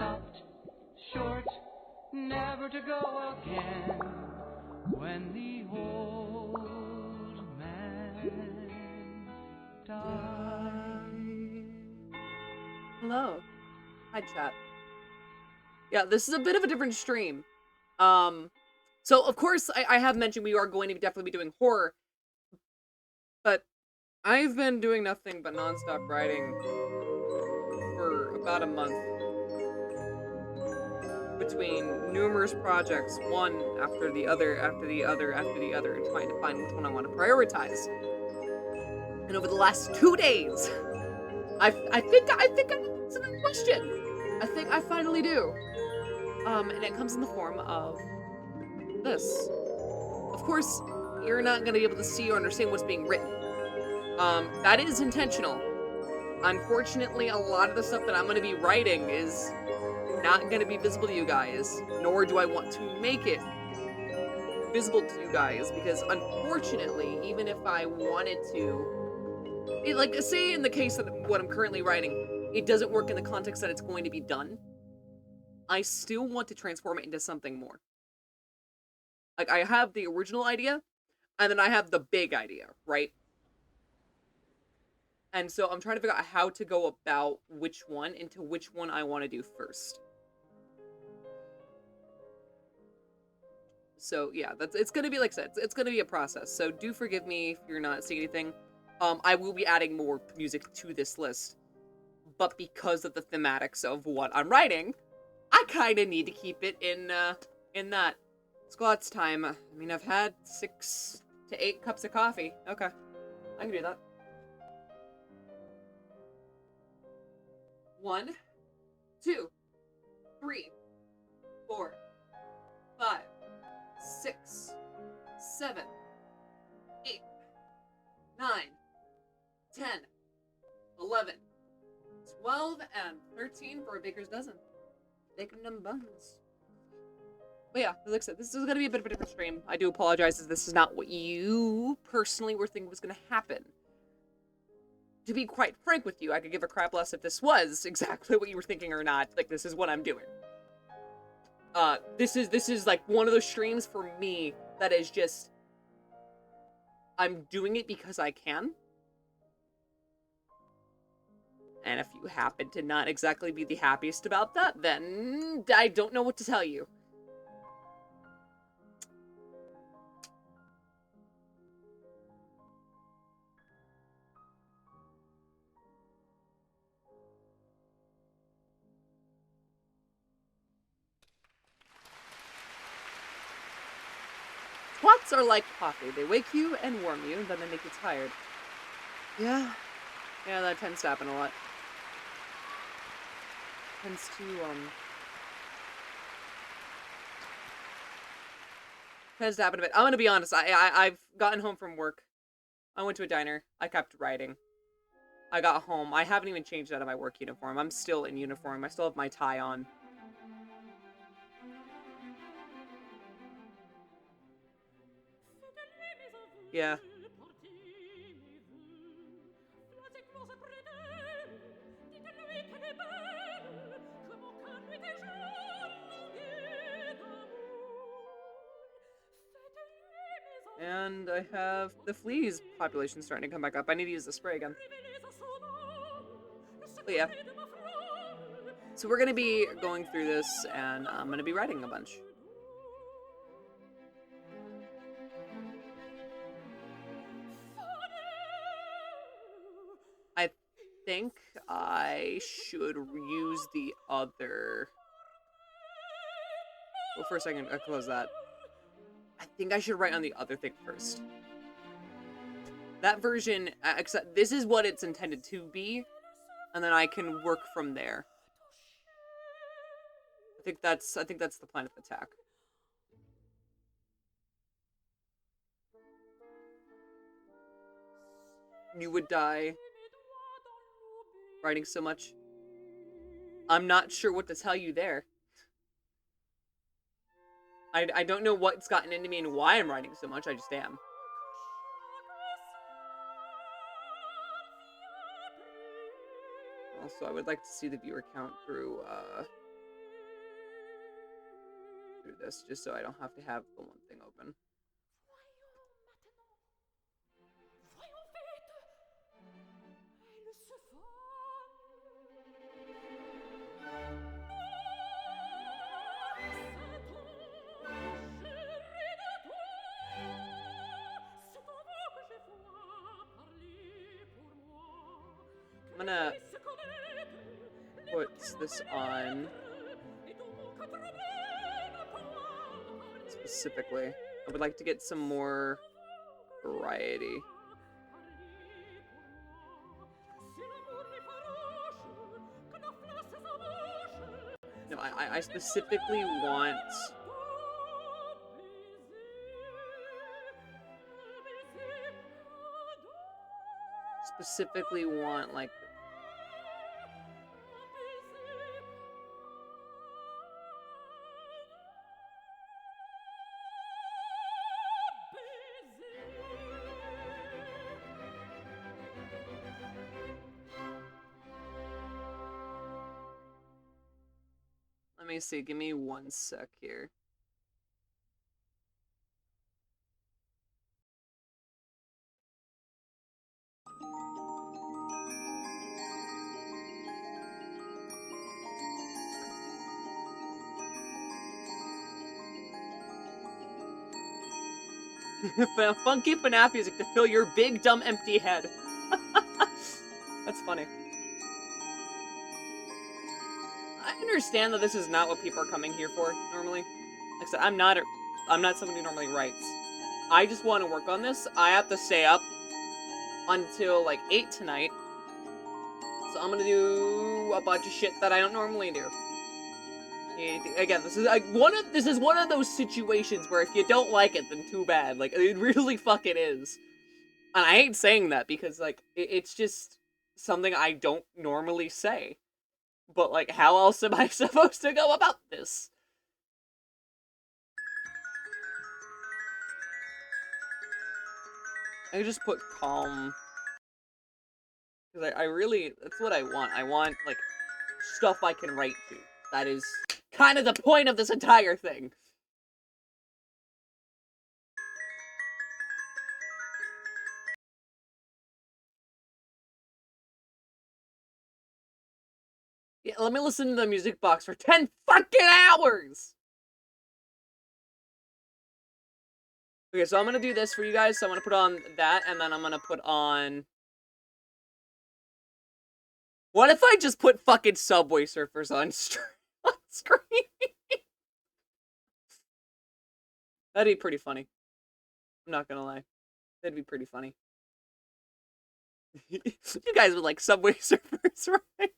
stopped short, never to go again. When the old man died. Hello. Hi, chat. Yeah, this is a bit of a different stream. So of course I have mentioned we are going to definitely be doing horror, but I've been doing nothing but nonstop writing for about a month between numerous projects, one after the other, after the other, after the other, and trying to find which one I want to prioritize. And over the last 2 days, I think I answered the question. I think I finally do. And it comes in the form of this. Of course, you're not going to be able to see or understand what's being written. That is intentional. Unfortunately, a lot of the stuff that I'm going to be writing is not going to be visible to you guys, nor do I want to make it visible to you guys, because unfortunately, even if I wanted to, like, say in the case of what I'm currently writing, it doesn't work in the context that it's going to be done, I still want to transform it into something more. Like, I have the original idea, and then I have the big idea, right? And so I'm trying to figure out how to go about which one into which one I want to do first. So yeah, it's gonna be, like I said, it's gonna be a process. So do forgive me if you're not seeing anything. I will be adding more music to this list, but because of the thematics of what I'm writing, I kind of need to keep it in that. Squats time. I mean, I've had 6 to 8 cups of coffee. Okay, I can do that. 1, 2, 3, 4, 5, 6, 7, 8, 9, 10, 11, 12, and 13 for a baker's dozen. Bacon and buns. But yeah, like I said, this is going to be a bit of a different stream. I do apologize if this is not what you personally were thinking was going to happen. To be quite frank with you, I could give a crap less if this was exactly what you were thinking or not. Like, this is what I'm doing. This is like one of those streams for me that is just, I'm doing it because I can. And if you happen to not exactly be the happiest about that, then I don't know what to tell you. Squats are like coffee. They wake you and warm you, and then they make you tired. Yeah. Yeah, that tends to happen a lot. Tends to happen a bit. I'm gonna be honest, I've gotten home from work. I went to a diner. I kept writing. I got home. I haven't even changed out of my work uniform. I'm still in uniform. I still have my tie on. Yeah. And I have the fleas population starting to come back up. I need to use the spray again. But yeah. So we're going to be going through this, and I'm going to be writing a bunch. I think I should use the other... Well, for a second, I close that. I think I should write on the other thing first. That version, except this is what it's intended to be, and then I can work from there. I think that's the plan of attack. You would die writing so much. I'm not sure what to tell you there. I don't know what's gotten into me and why I'm writing so much. I just am. Also, I would like to see the viewer count through through this just so I don't have to have the one thing open. I'm gonna put this on specifically. I would like to get some more variety. No, I specifically want... like... Let me see, give me 1 sec here. Funky FNAF music to fill your big, dumb, empty head. That's funny. I understand that this is not what people are coming here for, normally. Like I said, I'm not someone who normally writes. I just want to work on this. I have to stay up until, like, 8 tonight. So I'm gonna do a bunch of shit that I don't normally do. Again, this is one of those situations where if you don't like it, then too bad. Like, it really fucking is. And I hate saying that because, like, it's just something I don't normally say. But, like, how else am I supposed to go about this? I could just put calm. Because I really, that's what I want. I want, like, stuff I can write to. That is kind of the point of this entire thing. Yeah, let me listen to the music box for 10 fucking hours! Okay, so I'm gonna do this for you guys. So I'm gonna put on that, and then I'm gonna put on... What if I just put fucking Subway Surfers on screen? That'd be pretty funny. I'm not gonna lie. That'd be pretty funny. You guys would like Subway Surfers, right?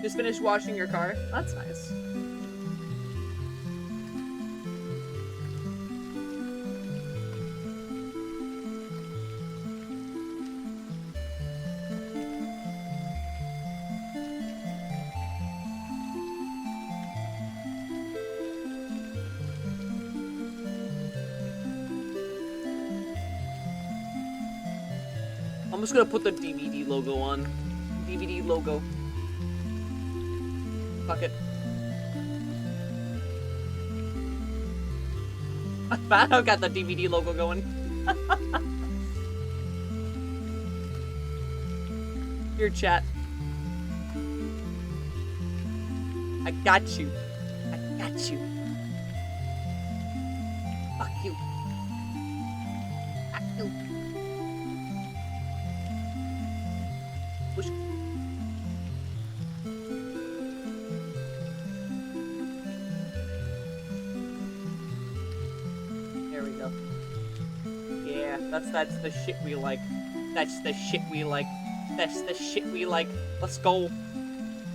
Just finished washing your car? That's nice. I'm just gonna put the DVD logo on. DVD logo. Fuck it. I got the DVD logo going. Here, chat. I got you. I got you. Fuck you. Fuck you. Push. There we go. Yeah, that's the shit we like. That's the shit we like. That's the shit we like. Let's go.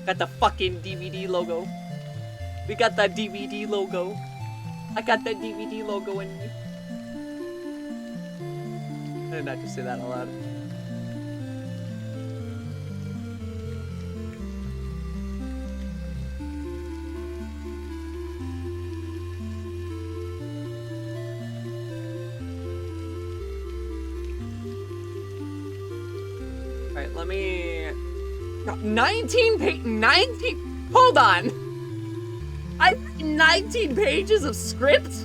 Got the fucking DVD logo. We got that DVD logo. I got that DVD logo in me. I did not just say that out loud. Alright, let me God, 19, hold on. I've 19 pages of script?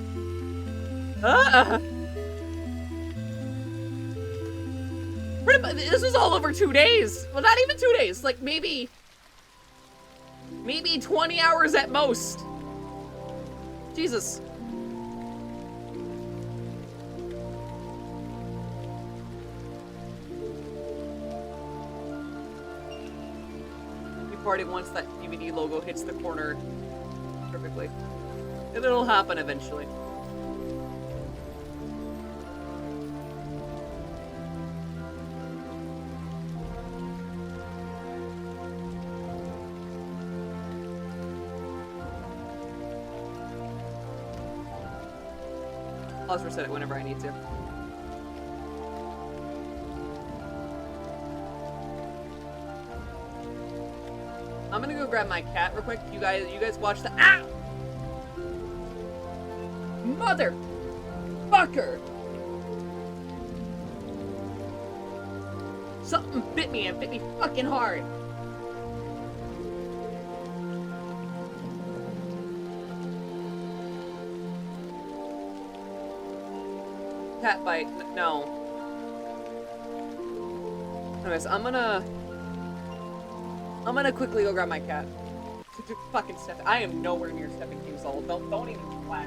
This was all over 2 days. Well, not even 2 days. Like, maybe 20 hours at most. Jesus. Party once that DVD logo hits the corner perfectly. And it'll happen eventually. I'll just reset it whenever I need to. I'm gonna go grab my cat real quick. You guys watch the— ah! Motherfucker! Something bit me and bit me fucking hard. Cat bite, no. Anyways, I'm gonna quickly go grab my cat. Fucking Steph. I am nowhere near Stephen King's level. Don't even flash.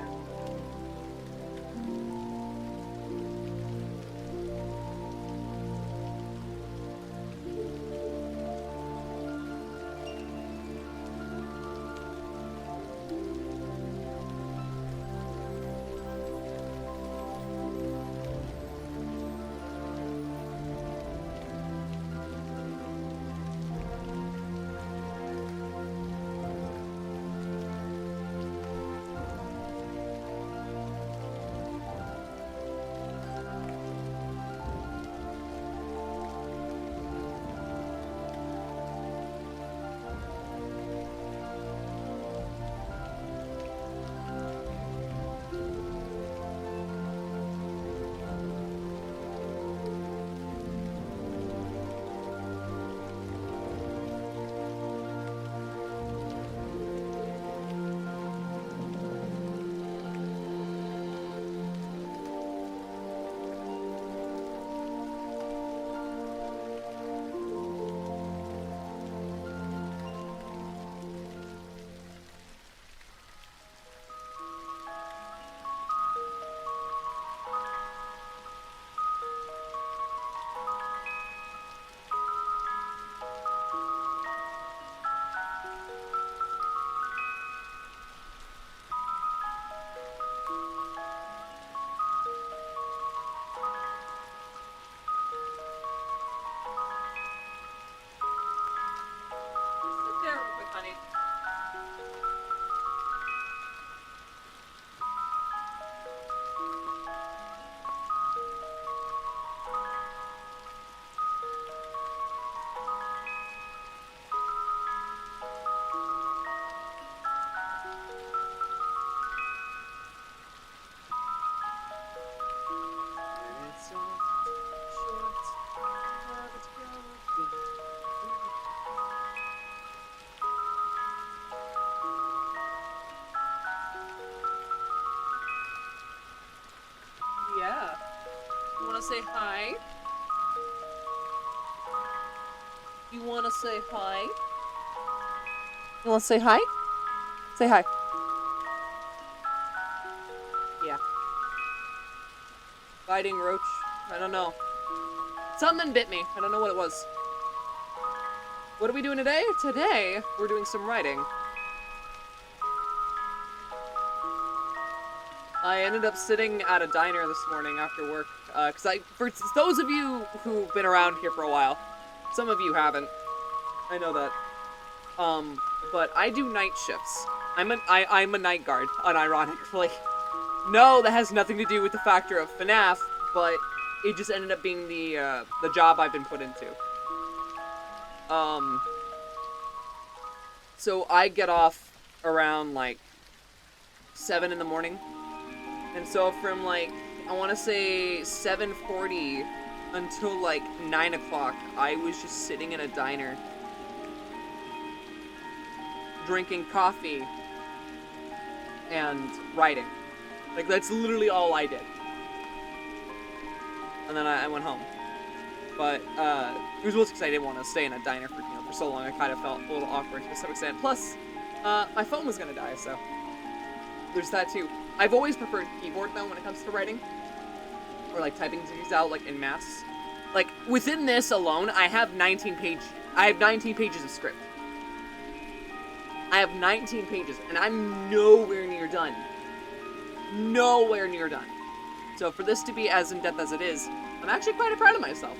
Say hi? You wanna say hi? You wanna say hi? Say hi. Yeah. Biting roach? I don't know. Something bit me. I don't know what it was. What are we doing today? Today, we're doing some writing. I ended up sitting at a diner this morning after work, for those of you who've been around here for a while, some of you haven't, I know that, but I do night shifts. I'm a night guard, unironically. No, that has nothing to do with the factor of FNAF, but it just ended up being the job I've been put into. So I get off around, like, 7 in the morning. And so from, like, I want to say 7:40 until, like, 9 o'clock, I was just sitting in a diner drinking coffee, and writing. Like, that's literally all I did. And then I went home. But, it was mostly because I didn't want to stay in a diner for so long. I kind of felt a little awkward to some extent. Plus, my phone was gonna die, so there's that too. I've always preferred keyboard, though, when it comes to writing. Or, like, typing things out, like, en masse. Like, within this alone, I have 19 pages of script. I have 19 pages, and I'm nowhere near done. Nowhere near done. So for this to be as in-depth as it is, I'm actually quite proud of myself.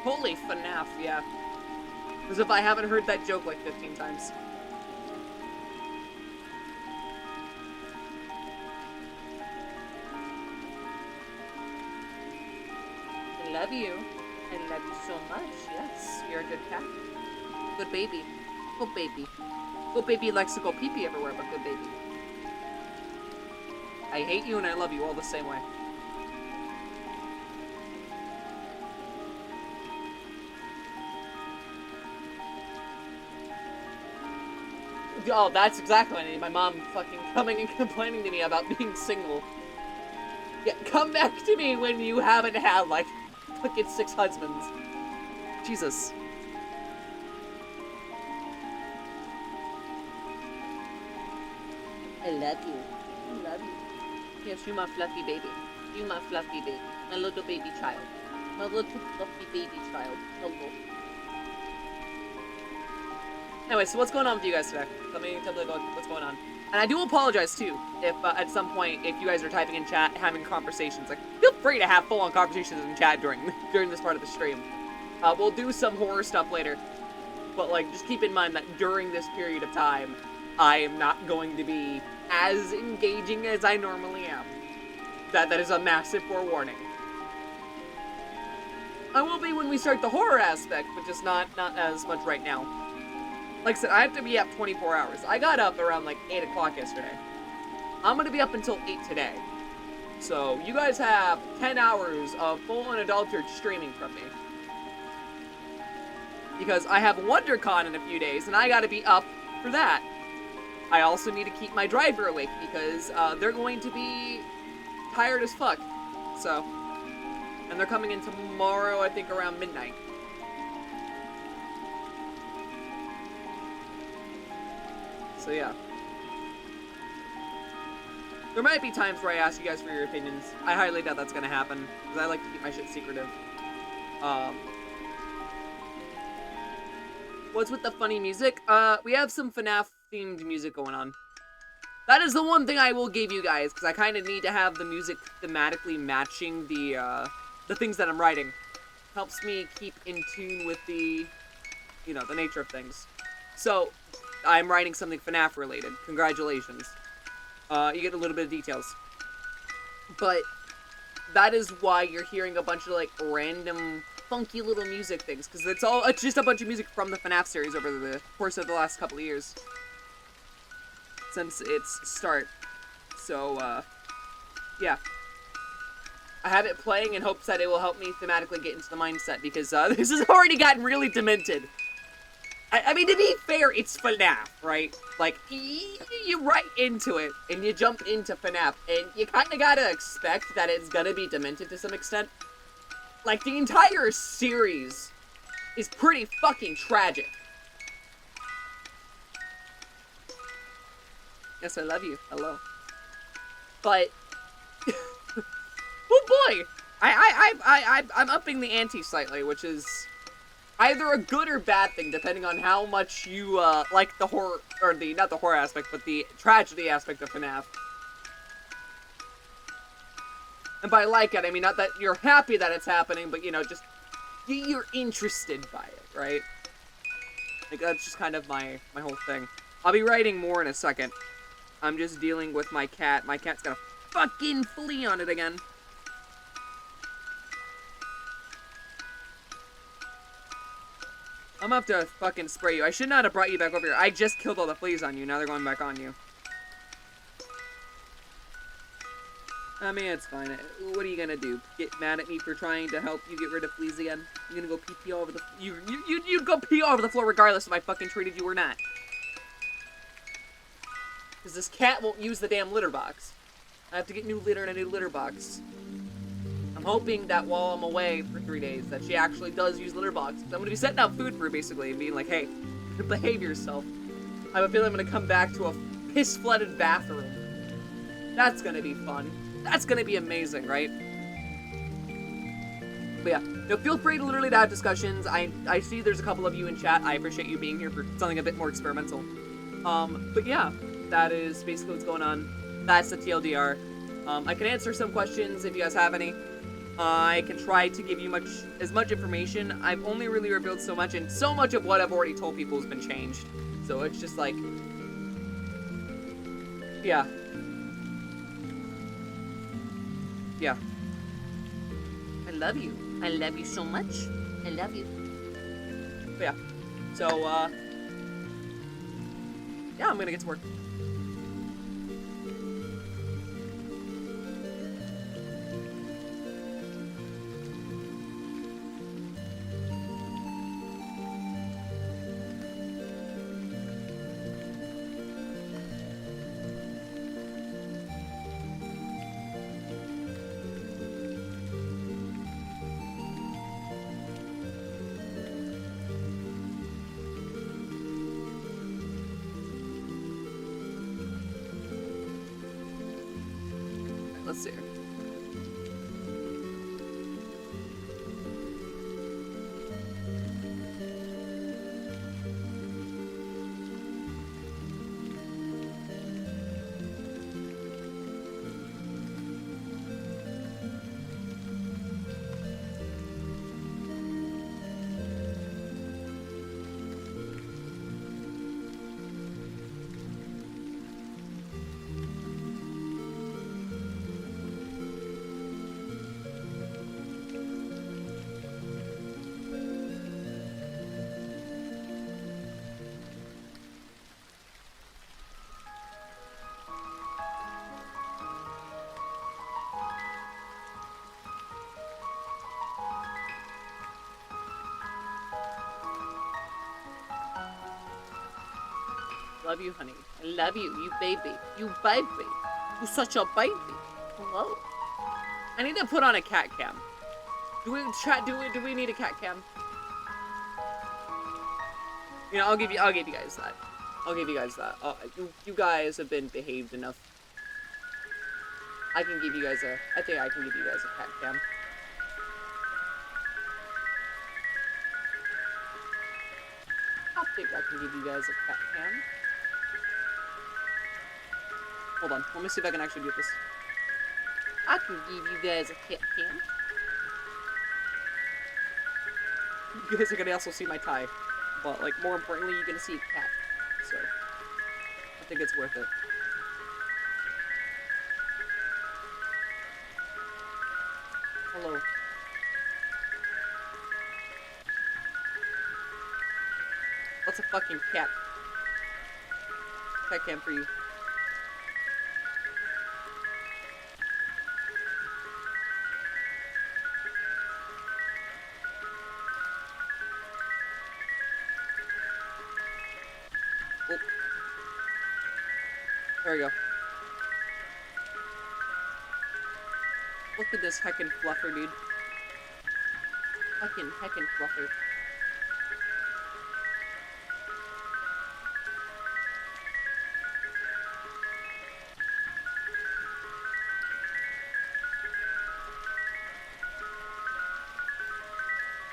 Holy FNAF, yeah. As if I haven't heard that joke like 15 times. I love you. I love you so much, yes. You're a good cat. Good baby. Good baby. Good baby likes to go pee-pee everywhere, but good baby. I hate you and I love you all the same way. Oh, that's exactly what I need. My mom fucking coming and complaining to me about being single. Yeah, come back to me when you haven't had, like, fucking 6 husbands. Jesus. I love you. I love you. Yes, you my fluffy baby. You my fluffy baby. My little baby child. My little fluffy baby child. Hello. Anyway, so what's going on with you guys today? Tell me what's going on. And I do apologize, too, if at some point, if you guys are typing in chat, having conversations, like, feel free to have full-on conversations in chat during this part of the stream. We'll do some horror stuff later, but, like, just keep in mind that during this period of time, I am not going to be as engaging as I normally am. That is a massive forewarning. I will be when we start the horror aspect, but just not as much right now. Like I said, I have to be up 24 hours. I got up around like 8 o'clock yesterday. I'm gonna be up until 8 today. So you guys have 10 hours of full unadulterated streaming from me. Because I have WonderCon in a few days, and I gotta be up for that. I also need to keep my driver awake because they're going to be tired as fuck. So, and they're coming in tomorrow, I think around midnight. So yeah. There might be times where I ask you guys for your opinions. I highly doubt that's gonna happen, because I like to keep my shit secretive. What's with the funny music? We have some FNAF-themed music going on. That is the one thing I will give you guys, because I kind of need to have the music thematically matching the things that I'm writing. Helps me keep in tune with the, you know, the nature of things. So, I'm writing something FNAF related. Congratulations. You get a little bit of details. But that is why you're hearing a bunch of, like, random funky little music things, because it's just a bunch of music from the FNAF series over the course of the last couple of years. Since its start. So, yeah. I have it playing in hopes that it will help me thematically get into the mindset, because, this has already gotten really demented. I mean, to be fair, it's FNAF, right? Like, you right into it, and you jump into FNAF, and you kinda gotta expect that it's gonna be demented to some extent. Like, the entire series is pretty fucking tragic. Yes, I love you. Hello. But, oh boy! I'm upping the ante slightly, which is either a good or bad thing, depending on how much you, like the horror, or not the horror aspect, but the tragedy aspect of FNAF. And by like it, I mean not that you're happy that it's happening, but, you know, just, you're interested by it, right? Like, that's just kind of my whole thing. I'll be writing more in a second. I'm just dealing with my cat. My cat's gonna fucking flee on it again. I'm gonna have to fucking spray you. I should not have brought you back over here. I just killed all the fleas on you. Now they're going back on you. I mean, it's fine. What are you gonna do? Get mad at me for trying to help you get rid of fleas again? You're gonna go pee all over the... You'd go pee all over the floor regardless if I fucking treated you or not. Because this cat won't use the damn litter box. I have to get new litter and a new litter box. I'm hoping that while I'm away for 3 days, that she actually does use the litter box. I'm gonna be setting out food for her, basically, and being like, hey, behave yourself. I have a feeling I'm gonna come back to a piss-flooded bathroom. That's gonna be fun. That's gonna be amazing, right? But yeah, no, feel free to literally have discussions. I see there's a couple of you in chat. I appreciate you being here for something a bit more experimental. But yeah, that is basically what's going on. That's the TLDR. I can answer some questions if you guys have any. I can try to give you as much information. I've only really revealed so much, and so much of what I've already told people has been changed. So it's just like, yeah. Yeah. I love you. I love you so much. I love you. But yeah. So, yeah, I'm gonna get to work. Let's see. Love you, honey. I love you, you baby. You baby. You such a baby. Hello. I need to put on a cat cam. Do we need a cat cam? You know, I'll give you guys that. I'll give you guys that. You guys have been behaved enough. I think I can give you guys a cat cam. I think I can give you guys a cat cam. Hold on, let me see if I can actually do this. I can give you guys a cat cam. You guys are gonna also see my tie. But, like, more importantly, you're gonna see a cat. So, I think it's worth it. Hello. What's a fucking cat? Cat cam for you. Oh. There we go. Look at this heckin' fluffer, dude. Heckin' fluffer.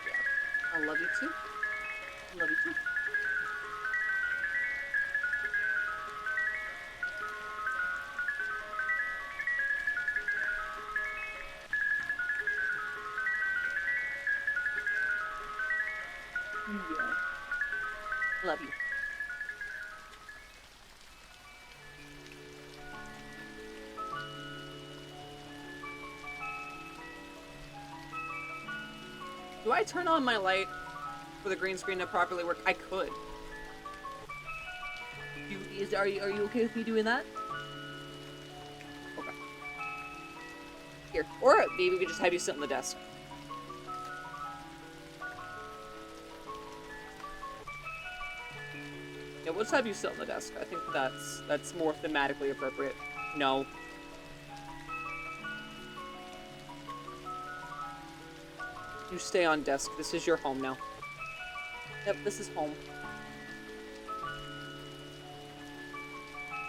Yeah. I love you too. I love you too. Yeah. Love you. Do I turn on my light for the green screen to properly work? I could. Are you okay with me doing that? Okay. Here. Or maybe we could just have you sit on the desk. Yeah, we'll just have you sit on the desk. I think that's more thematically appropriate. No. You stay on desk. This is your home now. Yep, this is home.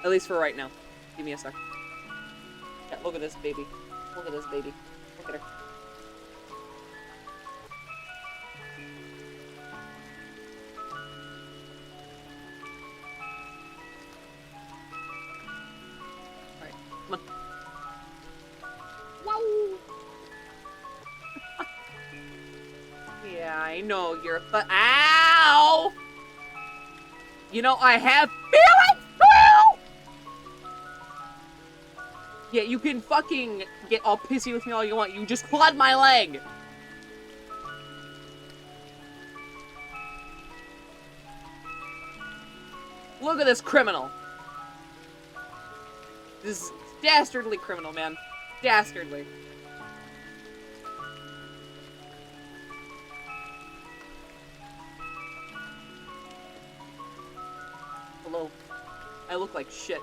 At least for right now. Give me a sec. Yeah, look at this baby. Look at this baby. Look at her. Alright, come on. Wow! Yeah, I know you're ow! You know, I have feelings too! Yeah, you can fucking get all pissy with me all you want. You just clawed my leg! Look at this criminal. This dastardly criminal, man. Dastardly. Hello. I look like shit.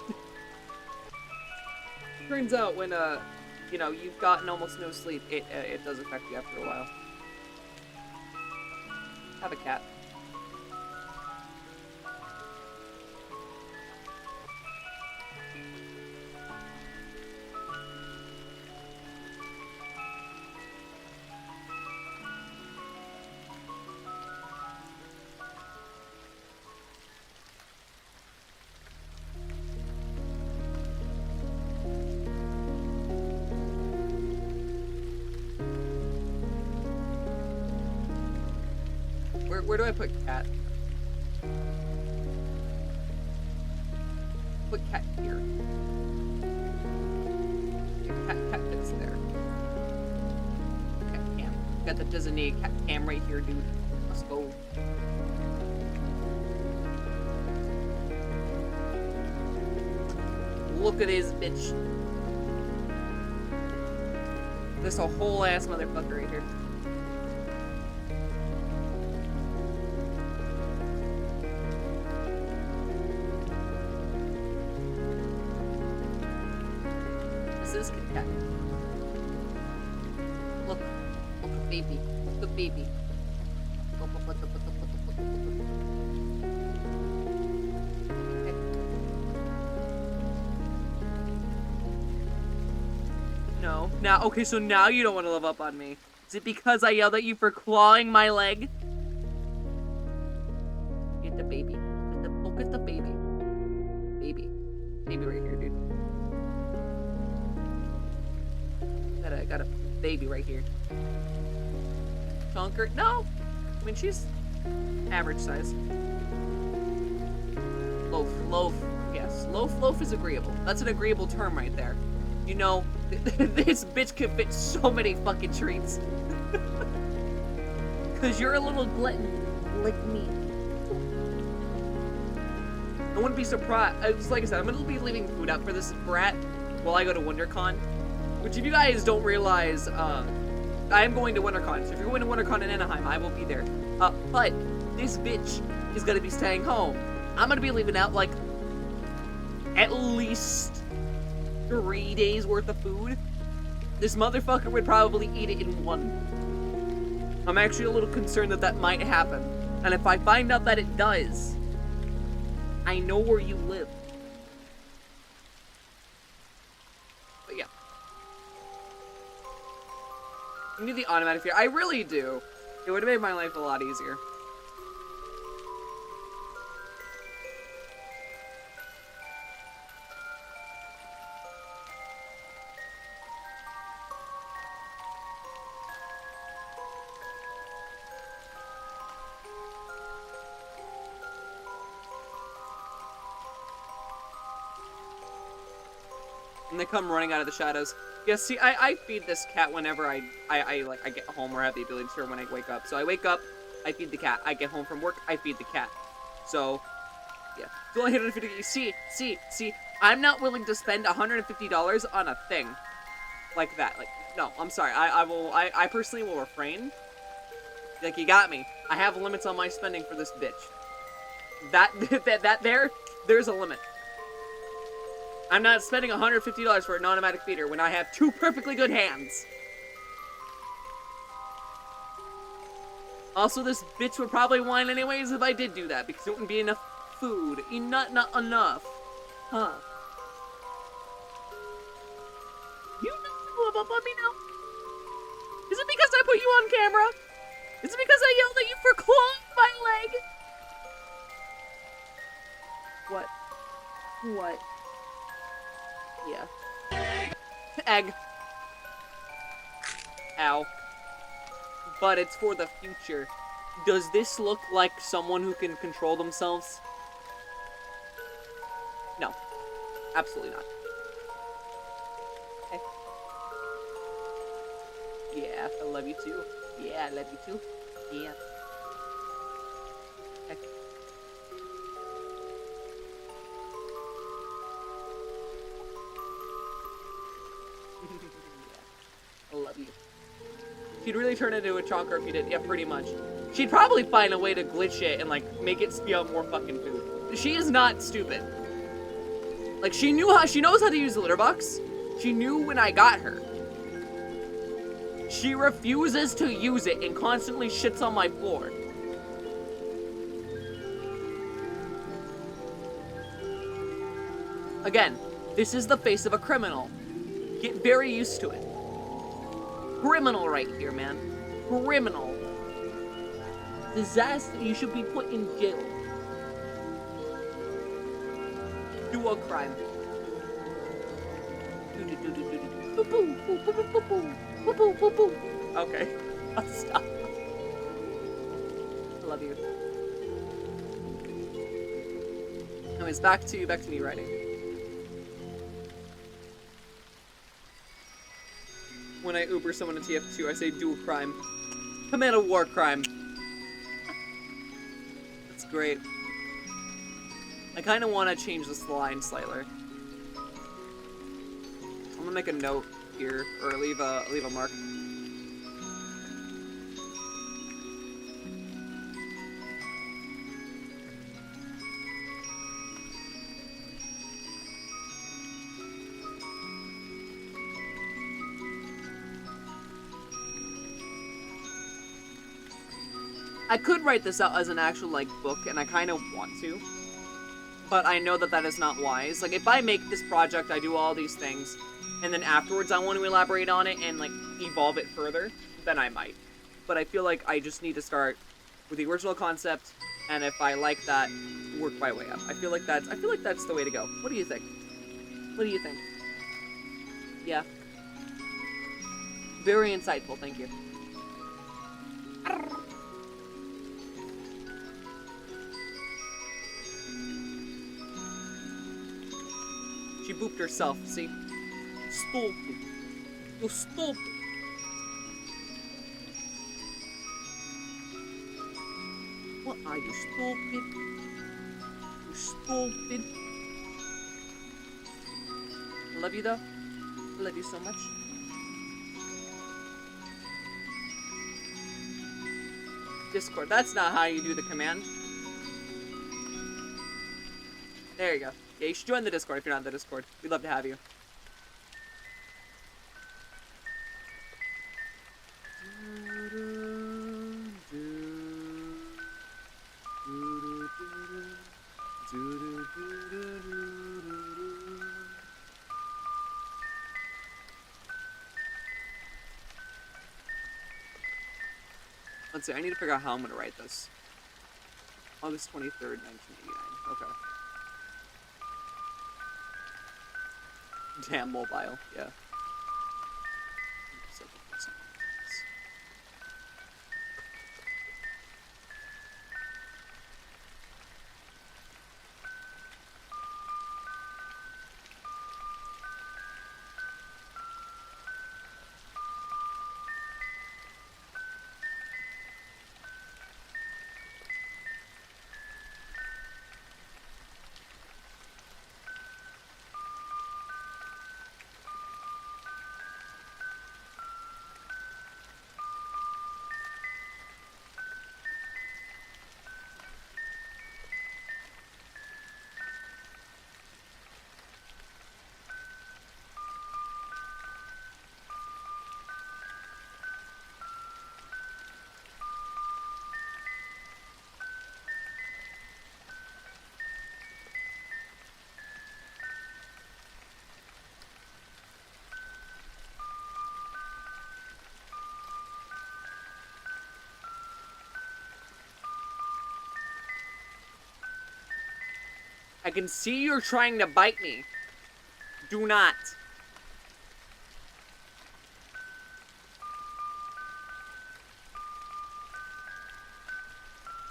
Turns out when, you know, you've gotten almost no sleep, it does affect you after a while. Have a cat. Where do I put cat? Put cat here. Yeah, cat fits there. Cat cam. Got the designated cat cam right here, dude. Let's go. Look at this bitch. This a whole ass motherfucker right here. This Kit Kat. Look, look, baby, look, baby. Look. Okay. No. Now, okay, so now you don't want to live up on me. Is it because I yelled at you for clawing my leg? Get the baby. Look at the baby. Baby right here, dude. Got a baby right here. Chunker? No! I mean, she's average size. Loaf. Yes, loaf is agreeable. That's an agreeable term right there. You know, this bitch could fit so many fucking treats. Cause you're a little glutton like me. I wouldn't be surprised. It's like I said, I'm gonna be leaving food out for this brat while I go to WonderCon. Which, if you guys don't realize, I am going to WonderCon. So if you're going to WonderCon in Anaheim, I will be there. But this bitch is gonna be staying home. I'm gonna be leaving out, like, at least 3 days worth of food. This motherfucker would probably eat it in one. I'm actually a little concerned that that might happen. And if I find out that it does, I know where you live. But yeah. I need the automatic fear. I really do. It would have made my life a lot easier. And they come running out of the shadows. Yeah, see, I feed this cat whenever I get home or have the ability to when I wake up. So I wake up, I feed the cat. I get home from work, I feed the cat. So, yeah. It's only $150. See, I'm not willing to spend $150 on a thing like that. Like, No, I'm sorry. I personally will refrain. Like, you got me. I have limits on my spending for this bitch. There's a limit. I'm not spending $150 for an automatic feeder when I have 2 perfectly good hands. Also, this bitch would probably whine anyways if I did do that, because it wouldn't be enough food. Not enough. Huh. You know about let me know? Is it because I put you on camera? Is it because I yelled at you for clawing my leg? What? Yeah. Egg. Ow. But it's for the future. Does this look like someone who can control themselves? No. Absolutely not. Okay. Yeah, I love you too. Yeah, I love you too. Yeah. Okay. Yeah. I love you. She'd really turn into a chonker if you did. Yeah, pretty much. She'd probably find a way to glitch it and, like, make it spew out more fucking food. She is not stupid. Like, she knows how to use the litter box. She knew when I got her. She refuses to use it and constantly shits on my floor. Again, this is the face of a criminal. Get very used to it. Criminal right here, man. Criminal. Disaster. You should be put in jail. Do a crime. Okay. I'll stop. I love you. Anyways, back to me writing. When I Uber someone to TF2, I say do a crime. Commit a war crime. That's great. I kind of want to change this line slightly. I'm gonna make a note here, or leave a mark. I could write this out as an actual, like, book, and I kind of want to. But I know that that is not wise. Like, if I make this project, I do all these things, and then afterwards I want to elaborate on it and, like, evolve it further, then I might. But I feel like I just need to start with the original concept, and if I like that, work my way up. I feel like that's the way to go. What do you think? What do you think? Yeah. Very insightful, thank you. She booped herself, see? Stupid. You stupid. What are you, stupid? You stupid. I love you, though. I love you so much. Discord. That's not how you do the command. There you go. Yeah, you should join the Discord if you're not in the Discord. We'd love to have you. Let's see, I need to figure out how I'm going to write this. August 23rd, 1989. Okay. Damn mobile, yeah. I can see you're trying to bite me. Do not.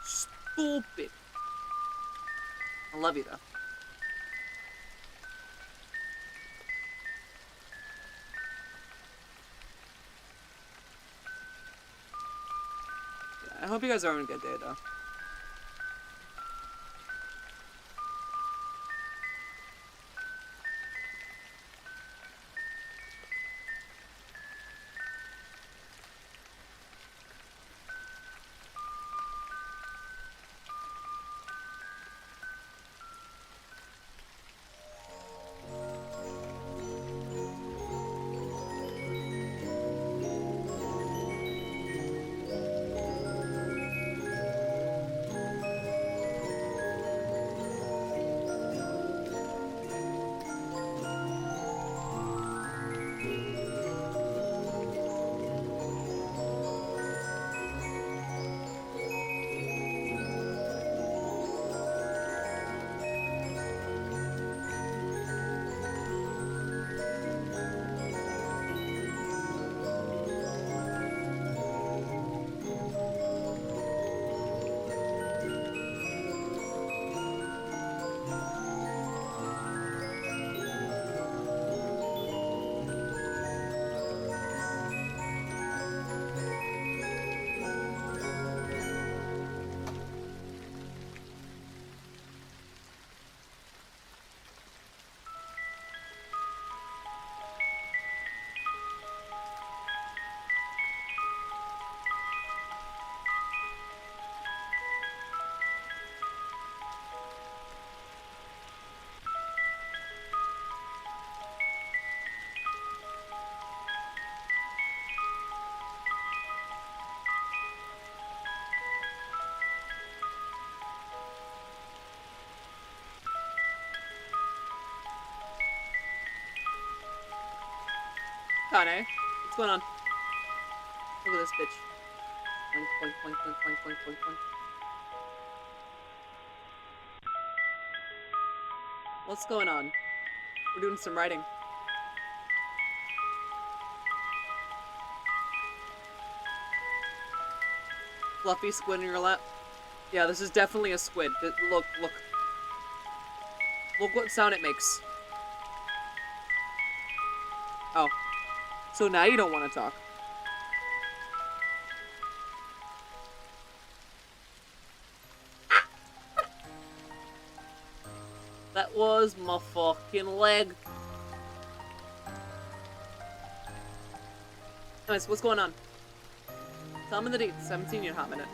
Stupid. I love you, though. Yeah, I hope you guys are having a good day, though. Kane, what's going on? Look at this bitch. Boink, boink, boink, boink, boink, boink, boink, boink. What's going on? We're doing some writing. Fluffy squid in your lap. Yeah, this is definitely a squid. Look, look. Look what sound it makes. Oh. So now you don't want to talk. That was my fucking leg. Anyways, what's going on? Tell me the dates. I haven't seen you in a hot minute.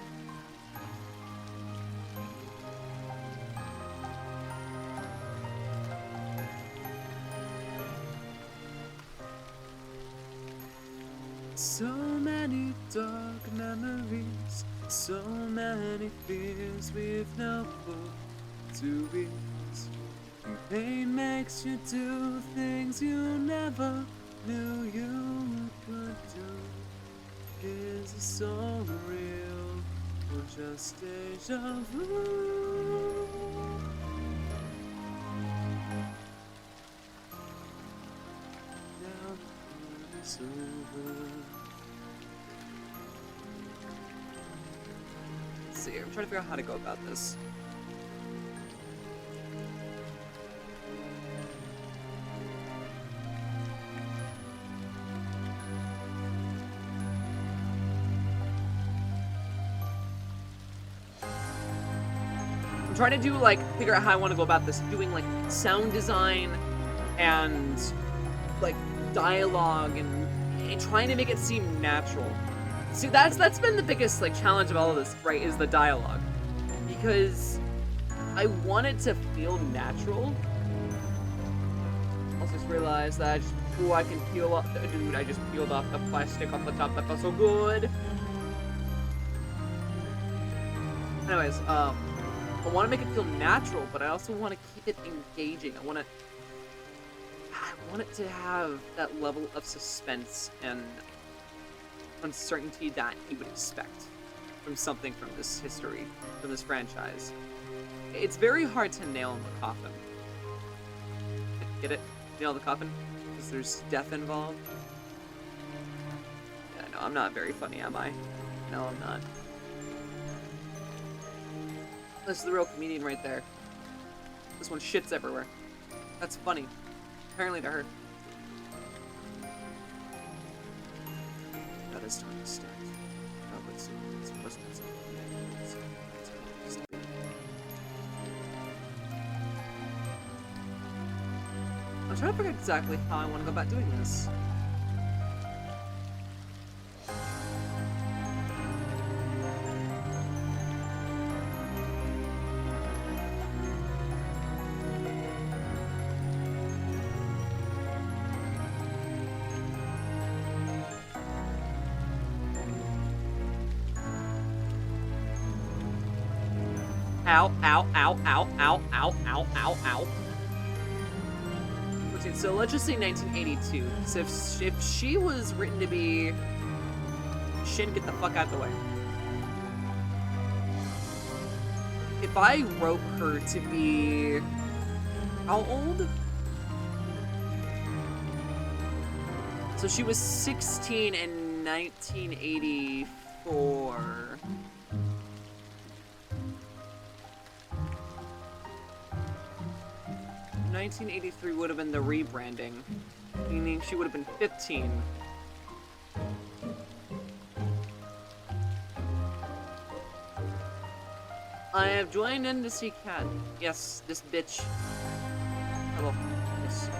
So many dark memories, so many fears with no hope to ease. Pain makes you do things you never knew you could do. Is it so real or just deja vu? Now the it's over. Let's see, I'm trying to figure out how to go about this. I'm trying to do, like, figure out how I want to go about this, doing, like, sound design and, like, dialogue and trying to make it seem natural. See, that's been the biggest, like, challenge of all of this, right, is the dialogue. Because I want it to feel natural. Also just realized that I can peel off, dude, I just peeled off the plastic off the top, that felt so good. Anyways, I want to make it feel natural, but I also want to keep it engaging. I want it to have that level of suspense and uncertainty that you would expect. from something from this history, from this franchise. It's very hard to nail in the coffin. Get it? Nail in the coffin? Because there's death involved. Yeah, no, I'm not very funny, am I? No, I'm not. This is the real comedian right there. This one shits everywhere. That's funny. Apparently to her. That is to understand. I'm trying to figure out exactly how I want to go about doing this. Ow, ow, ow, ow, ow, ow, ow, ow, ow. So let's just say 1982. So if she was written to be Shin, get the fuck out of the way. If I wrote her to be how old? So she was 16 in 1984. $1983 would have been the rebranding, meaning she would have been 15. I have joined in to see Cat. Yes, this bitch. Hello. Yes.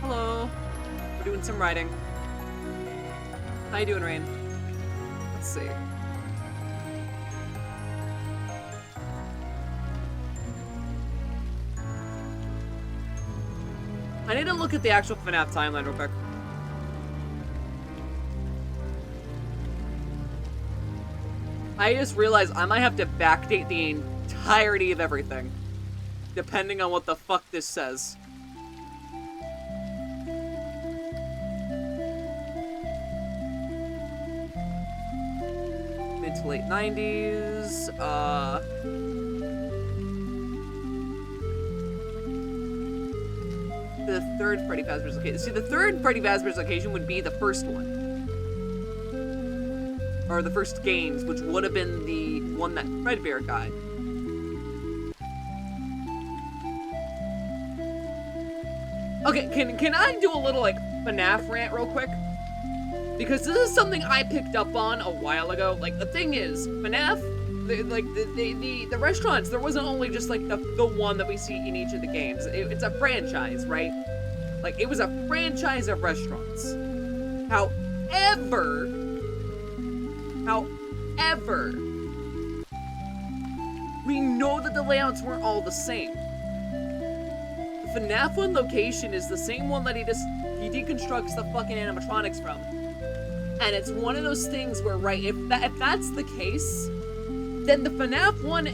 Hello. We're doing some writing. How you doing, Rain? Let's see. I need to look at the actual FNAF timeline real quick. I just realized I might have to backdate the entirety of everything, depending on what the fuck this says. Mid to late 90s, the third Freddy Fazbear's Location. See, the third Freddy Fazbear's Location would be the first one. Or the first games, which would have been the one that Fredbear got. Okay, can I do a little, like, FNAF rant real quick? Because this is something I picked up on a while ago. Like, the thing is, FNAF, the restaurants, there wasn't only just, like, the one that we see in each of the games. It's a franchise, right? Like, it was a franchise of restaurants. However, we know that the layouts weren't all the same. The FNAF 1 location is the same one that he deconstructs the fucking animatronics from. And it's one of those things where, right, if that's the case, then the FNAF 1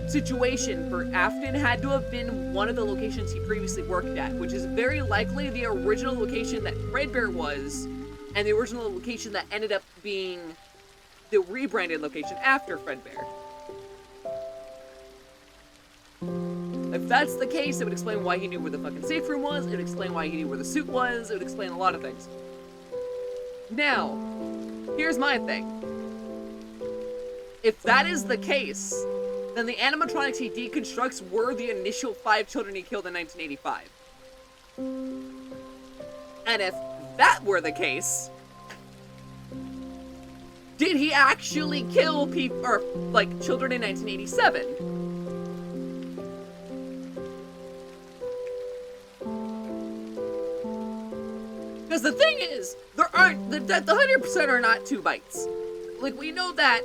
situation for Afton had to have been one of the locations he previously worked at, which is very likely the original location that Fredbear was, and the original location that ended up being the rebranded location after Fredbear. If that's the case, it would explain why he knew where the fucking safe room was, it would explain why he knew where the suit was, it would explain a lot of things. Now, here's my thing. If that is the case, then the animatronics he deconstructs were the initial 5 children he killed in 1985. And if that were the case, did he actually kill people, or, like, children in 1987? Because the thing is, the 100% are not 2 bites. Like, we know that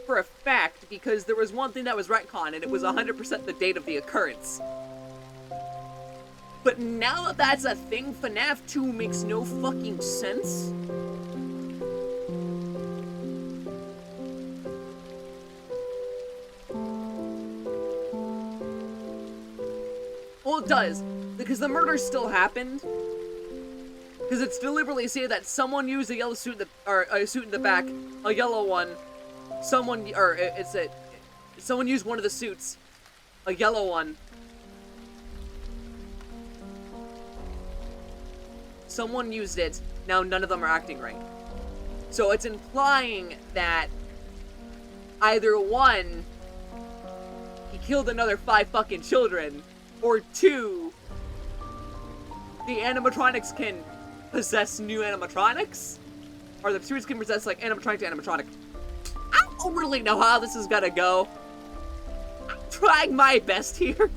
for a fact, because there was one thing that was retconned, and it was 100% the date of the occurrence. But now that that's a thing, FNAF 2 makes no fucking sense. Well, it does, because the murder still happened. Because it's deliberately say that someone used a yellow suit in the, or a suit in the back, a yellow one. Someone used one of the suits, a yellow one. Someone used it. Now none of them are acting right. So it's implying that either one, he killed another 5 fucking children, or 2, the animatronics can possess new animatronics? Or the spirits can possess, like, animatronic to animatronic. I don't really know how this is gonna go. I'm trying my best here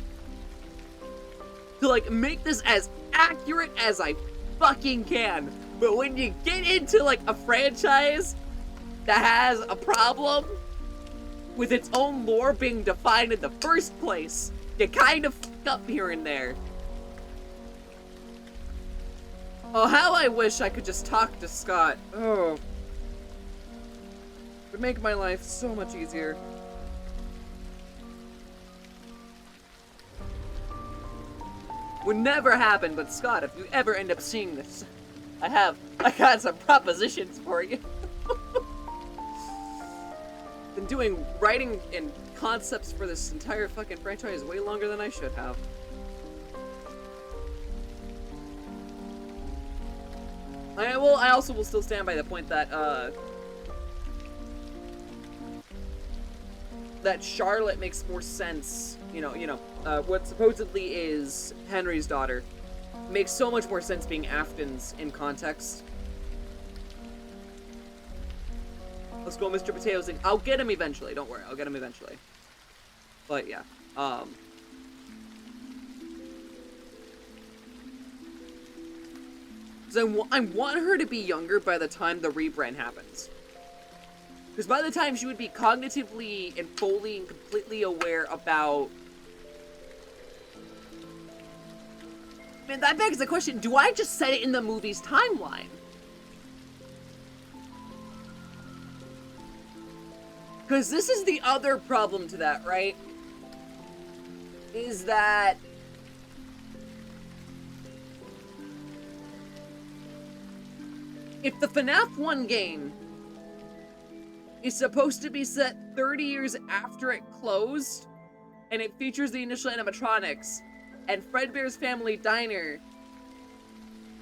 to, like, make this as accurate as I fucking can. But when you get into, like, a franchise that has a problem with its own lore being defined in the first place, you kind of fuck up here and there. Oh, how I wish I could just talk to Scott. Oh. It would make my life so much easier. Would never happen, but Scott, if you ever end up seeing this, I got some propositions for you. Been doing writing and concepts for this entire fucking franchise way longer than I should have. I also will still stand by the point that, that Charlotte makes more sense, what supposedly is Henry's daughter, makes so much more sense being Afton's in context. Let's go, Mr. Potatoes. I'll get him eventually, don't worry, I'll get him eventually. But yeah, I want her to be younger by the time the rebrand happens. Because by the time she would be cognitively and fully and completely aware about... Man, that begs the question, do I just set it in the movie's timeline? Because this is the other problem to that, right? Is that... if the FNAF 1 game is supposed to be set 30 years after it closed, and it features the initial animatronics, and Fredbear's Family Diner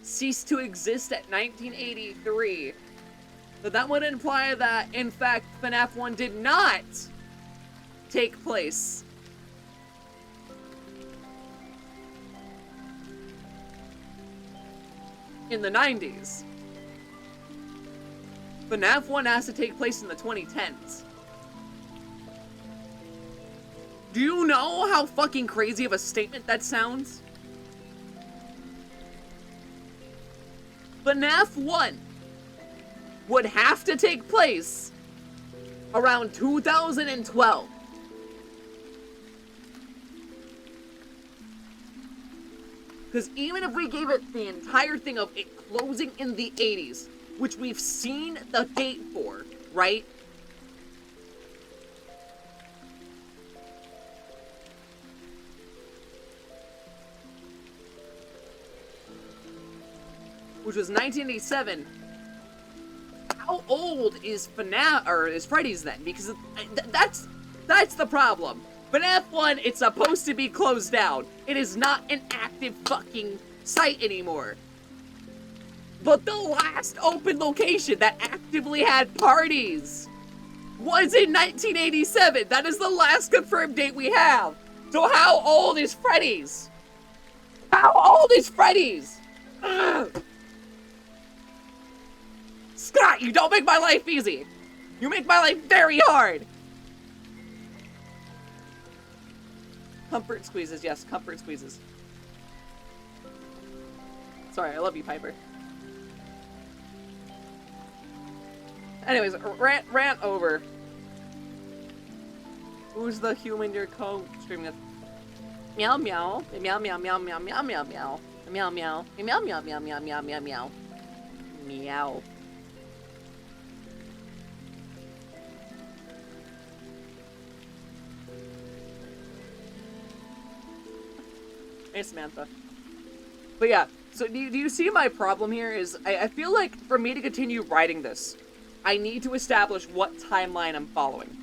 ceased to exist at 1983, then that would imply that, in fact, FNAF 1 did not take place in the 90s. FNAF 1 has to take place in the 2010s. Do you know how fucking crazy of a statement that sounds? FNAF 1 would have to take place around 2012. Because even if we gave it the entire thing of it closing in the 80s, which we've seen the date for, right? Which was 1987. How old is FNAF, or is Freddy's then? Because that's the problem. FNAF 1, it's supposed to be closed down. It is not an active fucking site anymore. But the last open location that actively had parties was in 1987. That is the last confirmed date we have. So how old is Freddy's? How old is Freddy's? Ugh. Scott, you don't make my life easy. You make my life very hard. Comfort squeezes, yes, comfort squeezes. Sorry, I love you, Piper. Anyways, rant over. Who's the human you're co-streaming with? Meow meow. Meow meow meow meow meow meow meow. Meow meow. Meow meow meow meow meow meow meow. Meow. Hey Samantha. But yeah, So do you see my problem here is I feel like for me to continue writing this, I need to establish what timeline I'm following.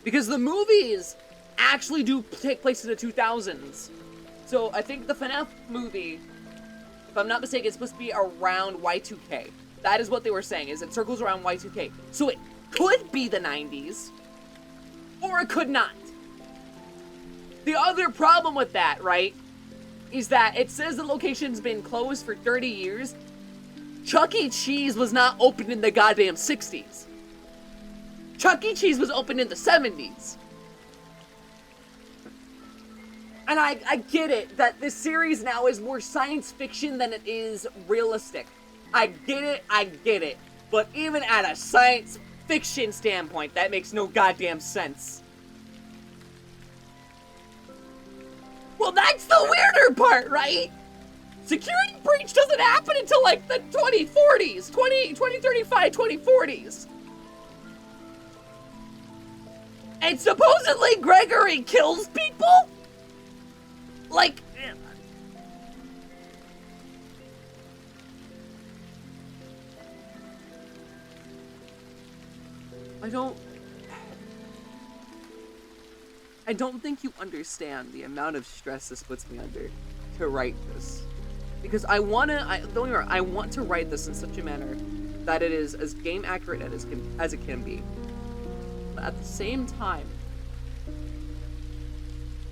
Because the movies actually do take place in the 2000s. So I think the FNAF movie, if I'm not mistaken, it's supposed to be around Y2K. That is what they were saying, is it circles around Y2K. So it could be the 90s, or it could not. The other problem with that, right, is that it says the location's been closed for 30 years. Chuck E. Cheese was not opened in the goddamn 60s. Chuck E. Cheese was opened in the 70s. And I get it, that this series now is more science fiction than it is realistic. I get it. But even at a science fiction standpoint, that makes no goddamn sense. Well, that's the weirder part, right? Security breach doesn't happen until like the 2040s, 2035, 2040s. And supposedly Gregory kills people? Like... I don't think you understand the amount of stress this puts me under to write this. Because I want to write this in such a manner that it is as game accurate as it can be. But at the same time,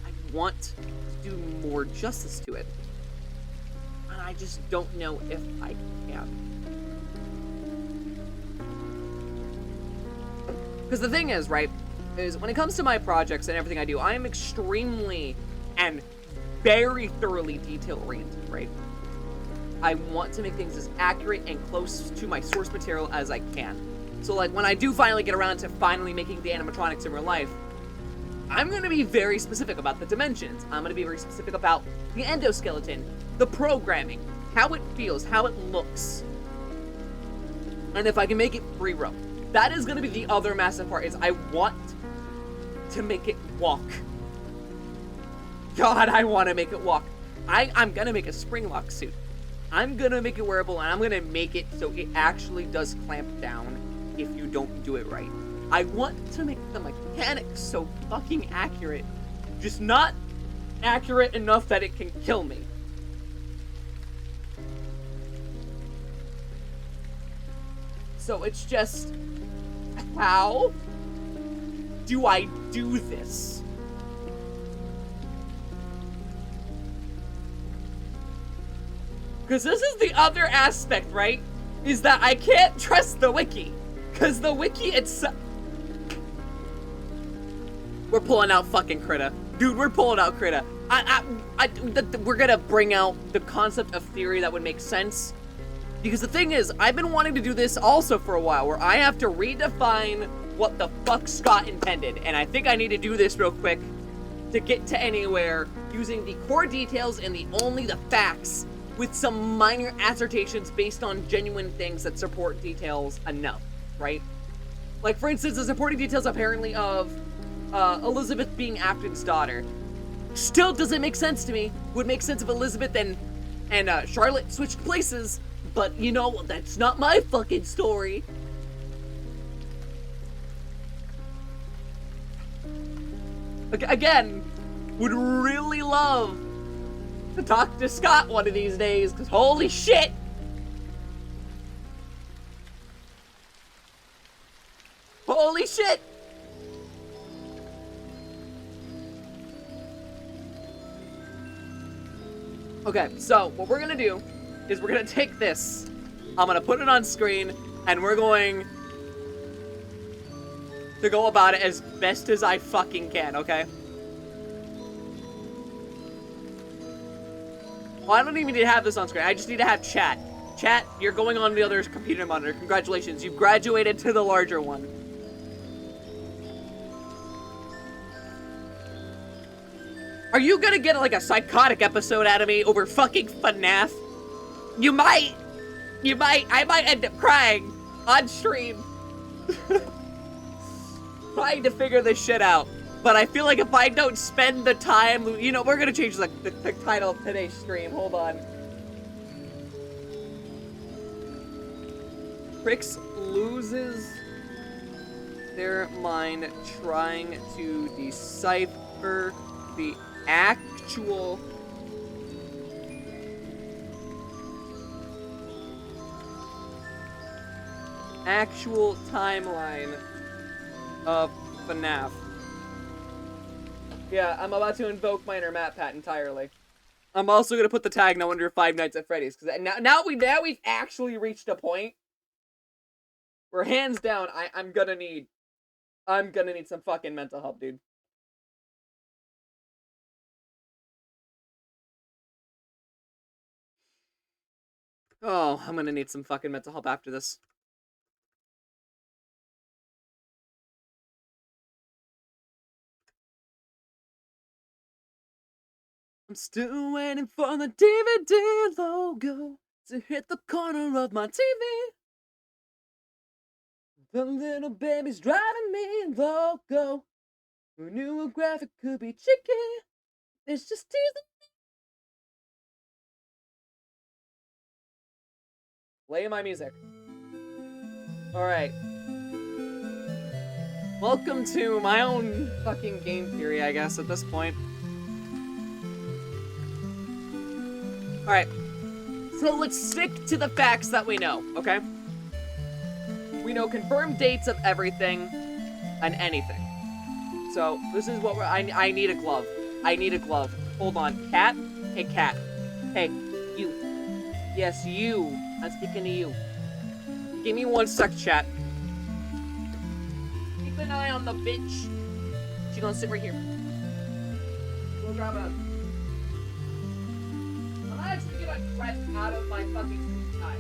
I want to do more justice to it. And I just don't know if I can. Because the thing is, right, is when it comes to my projects and everything I do, I am extremely and very thoroughly detail-oriented, right? I want to make things as accurate and close to my source material as I can. So, like, when I do finally get around to finally making the animatronics in real life, I'm going to be very specific about the dimensions. I'm going to be very specific about the endoskeleton, the programming, how it feels, how it looks. And if I can make it free roam. That is going to be the other massive part, is I want to make it walk. God, I want to make it walk. I'm going to make a spring lock suit. I'm going to make it wearable, and I'm going to make it so it actually does clamp down if you don't do it right. I want to make the mechanics so fucking accurate, just not accurate enough that it can kill me. So it's just, how do I do this? Because this is the other aspect, right? Is that I can't trust the wiki. Because the wiki itself... We're pulling out fucking Krita. Dude, we're pulling out Krita. We're gonna bring out the concept of theory that would make sense. Because the thing is, I've been wanting to do this also for a while, where I have to redefine what the fuck Scott intended. And I think I need to do this real quick to get to anywhere, using the core details and only the facts, with some minor assertions based on genuine things that support details enough, right? Like, for instance, the supporting details apparently of Elizabeth being Afton's daughter still doesn't make sense to me. Would make sense if Elizabeth and Charlotte switched places, but, you know, that's not my fucking story. Again, would really love to talk to Scott one of these days, because holy shit! Holy shit! Okay, so what we're gonna do is we're gonna take this, I'm gonna put it on screen, and we're going to go about it as best as I fucking can, okay? Well, I don't even need to have this on screen. I just need to have chat. Chat, you're going on the other computer monitor. Congratulations, you've graduated to the larger one. Are you gonna get like a psychotic episode out of me over fucking FNAF? You might. I might end up crying on stream. Trying to figure this shit out. But I feel like if I don't spend the time, you know, we're gonna change the title of today's stream. Hold on. Crix loses their mind trying to decipher the actual timeline of FNAF. Yeah, I'm about to invoke my inner Matt Pat entirely. I'm also gonna put the tag No Wonder Five Nights at Freddy's because now we've actually reached a point where hands down I'm gonna need some fucking mental help, dude. Oh, I'm gonna need some fucking mental help after this. I'm still waiting for the DVD logo to hit the corner of my TV. The little baby's driving me loco. Who knew a graphic could be cheeky? It's just teasing me. Play my music. Alright. Welcome to my own fucking game theory, I guess, at this point. Alright. So let's stick to the facts that we know, okay? We know confirmed dates of everything and anything. So, this is what I need a glove. I need a glove. Hold on. Cat? Hey, cat. Hey, you. Yes, you. I'm speaking to you. Give me 1 sec, chat. Keep an eye on the bitch. She's gonna sit right here. We'll grab a... I'm actually gonna dress out of my fucking suit tie.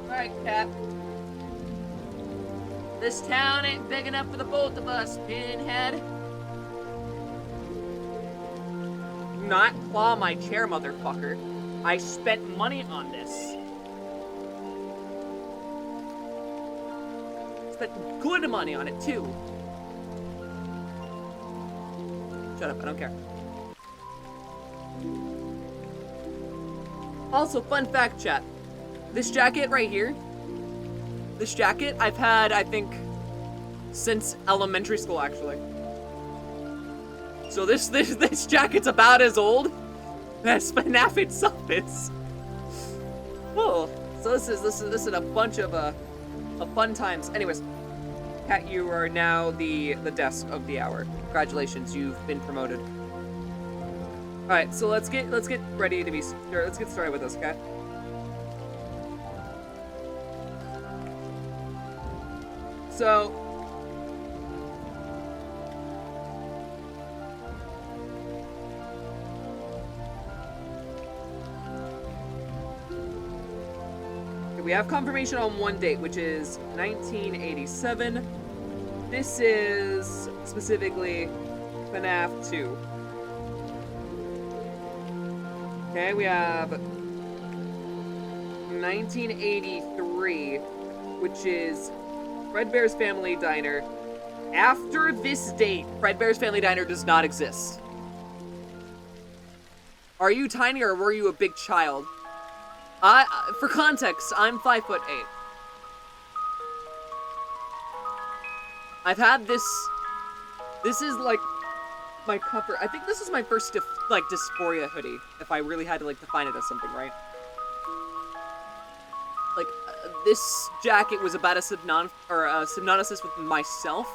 Alright, Cap. This town ain't big enough for the both of us, Pinhead. Do not claw my chair, motherfucker. I spent money on this. Spent good money on it, too. Shut up, I don't care. Also, fun fact, chat. This jacket right here, this jacket I've had, I think, since elementary school, actually. So this jacket's about as old That's FNAF itself is. Oh, so this is a bunch of fun times. Anyways, Kat, you are now the desk of the hour. Congratulations, you've been promoted. All right, so let's get ready to be. Let's get started with this, okay? So. We have confirmation on one date, which is 1987. This is specifically FNAF 2. Okay, we have 1983, which is Fredbear's Family Diner. After this date, Fredbear's Family Diner does not exist. Are you tiny or were you a big child? For context, I'm 5'8". I've had this is like my comfort. I think this is my first dysphoria hoodie, if I really had to like define it as something, right? Like this jacket was about a synopsis with myself,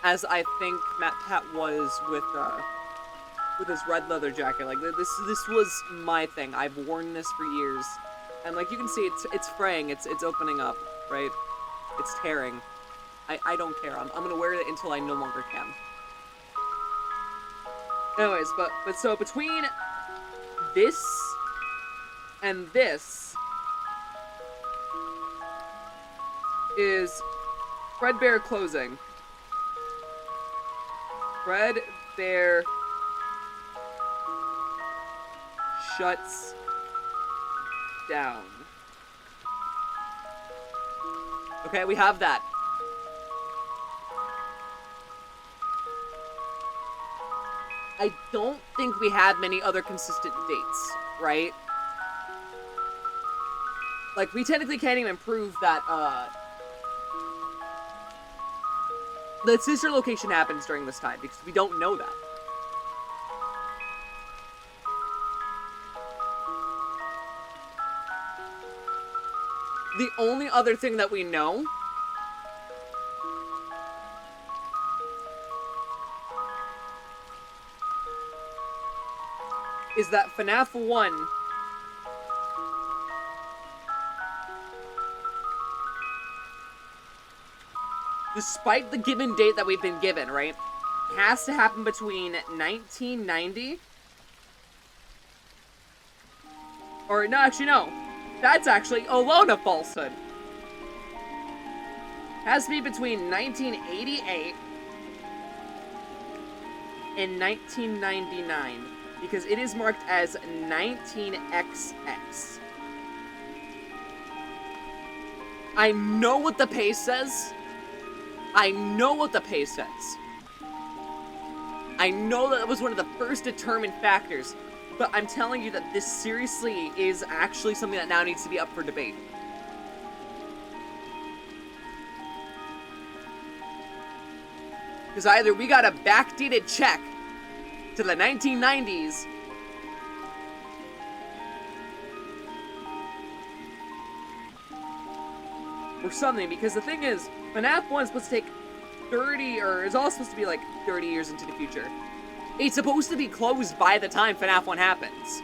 as I think Matt Pat was with his red leather jacket. Like this was my thing. I've worn this for years, and like you can see, it's fraying. It's opening up, right? It's tearing. I don't care. I'm gonna wear it until I no longer can. Anyways, but so between this and this is Fredbear closing. Fredbear shuts down. Okay, we have that. I don't think we had many other consistent dates, right? Like, we technically can't even prove that, the sister location happens during this time, because we don't know that. The only other thing that we know is that FNAF 1 despite the given date that we've been given, right, has to happen between 1990 or no, actually no. That's actually alone a falsehood. Has to be between 1988 and 1999, because it is marked as 19XX. I know what the page says. I know what the page says. I know that was one of the first determined factors. But I'm telling you that this seriously is actually something that now needs to be up for debate. Because either we got a backdated check to the 1990s, or something. Because the thing is, FNAF 1 is supposed to take 30, or it's all supposed to be like 30 years into the future. It's supposed to be closed by the time FNAF 1 happens.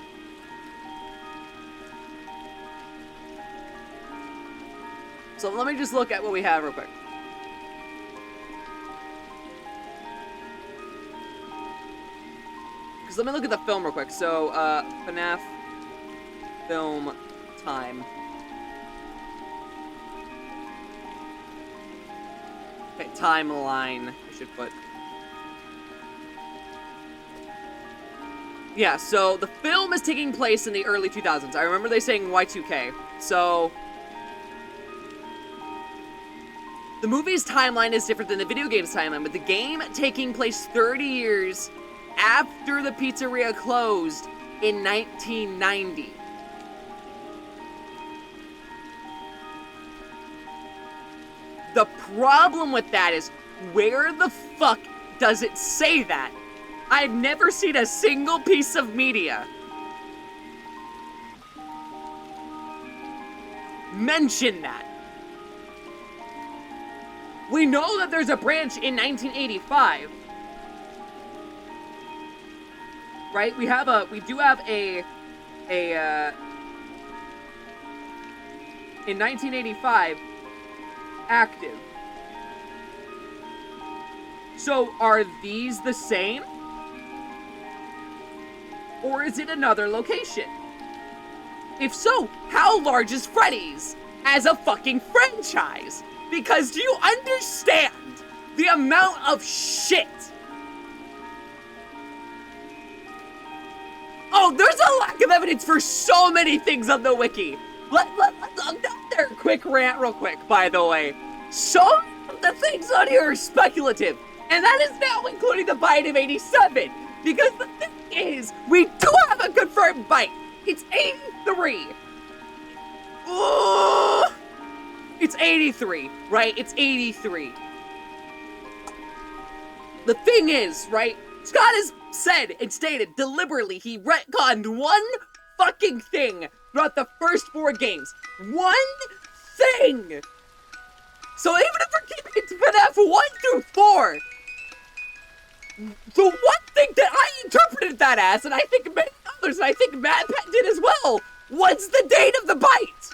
So let me just look at what we have real quick. Because let me look at the film real quick. So, FNAF film time. Okay, timeline, I should put. Yeah, so the film is taking place in the early 2000s. I remember they saying Y2K. So the movie's timeline is different than the video game's timeline, but the game taking place 30 years after the pizzeria closed in 1990. The problem with that is, where the fuck does it say that? I've never seen a single piece of media mention that. We know that there's a branch in 1985. Right? We do have a in 1985 active. So are these the same? Or is it another location? If so, how large is Freddy's as a fucking franchise? Because do you understand the amount of shit? Oh, there's a lack of evidence for so many things on the wiki. Let's another quick rant real quick, by the way. So of the things on here are speculative. And that is now including the bite of 87. Because the thing is, we do have a confirmed bite. It's 83. Ooh. It's 83, right? It's 83. The thing is, right? Scott has said and stated deliberately he retconned one fucking thing throughout the first 4 games. One thing! So even if we're keeping it to FNAF 1 through 4, the one thing that I interpreted that as, and I think many others, and I think Mad Pat did as well, was the date of the bite!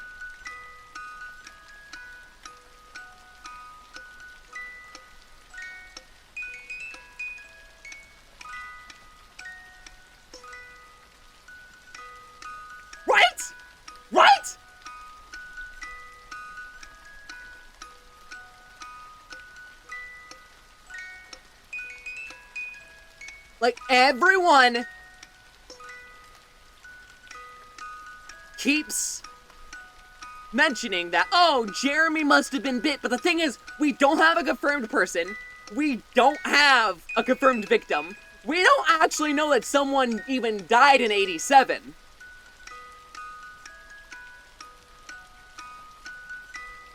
Right? Right? Like, everyone keeps mentioning that, oh, Jeremy must have been bit, but the thing is, we don't have a confirmed person, we don't have a confirmed victim, we don't actually know that someone even died in 87.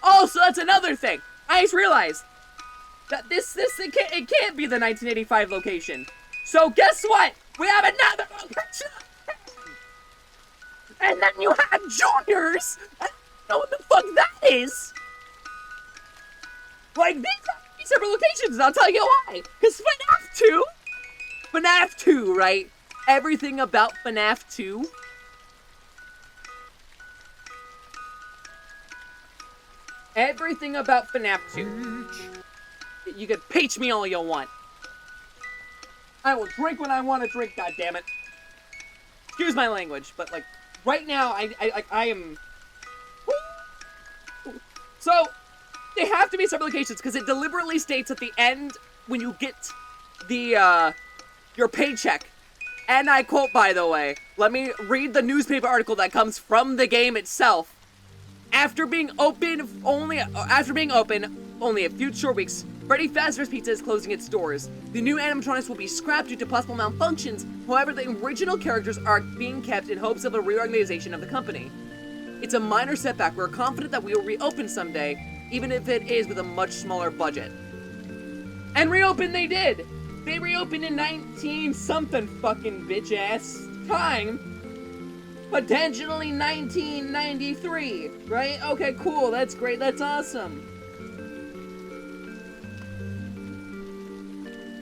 Oh, so that's another thing. I just realized that it can't be the 1985 location. So guess what? We have another location. And then you have Juniors. I don't know what the fuck that is. Like, these are separate locations, and I'll tell you why. Because FNAF 2, right? Everything about FNAF 2. Everything about FNAF 2. You can peach me all you want. I will drink when I want to drink, goddammit. Excuse my language, but like, right now, I am... So, they have to be separate locations, because it deliberately states at the end, when you get the, your paycheck, and I quote, by the way, let me read the newspaper article that comes from the game itself. After being open only a few short weeks, Freddy Fazbear's Pizza is closing its doors. The new animatronics will be scrapped due to possible malfunctions. However, the original characters are being kept in hopes of a reorganization of the company. It's a minor setback. We're confident that we will reopen someday, even if it is with a much smaller budget. And reopen they did! They reopened in 19-something fucking bitch-ass time. Potentially 1993, right? Okay, cool, that's great, that's awesome.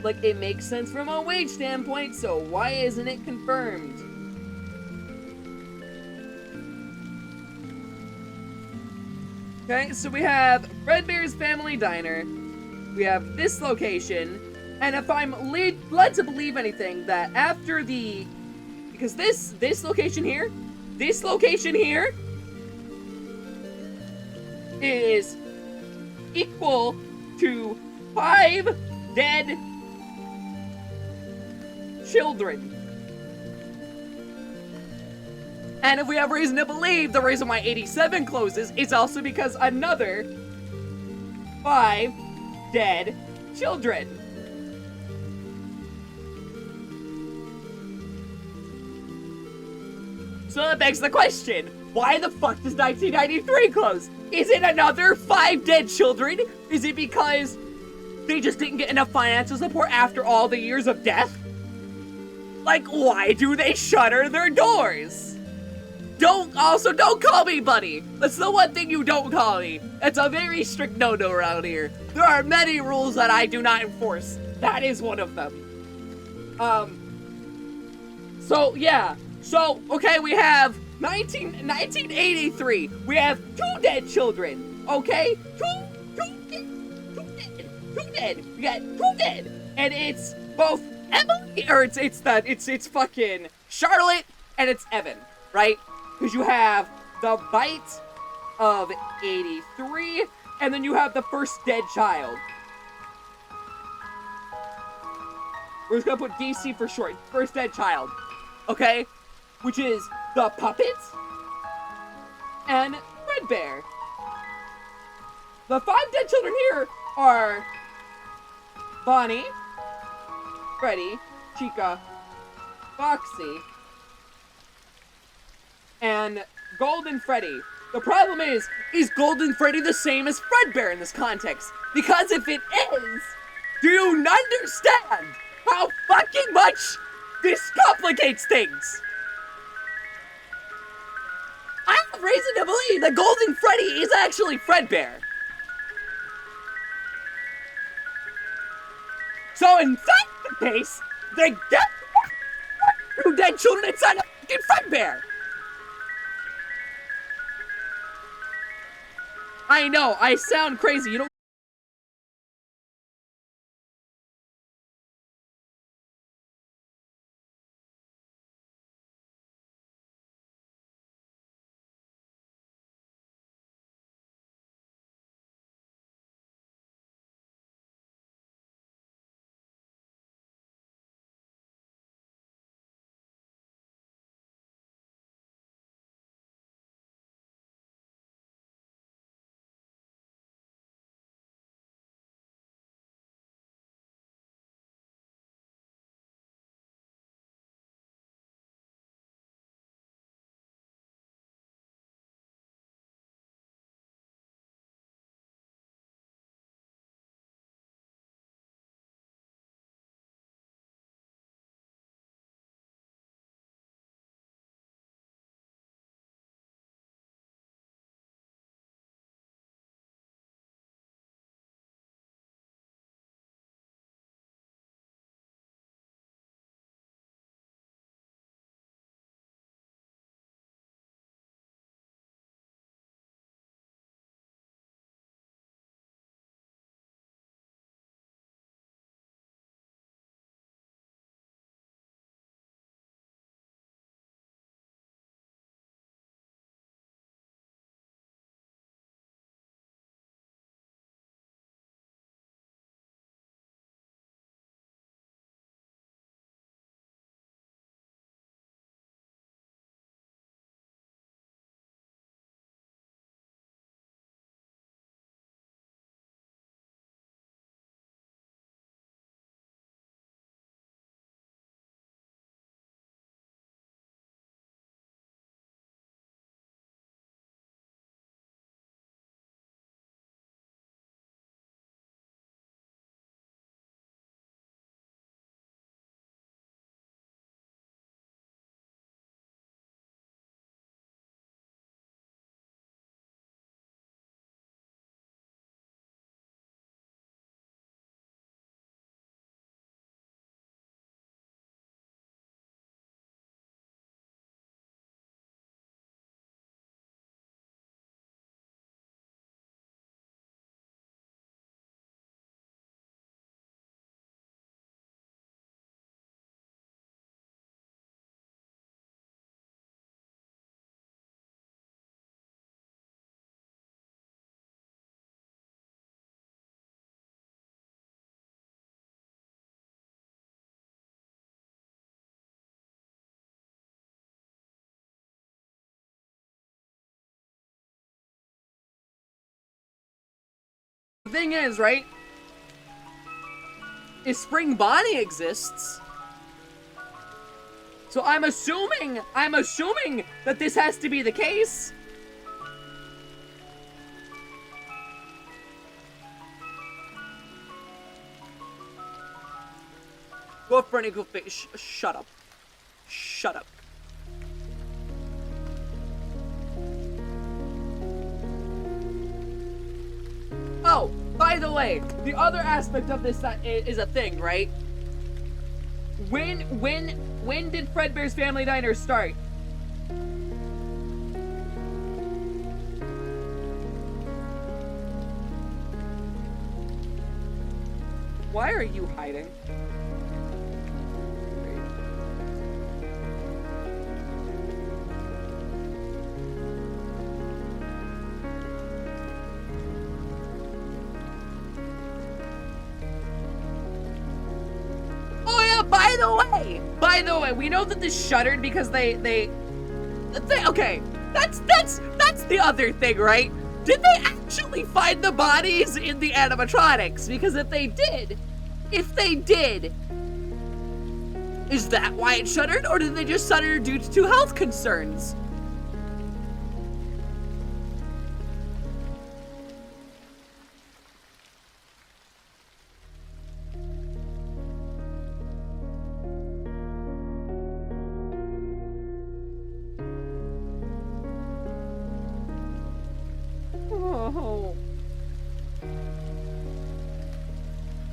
Like, it makes sense from a wage standpoint, so why isn't it confirmed? Okay, so we have Fredbear's Family Diner, we have this location, and if I'm led to believe anything, that after the... Because this location here is equal to 5 dead children. And if we have reason to believe the reason why 87 closes is also because another 5 dead children. So that begs the question, why the fuck does 1993 close? Is it another 5 dead children? Is it because they just didn't get enough financial support after all the years of death? Like, why do they shutter their doors? don't call me buddy. That's the one thing you don't call me. It's a very strict no-no around here. There are many rules that I do not enforce. That is one of them. So yeah. So, okay, we have 1983. We have 2 dead children. Okay? Two dead. We got 2 dead. And it's both Emily, or it's fucking Charlotte, and it's Evan, right? Because you have the bite of 83, and then you have the first dead child. We're just gonna put DC for short. First dead child. Okay? Which is the puppet and Fredbear. The 5 dead children here are Bonnie, Freddy, Chica, Foxy, and Golden Freddy. The problem is Golden Freddy the same as Fredbear in this context? Because if it is, do you understand how fucking much this complicates things? I have reason to believe that Golden Freddy is actually Fredbear. So in that case, they get 2 dead children inside a fucking Fredbear. I know, I sound crazy. You don't. The thing is, right? Is Spring Bonnie exists. So I'm assuming that this has to be the case. Go for an equal face. Shut up. Shut up. Oh, by the way, the other aspect of this is a thing, right? When did Fredbear's Family Diner start? Why are you hiding? Oh yeah, by the way, we know that this shuttered because they okay, that's the other thing, right? Did they actually find the bodies in the animatronics? Because if they did, is that why it shuttered, or did they just shutter due to health concerns? Oh.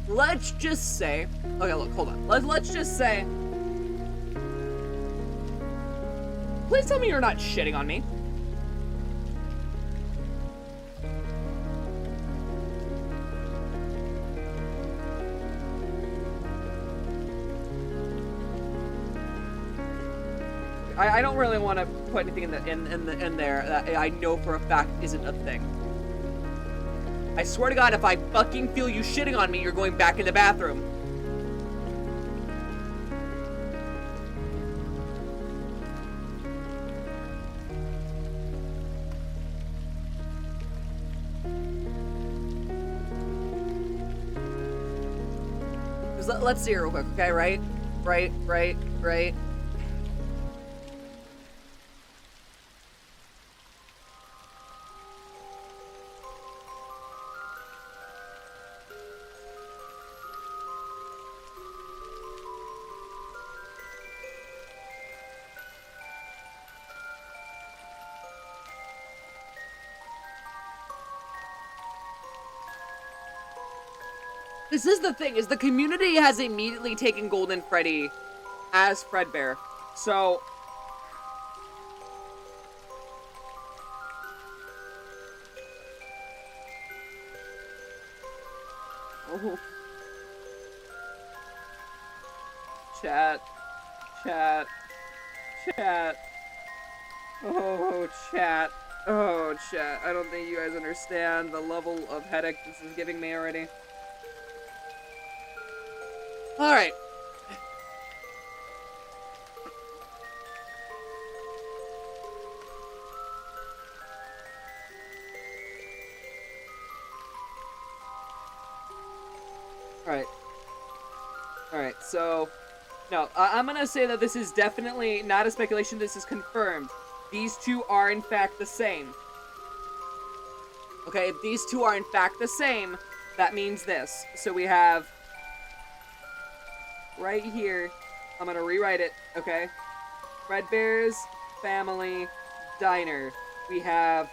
Let's just say, okay, look, hold on. Let's just say, please tell me you're not shitting on me. I don't really want to put anything in there that I know for a fact isn't a thing. I swear to God, if I fucking feel you shitting on me, you're going back in the bathroom. Let's see here real quick, okay? Right. This is the thing, is the community has immediately taken Golden Freddy as Fredbear. So oh. Chat. Oh, chat. Oh, chat. I don't think you guys understand the level of headache this is giving me already. Alright. Alright, so... No, I'm gonna say that this is definitely not a speculation, this is confirmed. These two are in fact the same. Okay, if these two are in fact the same, that means this. So we have... right here, I'm gonna rewrite it, okay? Fredbear's Family Diner. We have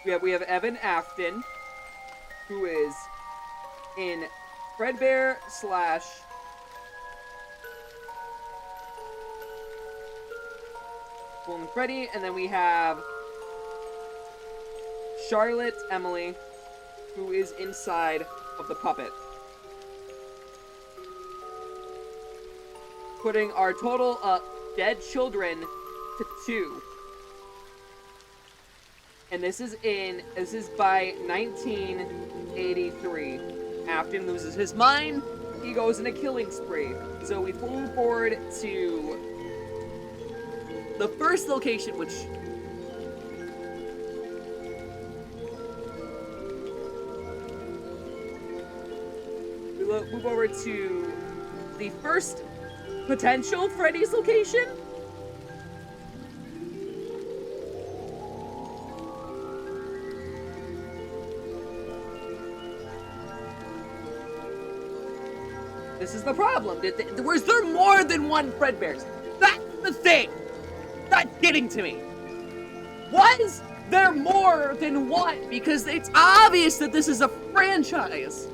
Evan Afton, who is in Fredbear / Golden Freddy, and then we have Charlotte Emily, who is inside of the puppet. Putting our total dead children to 2. And this is by 1983. Afton loses his mind, he goes in a killing spree. So we move forward to the first location, which we move over to the first potential Freddy's location. This is the problem. Was there more than one Fredbear's? That's the thing. That's getting to me. Was They're more than one because it's obvious that this is a franchise.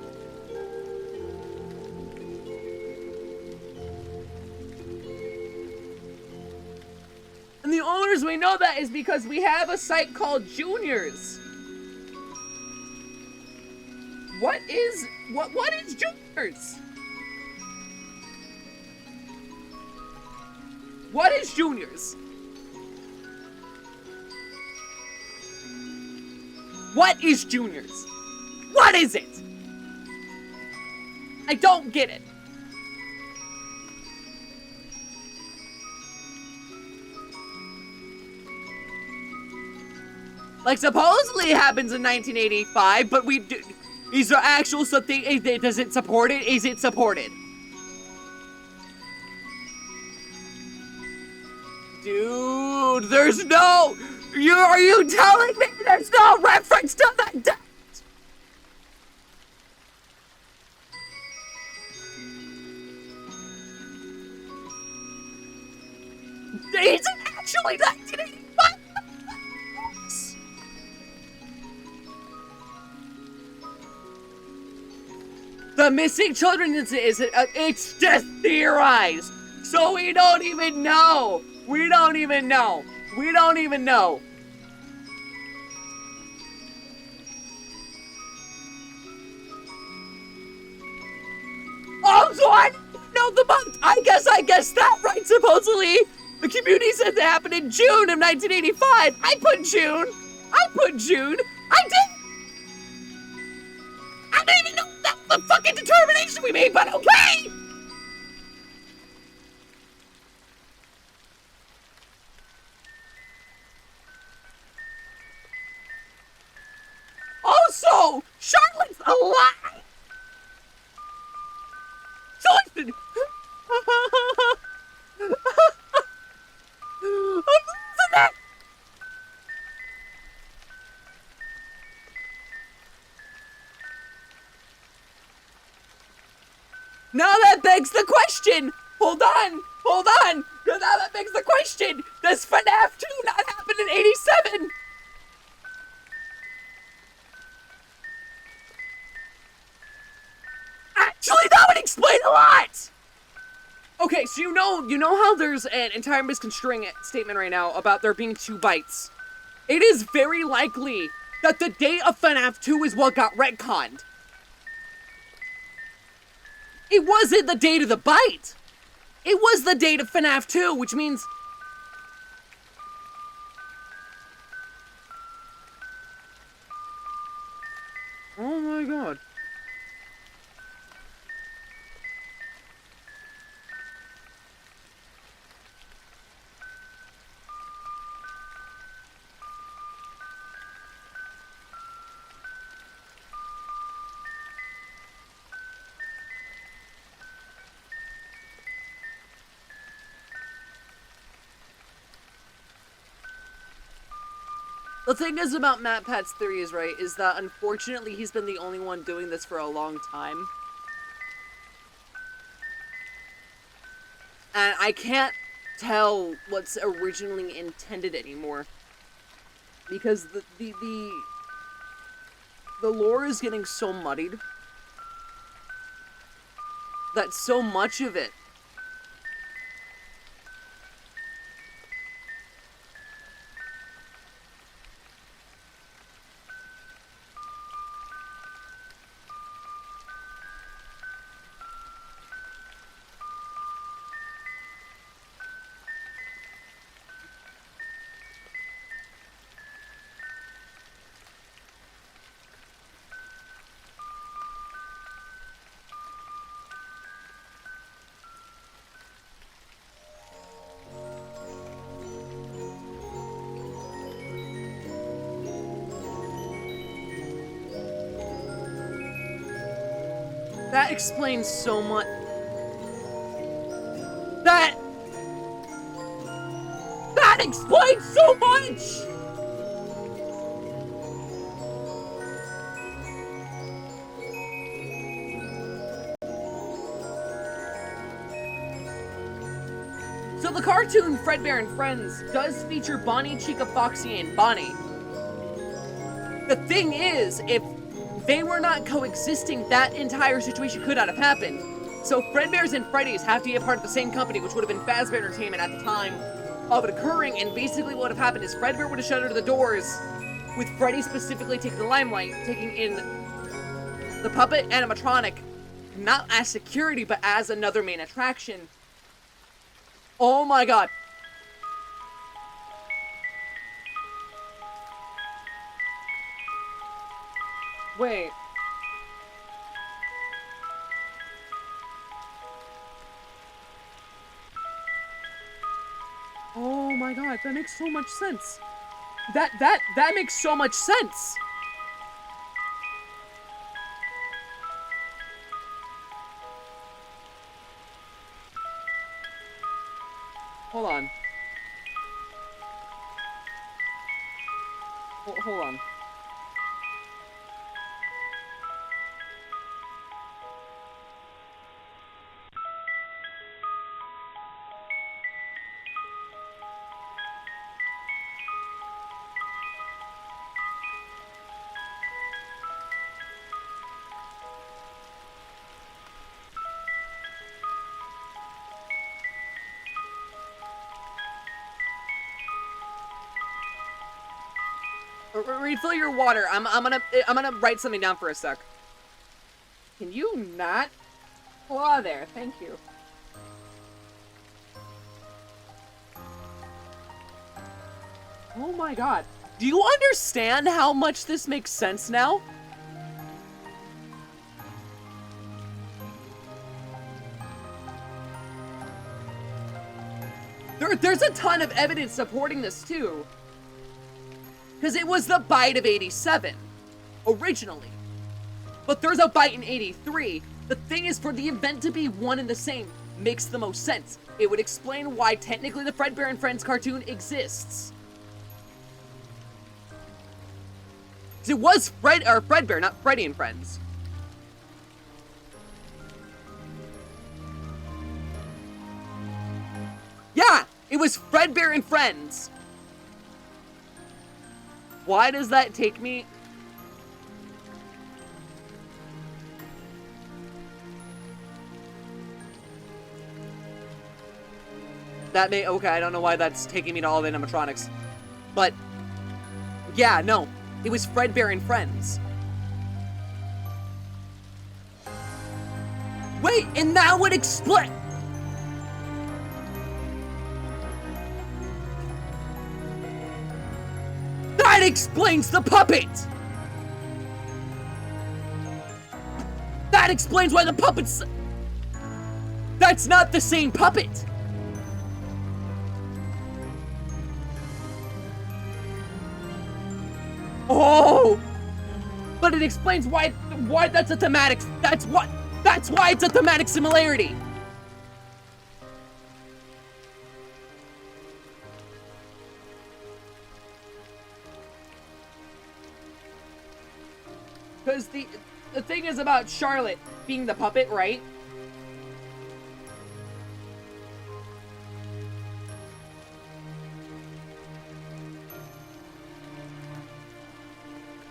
And the only reason we know that is because we have a site called Juniors. What is Juniors? What is Juniors? What is Juniors? What is it? I don't get it. Like, supposedly it happens in 1985, but we do. Is there actual something? Does it support it? Is it supported? Dude, there's no. Are you telling me there's no reference to that date? Is it actually 1985? The missing children it's just theorized. So we don't even know. We don't even know. We don't even know. Oh, so I didn't know the month. I guess that right. Supposedly, the community said that happened in June of 1985. I put June. I did. I don't even know that's the fucking determination we made, but okay. Also, Charlotte's alive! So listen! I'm losing it! Now that begs the question! Hold on! Now that begs the question! Does FNAF 2 not happen in 87? Actually, that would explain a lot! Okay, so you know how there's an entire misconstruing statement right now about there being 2 bytes. It is very likely that the date of FNAF 2 is what got retconned. It wasn't the date of the byte. It was the date of FNAF 2, which means... Oh my god. The thing is about MatPat's theory is right, is that unfortunately he's been the only one doing this for a long time. And I can't tell what's originally intended anymore. Because the lore is getting so muddied that so much of it that explains so much. That explains so much! So the cartoon Fredbear and Friends does feature Bonnie, Chica, Foxy, and Bonnie. The thing is, if they were not coexisting, that entire situation could not have happened. So Fredbear's and Freddy's have to be a part of the same company, which would have been Fazbear Entertainment at the time of it occurring, and basically what would have happened is Fredbear would have shuttered the doors, with Freddy specifically taking the limelight, taking in the puppet animatronic, not as security, but as another main attraction. Oh my god. Wait. Oh my god, that makes so much sense. That makes so much sense. Hold on. Hold on. Refill your water. I'm gonna write something down for a sec. Can you not? Oh, there. Thank you. Oh my god. Do you understand how much this makes sense now? There's a ton of evidence supporting this too. Because it was the bite of 87, originally. But there's a bite in 83. The thing is, for the event to be one and the same makes the most sense. It would explain why technically the Fredbear and Friends cartoon exists. It was Fredbear, not Freddy and Friends. Yeah, it was Fredbear and Friends. Why does that take me? Okay, I don't know why that's taking me to all the animatronics. But, yeah, no. It was Fredbear and Friends. Wait, and that would explain... That explains the puppet! That explains why the puppet's... That's not the same puppet! Oh! But it explains why that's a thematic... That's why it's a thematic similarity! Because the thing is about Charlotte being the puppet, right?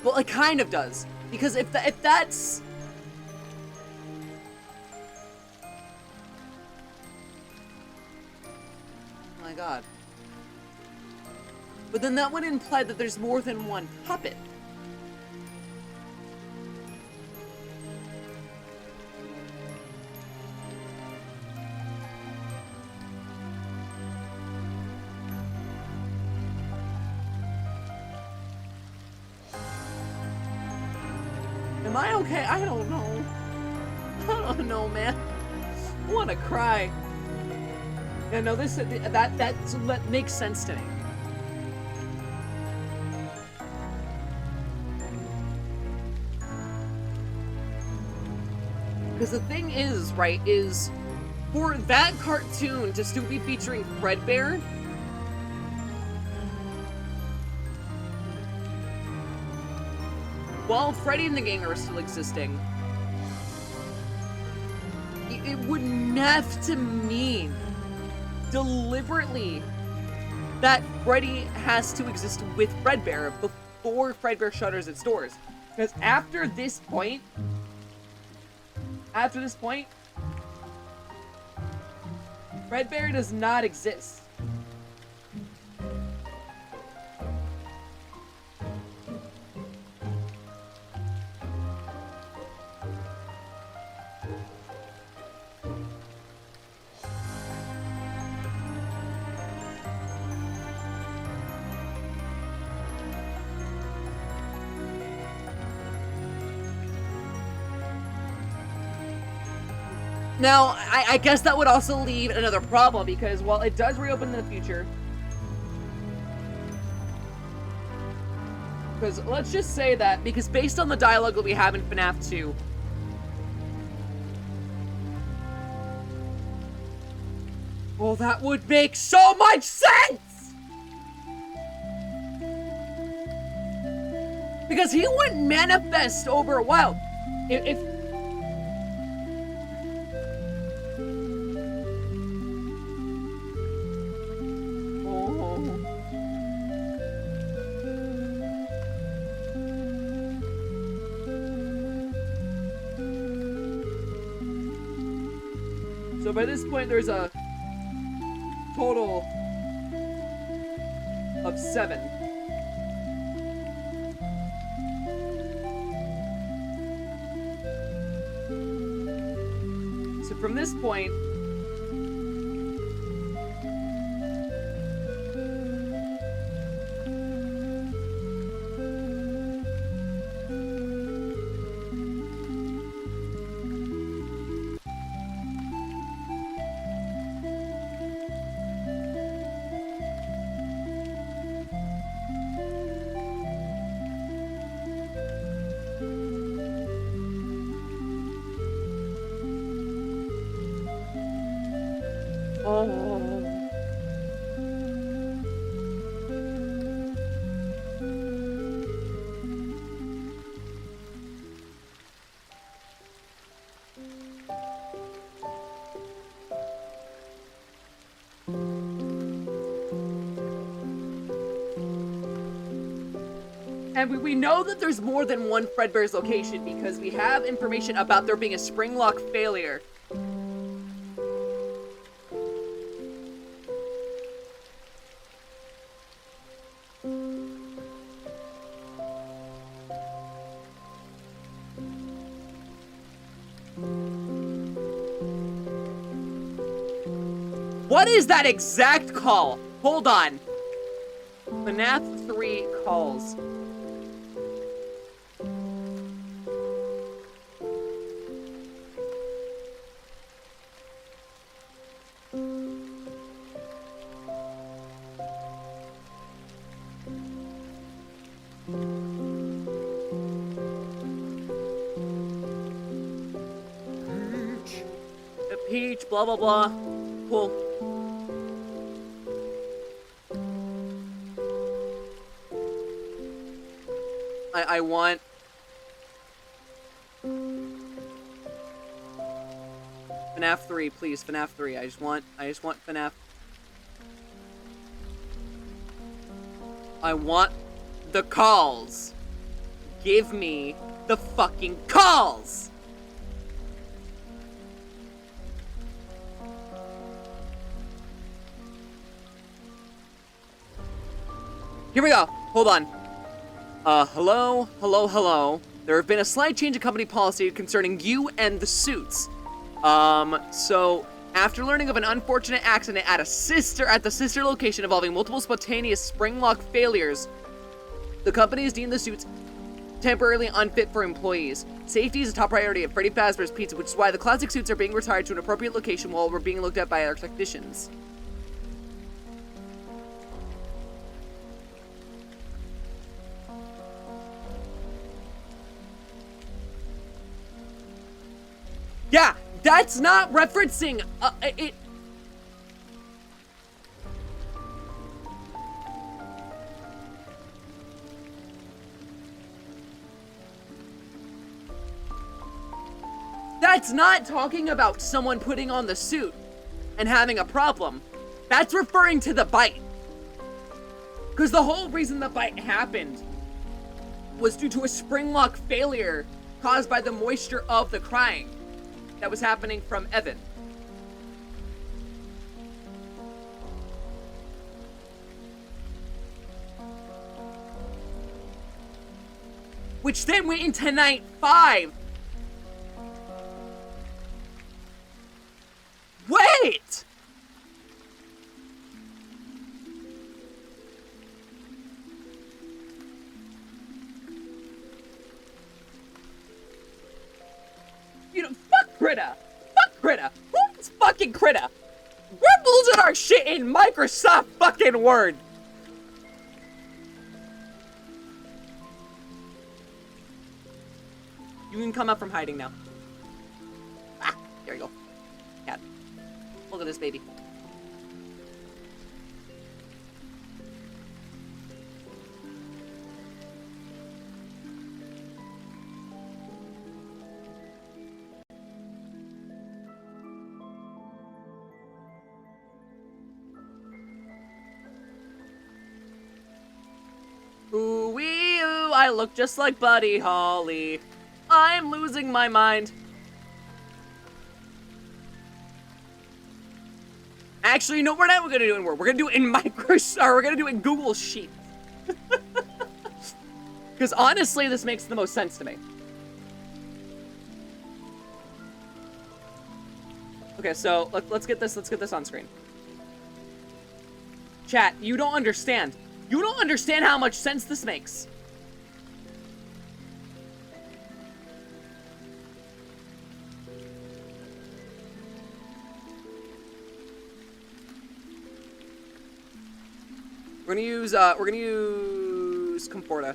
Well, it kind of does. Because if that's... Oh my god. But then that would imply that there's more than one puppet. Am I okay? I don't know. I don't know, man. I want to cry. Yeah, no, that makes sense to me. Because the thing is, right, is for that cartoon to still be featuring Fredbear, while Freddy and the gang are still existing, it would have to mean deliberately that Freddy has to exist with Fredbear 4 Fredbear shutters at stores. Because after this point, Fredbear does not exist. Now, I guess that would also leave another problem, because while it does reopen in the future, because let's just say that, because based on the dialogue that we have in FNAF 2, well, that would make so much sense! Because he wouldn't manifest over a while. If So by this point, there's a total of 7. So from this point, and we know that there's more than one Fredbear's location because we have information about there being a spring lock failure. What is that exact call? Hold on. FNAF 3 calls. Peach, blah blah blah. Cool. I want FNAF 3, please, FNAF 3. I just want FNAF. I want the calls. Give me the fucking calls. Here we go. Hold on. Hello. There have been a slight change in company policy concerning you and the suits. So after learning of an unfortunate accident at the sister location involving multiple spontaneous spring lock failures, the company has deemed the suits temporarily unfit for employees. Safety is a top priority at Freddy Fazbear's Pizza, which is why the classic suits are being retired to an appropriate location while we're being looked at by our technicians. Yeah, that's not referencing it. That's not talking about someone putting on the suit and having a problem. That's referring to the bite. Because the whole reason the bite happened was due to a spring lock failure caused by the moisture of the crying that was happening from Evan. Which then went into night 5. Wait! You know, fuck Critta. Fuck Critta. Who's fucking Critta? We're losing our shit in Microsoft fucking Word. You can come up from hiding now. Ah, there you go. Cat. Look at this baby. Ooh-wee, ooh, I look just like Buddy Holly. I'm losing my mind. Actually, you know what we're gonna do in Word? We're gonna do it in Microsoft, or we're gonna do it in Google Sheets. Because honestly, this makes the most sense to me. Okay, so let's get this on screen. Chat, you don't understand. You don't understand how much sense this makes. We're gonna use Comporta.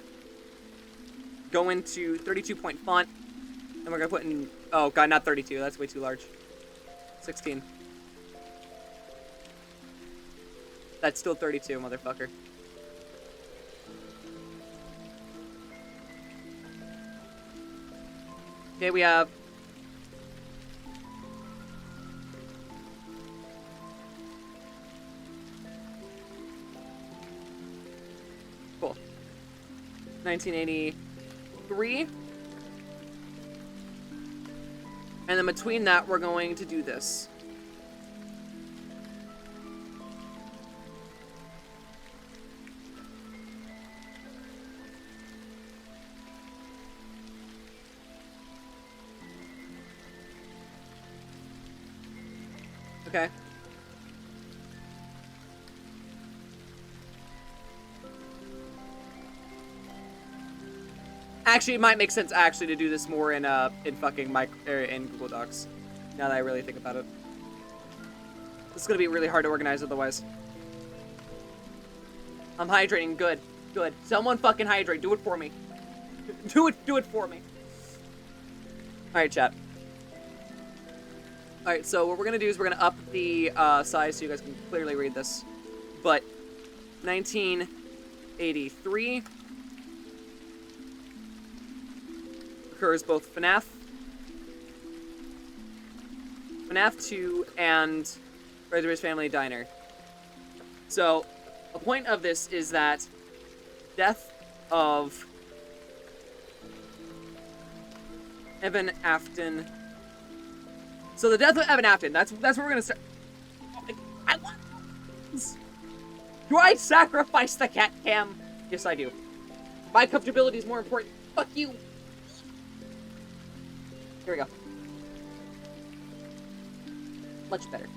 Go into 32 point font, and we're gonna put in, oh god, not 32, that's way too large. 16. That's still 32, motherfucker. Okay, we have cool. 1983. And then between that, we're going to do this. Okay. Actually, it might make sense actually to do this more in fucking in Google Docs. Now that I really think about it, this is gonna be really hard to organize otherwise. I'm hydrating. Good, good. Someone fucking hydrate. Do it for me. Do it for me. All right, chat. All right, so what we're gonna do is we're gonna up the size so you guys can clearly read this. But 1983 occurs both FNAF 2 and Razor's Family Diner. So the point of this is that death of Evan Afton. So the death of Evan Afton, that's where we're gonna start. I want this. Do I sacrifice the cat cam? Yes, I do. My comfortability is more important. Fuck you. Here we go. Much better.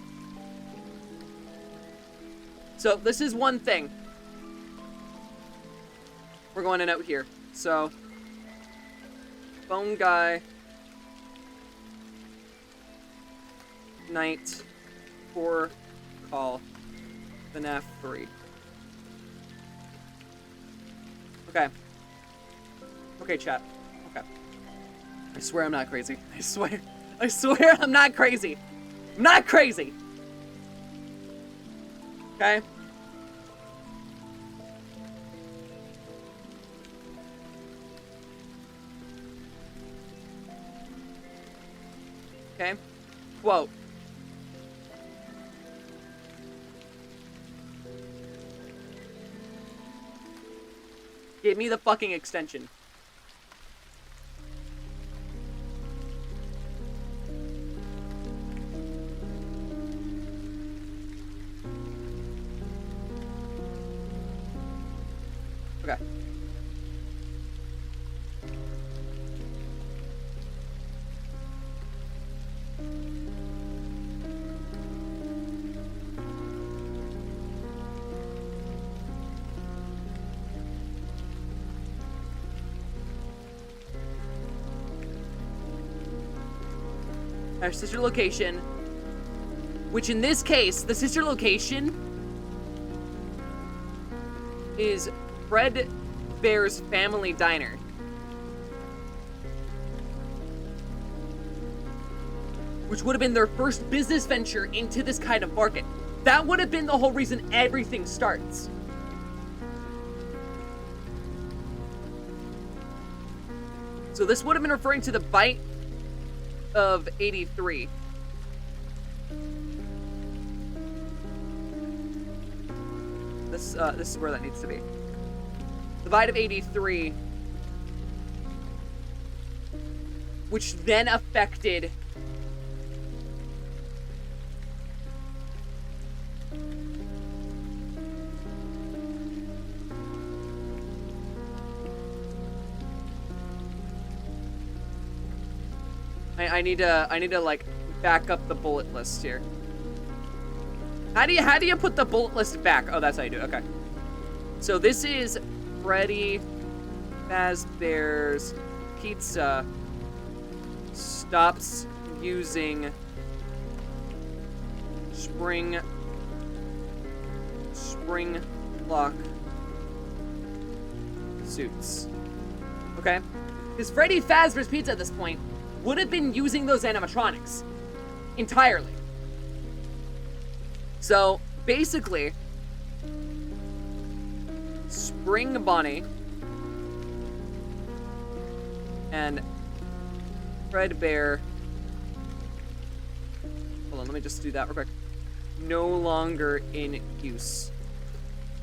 So this is one thing. We're going to note here. So phone guy. Night 4 call. FNAF 3. Okay. Okay, chat. Okay. I swear I'm not crazy. I swear I'm not crazy. I'm not crazy. Okay? Okay? Quote. Give me the fucking extension. Okay. Our sister location, which in this case, the sister location is Fred Bear's Family Diner. Which would have been their first business venture into this kind of market. That would have been the whole reason everything starts. So this would have been referring to the bite of 83. This is where that needs to be. The bite of 83, which then affected I need to like back up the bullet list here. How do you put the bullet list back? Oh, that's how you do it. Okay. So this is Freddy Fazbear's Pizza stops using spring lock suits. Okay? Because Freddy Fazbear's Pizza at this point would have been using those animatronics entirely. So, basically, Spring Bonnie and Fred Bear, hold on, let me just do that real quick. No longer in use.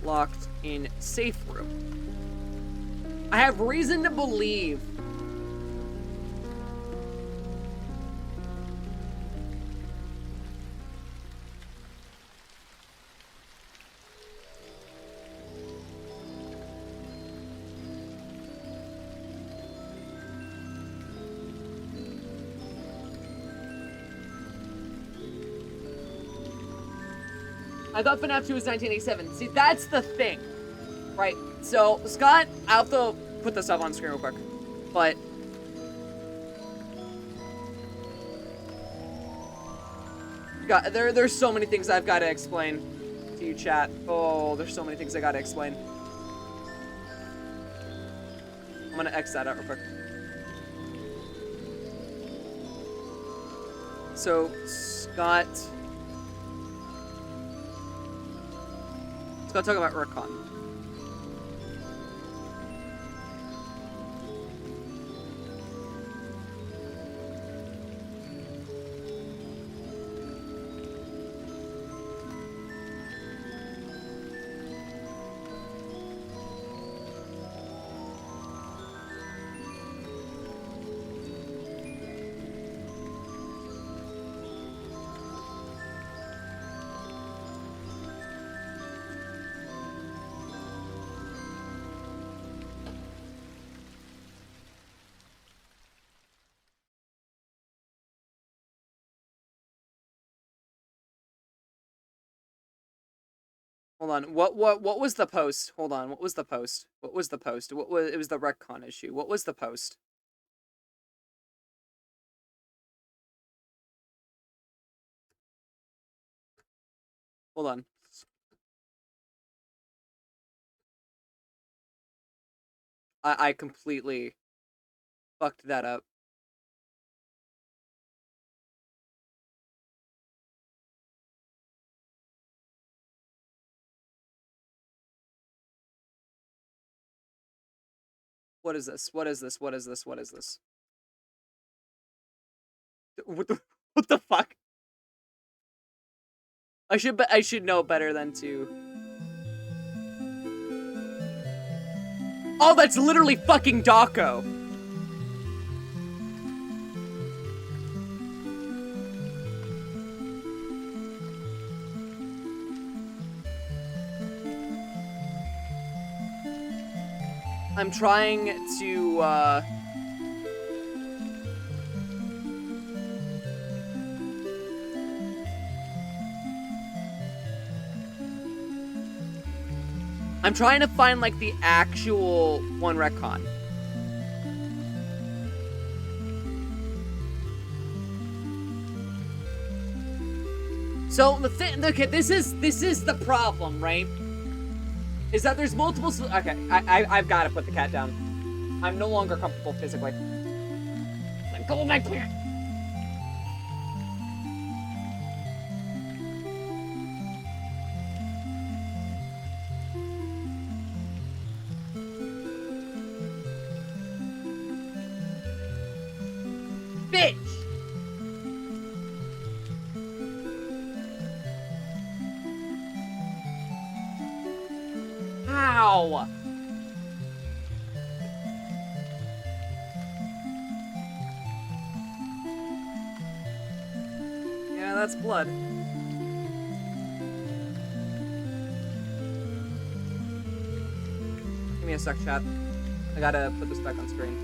Locked in safe room. I have reason to believe I thought FNAF 2 was 1987. See, that's the thing, right? So, Scott, I'll have to put this up on screen real quick, but there's so many things I've got to explain to you, chat. Oh, there's so many things I got to explain. I'm gonna X that out real quick. So, Scott, let's go talk about Recon. Hold on. What was the post? Hold on. What was the post? What was the post? What was it was the retcon issue. What was the post? Hold on. I completely fucked that up. What is this? What is this? What is this? What is this? What the fuck? I should know better than to. Oh, that's literally fucking Dawko. I'm trying to, I'm trying to find, like, the actual one retcon. So, the thing, okay, this is the problem, right? Is that there's multiple, okay, I've got to put the cat down. I'm no longer comfortable physically. Go back here. Bitch! Ow! Yeah, that's blood. Give me a sec, chat. I gotta put this back on screen.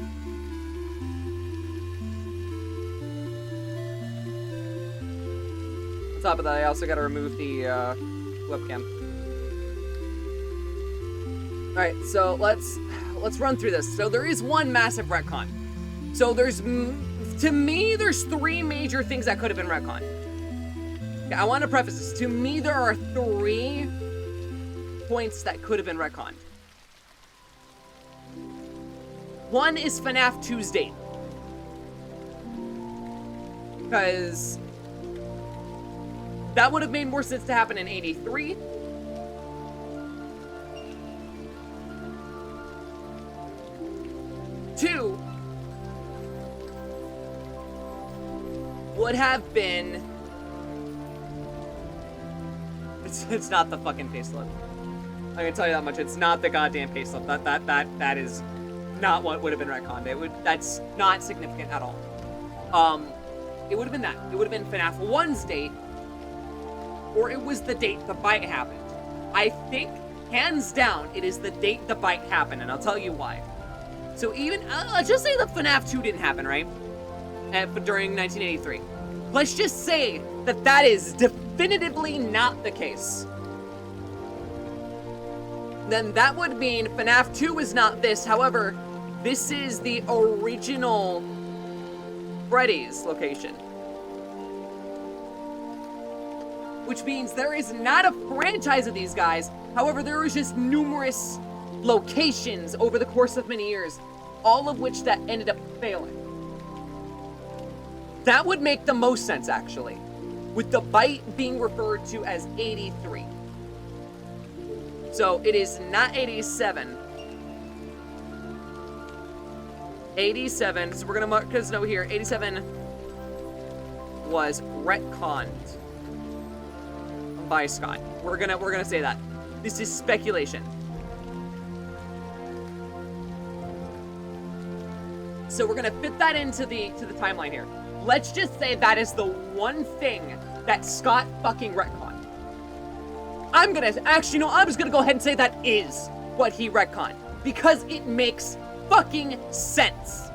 On top of that, I also gotta remove the webcam. Alright, so let's run through this. So there is one massive retcon. So there's, to me, there's 3 major things that could have been retconned. Okay, I want to preface this. To me, there are 3 points that could have been retconned. One is FNAF 2's date. Because that would have made more sense to happen in 83. Two would have been, it's not the fucking payslip. I can tell you that much. It's not the goddamn payslip. That is not what would have been retconned. That's not significant at all. It would have been that. It would have been FNAF 1's date, or it was the date the bite happened. I think, hands down, it is the date the bite happened, and I'll tell you why. So even, let's just say that FNAF 2 didn't happen, right? During 1983. Let's just say that that is definitively not the case. Then that would mean FNAF 2 is not this. However, this is the original Freddy's location. Which means there is not a franchise of these guys. However, there is just numerous locations over the course of many years, all of which that ended up failing. That would make the most sense, actually, with the bite being referred to as 83. So it is not 87. 87, so we're gonna mark this note here. 87 was retconned by Scott. We're gonna say that. This is speculation. So we're gonna fit that into the timeline here. Let's just say that is the one thing that Scott fucking retconned. I'm just gonna go ahead and say that is what he retconned. Because it makes fucking sense.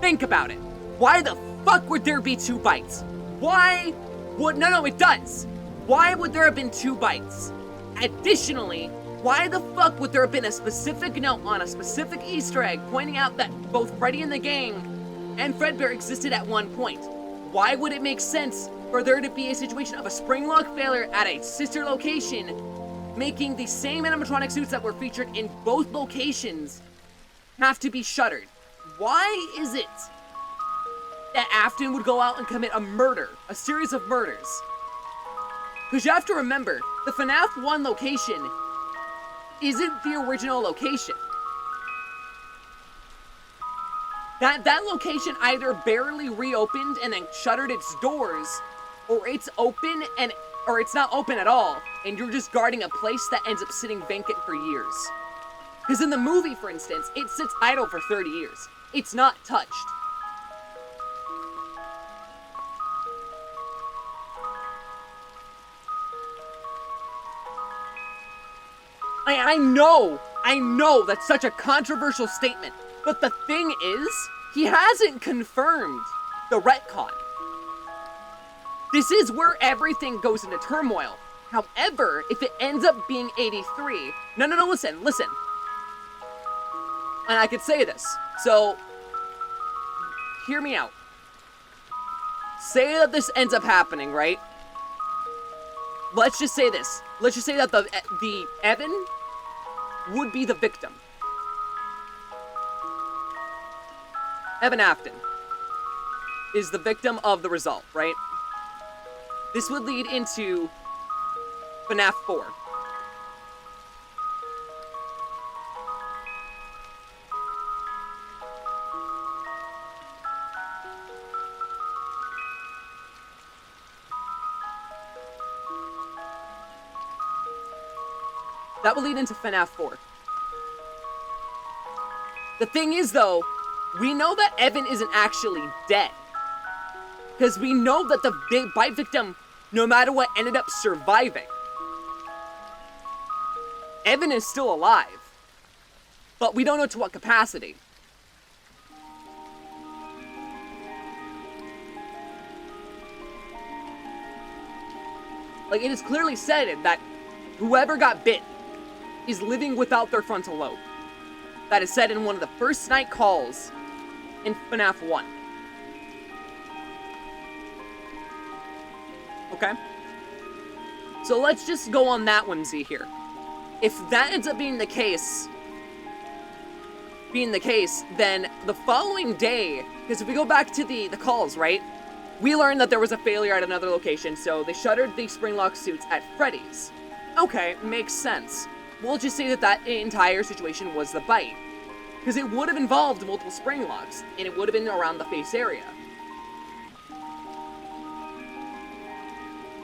Think about it. Why the fuck would there be 2 bites? Why would, no, it does. Why would there have been 2 bites? Additionally, why the fuck would there have been a specific note on a specific Easter egg pointing out that both Freddy and the gang and Fredbear existed at one point? Why would it make sense for there to be a situation of a spring lock failure at a sister location, making the same animatronic suits that were featured in both locations have to be shuttered? Why is it that Afton would go out and commit a murder, a series of murders? Because you have to remember, the FNAF 1 location isn't the original location. That location either barely reopened and then shuttered its doors, or it's open or it's not open at all, and you're just guarding a place that ends up sitting vacant for years. Because in the movie, for instance, it sits idle for 30 years. It's not touched. I know I know that's such a controversial statement, but the thing is, he hasn't confirmed the retcon. This is where everything goes into turmoil. However, if it ends up being 83... No, listen. And I could say this. So, hear me out. Say that this ends up happening, right? Let's just say this. Let's just say that the Evan would be the victim. Evan Afton is the victim of the result, right? This would lead into FNAF 4. That will lead into FNAF 4. The thing is, though, we know that Evan isn't actually dead. Because we know that the bite victim, no matter what, ended up surviving. Evan is still alive. But we don't know to what capacity. Like, it is clearly said that whoever got bit is living without their frontal lobe. That is said in one of the first night calls in FNAF 1. Okay? So let's just go on that whimsy here. If that ends up being the case, then the following day, because if we go back to the calls, right? We learned that there was a failure at another location, so they shuttered the Springlock suits at Freddy's. Okay, makes sense. We'll just say that that entire situation was the bite. Because it would have involved multiple spring locks, and it would have been around the face area.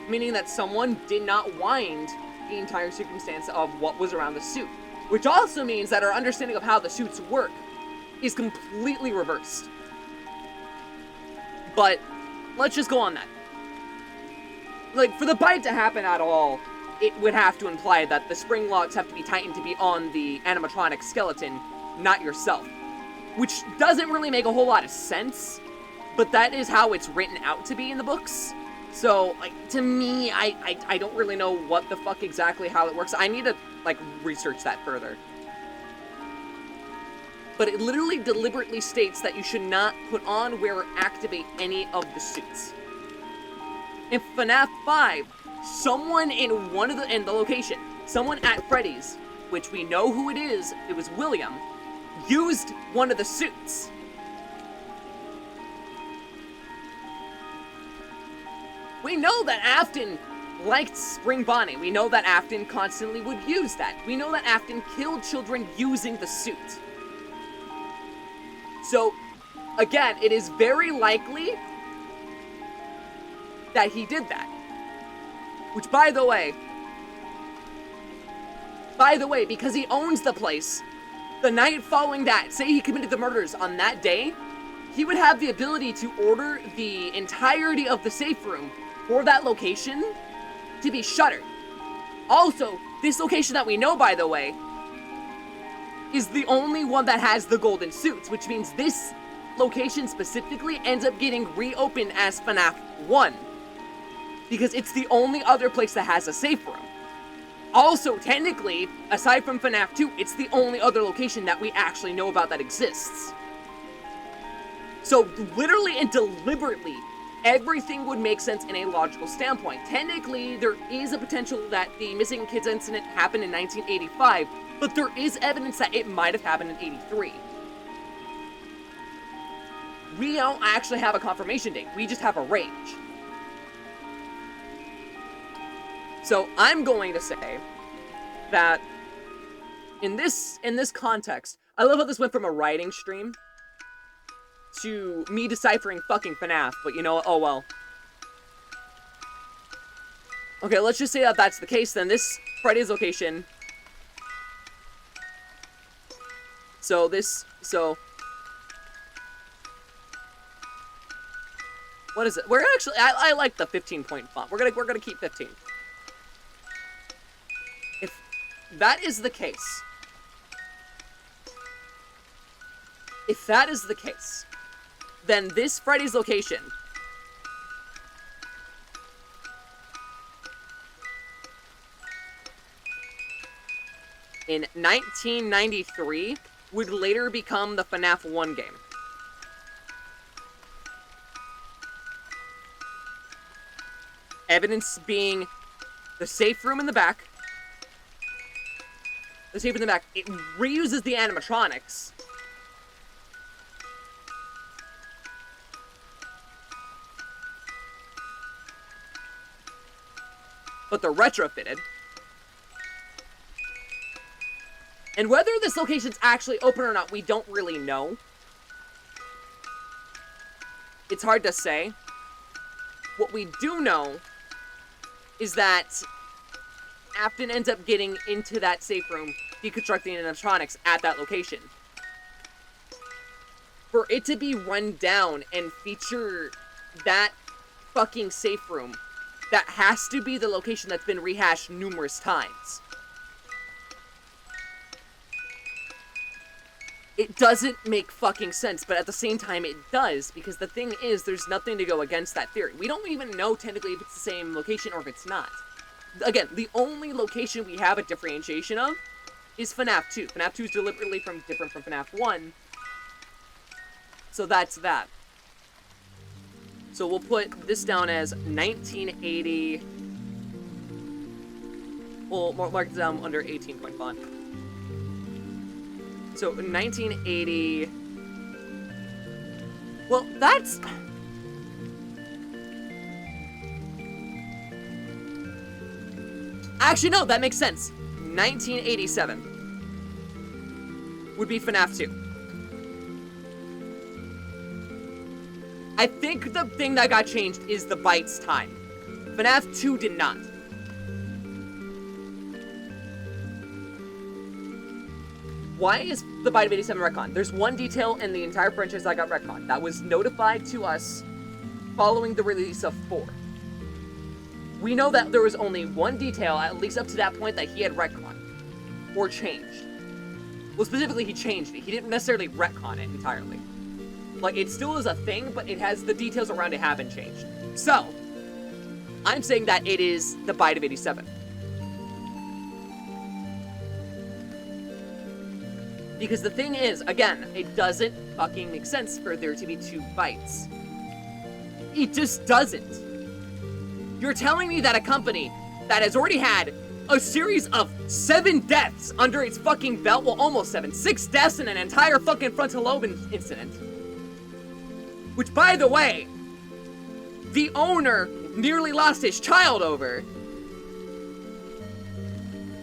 Meaning that someone did not wind the entire circumstance of what was around the suit. Which also means that our understanding of how the suits work is completely reversed. But, let's just go on that. Like, for the bite to happen at all, it would have to imply that the spring locks have to be tightened to be on the animatronic skeleton, not yourself. Which doesn't really make a whole lot of sense, but that is how it's written out to be in the books. So, like, to me, I don't really know what the fuck exactly how it works. I need to, like, research that further. But it literally deliberately states that you should not put on, wear, or activate any of the suits. In FNAF 5, someone in the location, someone at Freddy's, which we know who it was William, used one of the suits. We know that Afton liked Spring Bonnie. We know that Afton constantly would use that. We know that Afton killed children using the suit. So, again, it is very likely that he did that. Which, by the way, because he owns the place, the night following that, say he committed the murders on that day, he would have the ability to order the entirety of the safe room for that location to be shuttered. Also, this location that we know, by the way, is the only one that has the golden suits, which means this location specifically ends up getting reopened as FNAF 1. Because it's the only other place that has a safe room. Also, technically, aside from FNAF 2, it's the only other location that we actually know about that exists. So, literally and deliberately, everything would make sense in a logical standpoint. Technically, there is a potential that the missing kids incident happened in 1985, but there is evidence that it might have happened in 83. We don't actually have a confirmation date, we just have a range. So I'm going to say that in this context, I love how this went from a writing stream to me deciphering fucking FNAF, but you know what, oh well. Okay, let's just say that that's the case then. This Friday's location. So what is it? We're actually, I like the 15-point font. We're gonna keep 15. If that is the case, If that is the case, then this Freddy's location in 1993 would later become the FNAF 1 game. Evidence being the safe room in the back. The safe in the back, it reuses the animatronics. But they're retrofitted. And whether this location's actually open or not, we don't really know. It's hard to say. What we do know is that Afton ends up getting into that safe room, deconstructing animatronics at that location. For it to be run down and feature that fucking safe room, that has to be the location that's been rehashed numerous times. It doesn't make fucking sense, but at the same time it does, because the thing is, there's nothing to go against that theory. We don't even know technically if it's the same location or if it's not. Again, the only location we have a differentiation of is FNAF 2. FNAF 2 is deliberately different from FNAF 1. So that's that. So we'll put this down as 1980. We'll mark it down under 18-point font. So 1980. Well, that's... Actually, no, that makes sense. 1987 would be FNAF 2. I think the thing that got changed is the bytes time. FNAF 2 did not. Why is the byte of 87 retcon? There's one detail in the entire franchise that got retconned that was notified to us following the release of 4. We know that there was only one detail, at least up to that point, that he had retconned. Or changed. Well, specifically, he changed it. He didn't necessarily retcon it entirely. Like, it still is a thing, but it has the details around it haven't changed. So, I'm saying that it is the byte of 87. Because the thing is, again, it doesn't fucking make sense for there to be 2 bytes. It just doesn't. You're telling me that a company that has already had a series of 7 deaths under its fucking belt, well, almost 7, 6 deaths in an entire fucking frontal lobe incident, which, by the way, the owner nearly lost his child over,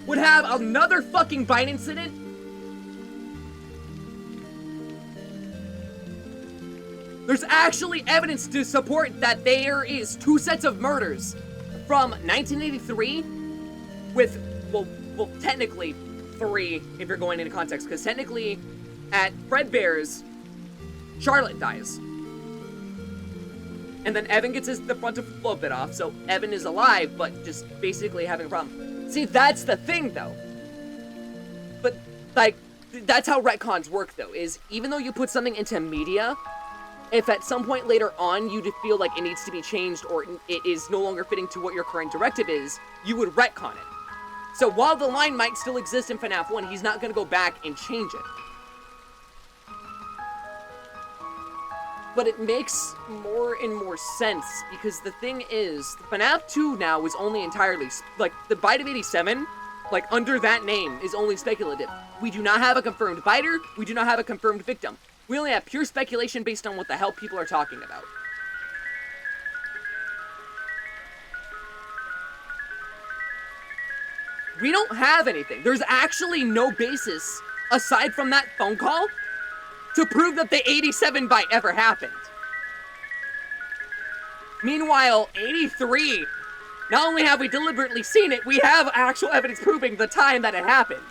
would have another fucking bite incident? There's actually evidence to support that there is 2 sets of murders from 1983 with, well, technically 3 if you're going into context, because technically at Fredbear's, Charlotte dies. And then Evan gets the frontal lobe bit off, so Evan is alive, but just basically having a problem. See, that's the thing, though. But, like, that's how retcons work, though, is even though you put something into media, if at some point later on you feel like it needs to be changed or it is no longer fitting to what your current directive is, you would retcon it. So while the line might still exist in FNAF 1, he's not going to go back and change it. But it makes more and more sense, because the thing is, FNAF 2 now is only entirely, like, the byte of 87, like, under that name, is only speculative. We do not have a confirmed biter, we do not have a confirmed victim. We only have pure speculation based on what the hell people are talking about. We don't have anything. There's actually no basis, aside from that phone call, to prove that the 87 byte ever happened. Meanwhile, 83, not only have we deliberately seen it, we have actual evidence proving the time that it happened.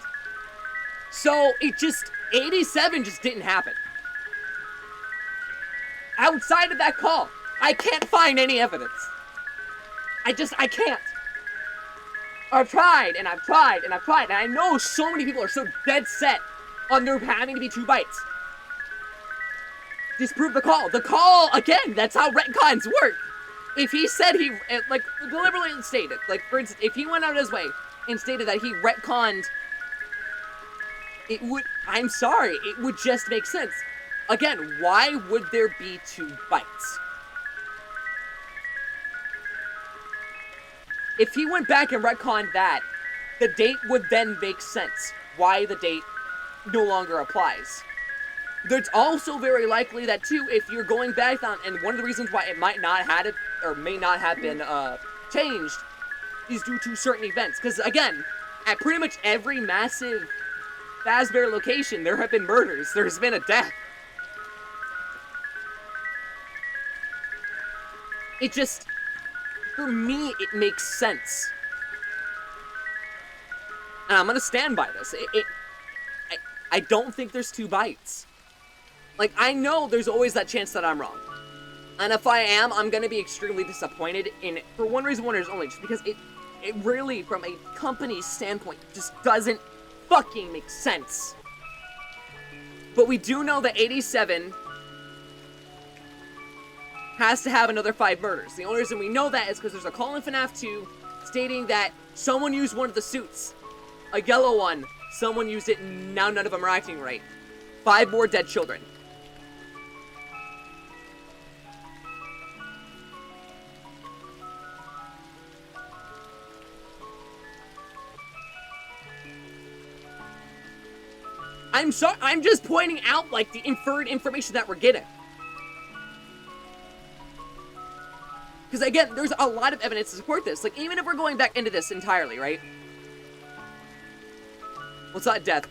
So, 87 just didn't happen. Outside of that call, I can't find any evidence. I can't. I've tried, and I've tried, and I've tried, and I know so many people are so dead set on there having to be 2 bytes. disprove the call. The call, again, that's how retcons work. If he said he, like, deliberately stated, like, for instance, if he went out his way and stated that he retconned, it would, I'm sorry, it would just make sense. Again, why would there be 2 bites? If he went back and retconned that, the date would then make sense. Why the date no longer applies. There's also very likely that, too, if you're going back on, and one of the reasons why it might not have it, or may not have been changed, is due to certain events. Because, again, at pretty much every massive Fazbear location, there have been murders. There's been a death. It just, for me, it makes sense. And I'm gonna stand by this. I don't think there's 2 bites. Like, I know there's always that chance that I'm wrong. And if I am, I'm gonna be extremely disappointed in it. For one reason, one reason only, just because it really, from a company's standpoint, just doesn't fucking make sense. But we do know that 87 has to have another 5 murders. The only reason we know that is because there's a call in FNAF 2 stating that someone used one of the suits. A yellow one. Someone used it, and now none of them are acting right. 5 more dead children. I'm sorry, I'm just pointing out, like, the inferred information that we're getting. Because, again, there's a lot of evidence to support this. Like, even if we're going back into this entirely, right? What's that, death?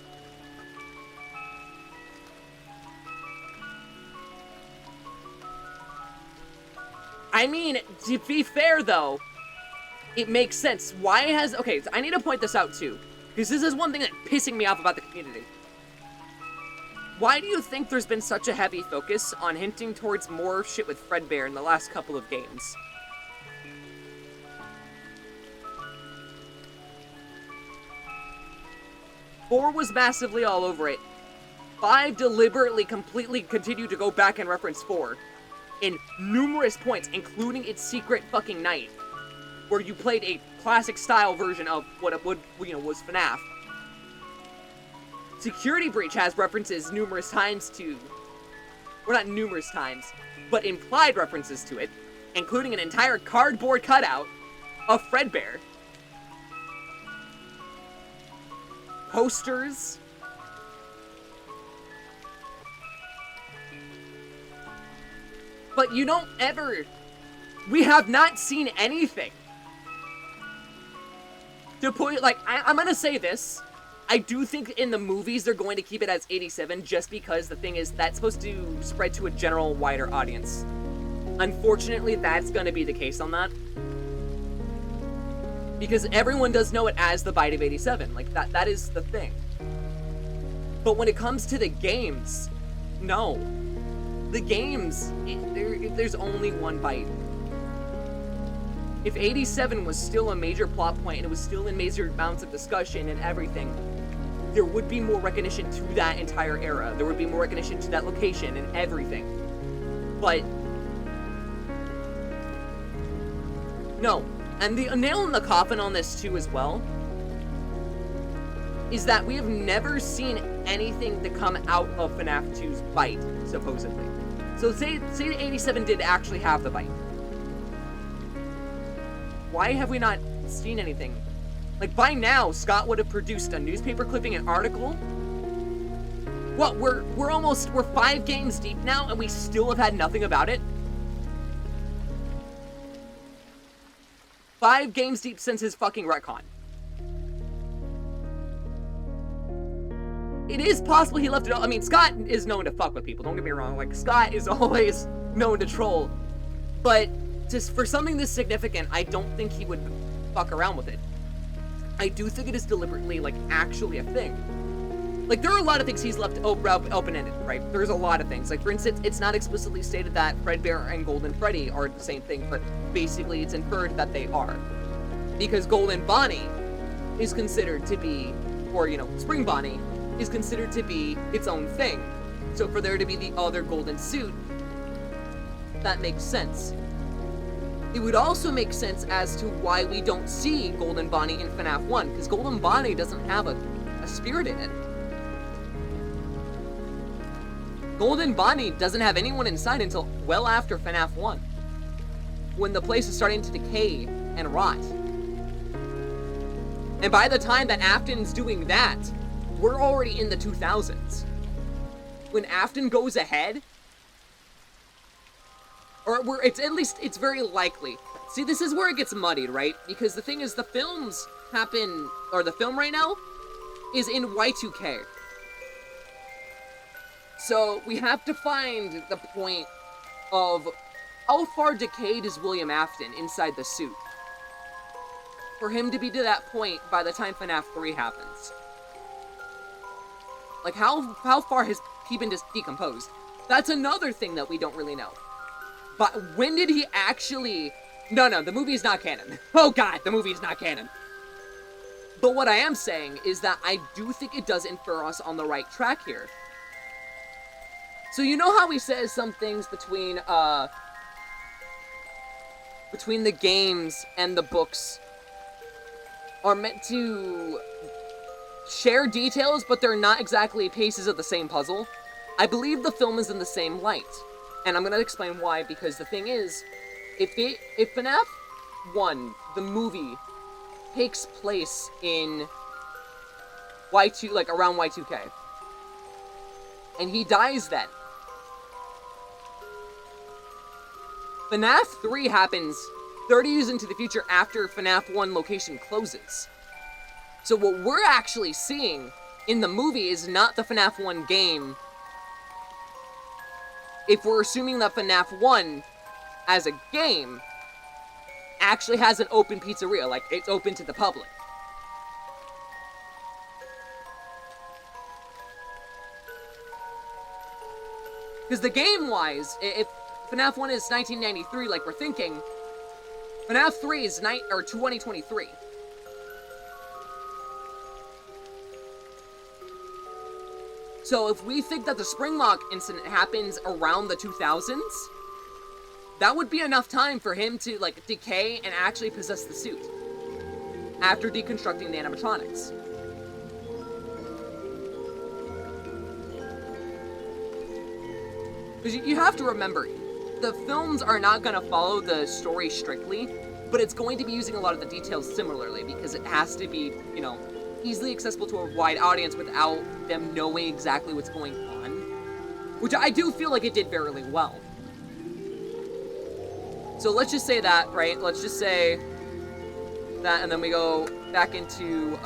I mean, to be fair, though, it makes sense. Why has... Okay, so I need to point this out, too. Because this is one thing that's pissing me off about the community. Why do you think there's been such a heavy focus on hinting towards more shit with Fredbear in the last couple of games? Four was massively all over it. 5 deliberately, completely continued to go back and reference 4 in numerous points, including its secret fucking night, where you played a classic style version of what it would, was FNAF. Security Breach has references numerous times to, well, not numerous times, but implied references to it, including an entire cardboard cutout of Fredbear. Posters. But you don't ever... We have not seen anything. To put, like, I'm gonna say this. I do think in the movies they're going to keep it as 87 just because the thing is that's supposed to spread to a general wider audience. Unfortunately, that's going to be the case on that. Because everyone does know it as the Bite of 87. Like, that is the thing. But when it comes to the games, no. The games, there's only one bite. If 87 was still a major plot point and it was still in major amounts of discussion and everything, there would be more recognition to that entire era. There would be more recognition to that location and everything. But no. And the nail in the coffin on this too as well is that we have never seen anything to come out of FNAF 2's bite, supposedly. So say that 87 did actually have the bite. Why have we not seen anything? Like, by now, Scott would have produced a newspaper clipping, an article. What, we're 5 games deep now, and we still have had nothing about it? 5 games deep since his fucking retcon. It is possible he left it all. I mean, Scott is known to fuck with people, don't get me wrong. Like, Scott is always known to troll. But just for something this significant, I don't think he would fuck around with it. I do think it is deliberately, like, actually a thing. Like, there are a lot of things he's left open-ended, right? There's a lot of things. Like, for instance, it's not explicitly stated that Fredbear and Golden Freddy are the same thing, but basically it's inferred that they are. Because Golden Bonnie is considered to be, or, Spring Bonnie, is considered to be its own thing. So for there to be the other golden suit, that makes sense. It would also make sense as to why we don't see Golden Bonnie in FNAF 1, because Golden Bonnie doesn't have a spirit in it. Golden Bonnie doesn't have anyone inside until well after FNAF 1, when the place is starting to decay and rot. And by the time that Afton's doing that, we're already in the 2000s. When Afton goes ahead, it's very likely. See, this is where it gets muddied, right? Because the thing is, the film right now is in Y2K. So we have to find the point of how far decayed is William Afton inside the suit for him to be to that point by the time FNAF 3 happens. Like, how far has he been decomposed? That's another thing that we don't really know. But when did he actually... No, the movie is not canon. Oh god, the movie is not canon. But what I am saying is that I do think it does infer us on the right track here. So you know how he says some things between the games and the books are meant to share details, but they're not exactly pieces of the same puzzle? I believe the film is in the same light. And I'm gonna explain why, because the thing is, if FNAF 1, the movie, takes place in around Y2K, and he dies then, FNAF 3 happens 30 years into the future after FNAF 1 location closes. So what we're actually seeing in the movie is not the FNAF 1 game, if we're assuming that FNAF 1, as a game, actually has an open pizzeria, like, it's open to the public. Because the game-wise, if FNAF 1 is 1993, like we're thinking, FNAF 3 is 2023. So if we think that the Springlock incident happens around the 2000s, that would be enough time for him to, like, decay and actually possess the suit after deconstructing the animatronics. Because you have to remember, the films are not going to follow the story strictly, but it's going to be using a lot of the details similarly, because it has to be, you know, easily accessible to a wide audience without them knowing exactly what's going on. Which I do feel like it did fairly well. So let's just say that, right? Let's just say that, and then we go back into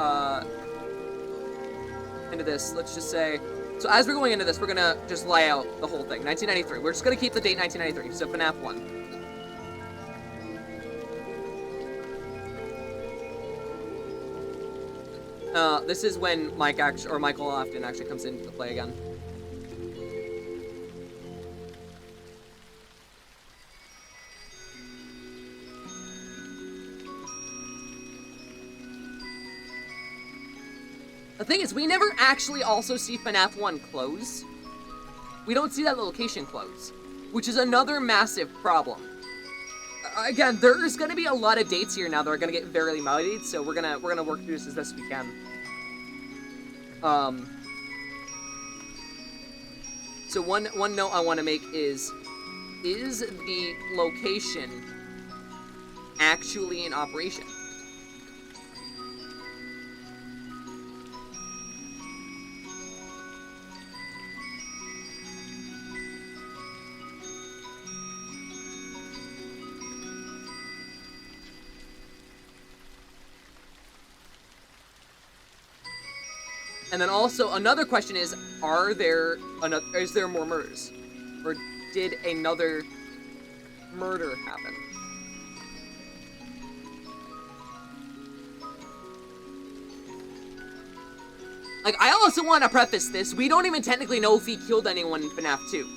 this. Let's just say... So as we're going into this, we're gonna just lay out the whole thing. 1993. We're just gonna keep the date 1993, so FNAF 1. This is when Michael Afton actually comes into the play again. The thing is, we never actually also see FNAF 1 close. We don't see that location close, which is another massive problem. Again, there's gonna be a lot of dates here now that are gonna get very muddied, so we're gonna work through this as best we can. So one note I want to make is the location actually in operation? And then also, another question is there more murders? Or did another murder happen? Like, I also want to preface this, we don't even technically know if he killed anyone in FNAF 2.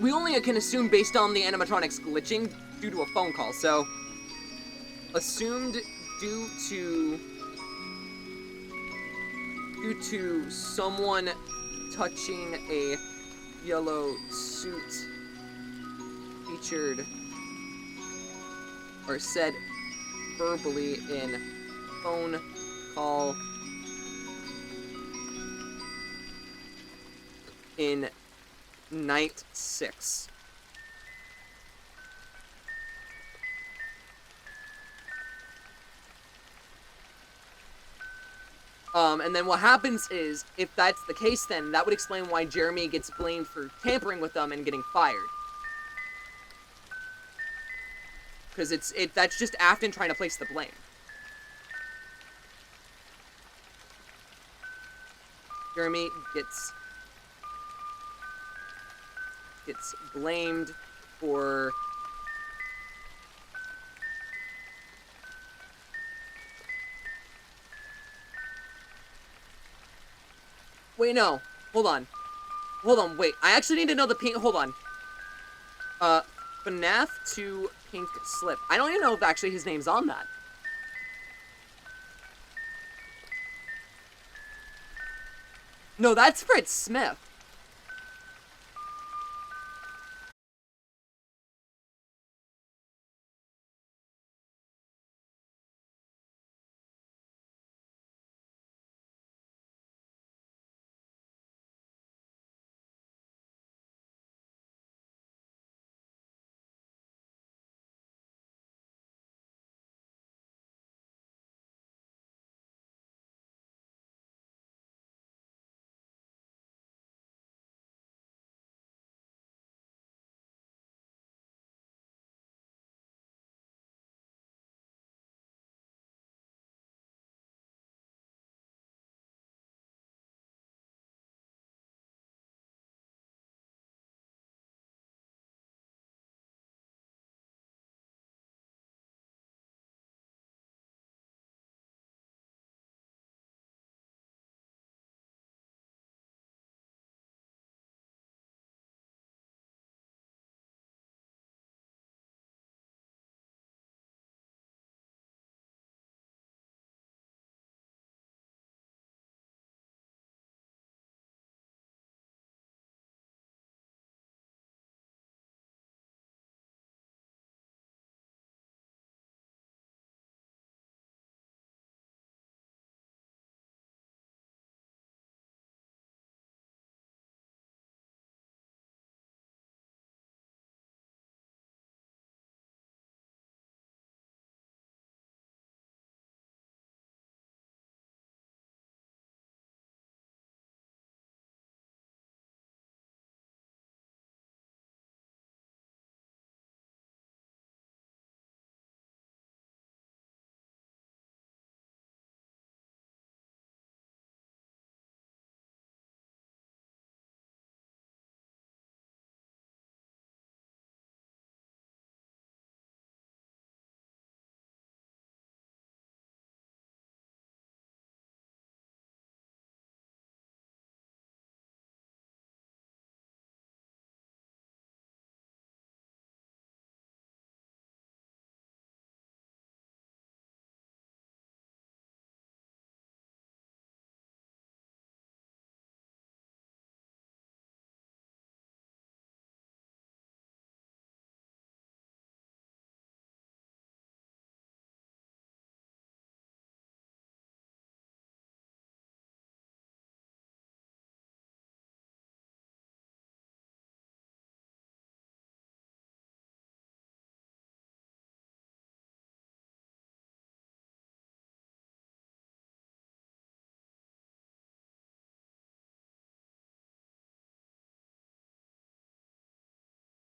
We only can assume based on the animatronics glitching due to a phone call, so... Assumed due to someone touching a yellow suit featured or said verbally in phone call in night 6. And then what happens is, if that's the case, then that would explain why Jeremy gets blamed for tampering with them and getting fired. Because that's just Afton trying to place the blame. Jeremy gets blamed for wait, no. Hold on, wait. I actually need to know the pink... Hold on. FNAF 2 Pink Slip. I don't even know if actually his name's on that. No, that's Fritz Smith.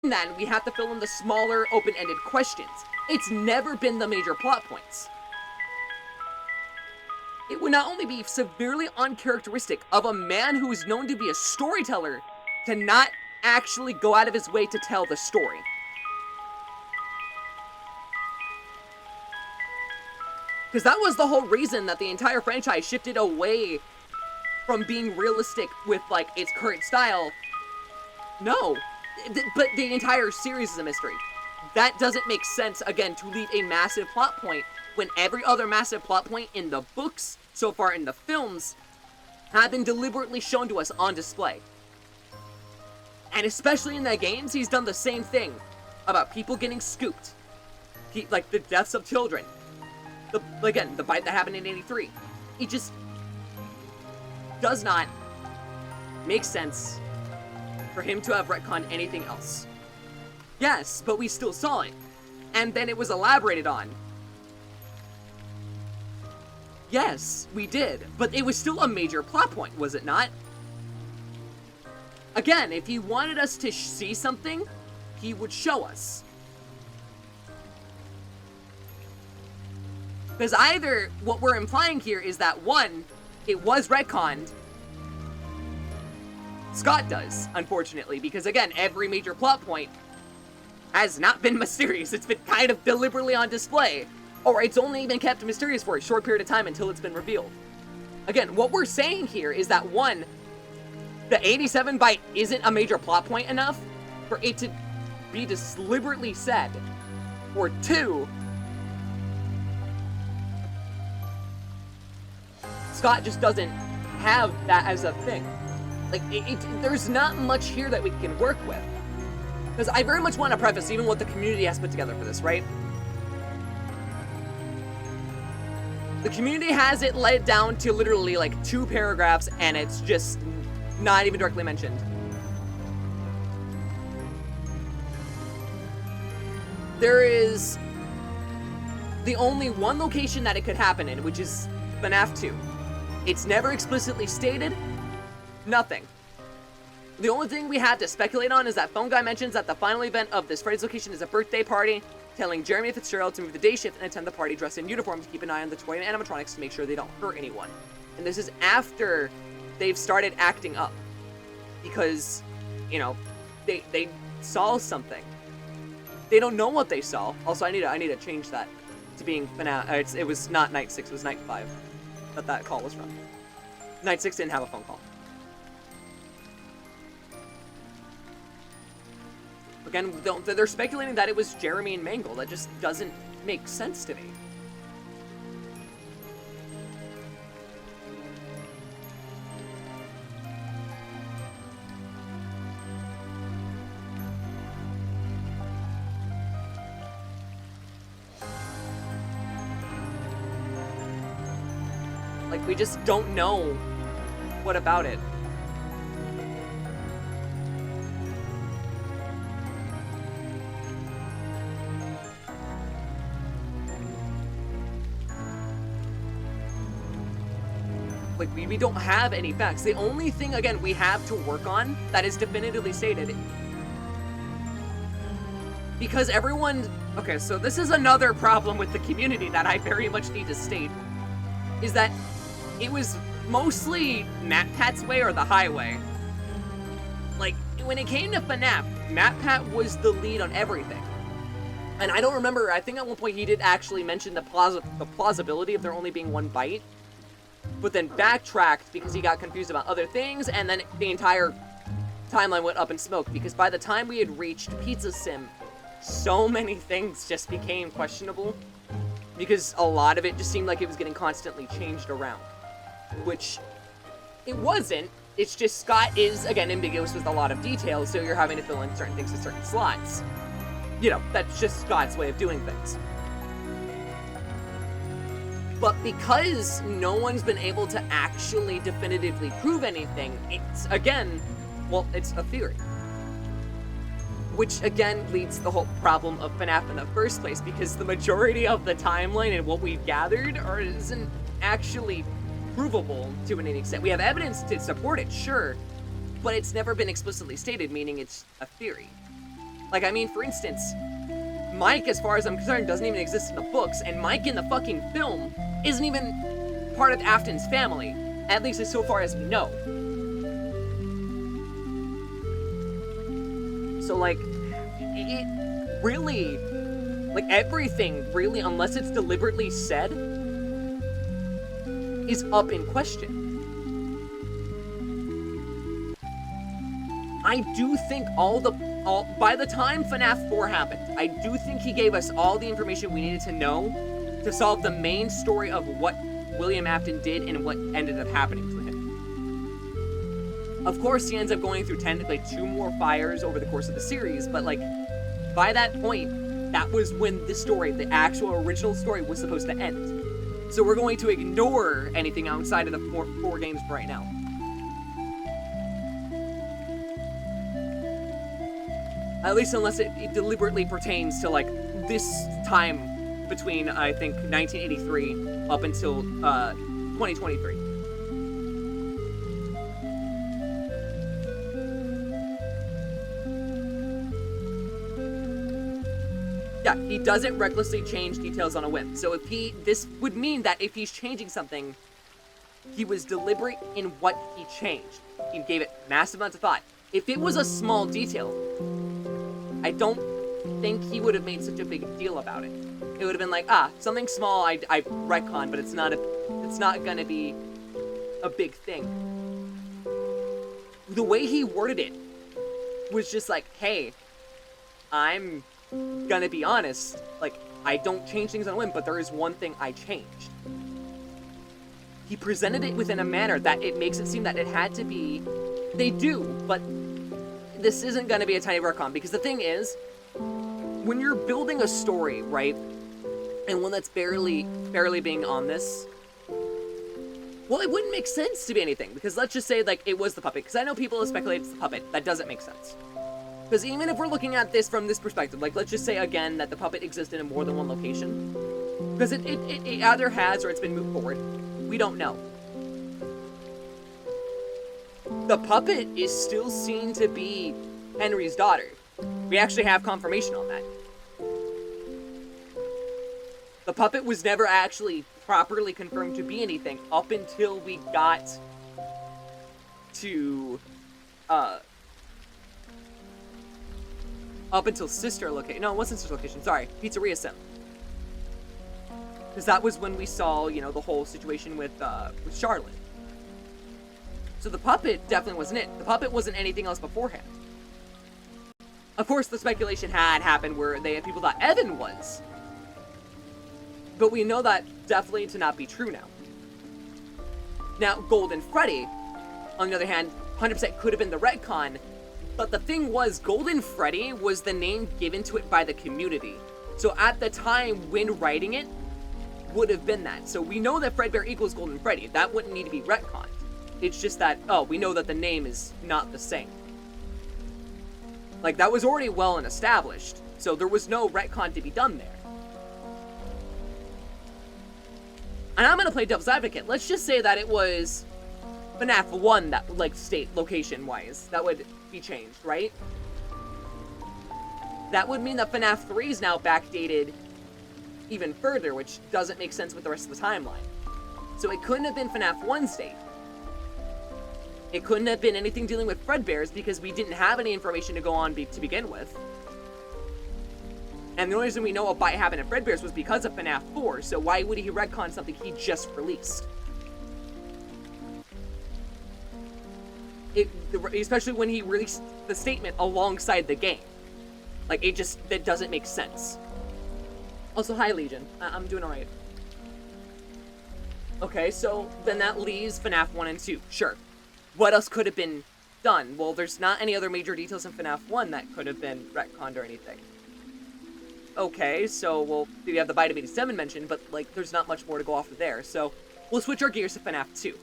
Then we have to fill in the smaller, open-ended questions. It's never been the major plot points. It would not only be severely uncharacteristic of a man who is known to be a storyteller to not actually go out of his way to tell the story. Because that was the whole reason that the entire franchise shifted away from being realistic with, like, its current style. No. But the entire series is a mystery. That doesn't make sense, again, to leave a massive plot point when every other massive plot point in the books, so far in the films, have been deliberately shown to us on display. And especially in the games, he's done the same thing about people getting scooped. Like the deaths of children. Again, the bite that happened in 83. It just does not make sense for him to have retconned anything else. Yes, but we still saw it. And then it was elaborated on. Yes, we did. But it was still a major plot point, was it not? Again, if he wanted us to see something, he would show us. Because either what we're implying here is that, one, it was retconned. Scott does, unfortunately, because again, every major plot point has not been mysterious. It's been kind of deliberately on display. Or it's only been kept mysterious for a short period of time until it's been revealed. Again, what we're saying here is that, one, the 87 bite isn't a major plot point enough for it to be deliberately said. Or two, Scott just doesn't have that as a thing. Like, there's not much here that we can work with. Because I very much want to preface even what the community has put together for this, right? The community has it laid down to literally like 2 paragraphs, and it's just not even directly mentioned. There is the only one location that it could happen in, which is FNAF 2. It's never explicitly stated. Nothing. The only thing we have to speculate on is that Phone Guy mentions that the final event of this Freddy's location is a birthday party, telling Jeremy Fitzgerald to move the day shift and attend the party dressed in uniform to keep an eye on the toy and animatronics to make sure they don't hurt anyone. And this is after they've started acting up. Because, you know, they saw something. They don't know what they saw. Also, I need to change that to being FNAF. It was not Night 6, it was Night 5 that call was from. Night 6 didn't have a phone call. Again, they're speculating that it was Jeremy and Mangle. That just doesn't make sense to me. Like, we just don't know what about it. Like, we don't have any facts. The only thing, again, we have to work on that is definitively stated. Because everyone... Okay, so this is another problem with the community that I very much need to state. Is that it was mostly MatPat's way or the highway. Like, when it came to FNAF, MatPat was the lead on everything. And I don't remember, I think at one point he did actually mention the plausibility of there only being one bite. But then backtracked because he got confused about other things, and then the entire timeline went up in smoke, because by the time we had reached Pizza Sim, so many things just became questionable, because a lot of it just seemed like it was getting constantly changed around. Which, it wasn't, it's just Scott is, again, ambiguous with a lot of details, so you're having to fill in certain things in certain slots. You know, that's just Scott's way of doing things. But because no one's been able to actually definitively prove anything, it's, again, well, it's a theory. Which, again, leads to the whole problem of FNAF in the first place, because the majority of the timeline and what we've gathered isn't actually provable to any extent. We have evidence to support it, sure, but it's never been explicitly stated, meaning it's a theory. Like, I mean, for instance, Mike, as far as I'm concerned, doesn't even exist in the books, and Mike in the fucking film isn't even part of Afton's family, at least as so far as we know. So, like, it really, like, everything, really, unless it's deliberately said, is up in question. I do think by the time FNAF 4 happened, I do think he gave us all the information we needed to know to solve the main story of what William Afton did and what ended up happening to him. Of course, he ends up going through technically 2 more fires over the course of the series, but, like, by that point, that was when the story, the actual original story, was supposed to end. So we're going to ignore anything outside of the four games for right now. At least unless it deliberately pertains to, like, this time between, I think, 1983 up until 2023. Yeah, he doesn't recklessly change details on a whim. So this would mean that if he's changing something, he was deliberate in what he changed. He gave it massive amounts of thought. If it was a small detail, I don't think he would have made such a big deal about it. It would have been like, something small I retcon, but it's not gonna be a big thing. The way he worded it was just like, hey, I'm gonna be honest, like, I don't change things on a whim, but there is one thing I changed. He presented it within a manner that it makes it seem that it had to be, they do, but this isn't gonna be a tiny retcon, because the thing is, when you're building a story, right, and one that's barely being on this, well, it wouldn't make sense to be anything, because let's just say, like, it was the puppet, because I know people have speculated it's the puppet. That doesn't make sense. Because even if we're looking at this from this perspective, like, let's just say, again, that the puppet existed in more than one location. Because it either has or it's been moved forward. We don't know. The puppet is still seen to be Henry's daughter. We actually have confirmation on that. The puppet was never actually properly confirmed to be anything up until we got to, up until Sister Location. No, it wasn't Sister Location. Sorry. Pizzeria Sim. Because that was when we saw, you know, the whole situation with Charlotte. So the puppet definitely wasn't it. The puppet wasn't anything else beforehand. Of course, the speculation had happened where people thought Evan was. But we know that definitely to not be true now. Now, Golden Freddy, on the other hand, 100% could have been the retcon. But the thing was, Golden Freddy was the name given to it by the community. So at the time when writing it, would have been that. So we know that Fredbear equals Golden Freddy. That wouldn't need to be retconned. It's just that, we know that the name is not the same. Like, that was already well and established. So there was no retcon to be done there. And I'm gonna play devil's advocate. Let's just say that it was FNAF 1 that, like, state location-wise, that would be changed, right? That would mean that FNAF 3 is now backdated even further, which doesn't make sense with the rest of the timeline. So it couldn't have been FNAF 1 state. It couldn't have been anything dealing with Fredbears because we didn't have any information to go on to begin with. And the only reason we know about it happened in Fredbears was because of FNAF 4, so why would he retcon something he just released? Especially when he released the statement alongside the game. Like, that doesn't make sense. Also, hi, Legion. I'm doing alright. Okay, so then that leaves FNAF 1 and 2. Sure. What else could have been done? Well, there's not any other major details in FNAF 1 that could have been retconned or anything. Okay, so, well, we have the Bite of 87 mentioned, but, like, there's not much more to go off of there. So, we'll switch our gears to FNAF 2.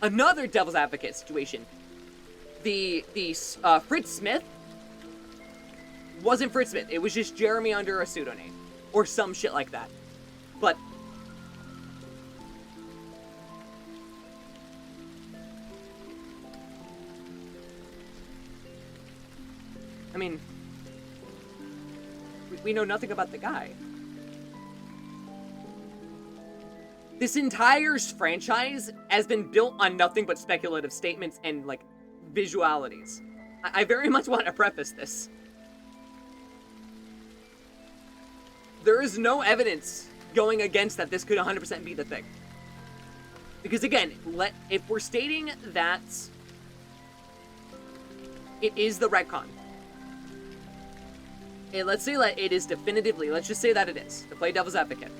Another Devil's Advocate situation. The Fritz Smith wasn't Fritz Smith. It was just Jeremy under a pseudonym. Or some shit like that. But I mean, we know nothing about the guy. This entire franchise has been built on nothing but speculative statements and, like, visualities. I very much want to preface this. There is no evidence going against that this could 100% be the thing. Because, again, if we're stating that it is the retcon, and let's say that it is definitively, let's just say that it is, to play devil's advocate.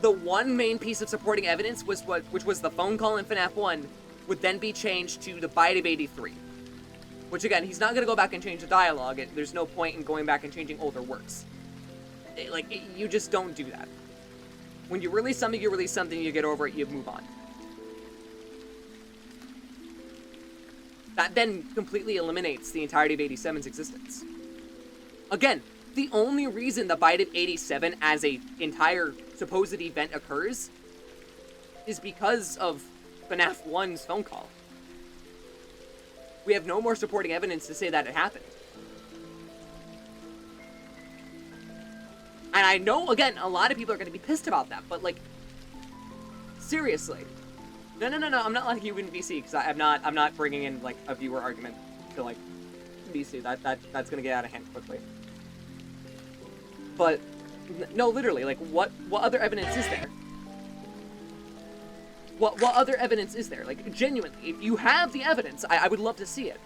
the one main piece of supporting evidence which was the phone call in FNAF 1, would then be changed to the Bite of 83. Which, again, he's not going to go back and change the dialogue. There's no point in going back and changing older works. You just don't do that. When you release something, you get over it, you move on. That then completely eliminates the entirety of 87's existence. Again, the only reason the Bite of 87 as a entire supposed event occurs is because of FNAF 1's phone call. We have no more supporting evidence to say that it happened. And I know, again, a lot of people are going to be pissed about that, but, like, seriously. No, I'm not letting you in VC, because I'm not bringing in, like, a viewer argument to, like, VC. That's going to get out of hand quickly. But, no, literally, like, what other evidence is there? What other evidence is there? Like, genuinely, if you have the evidence, I would love to see it.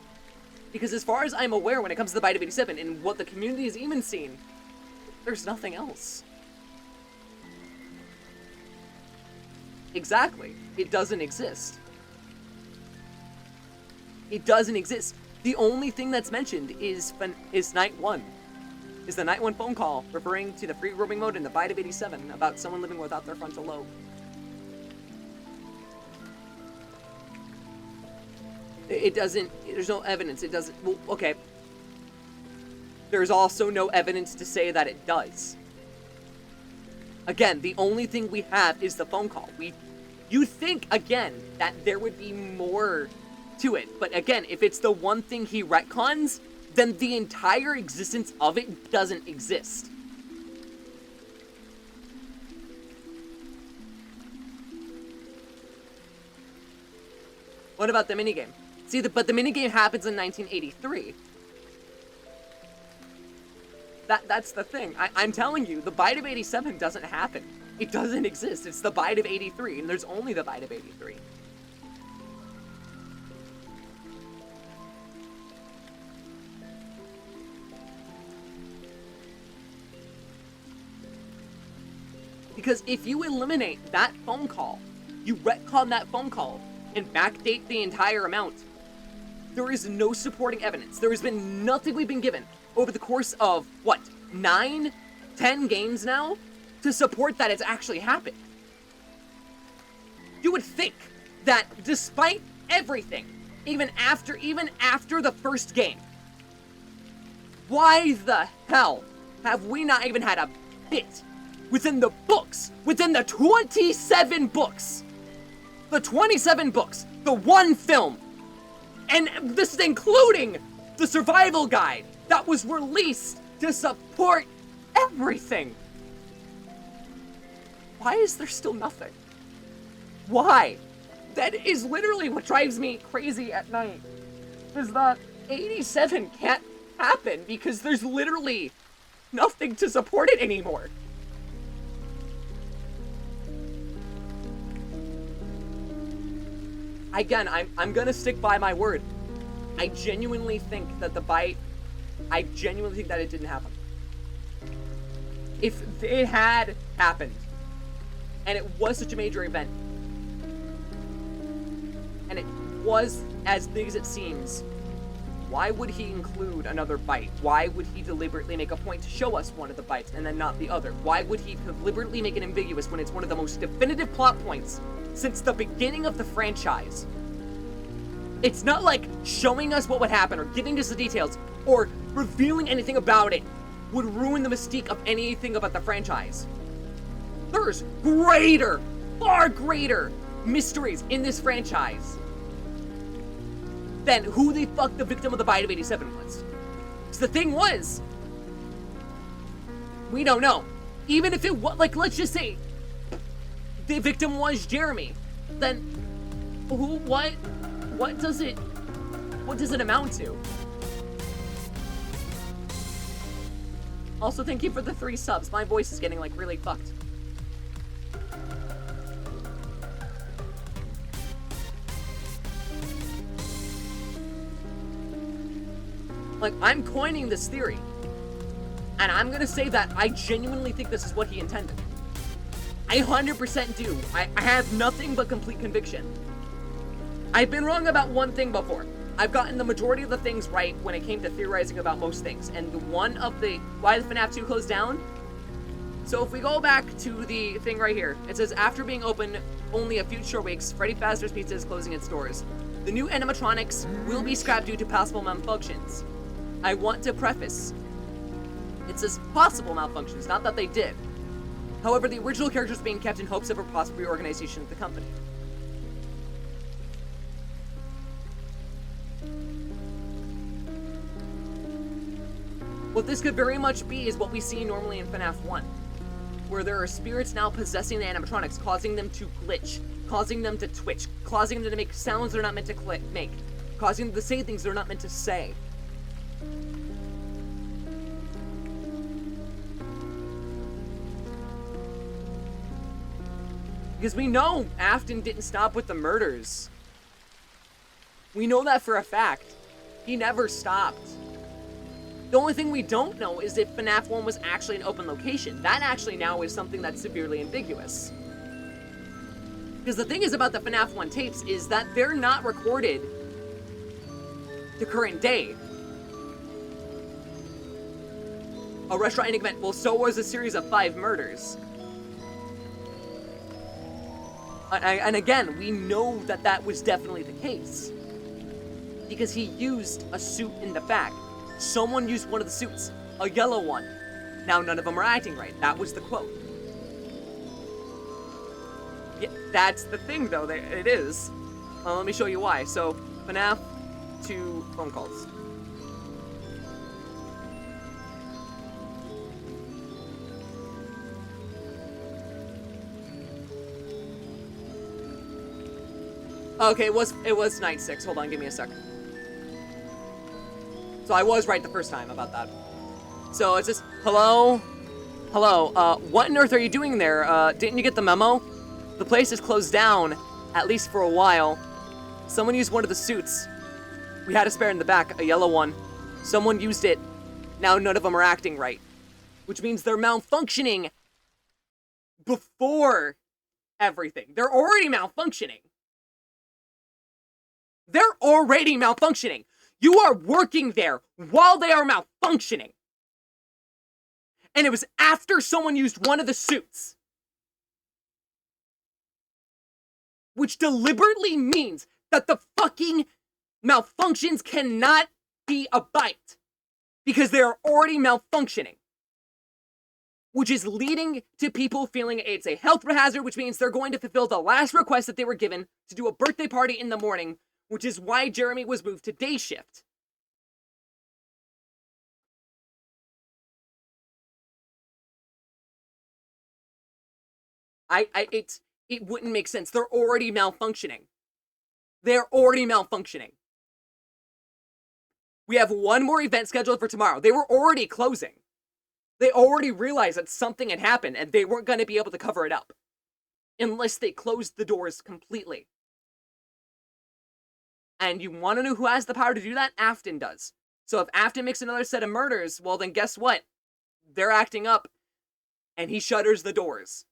Because as far as I'm aware, when it comes to the Bite of 87, and what the community has even seen, there's nothing else. Exactly. It doesn't exist. It doesn't exist. The only thing that's mentioned is Night 1. Is the Night 1 phone call referring to the free roaming mode in the Bite of 87 about someone living without their frontal lobe. It doesn't, there's no evidence, it doesn't, well, okay. There's also no evidence to say that it does. Again, the only thing we have is the phone call. You think, again, that there would be more to it, but again, if it's the one thing he retcons, then the entire existence of it doesn't exist. What about the minigame? See, but the minigame happens in 1983. That's the thing. I'm telling you, the Bite of 87 doesn't happen. It doesn't exist. It's the Bite of 83, and there's only the Bite of 83. Because if you eliminate that phone call, you retcon that phone call, and backdate the entire amount, there is no supporting evidence. There has been nothing we've been given over the course of, what, 9, 10 games now, to support that it's actually happened. You would think that despite everything, even after the first game, why the hell have we not even had a bit within the books, within the 27 books, the 27 books, the one film, and this is including the survival guide that was released to support everything. Why is there still nothing? Why? That is literally what drives me crazy at night. Is that 87 can't happen because there's literally nothing to support it anymore. Again, I'm gonna stick by my word. I genuinely think that I genuinely think that it didn't happen. If it had happened, and it was such a major event, and it was as big as it seems, why would he include another bite? Why would he deliberately make a point to show us one of the bites and then not the other? Why would he deliberately make it ambiguous when it's one of the most definitive plot points since the beginning of the franchise? It's not like showing us what would happen or giving us the details or revealing anything about it would ruin the mystique of anything about the franchise. There's greater, far greater mysteries in this franchise than who the fuck the victim of the Bite of 87 was. Because the thing was, we don't know. Even if it was, like, let's just say the victim was Jeremy, then what does it amount to? Also, thank you for the 3 subs. My voice is getting, like, really fucked. Like, I'm coining this theory. And I'm gonna say that I genuinely think this is what he intended. I 100% do. I have nothing but complete conviction. I've been wrong about one thing before. I've gotten the majority of the things right when it came to theorizing about most things. And why the FNAF 2 closed down? So if we go back to the thing right here, it says, after being open only a few short weeks, Freddy Fazbear's Pizza is closing its doors. The new animatronics will be scrapped due to possible malfunctions. I want to preface, it says possible malfunctions, not that they did. However, the original characters being kept in hopes of a possible reorganization of the company. What this could very much be is what we see normally in FNAF 1, where there are spirits now possessing the animatronics, causing them to glitch, causing them to twitch, causing them to make sounds they're not meant to make, causing them to say things they're not meant to say. Because we know Afton didn't stop with the murders. We know that for a fact. He never stopped. The only thing we don't know is if FNAF 1 was actually an open location. That actually now is something that's severely ambiguous. Because the thing is about the FNAF 1 tapes is that they're not recorded to current day. A restaurant ending event, well, so was a series of 5 murders. And again, we know that that was definitely the case. Because he used a suit in the back. Someone used one of the suits, a yellow one. Now none of them are acting right. That was the quote. Yeah, that's the thing though, it is. Let me show you why. So, FNAF 2 phone calls. Okay, it was night 6. Hold on, give me a second. So I was right the first time about that. So it's just, hello? Hello, what on earth are you doing there? Didn't you get the memo? The place is closed down, at least for a while. Someone used one of the suits. We had a spare in the back, a yellow one. Someone used it. Now none of them are acting right. Which means they're malfunctioning before everything. They're already malfunctioning. They're already malfunctioning. You are working there while they are malfunctioning. And it was after someone used one of the suits. Which deliberately means that the fucking malfunctions cannot be a bite. Because they are already malfunctioning. Which is leading to people feeling it's a health hazard, which means they're going to fulfill the last request that they were given to do a birthday party in the morning, which is why Jeremy was moved to day shift. It wouldn't make sense. They're already malfunctioning. They're already malfunctioning. We have one more event scheduled for tomorrow. They were already closing. They already realized that something had happened and they weren't going to be able to cover it up. Unless they closed the doors completely. And you want to know who has the power to do that? Afton does. So if Afton makes another set of murders, well then guess what? They're acting up. And he shutters the doors.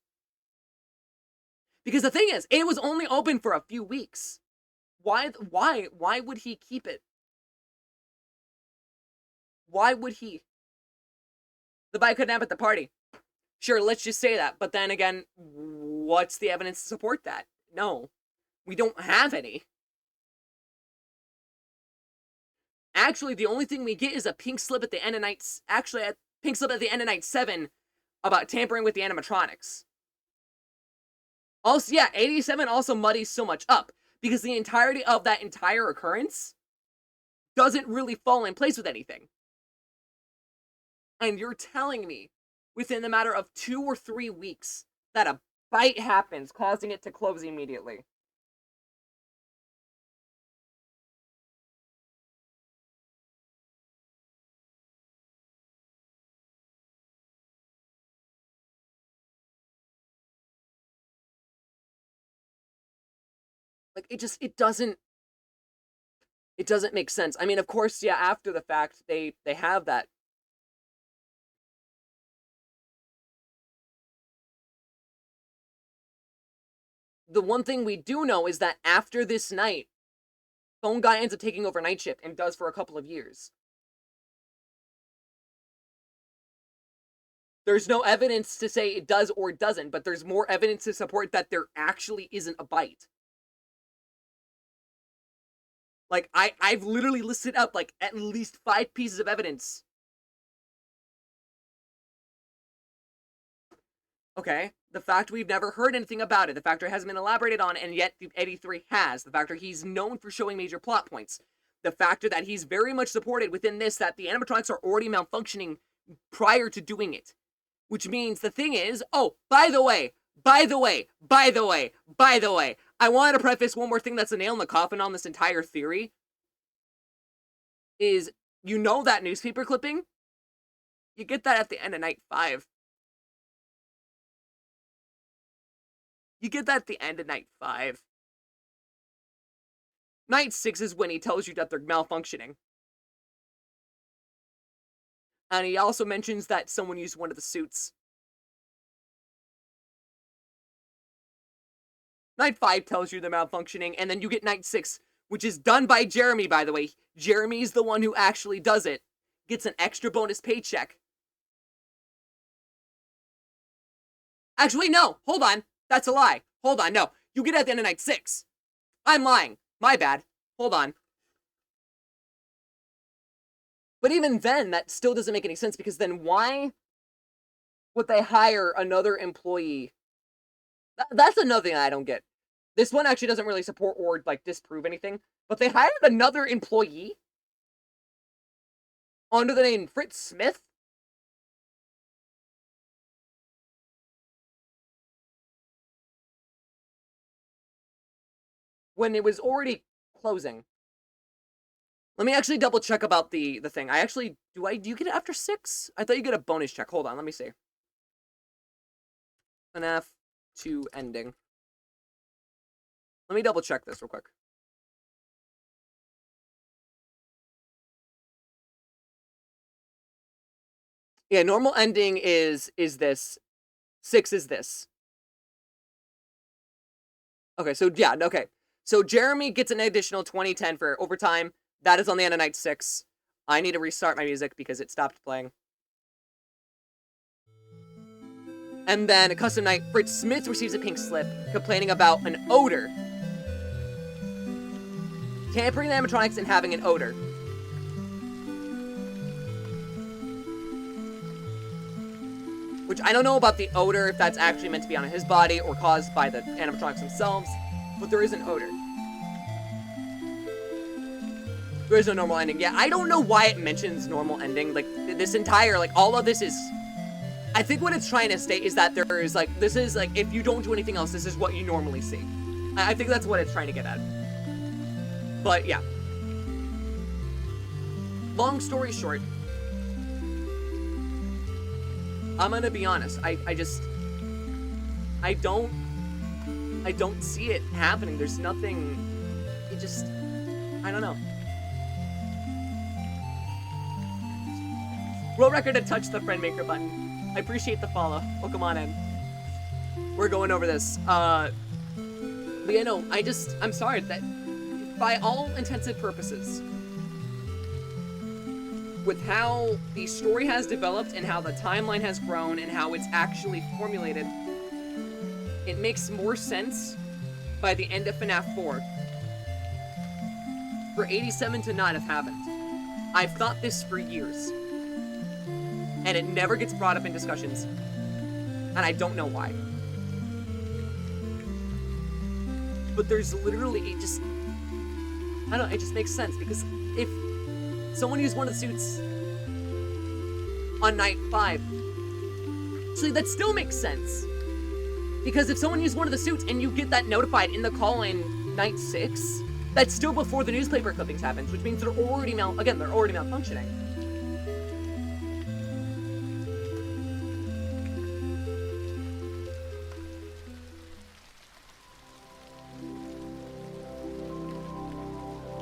Because the thing is, it was only open for a few weeks. Why would he keep it? Why would he? The guy couldn't have at the party. Sure, let's just say that. But then again, what's the evidence to support that? No. We don't have any. Actually, the only thing we get is a pink slip at the end of night... Actually, a pink slip at the end of night 7 about tampering with the animatronics. Also, yeah, 87 also muddies so much up. Because the entirety of that entire occurrence doesn't really fall in place with anything. And you're telling me, within the matter of 2 or 3 weeks, that a bite happens, causing it to close immediately. Like, it doesn't make sense. I mean, of course, yeah, after the fact, they have that. the one thing we do know is that after this night, Phone Guy ends up taking over Night Shift and does for a couple of years. There's no evidence to say it does or doesn't, but there's more evidence to support that there actually isn't a bite. Like, I've literally listed up, like, at least 5 pieces of evidence. Okay, the fact we've never heard anything about it, the factor hasn't been elaborated on, and yet the 83 has. The factor he's known for showing major plot points. The factor that he's very much supported within this, that the animatronics are already malfunctioning prior to doing it. Which means the thing is, oh, by the way, I wanted to preface one more thing that's a nail in the coffin on this entire theory. Is, you know that newspaper clipping? You get that at the end of night 5. You get that at the end of night 5. Night 6 is when he tells you that they're malfunctioning. And he also mentions that someone used one of the suits. Night 5 tells you they're malfunctioning, and then you get Night 6, which is done by Jeremy, by the way. Jeremy's the one who actually does it. Gets an extra bonus paycheck. Actually, no. Hold on. That's a lie. Hold on. No. You get it at the end of Night 6. I'm lying. My bad. Hold on. But even then, that still doesn't make any sense, because then why would they hire another employee? That's another thing I don't get. This one actually doesn't really support or, like, disprove anything, but they hired another employee under the name Fritz Smith? When it was already closing. Let me actually double check about the thing. I actually, do you get it after 6? I thought you get a bonus check. Hold on, let me see. FNAF 2 ending. Let me double check this real quick. Yeah, normal ending is this. 6 is this. Okay, so yeah, okay. So Jeremy gets an additional 2010 for overtime. That is on the end of night 6. I need to restart my music because it stopped playing. And then, custom night, Fritz Smith receives a pink slip complaining about an odor. Tampering the animatronics and having an odor. Which, I don't know about the odor, if that's actually meant to be on his body or caused by the animatronics themselves, but there is an odor. There is no normal ending. Yeah, I don't know why it mentions normal ending. Like, this entire, like, all of this is... I think what it's trying to state is that there is, like, this is, like, if you don't do anything else, this is what you normally see. I think that's what it's trying to get at. But, yeah. Long story short, I'm gonna be honest. I don't see it happening. There's nothing... It just... I don't know. World record to touch the friend maker button. I appreciate the follow. Welcome on in. We're going over this. But yeah, no, I'm sorry that by all intents and purposes, with how the story has developed and how the timeline has grown and how it's actually formulated, it makes more sense by the end of FNAF 4 for 87 to not have happened. I've thought this for years. And it never gets brought up in discussions. And I don't know why. But there's literally, it just makes sense, because if someone used one of the suits on night 5, actually that still makes sense. Because if someone used one of the suits and you get that notified in the call-in night 6, that's still before the newspaper clippings happens, which means they're already malfunctioning.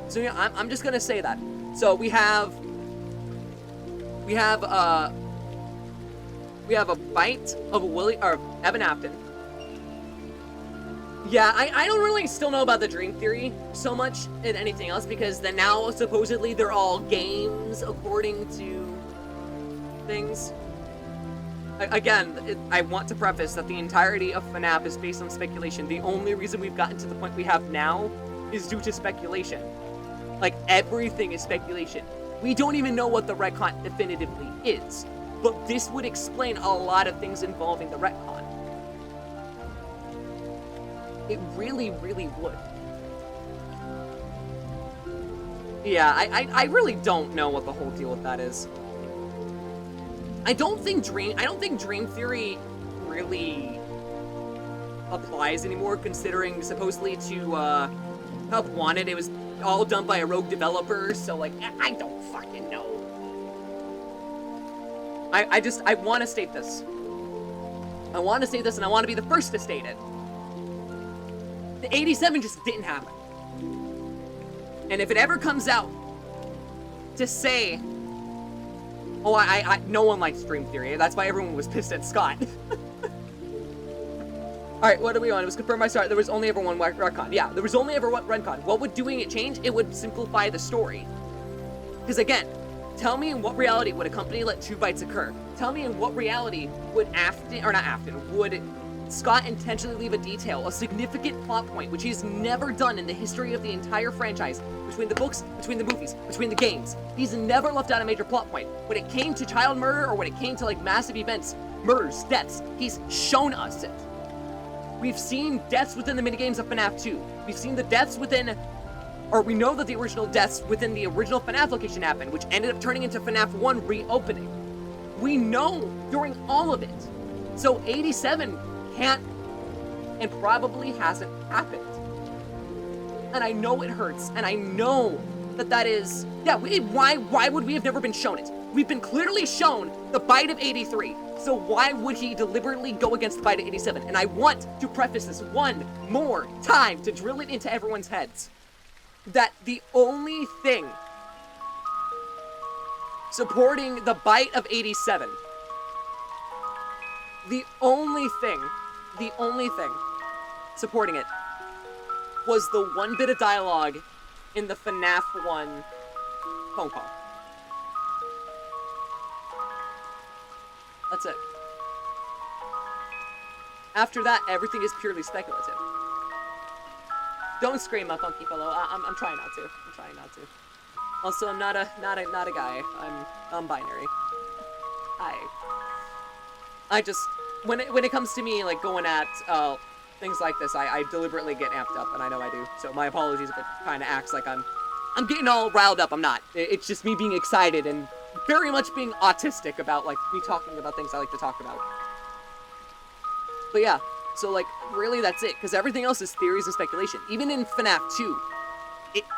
So yeah, I'm just gonna say that. So we have a bite of Evan Apton. Yeah, I don't really still know about the Dream Theory so much and anything else, because then now supposedly they're all games according to things. Again, I want to preface that the entirety of FNAF is based on speculation. The only reason we've gotten to the point we have now is due to speculation. Like, everything is speculation. We don't even know what the retcon definitively is, but this would explain a lot of things involving the retcon. It really, really would. Yeah, I really don't know what the whole deal with that is. I don't think Dream Theory really applies anymore, considering supposedly to Help Wanted, it was all done by a rogue developer, so like, I don't fucking know. I want to state this. I want to state this, and I want to be the first to state it. The 87 just didn't happen. And if it ever comes out to say, oh, no one likes Dream Theory, that's why everyone was pissed at Scott. Alright, what are we on? It was confirmed by Start. There was only ever one retcon. Yeah, there was only ever one retcon. What would doing it change? It would simplify the story. Because again, tell me in what reality would a company let 2 bites occur? Tell me in what reality would would Scott intentionally leave a detail, a significant plot point, which he's never done in the history of the entire franchise, between the books, between the movies, between the games. He's never left out a major plot point. When it came to child murder, or when it came to like massive events, murders, deaths, he's shown us it. We've seen deaths within the minigames of FNAF 2. We've seen the deaths within, or we know that the original deaths within the original FNAF location happened, which ended up turning into FNAF 1 reopening. We know during all of it. So 87 can't and probably hasn't happened. And I know it hurts, and I know that is, yeah, why would we have never been shown it? We've been clearly shown the bite of 83, so why would he deliberately go against the bite of 87? And I want to preface this one more time to drill it into everyone's heads, that the only thing supporting the bite of 87, the only thing supporting it was the one bit of dialogue in the FNAF 1 phone call. That's it. After that, everything is purely speculative. Don't scream, my funky fellow. I'm trying not to. I'm trying not to. Also, I'm not a guy. I'm binary. I just, when it comes to me like going at things like this, I deliberately get amped up, and I know I do. So my apologies if it kind of acts like I'm getting all riled up. I'm not. It's just me being excited and very much being autistic about like me talking about things I like to talk about. But yeah, so like really that's it, because everything else is theories and speculation. Even in FNAF 2,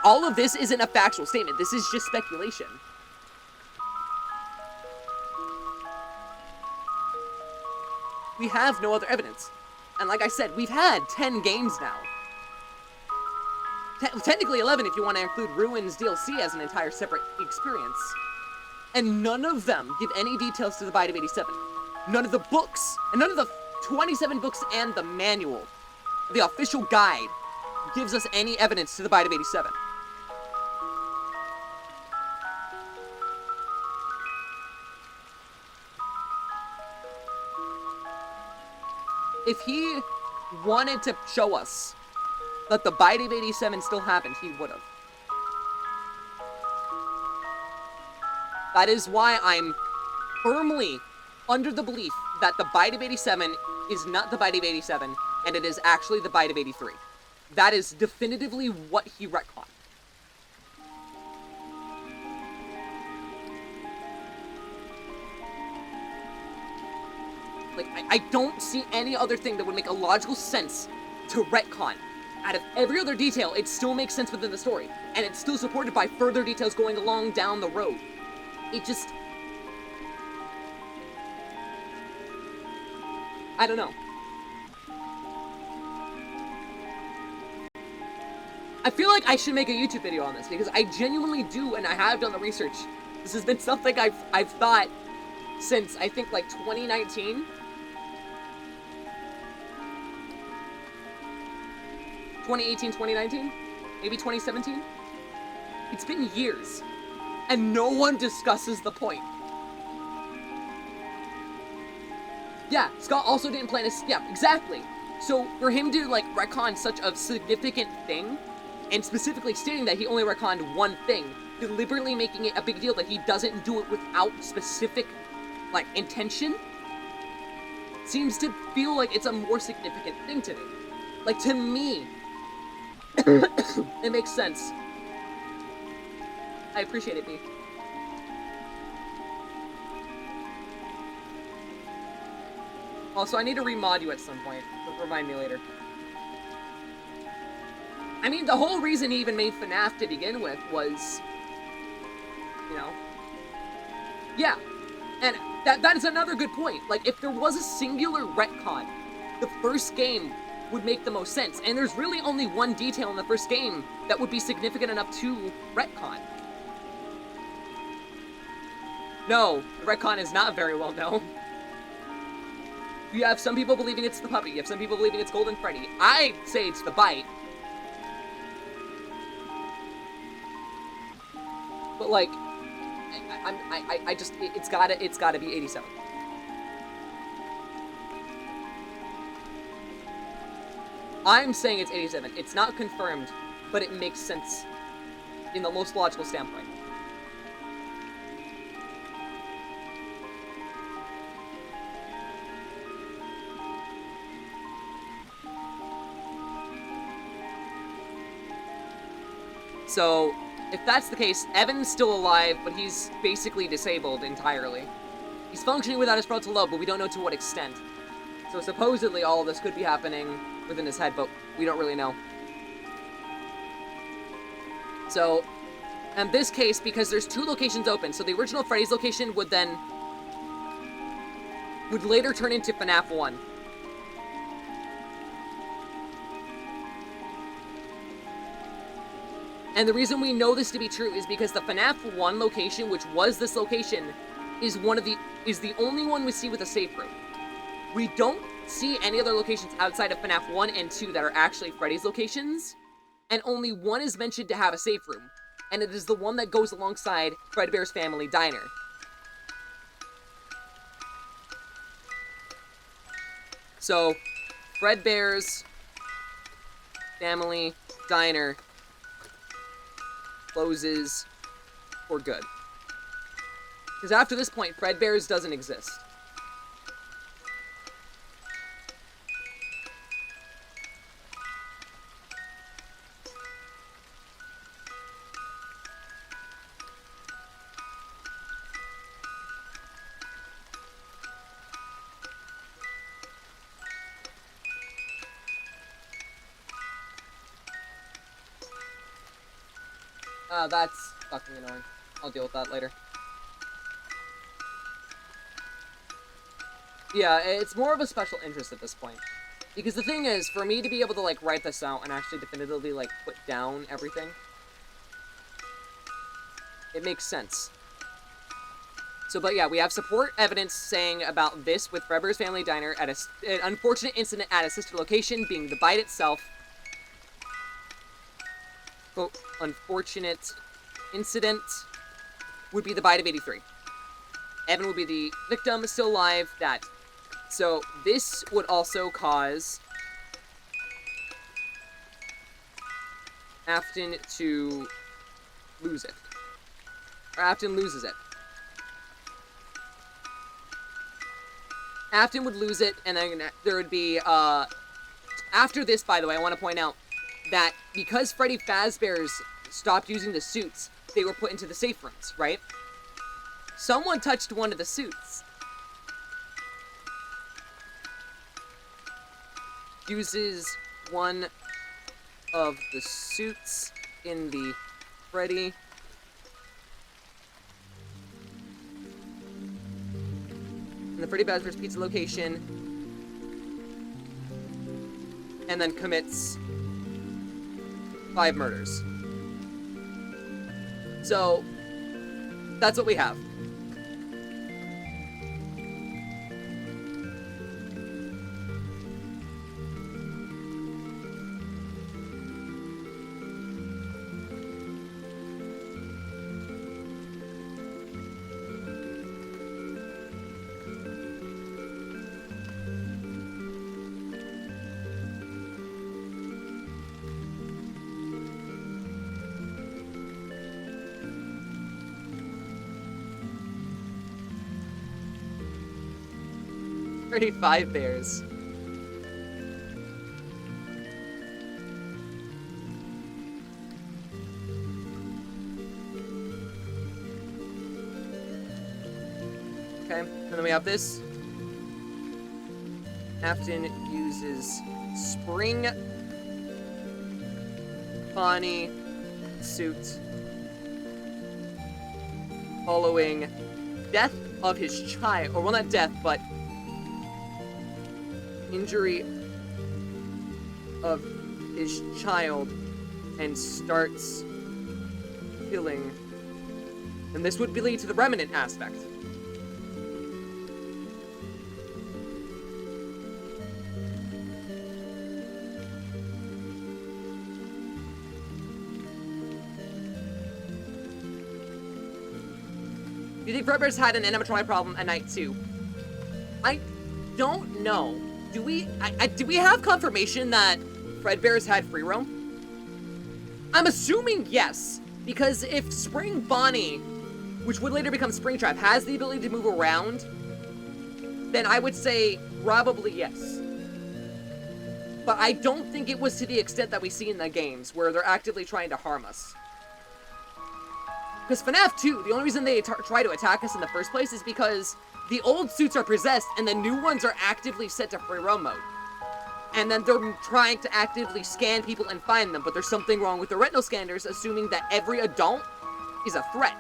all of this isn't a factual statement. This is just speculation. We have no other evidence. And like I said, we've had 10 games now. Technically 11 if you want to include Ruins DLC as an entire separate experience. And none of them give any details to the Bite of 87. None of the books, and none of the 27 books and the manual, the official guide, gives us any evidence to the Bite of 87. If he wanted to show us that the Bite of 87 still happened, he would have. That is why I'm firmly under the belief that the Bite of 87 is not the Bite of 87, and it is actually the Bite of 83. That is definitively what he retconned. Like, I don't see any other thing that would make a logical sense to retcon. Out of every other detail, it still makes sense within the story, and it's still supported by further details going along down the road. It just... I don't know. I feel like I should make a YouTube video on this, because I genuinely do, and I have done the research. This has been something I've thought since, I think, like, 2019. 2018, 2019? Maybe 2017? It's been years. And no one discusses the point. Yeah, Scott also didn't plan his... Yeah, exactly. So, for him to, like, retcon such a significant thing, and specifically stating that he only retconned one thing, deliberately making it a big deal that he doesn't do it without specific, like, intention, seems to feel like it's a more significant thing to me. Like, to me, it makes sense. I appreciate it, B. Also, I need to remod you at some point, so remind me later. I mean, the whole reason he even made FNAF to begin with was, you know, yeah, and that is another good point. Like, if there was a singular retcon, the first game would make the most sense, and there's really only one detail in the first game that would be significant enough to retcon. No, the retcon is not very well known. You have some people believing it's the puppy, you have some people believing it's Golden Freddy. I say it's the bite. But like, I just, it's gotta be 87. I'm saying it's 87. It's not confirmed, but it makes sense in the most logical standpoint. So, if that's the case, Evan's still alive, but he's basically disabled entirely. He's functioning without his frontal lobe, but we don't know to what extent. So supposedly all of this could be happening within his head, but we don't really know. So, in this case, because there's two locations open, so the original Freddy's location would later turn into FNAF 1. And the reason we know this to be true is because the FNAF 1 location, which was this location, is the only one we see with a safe room. We don't see any other locations outside of FNAF 1 and 2 that are actually Freddy's locations, and only one is mentioned to have a safe room, and it is the one that goes alongside Fredbear's Family Diner. So, Fredbear's Family Diner closes for good. Because after this point, Fredbear's doesn't exist. That's fucking annoying. I'll deal with that later. Yeah, it's more of a special interest at this point. Because the thing is, for me to be able to, like, write this out and actually definitively, like, put down everything, it makes sense. So, but yeah, we have support evidence saying about this with Fredbear's Family Diner at an unfortunate incident at a sister location being the bite itself. Quote, unfortunate incident would be the bite of 83. Evan would be the victim, still alive, that. So, this would also cause Afton to lose it. Or Afton loses it. Afton would lose it, and then there would be, after this, by the way, I want to point out that because Freddy Fazbear's stopped using the suits, they were put into the safe rooms, right? Someone touched one of the suits. Uses one of the suits in the Freddy Fazbear's Pizza location, and then commits 5 murders. So, that's what we have. 35 bears. Okay, and then we have this. Afton uses Spring Bonnie suit following death of his child, or well, not death, but injury of his child, and starts killing. And this would lead to the remnant aspect. Do you think Fredbear's had an animatronic problem at night too? I don't know. Do we have confirmation that Fredbear's had free roam? I'm assuming yes, because if Spring Bonnie, which would later become Springtrap, has the ability to move around, then I would say probably yes. But I don't think it was to the extent that we see in the games, where they're actively trying to harm us. Because FNAF 2, the only reason they try to attack us in the first place is because the old suits are possessed and the new ones are actively set to free roam mode. And then they're trying to actively scan people and find them, but there's something wrong with the retinal scanners, assuming that every adult is a threat.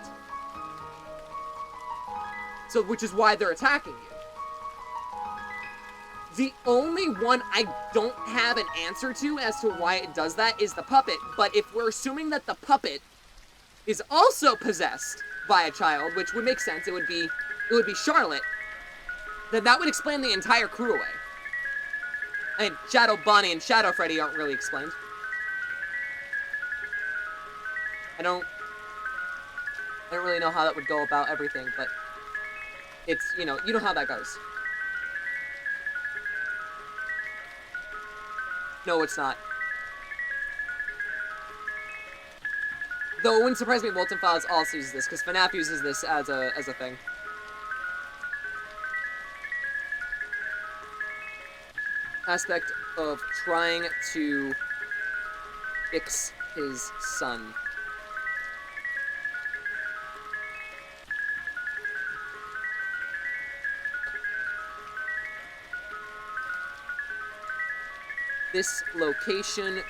So, which is why they're attacking you. The only one I don't have an answer to as to why it does that is the puppet, but if we're assuming that the puppet is also possessed by a child, which would make sense, it would be Charlotte, then that would explain the entire crew away. I mean, Shadow Bonnie and Shadow Freddy aren't really explained. I don't really know how that would go about everything, but it's, you know how that goes. No, it's not. Though it wouldn't surprise me if Molten Files also uses this, because FNAF uses this as a thing. Aspect of trying to fix his son. This location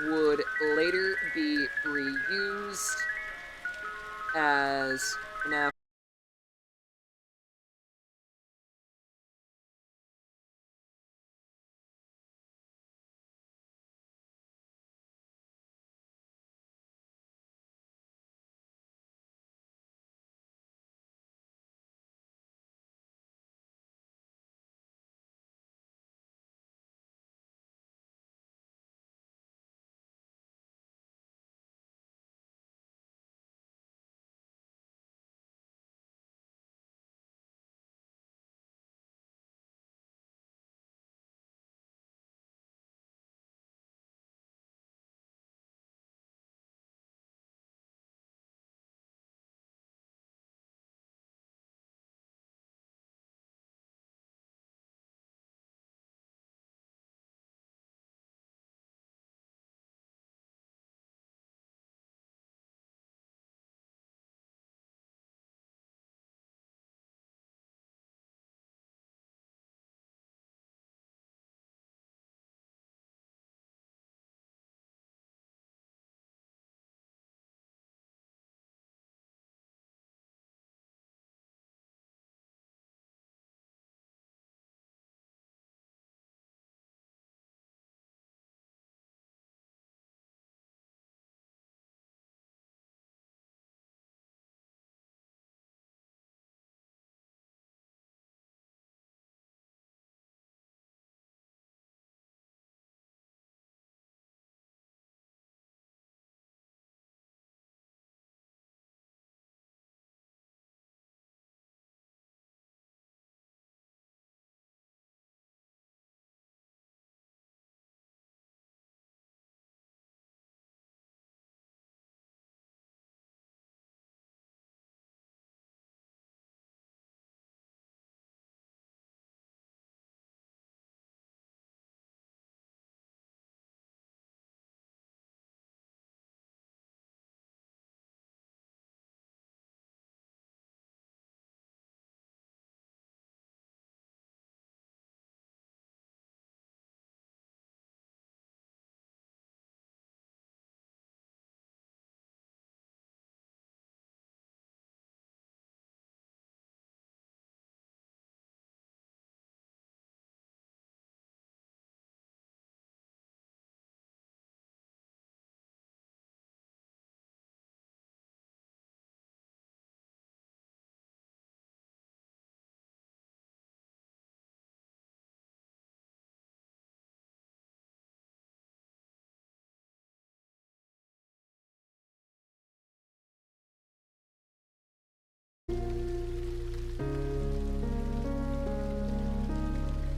would later be reused as FNAF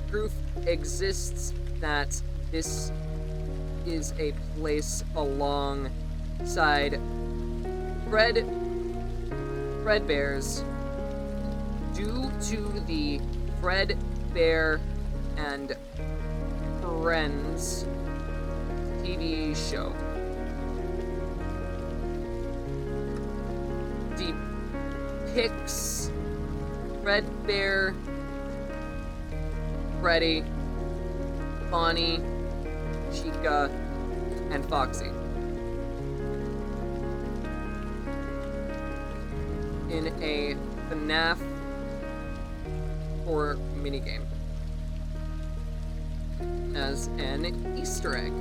proof exists that this is a place alongside Fredbear's due to the Fredbear and Friends TV show. Depicts Fredbear, Freddy, Bonnie, Chica, and Foxy in a FNAF 4 minigame as an Easter egg.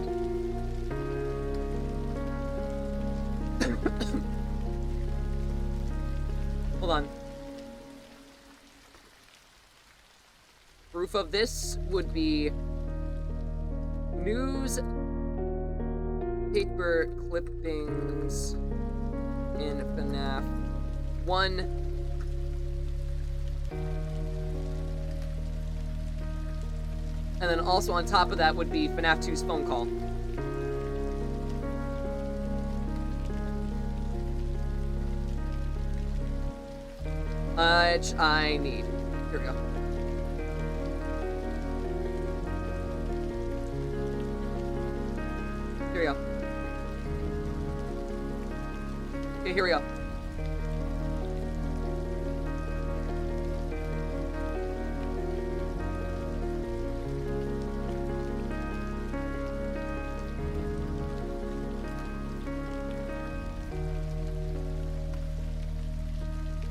Hold on. Proof of this would be newspaper clippings in FNAF 1. And then also on top of that would be FNAF 2's phone call. Which I need. Here we go. Here we go. Okay, here we go.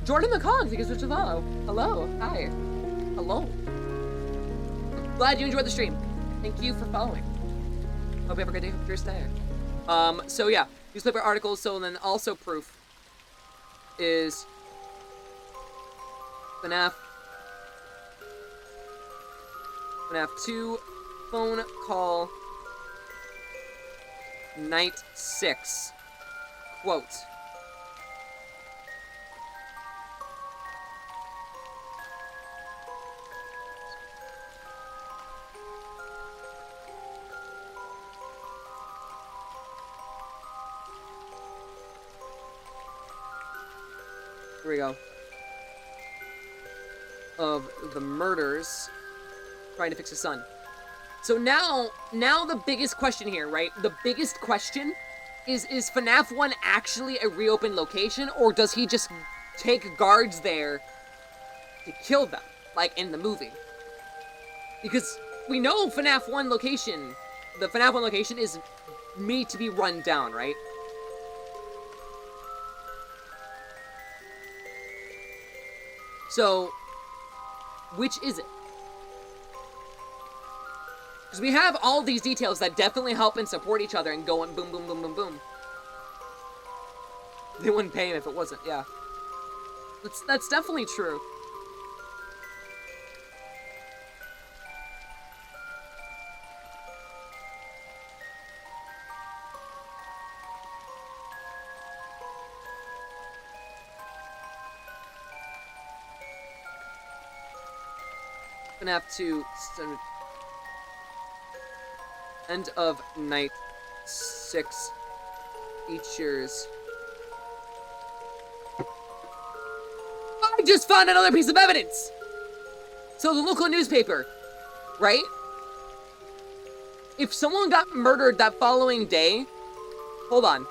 Jordan the Cog, thank you so much for follow. Hello, hi. Hello. Glad you enjoyed the stream. Thank you for following. Hope you have a great day. Hope you're staying. So yeah, newspaper articles. So then also proof is FNAF 2 phone call night 6 quote. Here we go. Of the murders trying to fix his son. So now the biggest question here, right? The biggest question is FNAF 1 actually a reopened location, or does he just take guards there to kill them, like in the movie? Because we know FNAF 1 location, the FNAF 1 location is made to be run down, right? So, which is it? Because we have all these details that definitely help and support each other and go and boom, boom, boom, boom, boom. They wouldn't pay him if it wasn't, yeah. That's definitely true. FNAF 2 end of night 6 features. I just found another piece of evidence. So the local newspaper, right? If someone got murdered that following day, hold on.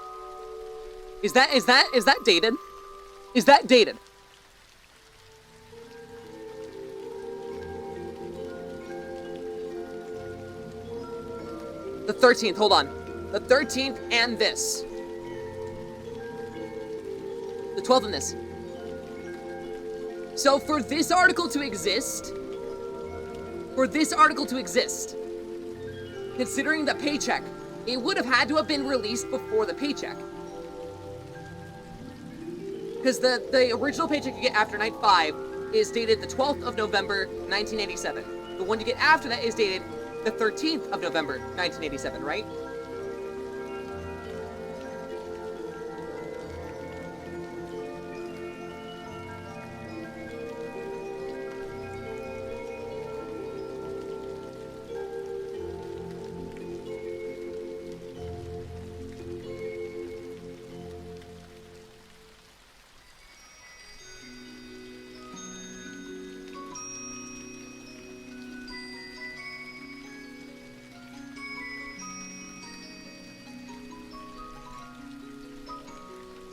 Is that dated? Is that dated? The 13th, hold on. The 13th and this. The 12th and this. So for this article to exist, considering the paycheck, it would have had to have been released before the paycheck. Because the original paycheck you get after night 5 is dated the 12th of November, 1987. The one you get after that is dated the 13th of November, 1987, right?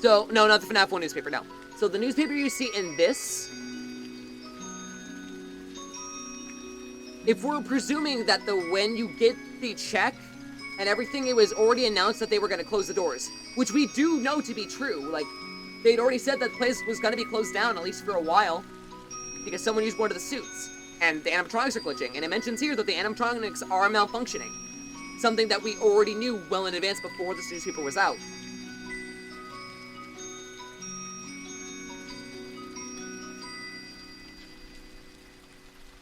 So, no, not the FNAF 1 newspaper, no. So the newspaper you see in this, if we're presuming that when you get the check and everything, it was already announced that they were going to close the doors, which we do know to be true. Like, they'd already said that the place was going to be closed down, at least for a while, because someone used one of the suits, and the animatronics are glitching. And it mentions here that the animatronics are malfunctioning, something that we already knew well in advance before this newspaper was out.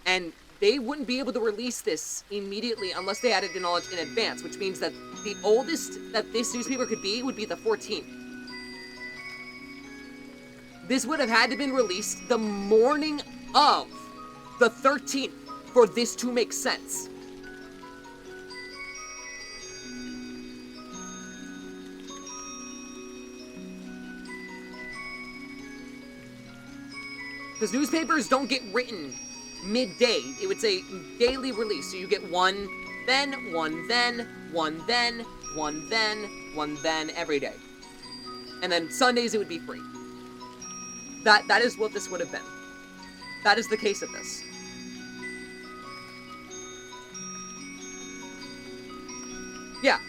And they wouldn't be able to release this immediately unless they had it in advance, which means that the oldest that this newspaper could be would be the 14th. This would have had to been released the morning of the 13th for this to make sense. Because newspapers don't get written midday. It would say daily release, so you get one then, one then, one then, one then, one then, every day. And then Sundays it would be free. That is what this would have been. That is the case of this. Yeah.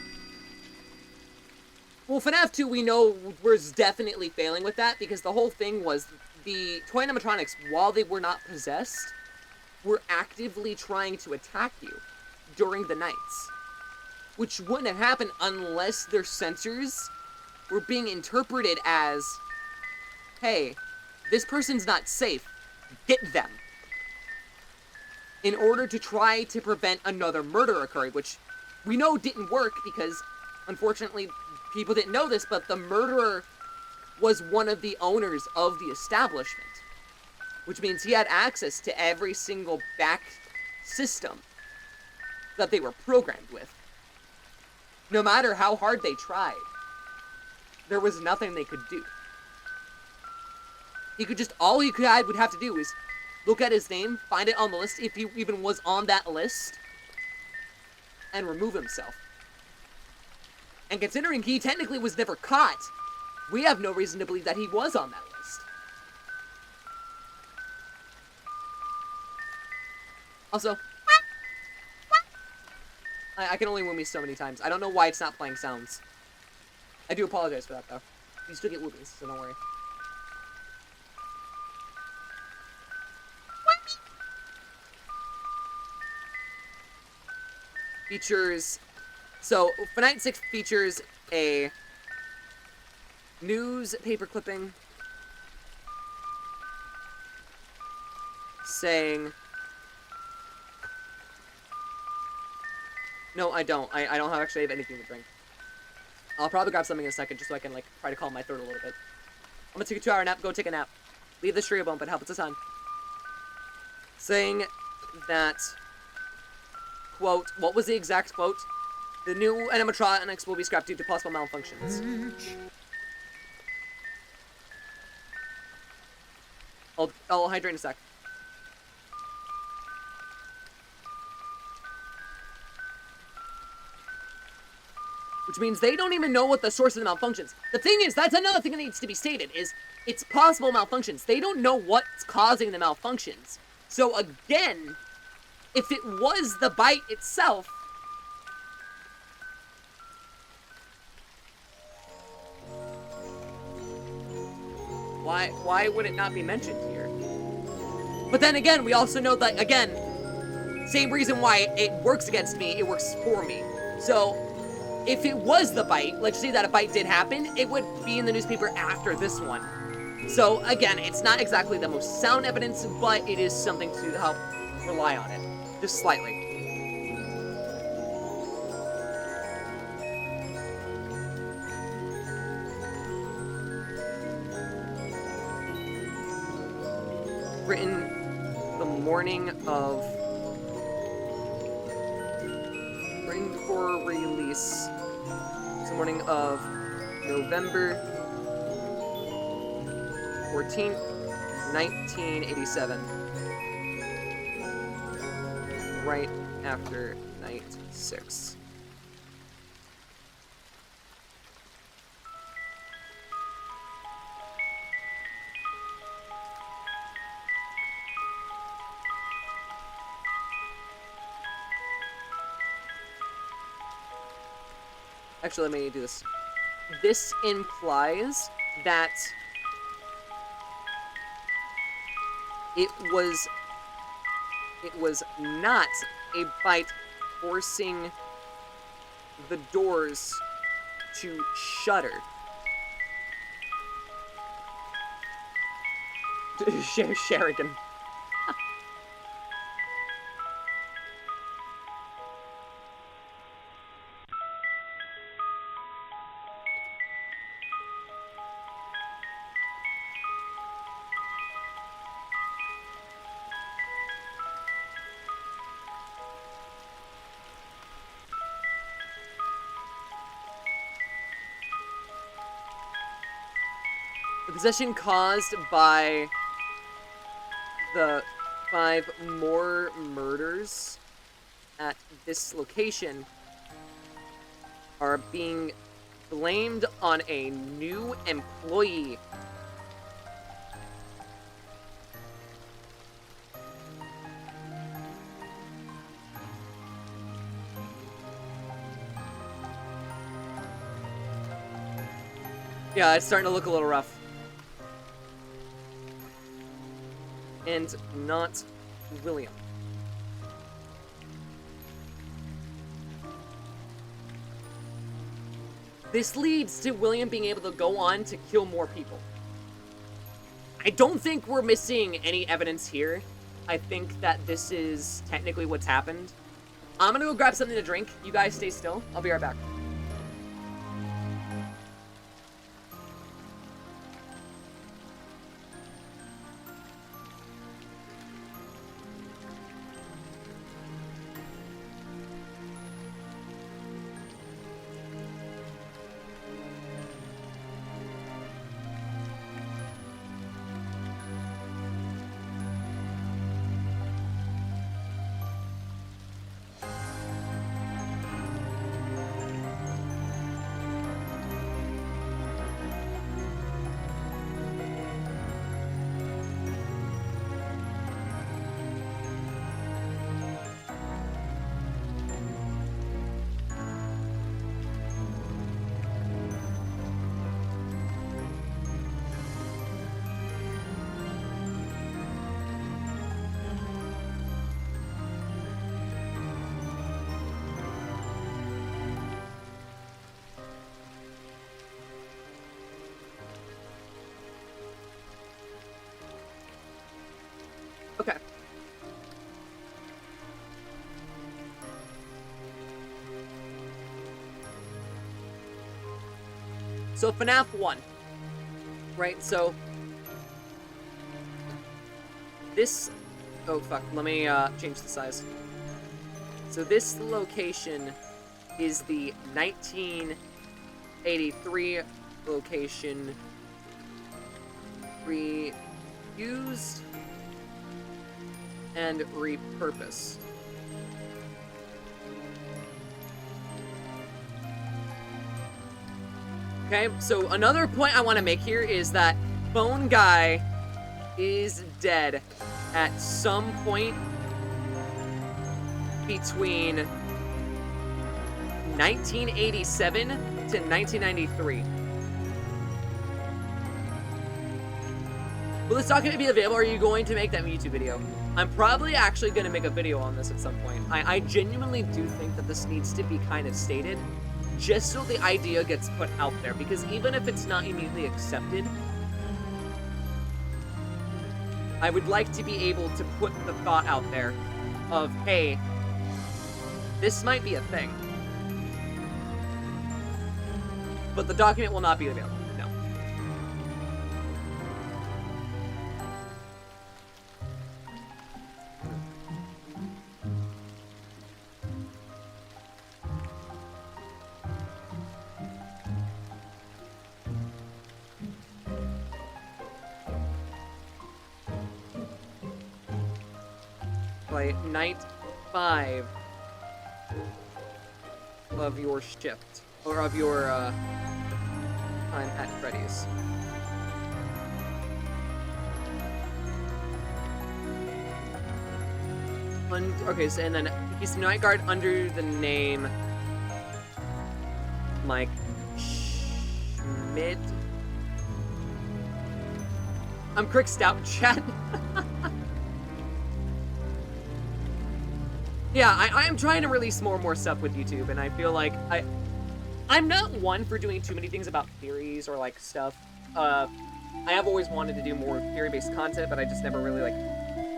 Well, FNAF 2 we know was definitely failing with that, because the whole thing was the toy animatronics, while they were not possessed, were actively trying to attack you during the nights. Which wouldn't have happened unless their sensors were being interpreted as, hey, this person's not safe, get them. In order to try to prevent another murder occurring, which we know didn't work because, unfortunately, people didn't know this, but the murderer was one of the owners of the establishment. Which means he had access to every single back system that they were programmed with. No matter how hard they tried, there was nothing they could do. He could just, all he would have to do is look at his name, find it on the list, if he even was on that list, and remove himself. And considering he technically was never caught, we have no reason to believe that he was on that list. Also, I can only whoopee so many times. I don't know why it's not playing sounds. I do apologize for that, though. You still get whoopies, so don't worry. Features... So, FNAF 6 features a newspaper clipping saying... No, I don't. I don't actually have anything to drink. I'll probably grab something in a second just so I can, like, try to calm my throat a little bit. I'm gonna take a 2-hour nap. Go take a nap. Leave the stream open. Help us on. Saying that, quote, what was the exact quote? The new animatronics will be scrapped due to possible malfunctions. I'll hydrate in a sec. Which means they don't even know what the source of the malfunctions. The thing is, that's another thing that needs to be stated, is it's possible malfunctions. They don't know what's causing the malfunctions. So again, if it was the bite itself, why would it not be mentioned here? But then again, we also know that, again, same reason why it works against me, it works for me. So, if it was the bite, let's say that a bite did happen, it would be in the newspaper after this one. So, again, it's not exactly the most sound evidence, but it is something to help rely on it. Just slightly. Written the morning of... Written for release. It's the morning of November 14th, 1987. Right after night 6. Actually, let me do this. This implies that it was not a bite forcing the doors to shutter. Sherigan. The possession caused by the 5 more murders at this location are being blamed on a new employee. Yeah, it's starting to look a little rough. And not William. This leads to William being able to go on to kill more people. I don't think we're missing any evidence here. I think that this is technically what's happened. I'm gonna go grab something to drink. You guys stay still. I'll be right back. Okay. So FNAF 1. Right, so this, oh fuck, let me change the size. So this location is the 1983 location reused and repurposed. Okay, so another point I want to make here is that Bone Guy is dead at some point between 1987 to 1993. Will this document be available? Or are you going to make that YouTube video? I'm probably actually going to make a video on this at some point. I genuinely do think that this needs to be kind of stated, just so the idea gets put out there, because even if it's not immediately accepted, I would like to be able to put the thought out there of, hey, this might be a thing. But the document will not be available. No. By night 5 of your shift, or of your time at Freddy's. Okay, so and then he's the night guard under the name Mike Schmidt. I'm Crick Stout chat. Yeah, I am trying to release more and more stuff with YouTube, and I feel like I'm not one for doing too many things about theories or like stuff. I have always wanted to do more theory-based content, but I just never really like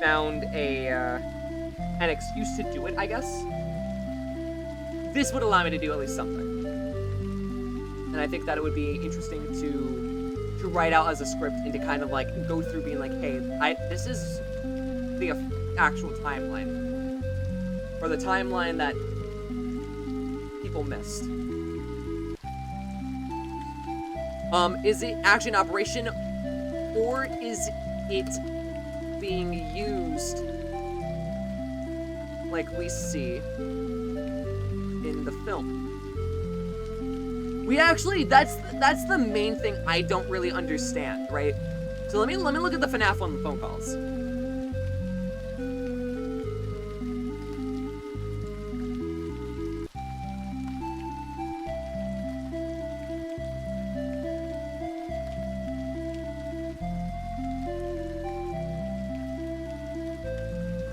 found an excuse to do it, I guess. This would allow me to do at least something. And I think that it would be interesting to write out as a script and to kind of like go through being like, hey, this is the actual timeline. Or the timeline that people missed. Is it actually an operation, or is it being used like we see in the film? We actually, that's the main thing I don't really understand, right? So let me look at the FNAF 1 phone calls.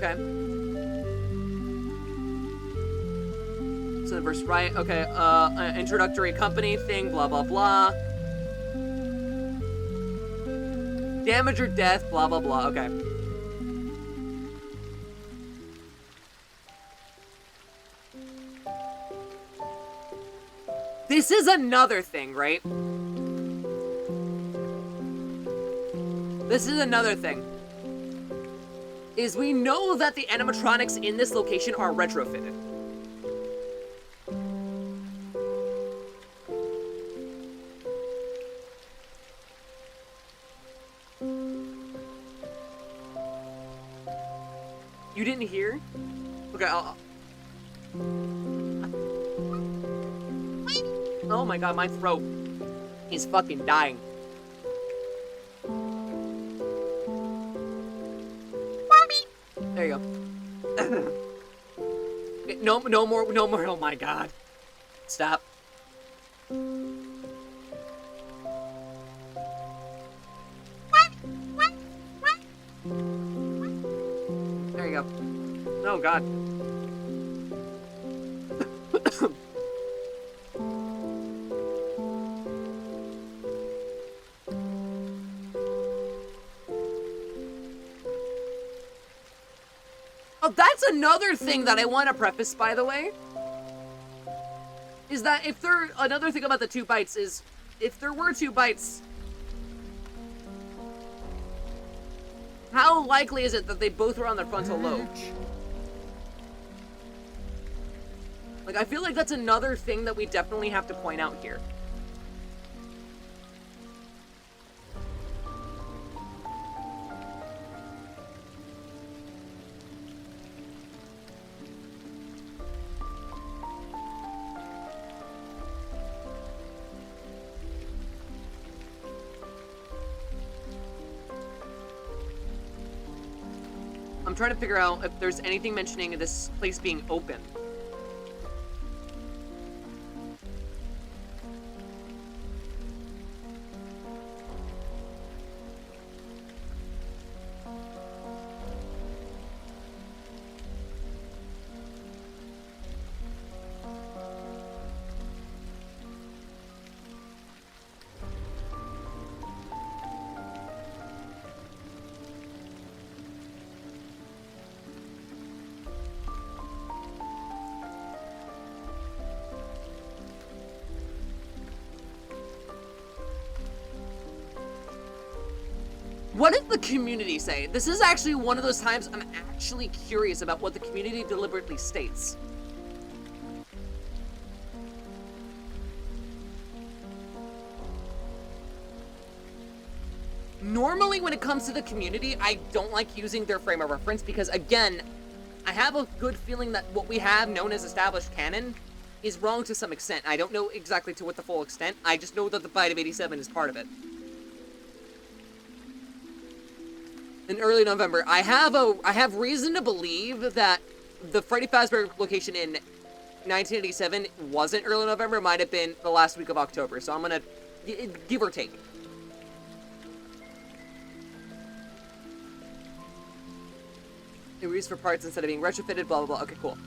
Okay. So the verse, right? Okay, introductory company thing, blah, blah, blah. Damage or death, blah, blah, blah. Okay. This is another thing, right? This is another thing. Is we know that the animatronics in this location are retrofitted. You didn't hear? Okay, oh my god, my throat is fucking dying. There you go. No more, oh my god. Stop. There you go. Oh god. Oh, that's another thing that I want to preface, by the way. Is that another thing about the 2 bites is, if there were 2 bites, how likely is it that they both were on their frontal lobe? Like, I feel like that's another thing that we definitely have to point out here. I'm trying to figure out if there's anything mentioning this place being open. What did the community say? This is actually one of those times I'm actually curious about what the community deliberately states. Normally, when it comes to the community, I don't like using their frame of reference because, again, I have a good feeling that what we have known as established canon is wrong to some extent. I don't know exactly to what the full extent. I just know that the Bite of 87 is part of it. In early November, I have reason to believe that the Freddy Fazbear location in 1987 wasn't early November, it might have been the last week of October, so I'm gonna give or take. It was used for parts instead of being retrofitted, blah, blah, blah. Okay, cool.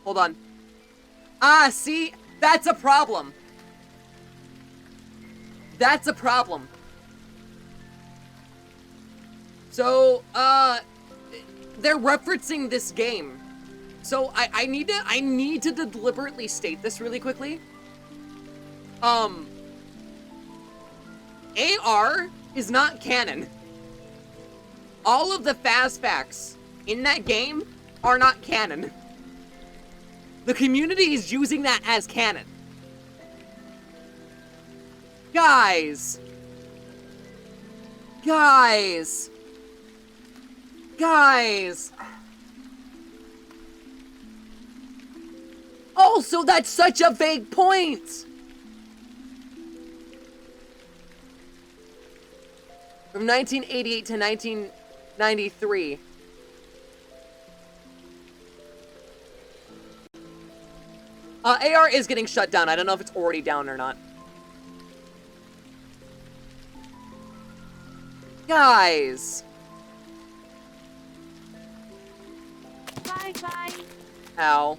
Hold on. Ah, see? That's a problem. That's a problem. So, they're referencing this game. So, I need to deliberately state this really quickly. AR is not canon. All of the fast facts in that game are not canon. The community is using that as canon. Guys. Guys. Guys. Also, that's such a vague point. From 1988 to 1993. AR is getting shut down. I don't know if it's already down or not. Guys. Bye. Ow.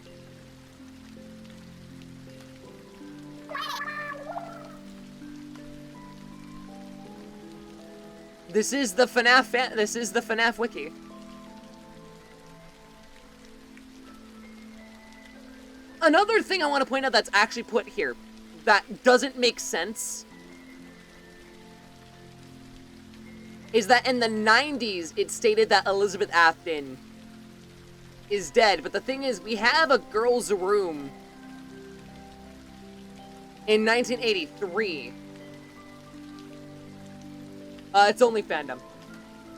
This is the FNAF wiki. Another thing I want to point out that's actually put here that doesn't make sense is that in the 90s it stated that Elizabeth Afton is dead, but the thing is we have a girl's room in 1983. It's only fandom.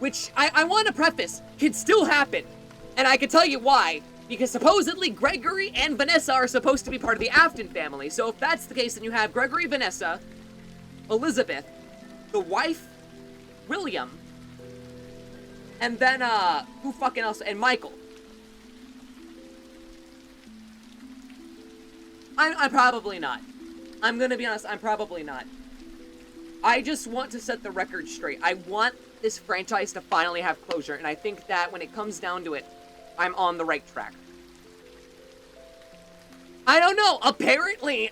Which I want to preface could still happen, and I can tell you why. Because supposedly Gregory and Vanessa are supposed to be part of the Afton family. So if that's the case, then you have Gregory, Vanessa, Elizabeth, the wife, William, and then, who fucking else? And Michael. I'm probably not. I'm gonna be honest, I'm probably not. I just want to set the record straight. I want this franchise to finally have closure, and I think that when it comes down to it, I'm on the right track. I don't know, apparently,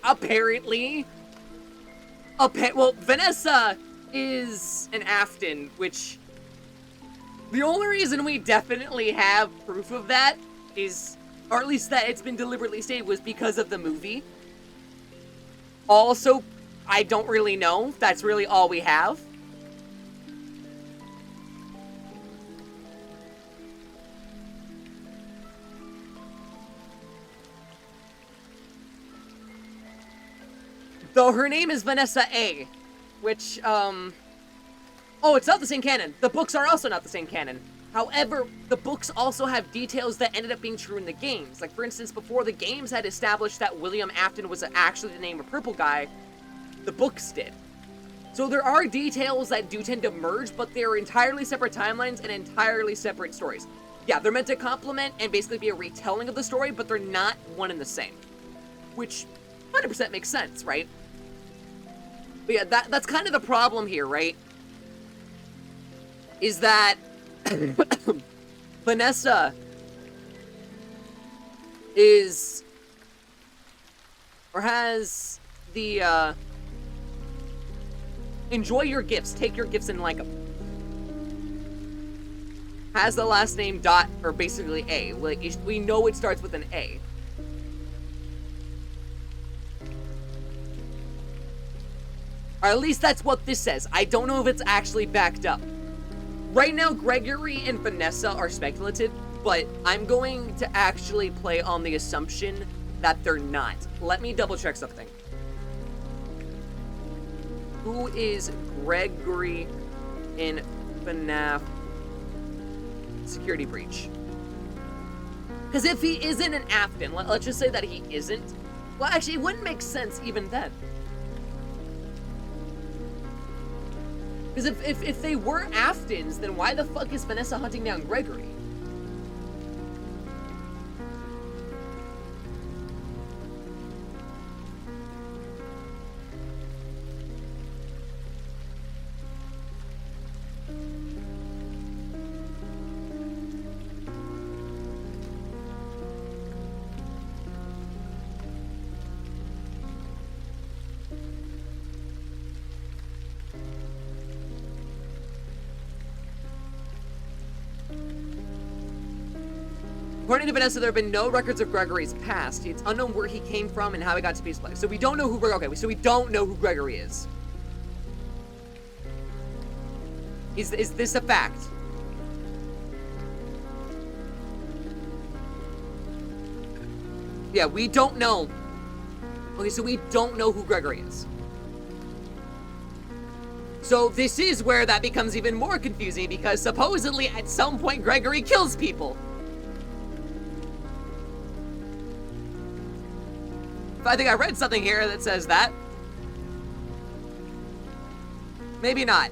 well, Vanessa is an Afton, which, the only reason we definitely have proof of that is, or at least that it's been deliberately stated, was because of the movie. Also, I don't really know, that's really all we have. Though her name is Vanessa A, which, oh, it's not the same canon. The books are also not the same canon. However, the books also have details that ended up being true in the games. Like, for instance, before the games had established that William Afton was actually the name of Purple Guy, the books did. So there are details that do tend to merge, but they're entirely separate timelines and entirely separate stories. Yeah, they're meant to complement and basically be a retelling of the story, but they're not one and the same. Which 100% makes sense, right? But yeah, that's kind of the problem here, right? Is that Vanessa is, or has the, enjoy your gifts, take your gifts and like them. Has the last name dot, or basically A. Like, we know it starts with an A. Or at least that's what this says. I don't know if it's actually backed up. Right now, Gregory and Vanessa are speculative, but I'm going to actually play on the assumption that they're not. Let me double check something. Who is Gregory in FNAF Security Breach? Because if he isn't an Afton, let's just say that he isn't. Well, actually, it wouldn't make sense even then. Because if they were Aftons, then why the fuck is Vanessa hunting down Gregory? According to Vanessa, there have been no records of Gregory's past. It's unknown where he came from and how he got to Peace Place. So we don't know who so we don't know who Gregory is. Is this a fact? Yeah, we don't know. Okay, so we don't know who Gregory is. So this is where that becomes even more confusing, because supposedly at some point Gregory kills people. I think I read something here that says that. Maybe not.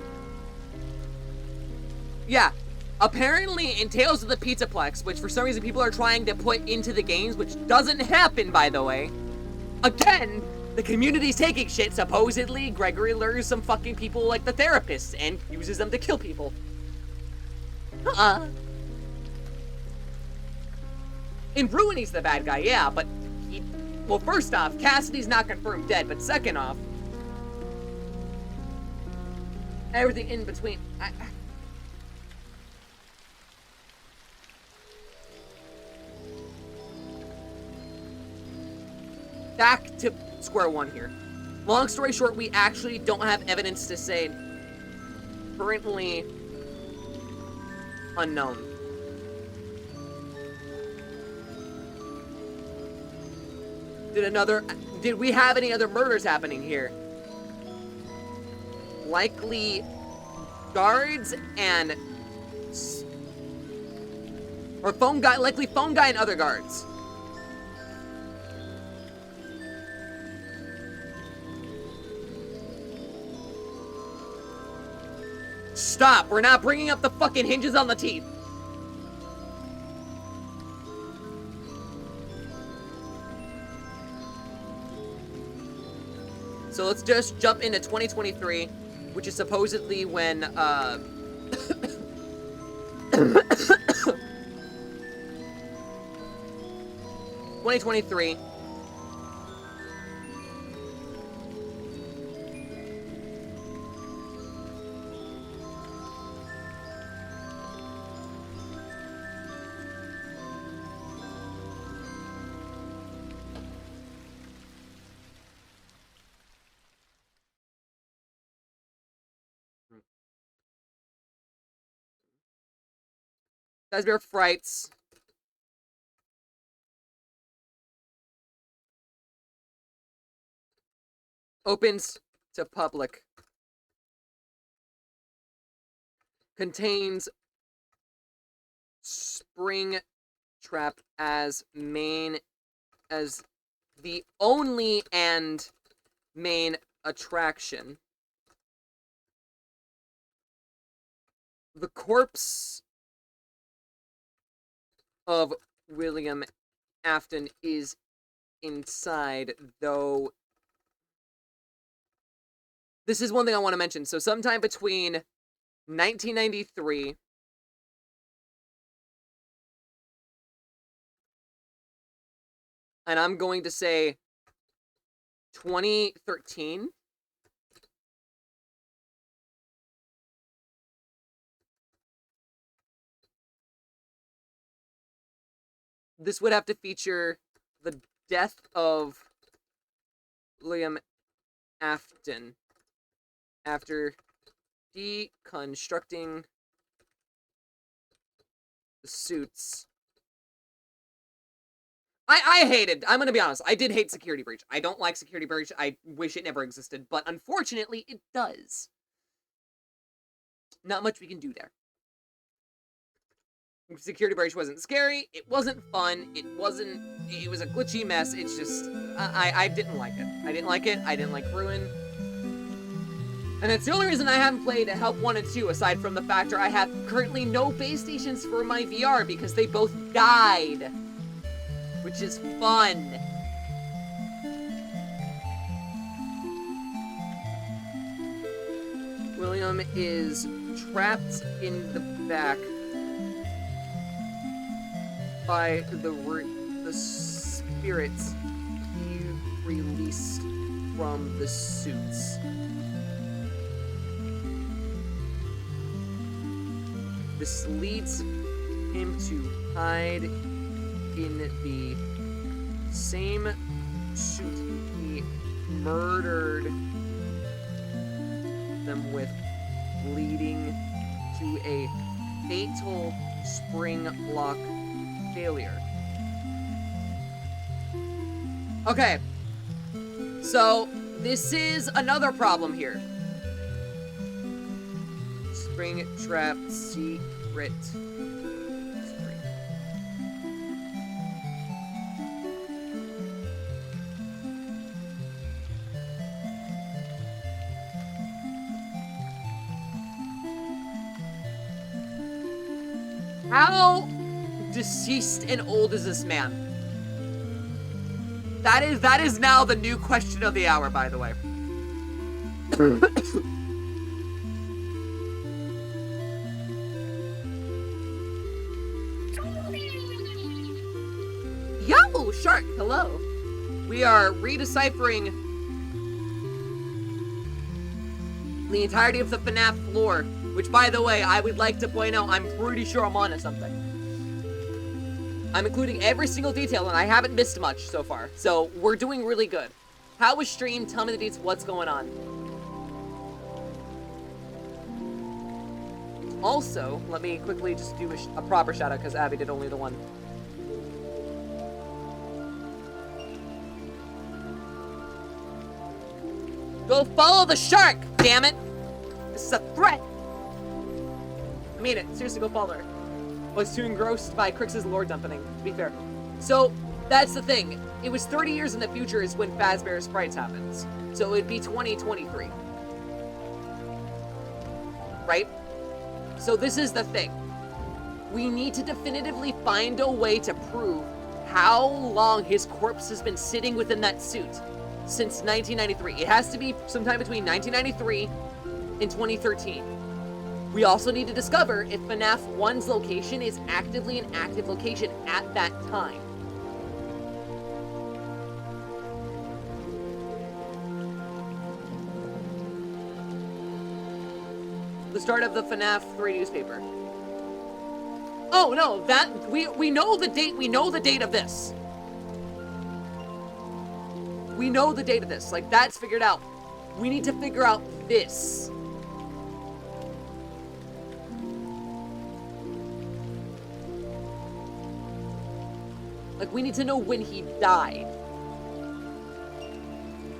Yeah. Apparently in Tales of the Pizzaplex, which for some reason people are trying to put into the games, which doesn't happen, by the way. Again, the community's taking shit. Supposedly, Gregory lures some fucking people like the therapists and uses them to kill people. In Ruin, he's the bad guy, yeah, but he... Well, first off, Cassidy's not confirmed dead, but second off, everything in between. Back to square one here. Long story short, we actually don't have evidence to say currently unknown. Did we have any other murders happening here? Likely guards and... Or phone guy, likely phone guy and other guards. Stop, we're not bringing up the fucking hinges on the teeth. So let's just jump into 2023, which is supposedly when, 2023. Fazbear Frights. Opens to public. Contains Spring Trap as the only and main attraction. The corpse of William Afton is inside, though. This is one thing I want to mention. So sometime between 1993 and I'm going to say 2013, this would have to feature the death of William Afton after deconstructing the suits. I hated, I'm gonna be honest, I did hate Security Breach. I don't like Security Breach. I wish it never existed, but unfortunately, it does. Not much we can do there. Security Breach wasn't scary, it wasn't fun, it was a glitchy mess, it's just, I didn't like it. I didn't like it, I didn't like Ruin. And that's the only reason I haven't played Help 1 and 2, aside from the factor I have currently no base stations for my VR because they both died. Which is fun. William is trapped in the back by the spirits he released from the suits. This leads him to hide in the same suit he murdered them with, leading to a fatal spring lock failure. Okay, so this is another problem here. Spring trap secret. How deceased and old is this man? That is now the new question of the hour, by the way. Yo, Shark, hello. We are redeciphering the entirety of the FNAF lore, which, by the way, I would like to point out, I'm pretty sure I'm onto something. I'm including every single detail, and I haven't missed much so far, so we're doing really good. How was stream? Tell me the deets, what's going on? Also, let me quickly just do a proper shout-out, because Abby did only the one. Go follow the shark, damn it! This is a threat! I mean it. Seriously, go follow her. Was too engrossed by Crix's lore dumping, to be fair. So, that's the thing. It was 30 years in the future is when Fazbear's Sprites happens. So it'd be 2023. Right? So this is the thing. We need to definitively find a way to prove how long his corpse has been sitting within that suit since 1993. It has to be sometime between 1993 and 2013. We also need to discover if FNAF 1's location is actively an active location at that time. The start of the FNAF 3 newspaper. Oh no, that we know the date. We know the date of this. We know the date of this. Like, that's figured out. We need to figure out this. Like, we need to know when he died.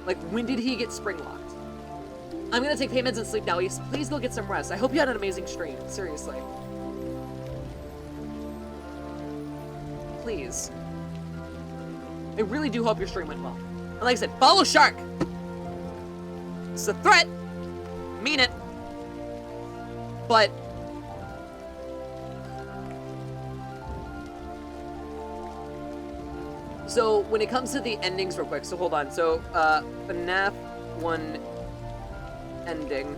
Like, when did he get spring locked? I'm gonna take payments and sleep now. Please go get some rest. I hope you had an amazing stream. Seriously. Please. I really do hope your stream went well. And like I said, follow Shark! It's a threat! Mean it. But... so, when it comes to the endings real quick, so hold on. So, FNAF 1 ending.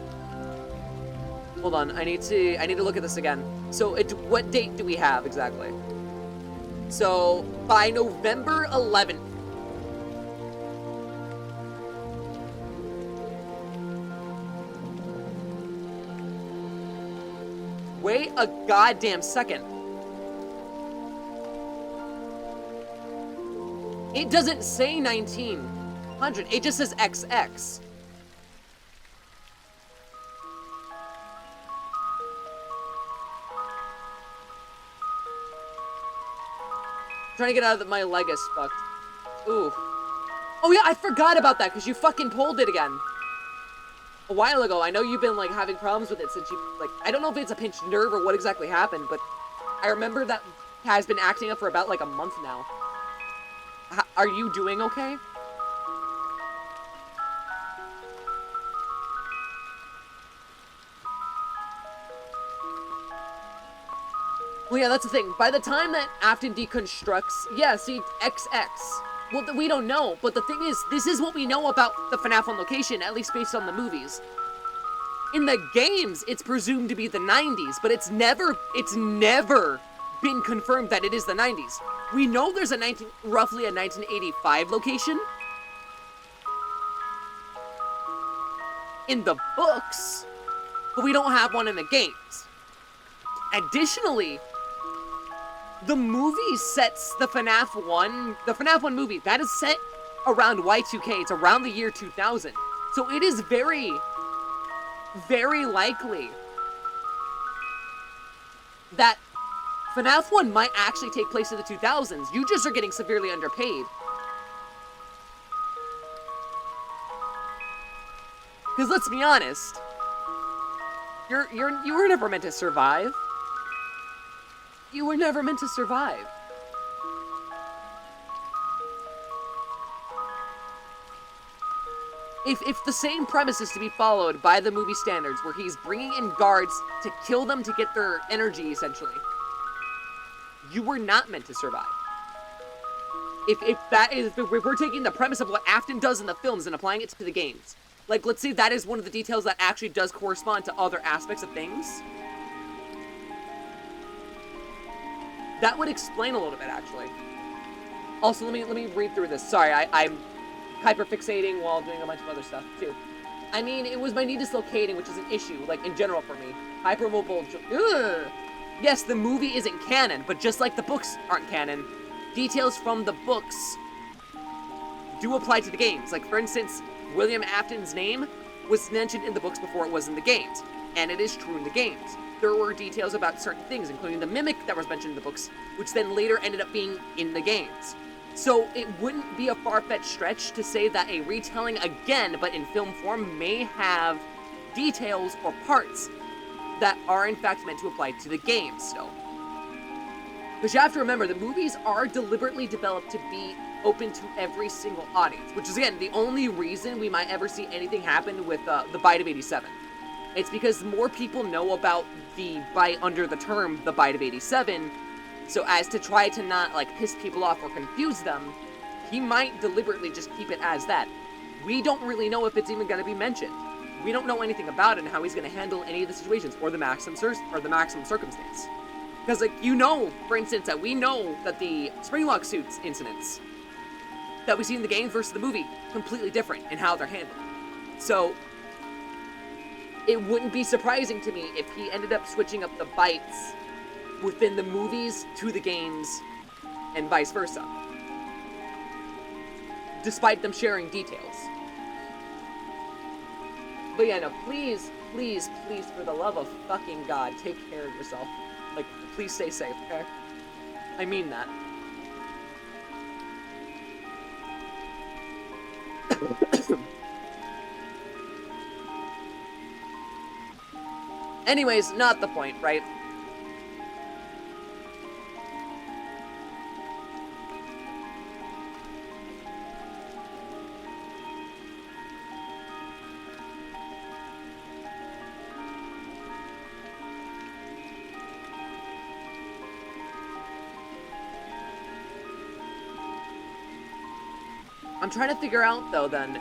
Hold on, I need to look at this again. So, what date do we have exactly? So, by November 11th. Wait a goddamn second. It doesn't say 1900, it just says XX. trying to get out of my leg is fucked. Ooh. Oh yeah, I forgot about that because you fucking pulled it again. A while ago, I know you've been, like, having problems with it since you, like, I don't know if it's a pinched nerve or what exactly happened, but I remember that has been acting up for about, like, a month now. Are you doing okay? Well, yeah, that's the thing. By the time that Afton deconstructs, yeah, see, XX. Well, we don't know, but the thing is, this is what we know about the FNAF 1 location, at least based on the movies. In the games, it's presumed to be the 90s, but it's never been confirmed that it is the 90s. We know there's roughly a 1985 location. In the books, but we don't have one in the games. Additionally, the movie sets the FNAF 1 movie, that is set around Y2K, it's around the year 2000. So it is very, very likely that FNAF 1 might actually take place in the 2000s. You just are getting severely underpaid. Because let's be honest, you were never meant to survive. You were never meant to survive. If the same premise is to be followed by the movie standards, where he's bringing in guards to kill them to get their energy, essentially, you were not meant to survive. If we're taking the premise of what Afton does in the films and applying it to the games, like, let's say that is one of the details that actually does correspond to other aspects of things, that would explain a little bit, actually. Also, let me read through this. Sorry, I'm hyperfixating while doing a bunch of other stuff, too. I mean, it was my knee dislocating, which is an issue, like, in general for me. Hypermobile... Ugh! Yes, the movie isn't canon, but just like the books aren't canon, details from the books do apply to the games. Like, for instance, William Afton's name was mentioned in the books before it was in the games, and it is true in the games. There were details about certain things, including the mimic that was mentioned in the books, which then later ended up being in the games. So it wouldn't be a far-fetched stretch to say that a retelling again, but in film form, may have details or parts that are in fact meant to apply to the games still. Because you have to remember, the movies are deliberately developed to be open to every single audience, which is, again, the only reason we might ever see anything happen with the Bite of 87. It's because more people know about the bite under the term the Bite of 87, so as to try to not, like, piss people off or confuse them, he might deliberately just keep it as that. We don't really know if it's even going to be mentioned. We don't know anything about it and how he's going to handle any of the situations or the maximum circumstance. Because, like, you know, for instance, that we know that the Springlock suits incidents that we see in the game versus the movie, completely different in how they're handled. So, it wouldn't be surprising to me if he ended up switching up the bites within the movies to the games and vice versa, despite them sharing details. But yeah, no, please, please, please, for the love of fucking God, take care of yourself. Like, please stay safe, okay? I mean that. Anyways, not the point, right? I'm trying to figure out, though, then,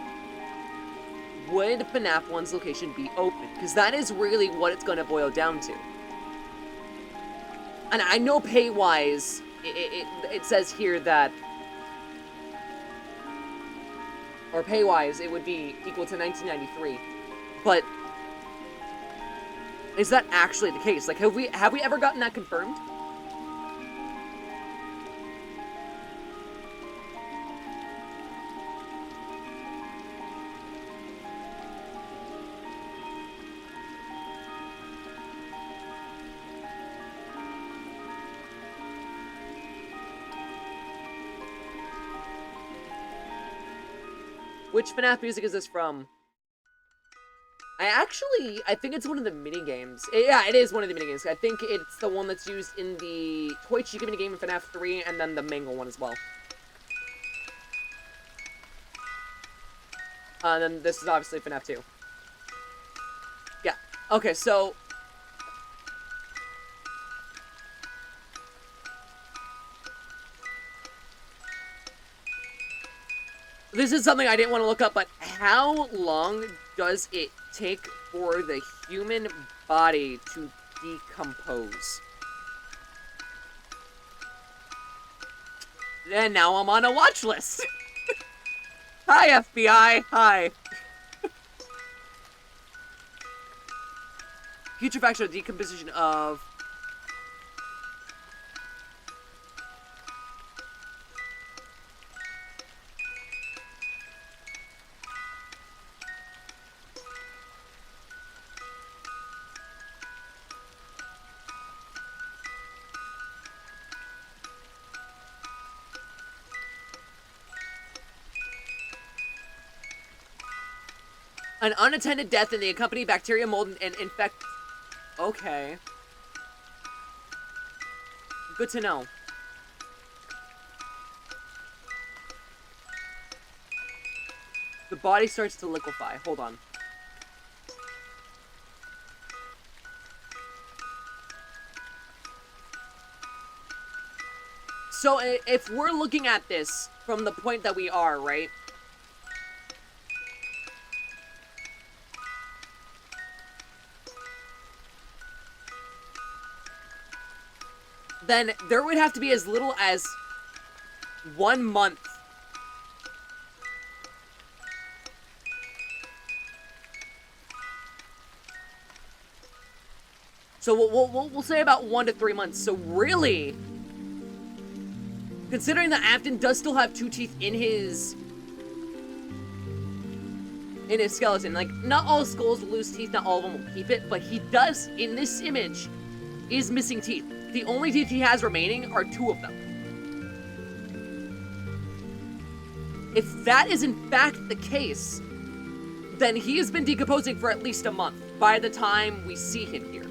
would FNAF 1's location be open? Because that is really what it's going to boil down to. And I know pay-wise, it says here that, or pay-wise, it would be equal to 1993. But is that actually the case? Like, have we ever gotten that confirmed? Which FNAF music is this from? I think it's one of the mini games. Yeah, it is one of the mini games. I think it's the one that's used in the Toy Chica mini game in FNAF 3, and then the Mangle one as well. And then this is obviously FNAF 2. Yeah. Okay, so... This is something I didn't want to look up, but how long does it take for the human body to decompose? And now I'm on a watch list. Hi, FBI. Hi. Putrefaction of decomposition of... An unattended death in the accompanied bacteria, mold, and infect... Okay. Good to know. The body starts to liquefy. Hold on. So, if we're looking at this from the point that we are, right? Then there would have to be as little as 1 month. So we'll say about 1 to 3 months. So really, considering that Afton does still have 2 teeth in his skeleton, like, not all skulls will lose teeth, not all of them will keep it, but he does, in this image, is missing teeth. The only teeth he has remaining are 2 of them. If that is in fact the case, then he has been decomposing for at least a month by the time we see him here.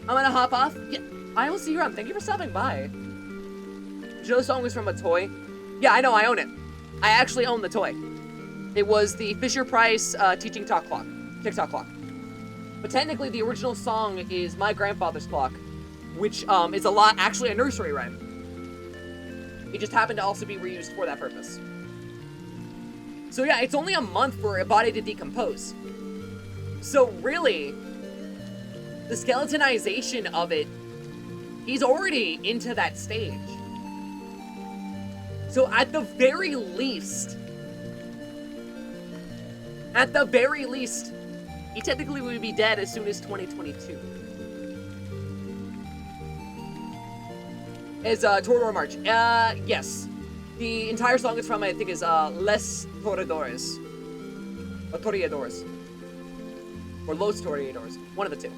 I'm gonna hop off. Yeah, I will see you around. Thank you for stopping by. Did you know the song was from a toy? Yeah, I know, I own it. I actually own the toy. It was the Fisher-Price TikTok clock. But technically, the original song is My Grandfather's Clock, which is actually a nursery rhyme. It just happened to also be reused for that purpose. So yeah, it's only a month for a body to decompose. So really, the skeletonization of it, he's already into that stage. So at the very least, he technically would be dead as soon as 2022. Is Toreador March. Yes. The entire song is from, I think, is Les Toreadores. Or Toreadors. Or Los Toreadors. One of the two.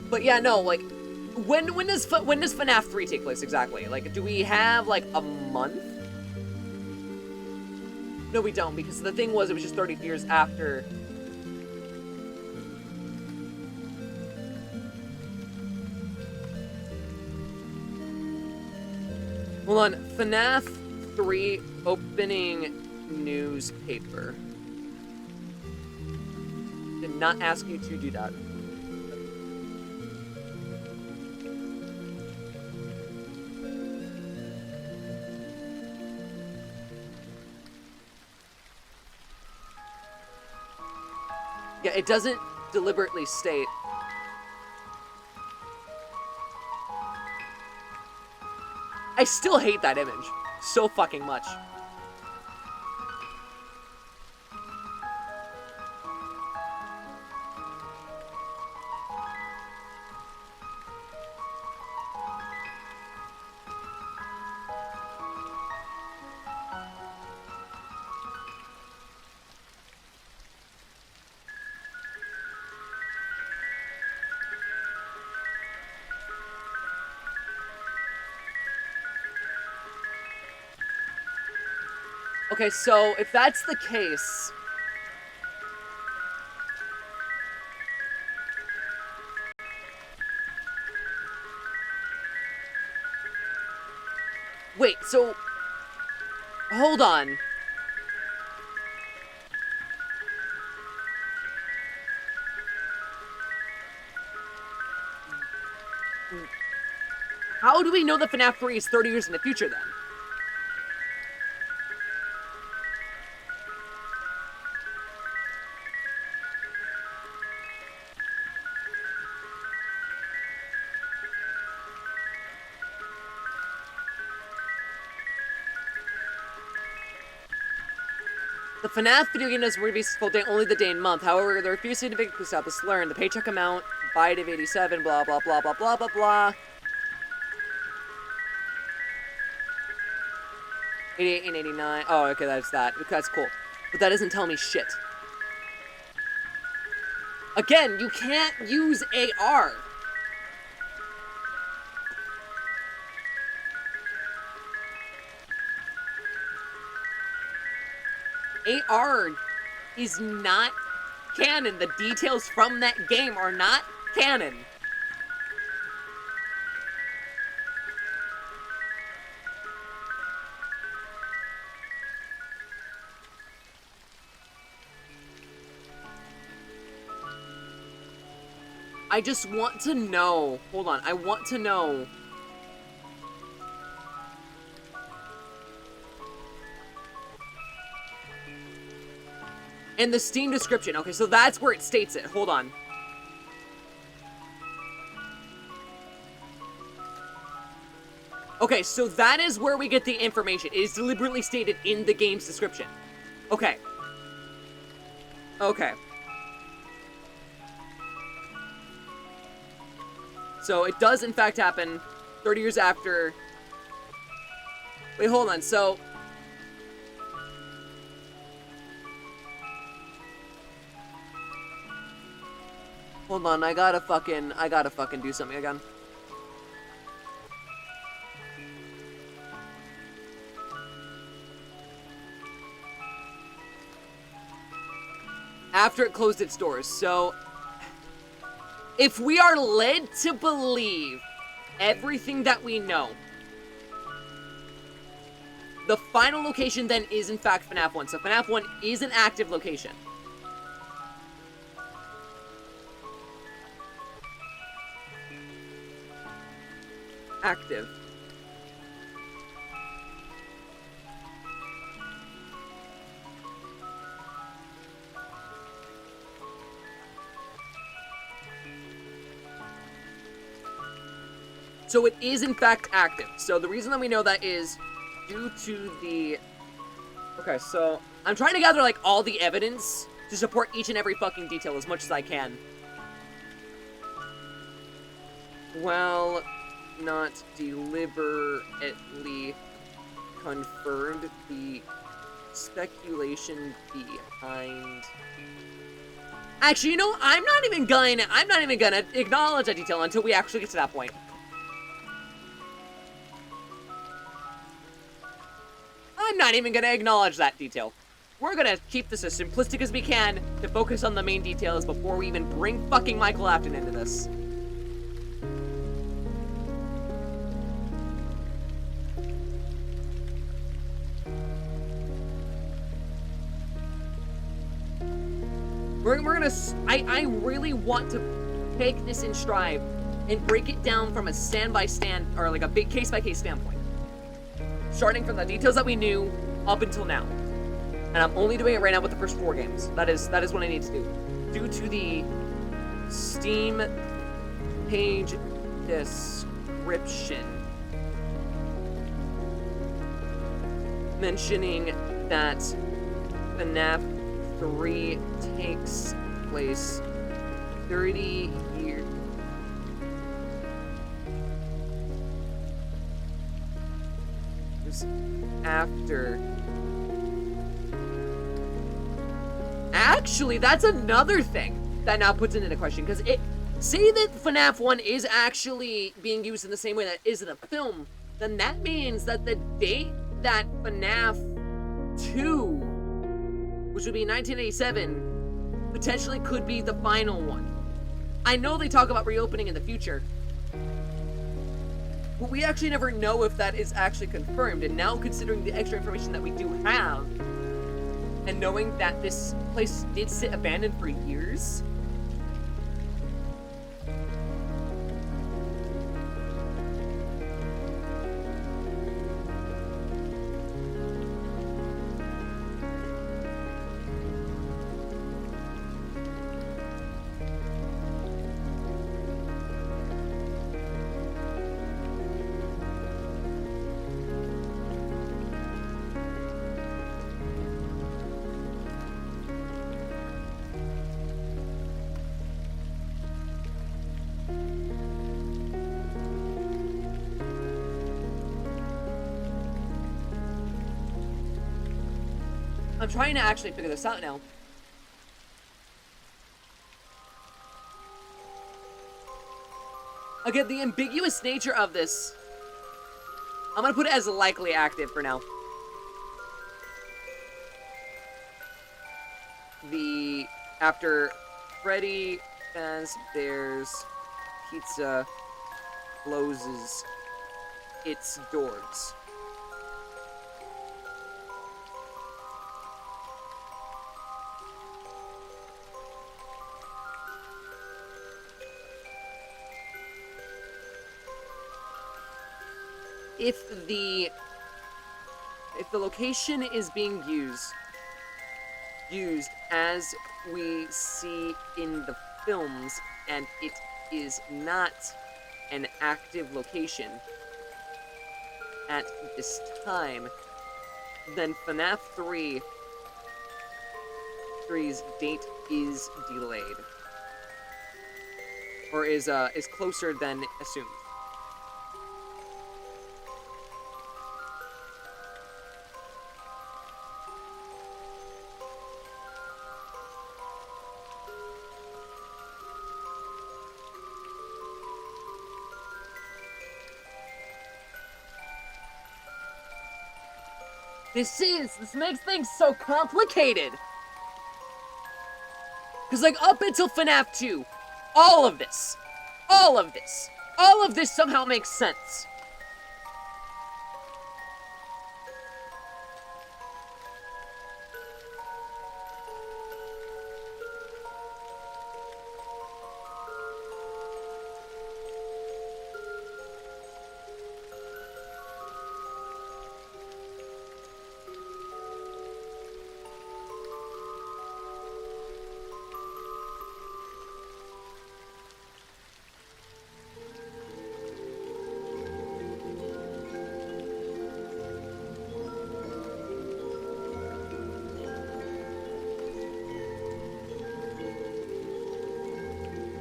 But yeah, no, like, when does FNAF 3 take place exactly? Like, do we have, like, a month? No, we don't, because the thing was, it was just 30 years after... Hold on, FNAF 3 opening newspaper. Did not ask you to do that. Yeah, it doesn't deliberately state. I still hate that image so fucking much. Okay, so if that's the case... Wait, so... Hold on. How do we know that FNAF 3 is 30 years in the future, then? The FNAF video game doesn't release its full day, only the day and month. However, the refused significant stop is learned. The paycheck amount, byte of 87, blah, blah, blah, blah, blah, blah, blah. 88 and 89. Oh, okay, that's that. That's cool. But that doesn't tell me shit. Again, you can't use AR. AR is not canon. The details from that game are not canon. I just want to know. Hold on, I want to know. In the Steam description. Okay, so that's where it states it. Hold on. Okay, so that is where we get the information. It is deliberately stated in the game's description. Okay. Okay. So it does in fact happen 30 years after. Wait, hold on. So hold on, I gotta fucking do something again. After it closed its doors, so... If we are led to believe everything that we know, the final location then is in fact FNAF 1. So FNAF 1 is an active location. Active. So it is in fact active. So the reason that we know that is due to the... Okay, so I'm trying to gather like all the evidence to support each and every fucking detail as much as I can. Well, not deliberately confirmed, the speculation behind... Actually, you know, I'm not even gonna acknowledge that detail until we actually get to that point. I'm not even gonna acknowledge that detail. We're gonna keep this as simplistic as we can to focus on the main details before we even bring fucking Michael Afton into this. I really want to take this in stride and break it down from a stand-by-stand, or like a big case-by-case standpoint. Starting from the details that we knew up until now. And I'm only doing it right now with the first 4 games. That is what I need to do. Due to the Steam page description mentioning that FNAF 3 takes place 30 years after. Actually, that's another thing that now puts it into question, because it say that FNAF 1 is actually being used in the same way that is in the film, then that means that the date that FNAF 2, which would be 1987, potentially could be the final one. I know they talk about reopening in the future, but we actually never know if that is actually confirmed. And now, considering the extra information that we do have, and knowing that this place did sit abandoned for years, I'm trying to actually figure this out now. Again, the ambiguous nature of this, I'm gonna put it as likely active for now. After Freddy Fazbear's Pizza closes its doors. If the location is being used as we see in the films, and it is not an active location at this time, then FNAF 3's date is delayed, or is closer than assumed. This makes things so complicated. Because, like, up until FNAF 2, all of this somehow makes sense.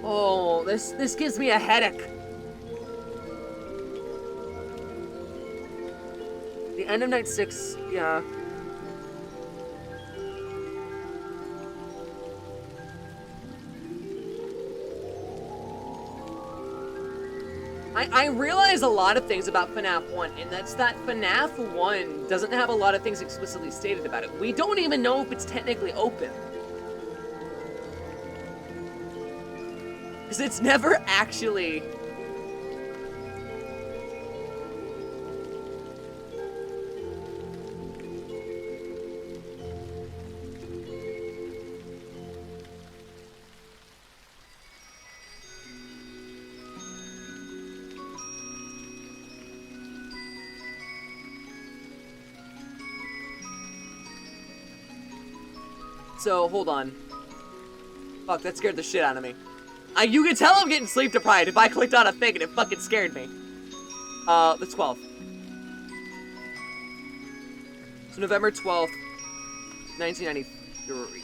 Oh, this gives me a headache. The end of Night 6, yeah. I realize a lot of things about FNAF 1, and that's that FNAF 1 doesn't have a lot of things explicitly stated about it. We don't even know if it's technically open. Because it's never actually... So, hold on. Fuck, that scared the shit out of me. You can tell I'm getting sleep deprived if I clicked on a thing and it fucking scared me. The 12th. So November 12th, 1993.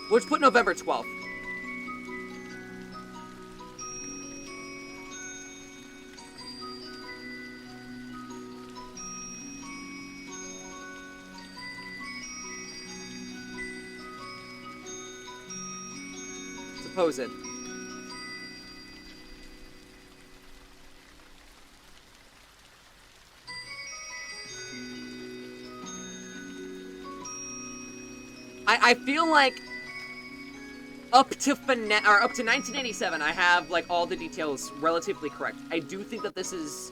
Let's put November 12th. Supposed. I feel like up to 1987, I have like all the details relatively correct. I do think that this is,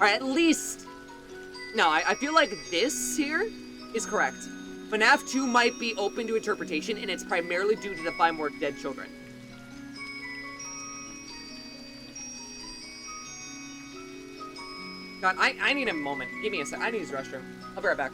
or at least, no, I feel like this here is correct. FNAF 2 might be open to interpretation, and it's primarily due to the 5 more dead children. God, I need a moment. Give me a sec. I need to use the restroom. I'll be right back.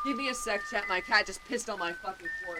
Give me a sec, chat. My cat just pissed on my fucking floor.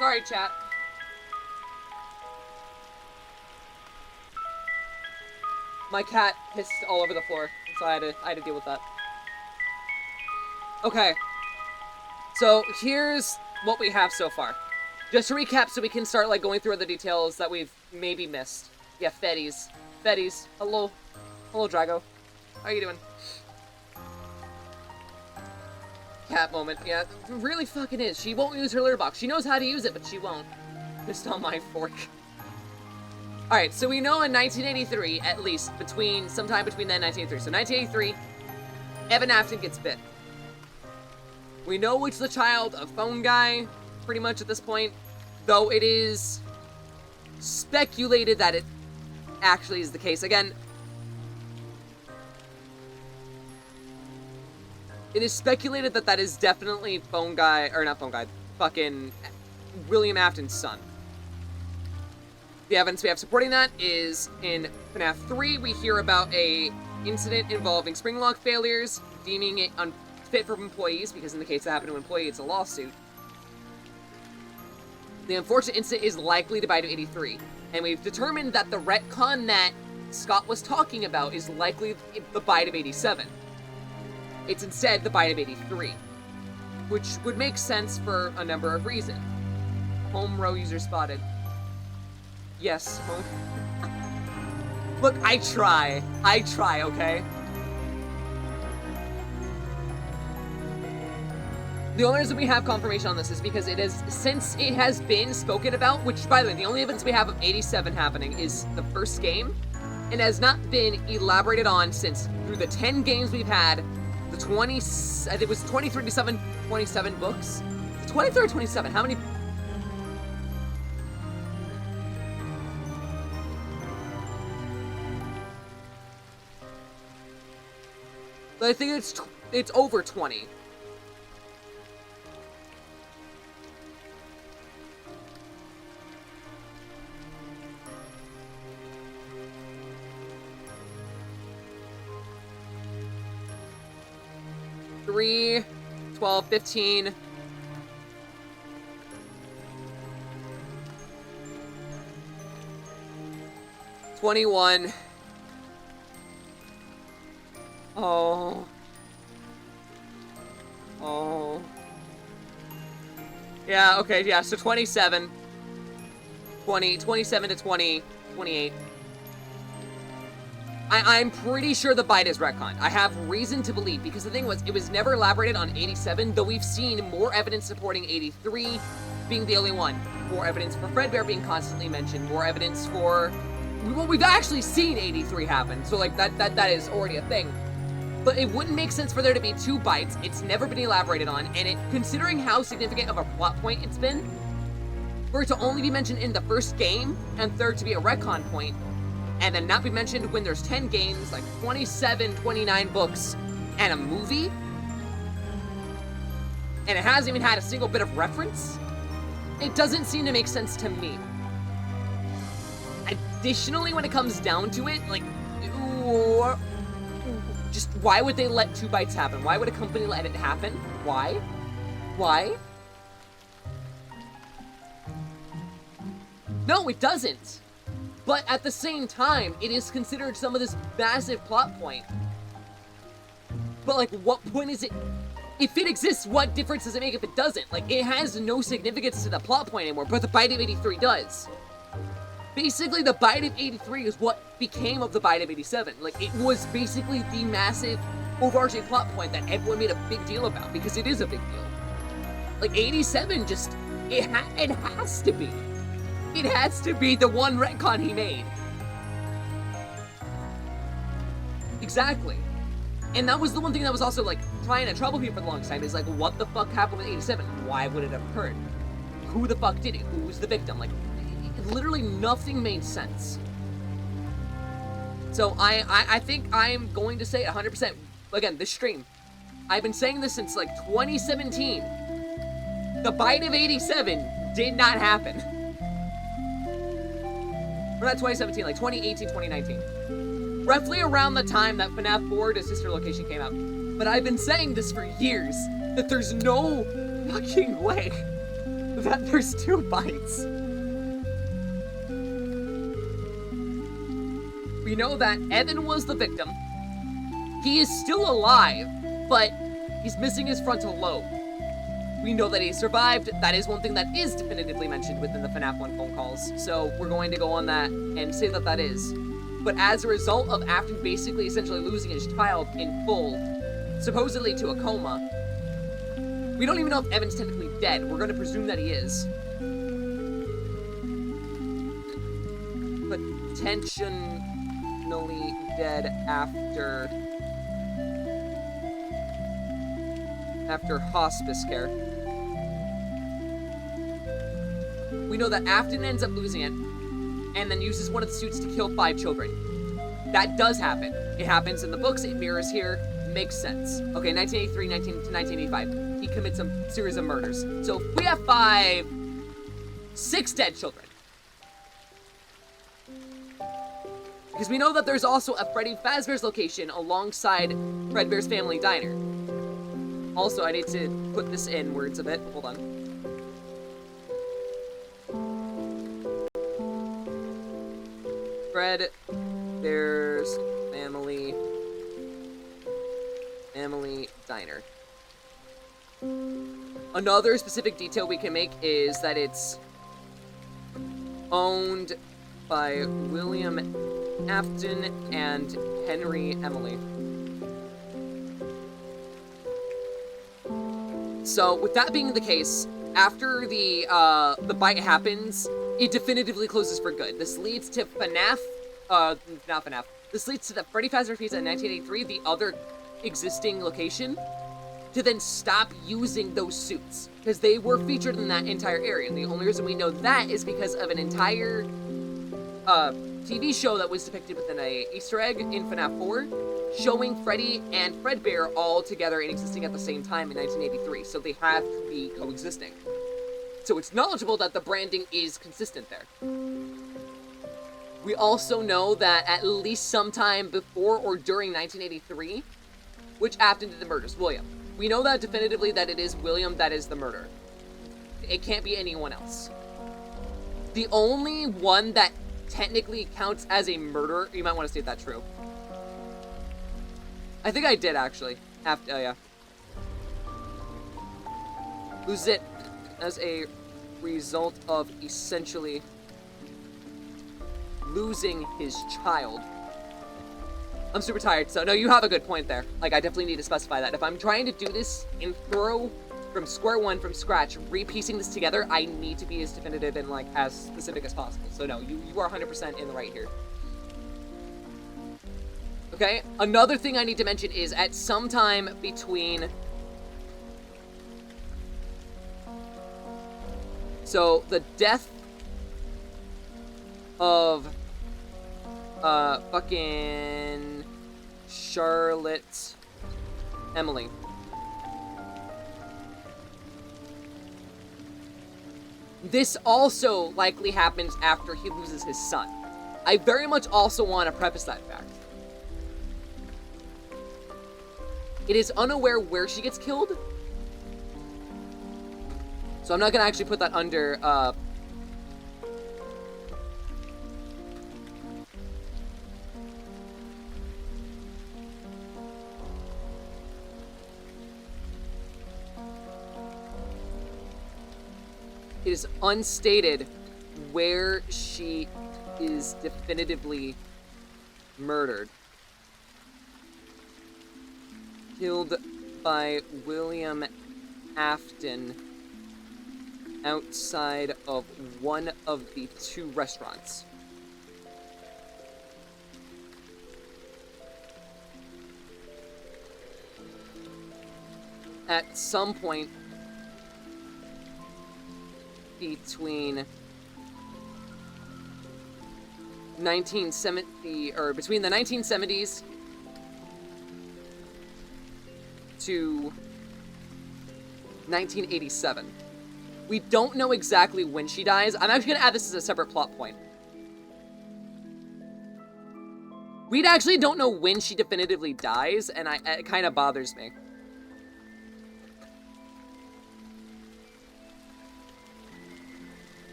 Sorry, chat. My cat pissed all over the floor, so I had to deal with that. Okay. So, here's what we have so far. Just to recap so we can start, like, going through other details that we've maybe missed. Yeah, Fetties. Fetties. Hello. Hello, Drago. How you doing? Cat moment. Yeah, it really fucking is. She won't use her litter box. She knows how to use it, but she won't. Just on my fork. Alright, so we know in 1983, at least, sometime between then and 1983. So 1983, Evan Afton gets bit. We know it's the child of Phone Guy, pretty much at this point, though it is speculated that it actually is the case. Again, it is speculated that that is definitely Phone Guy, or not Phone Guy, fucking William Afton's son. The evidence we have supporting that is in FNAF 3, we hear about a incident involving spring lock failures, deeming it unfit for employees, because in the case that happened to an employee, it's a lawsuit. The unfortunate incident is likely the Bite of 83, and we've determined that the retcon that Scott was talking about is likely the Bite of 87. It's instead the Bite of 83, which would make sense for a number of reasons. Home row user spotted. Yes, home. Look, I try, okay? The only reason we have confirmation on this is because since it has been spoken about, which, by the way, the only evidence we have of 87 happening is the first game, and has not been elaborated on since through the 10 games we've had, the 20, I think it was 27 books? 23 or 27, how many? I think it's over 20. Three, 12, 15. $21. Oh. Oh. Yeah, okay, yeah, so 27. 27 to 20, 28. I'm pretty sure the bite is retconned. I have reason to believe, because the thing was, it was never elaborated on 87, though we've seen more evidence supporting 83 being the only one. More evidence for Fredbear being constantly mentioned. More evidence for... Well, we've actually seen 83 happen, so, like, that is already a thing. But it wouldn't make sense for there to be two bites. It's never been elaborated on, and considering how significant of a plot point it's been, for it to only be mentioned in the first game, and third to be a retcon point, and then not be mentioned when there's 10 games, like 27, 29 books, and a movie, and it hasn't even had a single bit of reference, it doesn't seem to make sense to me. Additionally, when it comes down to it, like, just why would they let two bites happen? Why would a company let it happen? Why? Why? No, it doesn't. But at the same time, it is considered some of this massive plot point. But, like, what point is it? If it exists, what difference does it make if it doesn't? Like, it has no significance to the plot point anymore, but the Bite of 83 does. Basically, the Bite of 83 is what became of the Bite of 87. Like, it was basically the massive, overarching plot point that everyone made a big deal about, because it is a big deal. Like, 87 just, it has to be. It has to be the one retcon he made. Exactly. And that was the one thing that was also, like, trying to trouble people for the longest time, is, like, what the fuck happened with 87? Why would it have occurred? Who the fuck did it? Who was the victim? Like, literally nothing made sense. So I think I'm going to say 100%, again, this stream, I've been saying this since, like, 2017. The Bite of 87 did not happen. Or not 2017, like 2018, 2019. Roughly around the time that FNAF 4 to Sister Location came out. But I've been saying this for years, that there's no fucking way that there's 2 bites. We know that Evan was the victim. He is still alive, but he's missing his frontal lobe. We know that he survived. That is one thing that is definitively mentioned within the FNAF 1 phone calls. So we're going to go on that and say that that is. But as a result of Afton basically essentially losing his child in full, supposedly to a coma, we don't even know if Evan's technically dead. We're going to presume that he is. Potentially dead after hospice care. We know that Afton ends up losing it and then uses one of the suits to kill 5 children. That does happen. It happens in the books, it mirrors here, makes sense. Okay, 1983 to 1985. He commits a series of murders. So we have 6 dead children. Because we know that there's also a Freddy Fazbear's location alongside Fredbear's Family Diner. Also, I need to put this in words a bit. Hold on. Fredbear's Family Diner. Another specific detail we can make is that it's owned by William Afton and Henry Emily. So, with that being the case, after the bite happens, it definitively closes for good. This leads to FNAF, not FNAF. This leads to the Freddy Fazbear's Pizza in 1983, the other existing location, to then stop using those suits, because they were featured in that entire area. And the only reason we know that is because of an entire TV show that was depicted within a Easter egg in FNAF 4, showing Freddy and Fredbear all together and existing at the same time in 1983, so they have to be coexisting. So it's knowledgeable that the branding is consistent there. We also know that at least sometime before or during 1983, which Afton did the murders? William. We know that definitively that it is William that is the murderer. It can't be anyone else. The only one that technically counts as a murderer, you might want to state that true. I think I did, actually. Yeah. Lose it as a result of essentially losing his child. I'm super tired, so no, you have a good point there. Like, I definitely need to specify that. If I'm trying to do this in thorough, from square one, from scratch, re-piecing this together, I need to be as definitive and, like, as specific as possible. So no, you are 100% in the right here. Okay, another thing I need to mention is at some time between... So, the death of fucking Charlotte Emily. This also likely happens after he loses his son. I very much also want to preface that fact. It is unaware where she gets killed. So I'm not going to actually put that under, It is unstated where she is definitively murdered. Killed by William Afton outside of one of the 2 restaurants. At some point between 1970, or between the 1970s to 1987. We don't know exactly when she dies. I'm actually going to add this as a separate plot point. We actually don't know when she definitively dies, and it kind of bothers me.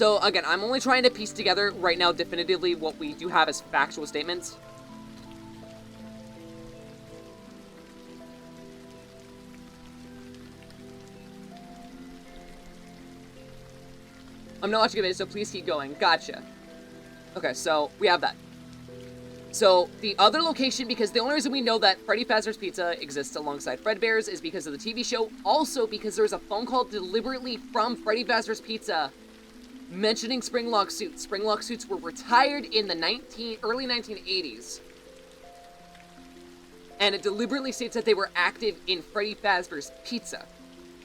So, again, I'm only trying to piece together right now definitively what we do have as factual statements. I'm not watching a video, so please keep going. Gotcha. Okay, so we have that. So, the other location, because the only reason we know that Freddy Fazbear's Pizza exists alongside Fredbear's is because of the TV show. Also, because there was a phone call deliberately from Freddy Fazbear's Pizza mentioning Springlock suits. Springlock suits were retired in the early 1980s. And it deliberately states that they were active in Freddy Fazbear's Pizza.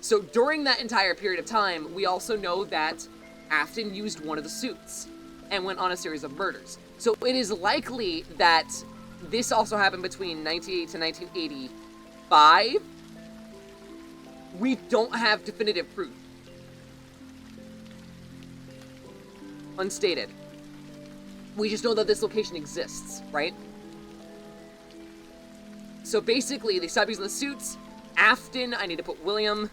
So, during that entire period of time, we also know that Afton used one of the suits and went on a series of murders. So it is likely that this also happened between 1980 to 1985. We don't have definitive proof. Unstated. We just know that this location exists, right? So basically, they stopped using the suits. Afton, I need to put William.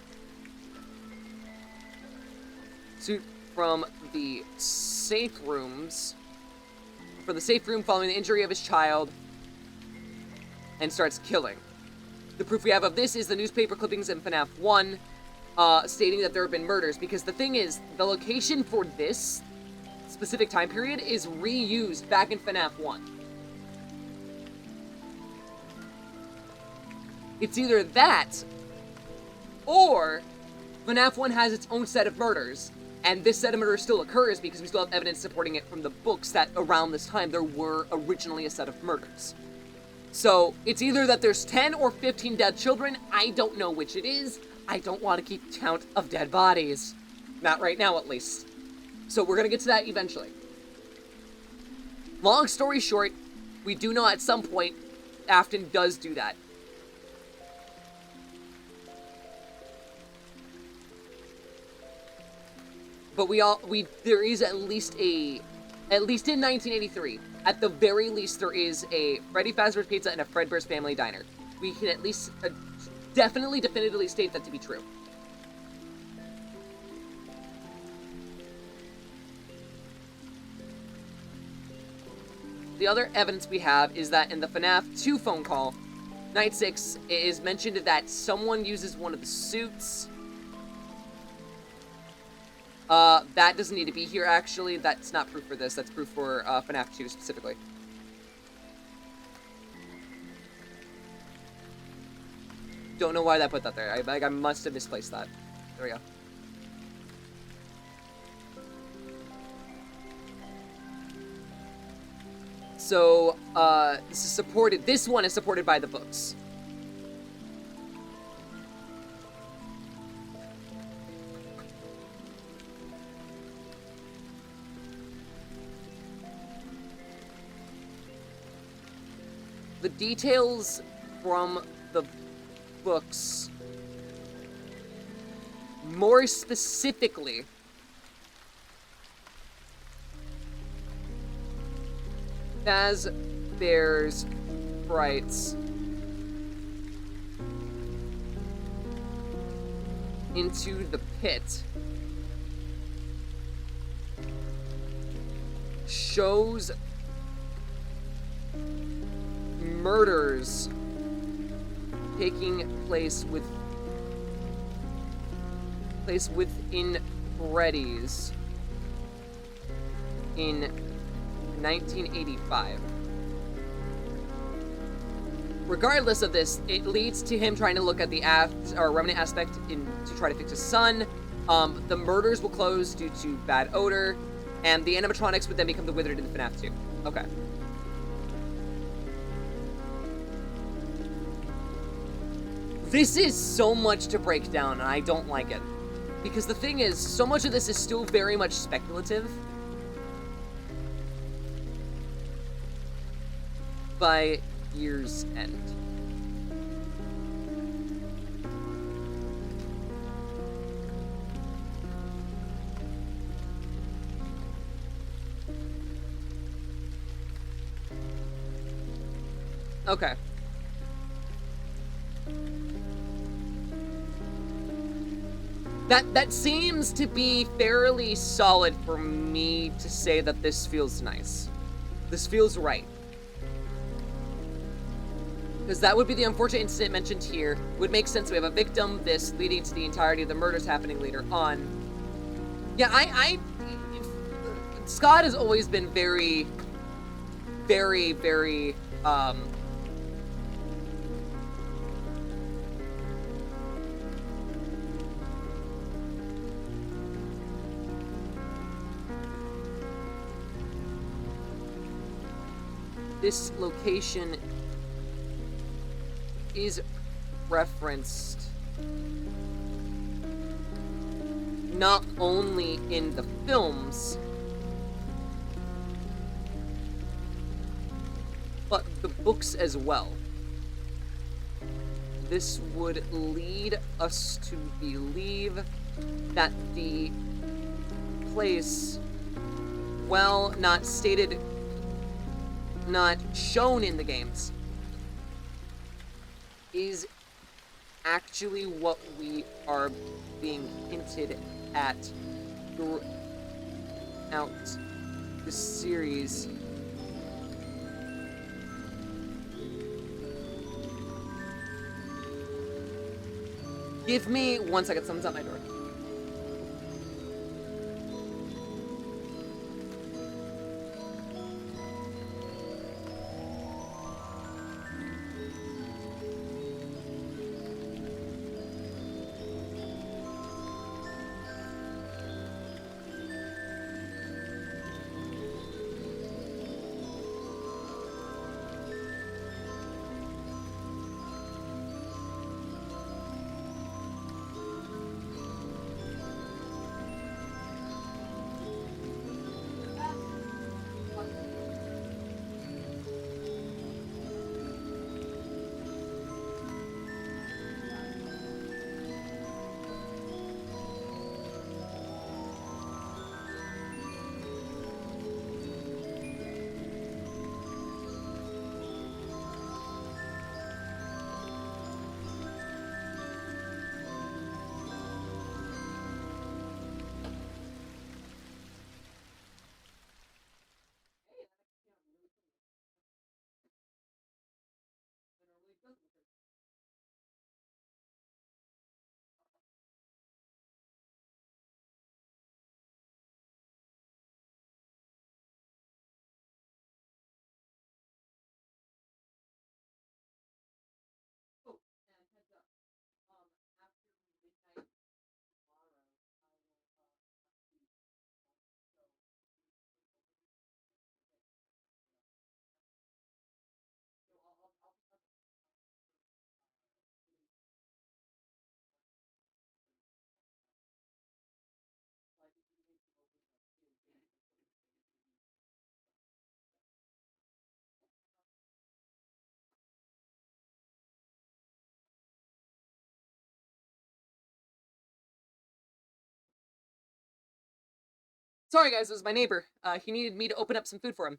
Suit from the safe rooms. From the safe room following the injury of his child. And starts killing. The proof we have of this is the newspaper clippings in FNAF 1 stating that there have been murders. Because the thing is, the location for this specific time period is reused back in FNAF 1. It's either that, or FNAF 1 has its own set of murders, and this set of murders still occurs because we still have evidence supporting it from the books that around this time there were originally a set of murders. So, it's either that there's 10 or 15 dead children. I don't know which it is. I don't want to keep count of dead bodies. Not right now, at least. So, we're going to get to that eventually. Long story short, we do know at some point Afton does do that. But there is at least in 1983, at the very least, there is a Freddy Fazbear's Pizza and a Fredbear's Family Diner. We can at least definitively state that to be true. The other evidence we have is that in the FNAF 2 phone call, Night 6, it is mentioned that someone uses one of the suits. That doesn't need to be here, actually. That's not proof for this. That's proof for FNAF 2 specifically. Don't know why that put that there. I must have misplaced that. There we go. So, this one is supported by the books. The details from the books, more specifically, Fazbear's Frights into the pit shows murders taking place within Freddy's in 1985. Regardless of this, it leads to him trying to look at the remnant aspect to try to fix his son. The murders will close due to bad odor, and the animatronics would then become the Withered in FNAF 2. Okay. This is so much to break down, and I don't like it. Because the thing is, so much of this is still very much speculative. By year's end. Okay. That seems to be fairly solid for me to say that this feels nice. This feels right. Because that would be the unfortunate incident mentioned here. It would make sense. We have a victim, this leading to the entirety of the murders happening later on. Yeah, Scott has always been very, very, very, this location is referenced not only in the films, but the books as well. This would lead us to believe that the place, well, not stated, not shown in the games, is actually what we are being hinted at throughout the series. Give me 1 second, someone's at my door. Sorry guys, it was my neighbor. He needed me to open up some food for him.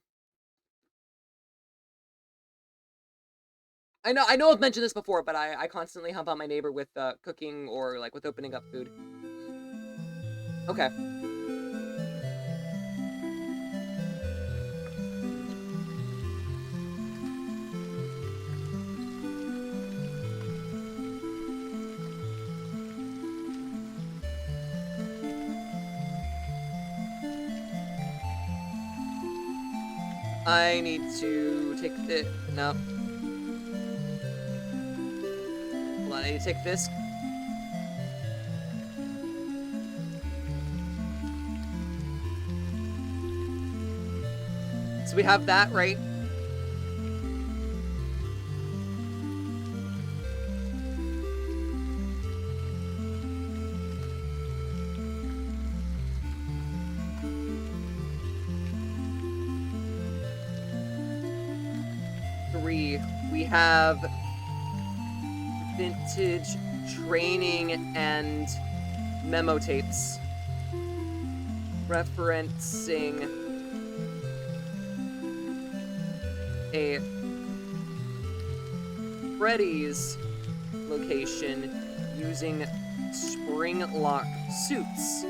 I know I've mentioned this before, but I constantly help out my neighbor with cooking or like with opening up food. Okay. I need to take the... no. Hold on, I need to take this. So we have that, right? We have vintage training and memo tapes referencing a Freddy's location using spring lock suits.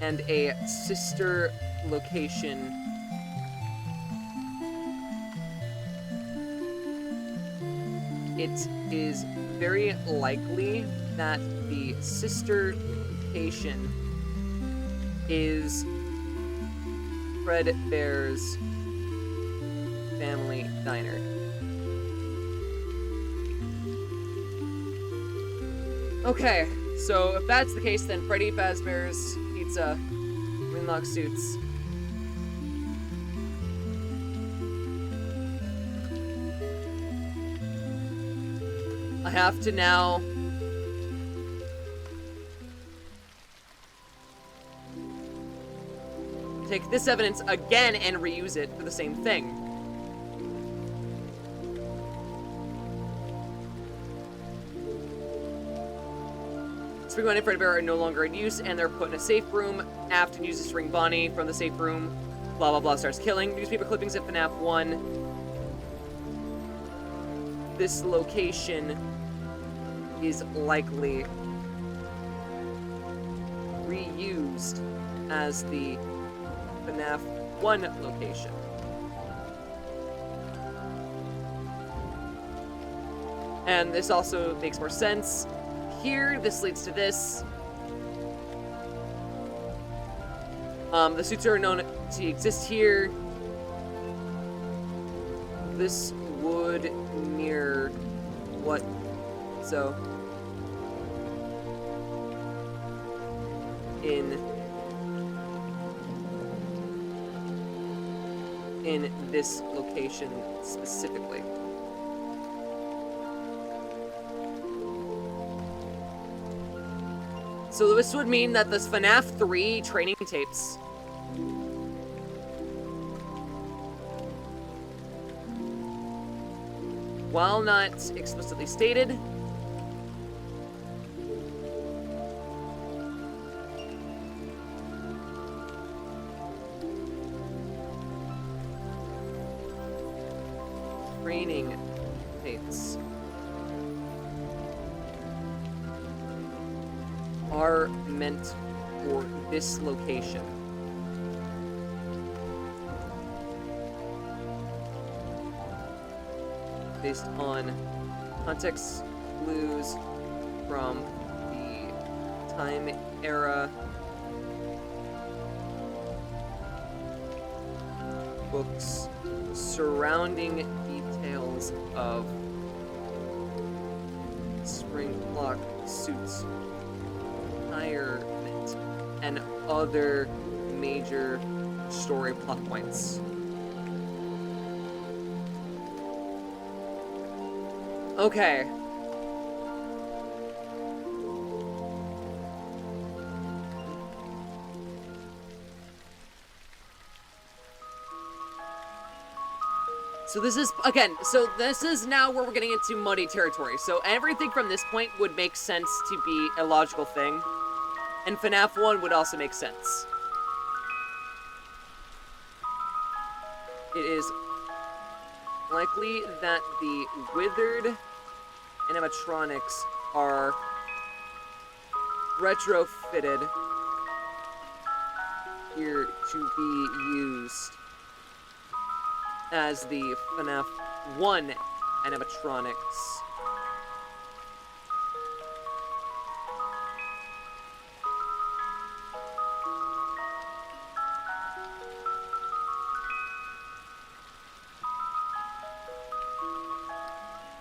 And a sister location. It is very likely that the sister location is Fred Bear's family diner. Okay, so if that's the case, then Freddy Fazbear's Pizza, Winlock Suits. I have to now take this evidence again and reuse it for the same thing. Spring Bonnie and Freddy Bear are no longer in use, and they're put in a safe room. Afton uses Spring Bonnie from the safe room. Blah, blah, blah, starts killing. Newspaper clippings at FNAF 1. This location is likely reused as the FNAF 1 location. And this also makes more sense. Here, this leads to this. The suits are known to exist here. This would mirror what, so in this location specifically. So this would mean that this FNAF 3 training tapes while not explicitly stated, training tapes are meant for this location. Based on context clues from the time era, books surrounding details of spring lock suits, retirement, and other major story plot points. Okay. So this is, again, so this is now where we're getting into muddy territory. So everything from this point would make sense to be a logical thing. And FNAF 1 would also make sense. It is likely that the withered animatronics are retrofitted here to be used as the FNAF 1 animatronics.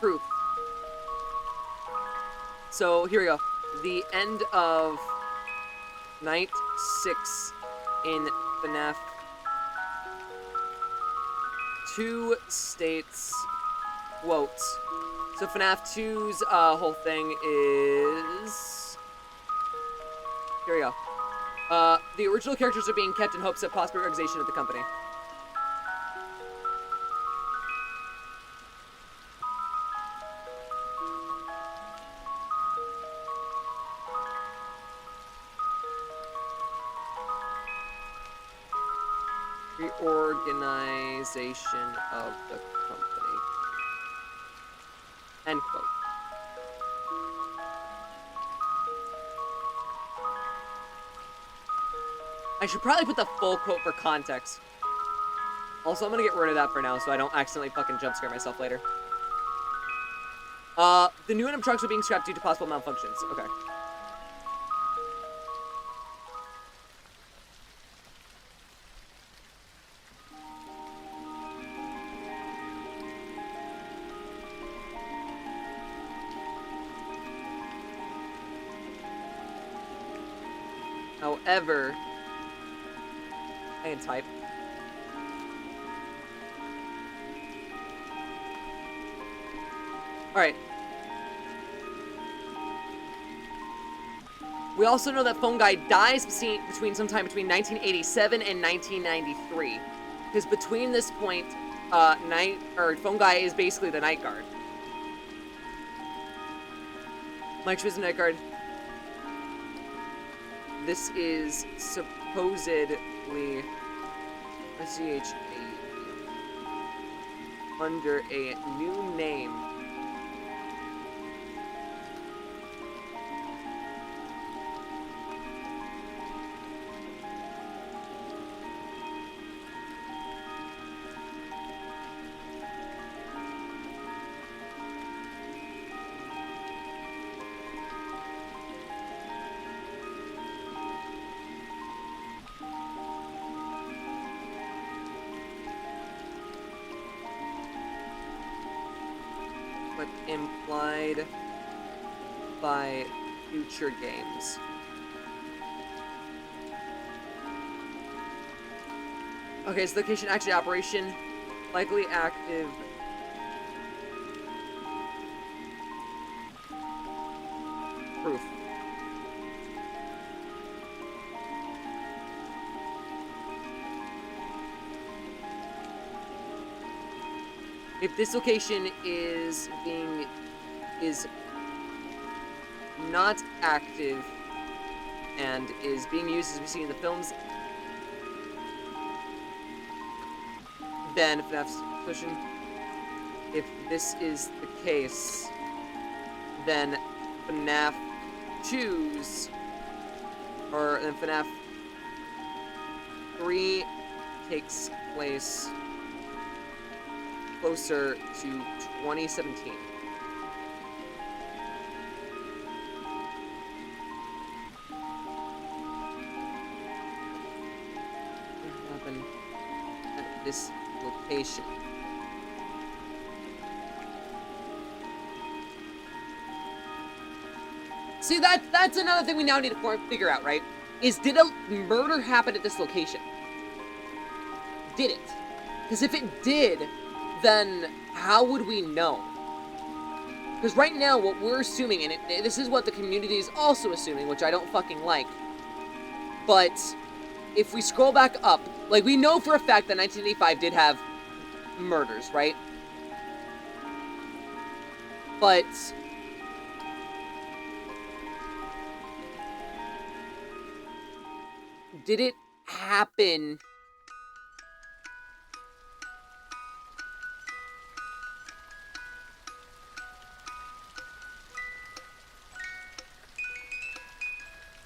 Proof. So here we go. The end of Night 6 in FNAF 2 states, quote, so FNAF 2's whole thing is, here we go. The original characters are being kept in hopes of possible organization of the company. Reorganization of the company. End quote. I should probably put the full quote for context. Also, I'm gonna get rid of that for now so I don't accidentally fucking jump scare myself later. The new Venom trucks are being scrapped due to possible malfunctions. Okay. However, I can type. Alright. We also know that Phone Guy dies sometime between 1987 and 1993. Because between this point, Phone Guy is basically the Night Guard. Mike is the Night Guard. This is supposedly under a new name. But implied by future games. Okay, so location, actually operation, likely active. Proof. If this location is not active and is being used as we see in the films, then FNAF's solution. If this is the case, then FNAF 2's or then FNAF 3 takes place closer to 2017. What happened at this location? See, that's another thing we now need to figure out, right? Did a murder happen at this location? Did it? Because if it did, then how would we know? Because right now, what we're assuming, and this is what the community is also assuming, which I don't fucking like, but if we scroll back up, like, we know for a fact that 1985 did have murders, right? But did it happen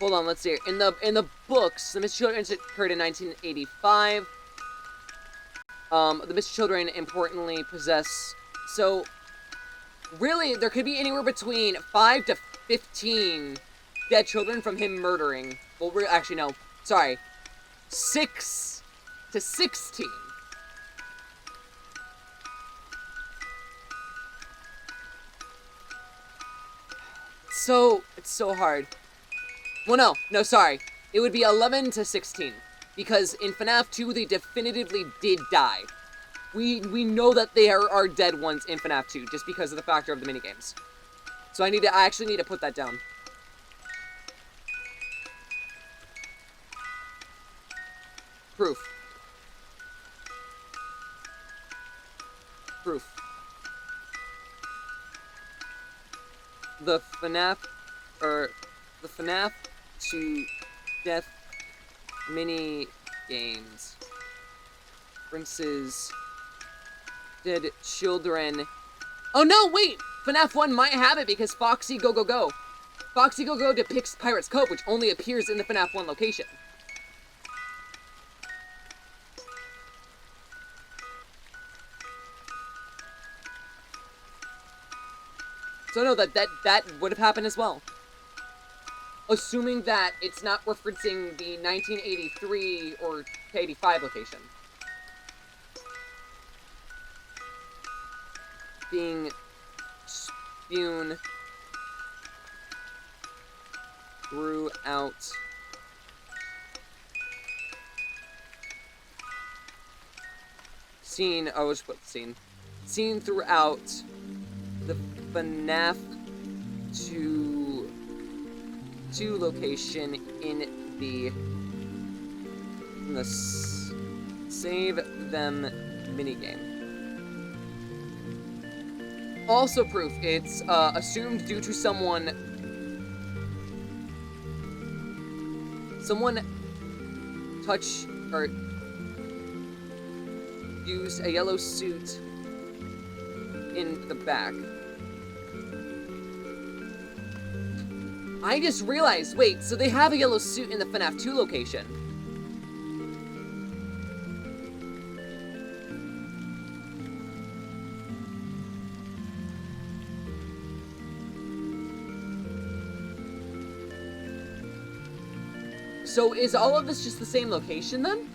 hold on, let's see. In the books, the Missing Children incident occurred in 1985. The Missing Children importantly possess. So, really, there could be anywhere between 5 to 15 dead children from him murdering. Well, actually, no. Sorry. 6 to 16. It's so hard. Well, no, sorry. It would be 11 to 16. Because in FNAF 2, they definitively did die. We know that they are dead ones in FNAF 2, just because of the factor of the minigames. So I actually need to put that down. Proof. The FNAF 2 death mini games. References. Dead children. Oh no, wait! FNAF 1 might have it because Foxy Go Go Go. Foxy Go Go depicts Pirate's Cove, which only appears in the FNAF 1 location. So no, that would have happened as well. Assuming that it's not referencing the 1983 or 85 location. Being spewed throughout seen throughout the FNAF 2 location in the Save Them minigame. Also proof, it's assumed due to someone touched or used a yellow suit in the back. I just realized, wait, so they have a yellow suit in the FNAF 2 location. So is all of this just the same location then?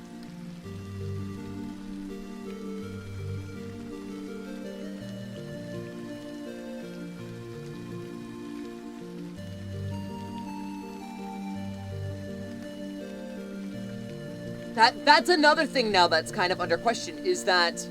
That's another thing now that's kind of under question, is that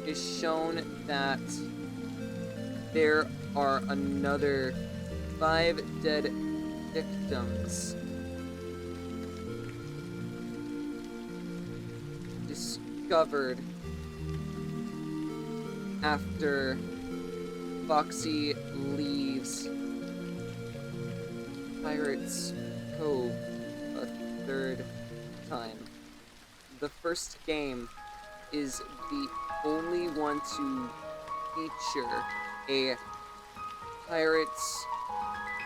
is shown that there are another 5 dead victims discovered after Foxy leaves Pirates Cove a 3rd time. The first game is the only one to feature a Pirates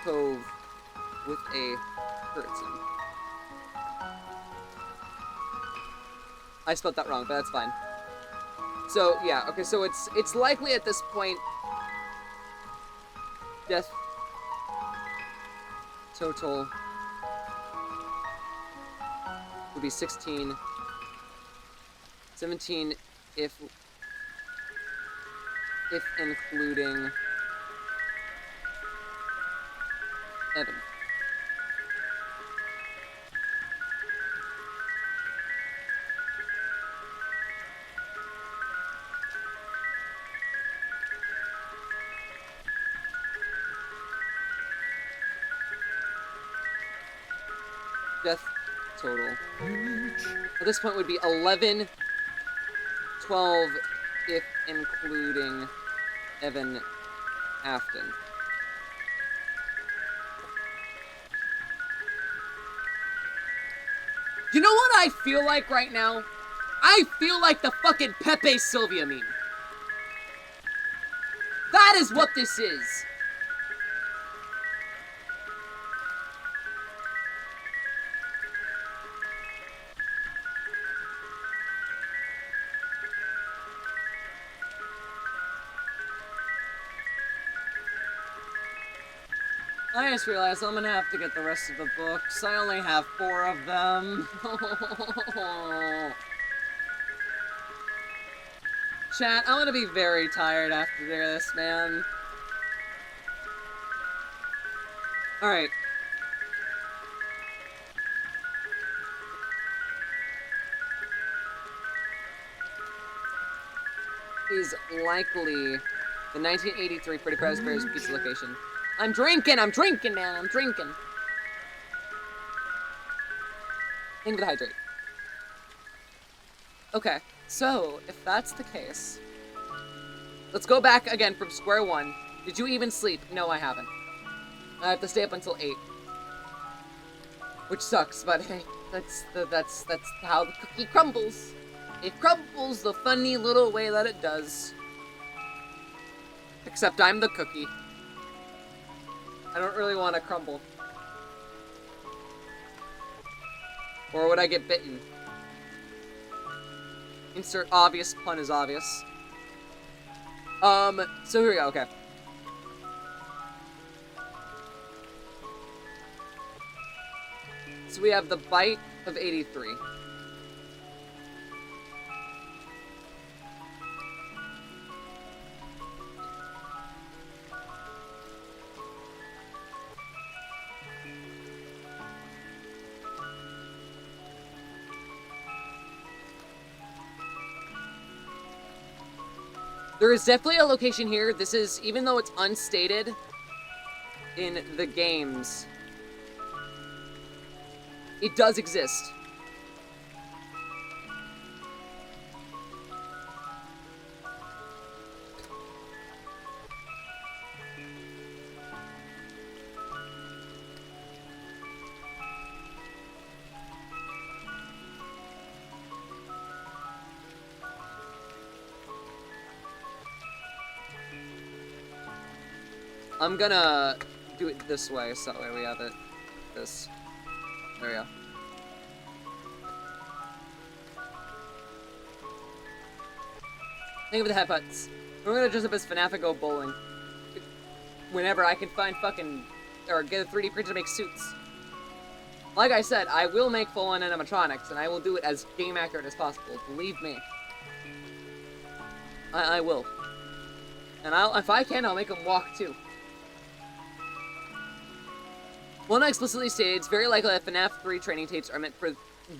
Cove with a curtain. I spelled that wrong, but that's fine. So yeah, okay, so it's likely at this point death total would be 16, 17 if including Evan. Death total at this point would be 11, 12 if including Evan Afton. You know what I feel like right now? I feel like the fucking Pepe Sylvia meme. That is what this is. I just realized I'm gonna have to get the rest of the books. I only have 4 of them. Chat, I'm gonna be very tired after this, man. Alright. Is likely the 1983 Pretty Raspberries Pizza location. I'm drinking, man, I'm drinking. Think to hydrate. Okay, so, if that's the case, let's go back again from square one Did you even sleep? No, I haven't. I have to stay up until 8. Which sucks, but hey, that's how the cookie crumbles. It crumbles the funny little way that it does. Except I'm the cookie. I don't really want to crumble. Or would I get bitten? Insert obvious pun is obvious. So here we go, okay. So we have the bite of 83. There is definitely a location here. This is, even though it's unstated in the games, it does exist. I'm gonna do it this way, so that way we have it. This. There we go. Think of the headbutts. We're gonna dress up as FNAF and go bowling. Whenever I can find fucking... or get a 3D printer to make suits. Like I said, I will make full-on animatronics, and I will do it as game accurate as possible. Believe me. I will. And if I can, I'll make them walk too. Well, not explicitly stated, it's very likely that FNAF 3 training tapes are meant for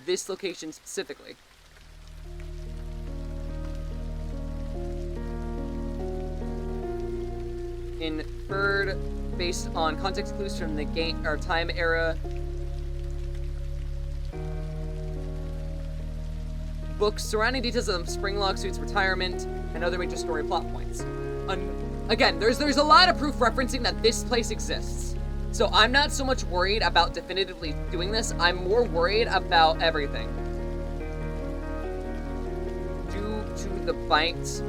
this location specifically. Inferred based on context clues from the game or time era. Books surrounding details of Springlock suit's retirement and other major story plot points. Again, there's a lot of proof referencing that this place exists. So I'm not so much worried about definitively doing this, I'm more worried about everything. Due to the bite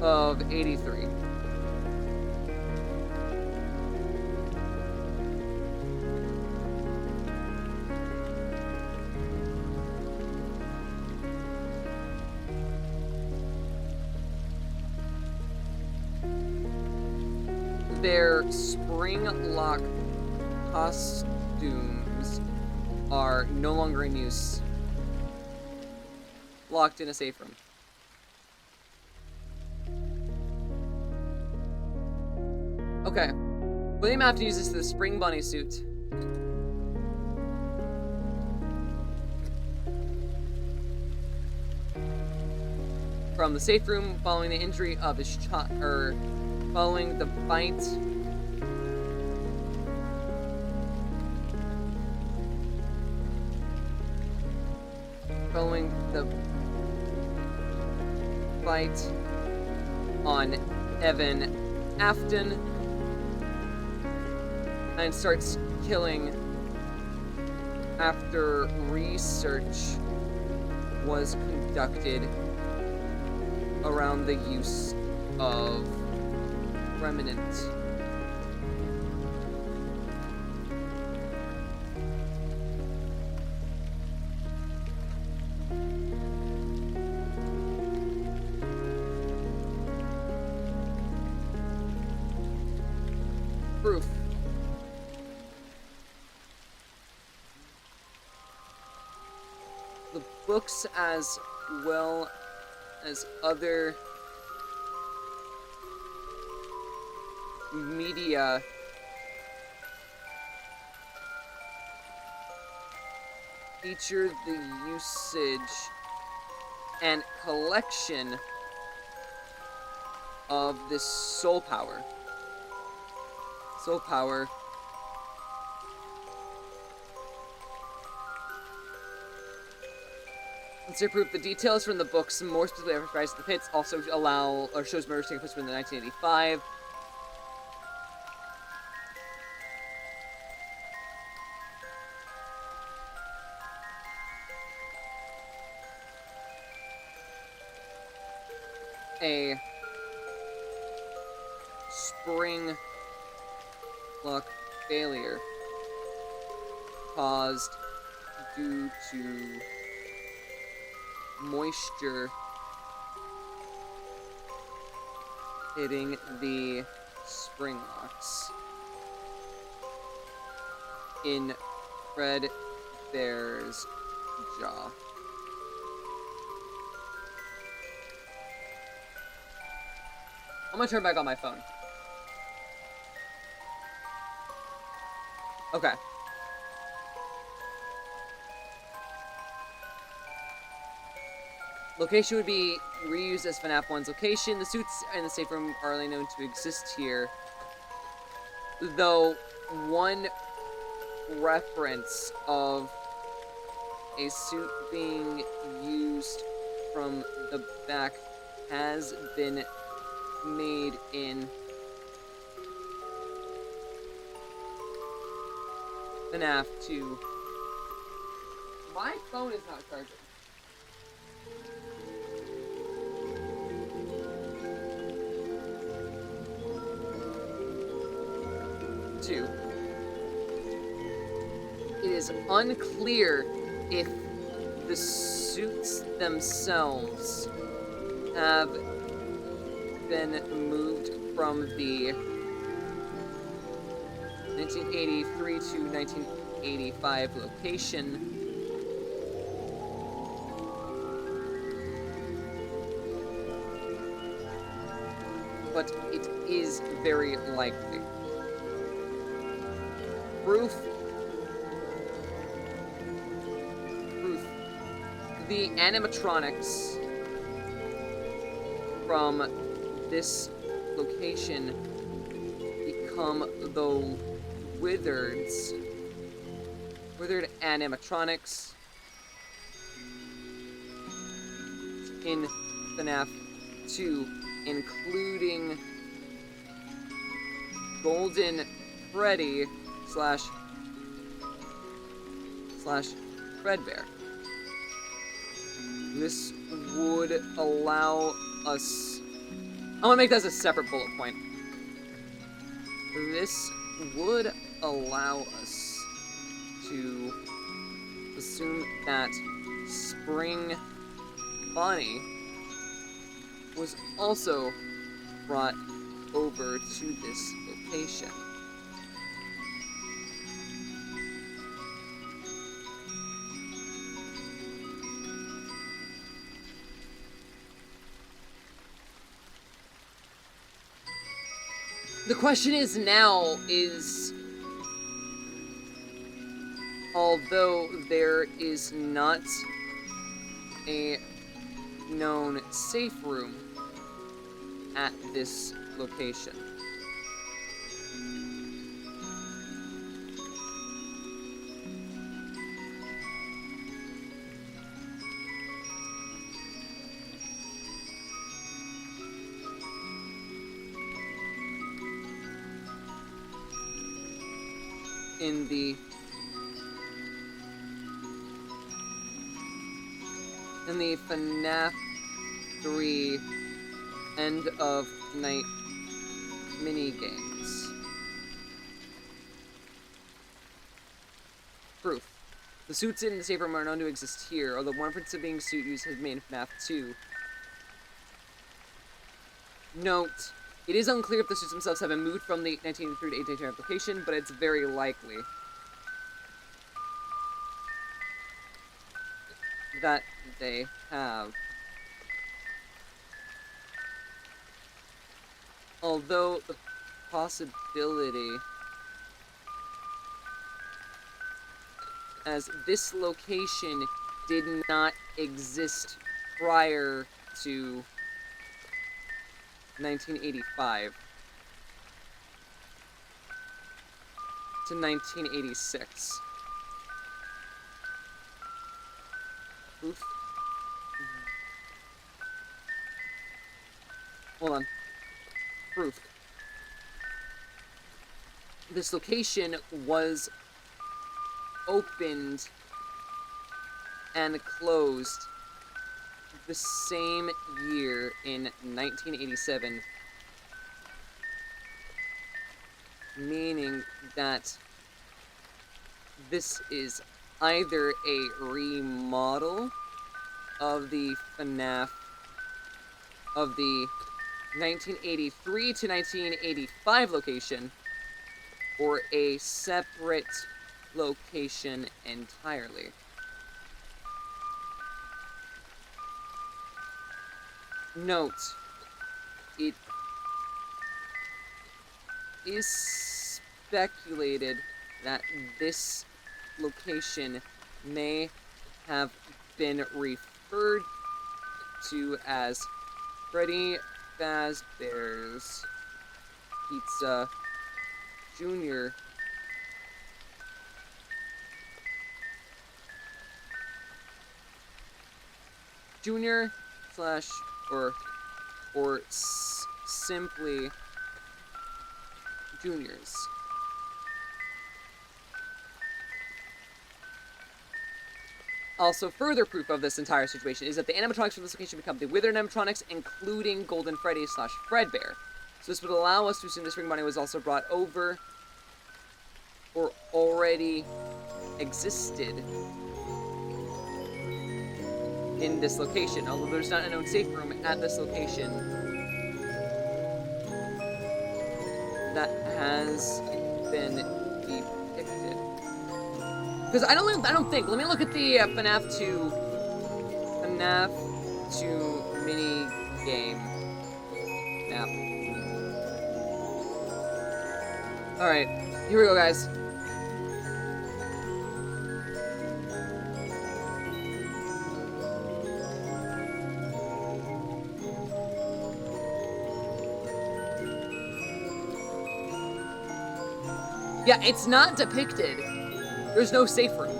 of 83. Their spring lock costumes are no longer in use. Locked in a safe room. Okay. William have to use this to the spring bunny suit. From the safe room following the injury of his child, following the bite on Evan Afton and starts killing after research was conducted around the use of remnant. Proof. The books as well as other media feature the usage and collection of this soul power. Soul power To prove the details from the books, more specifically Rise of the Pits, also shows murders taking place within 1985. A spring lock failure caused due to moisture hitting the spring locks in Fred Bear's jaw. I'm gonna turn back on my phone. Okay. Location would be reused as FNAF 1's location. The suits in the safe room are only known to exist here. Though one reference of a suit being used from the back has been made in FNAF 2. My phone is not charging. It is unclear if the suits themselves have been moved from the 1983 to 1985 location. But it is very likely. Proof. The animatronics from this location become the withered animatronics in FNAF 2, including Golden Freddy slash Fredbear. This would allow us... I'm gonna make that as a separate bullet point. This would allow us to assume that Spring Bonnie was also brought over to this location. The question is now is, although there is not a known safe room at this location, in the FNAF 3 end of night minigames. Proof. The suits in the safe room are known to exist here, although one principal suit used has been made in FNAF 2. Note, it is unclear if the suits themselves have been moved from the 1983 to 1985 location, but it's very likely that they have. Although the possibility, as this location did not exist prior to 1985 to 1986. Oof. Hold on. Proof. This location was opened and closed the same year in 1987, meaning that this is either a remodel of the FNAF of the 1983 to 1985 location, or a separate location entirely. Note, it is speculated that this location may have been referred to as Freddy Fazbear's Pizza Jr. Junior slash or simply Juniors. Also, further proof of this entire situation is that the animatronics from this location become the Withered animatronics, including Golden Freddy slash Fredbear. So this would allow us to assume this ring money was also brought over or already existed in this location, although there's not a known safe room at this location that has been depicted. Because I don't think. Let me look at the FNAF 2 mini game map. All right, here we go, guys. Yeah, it's not depicted. There's no safe room.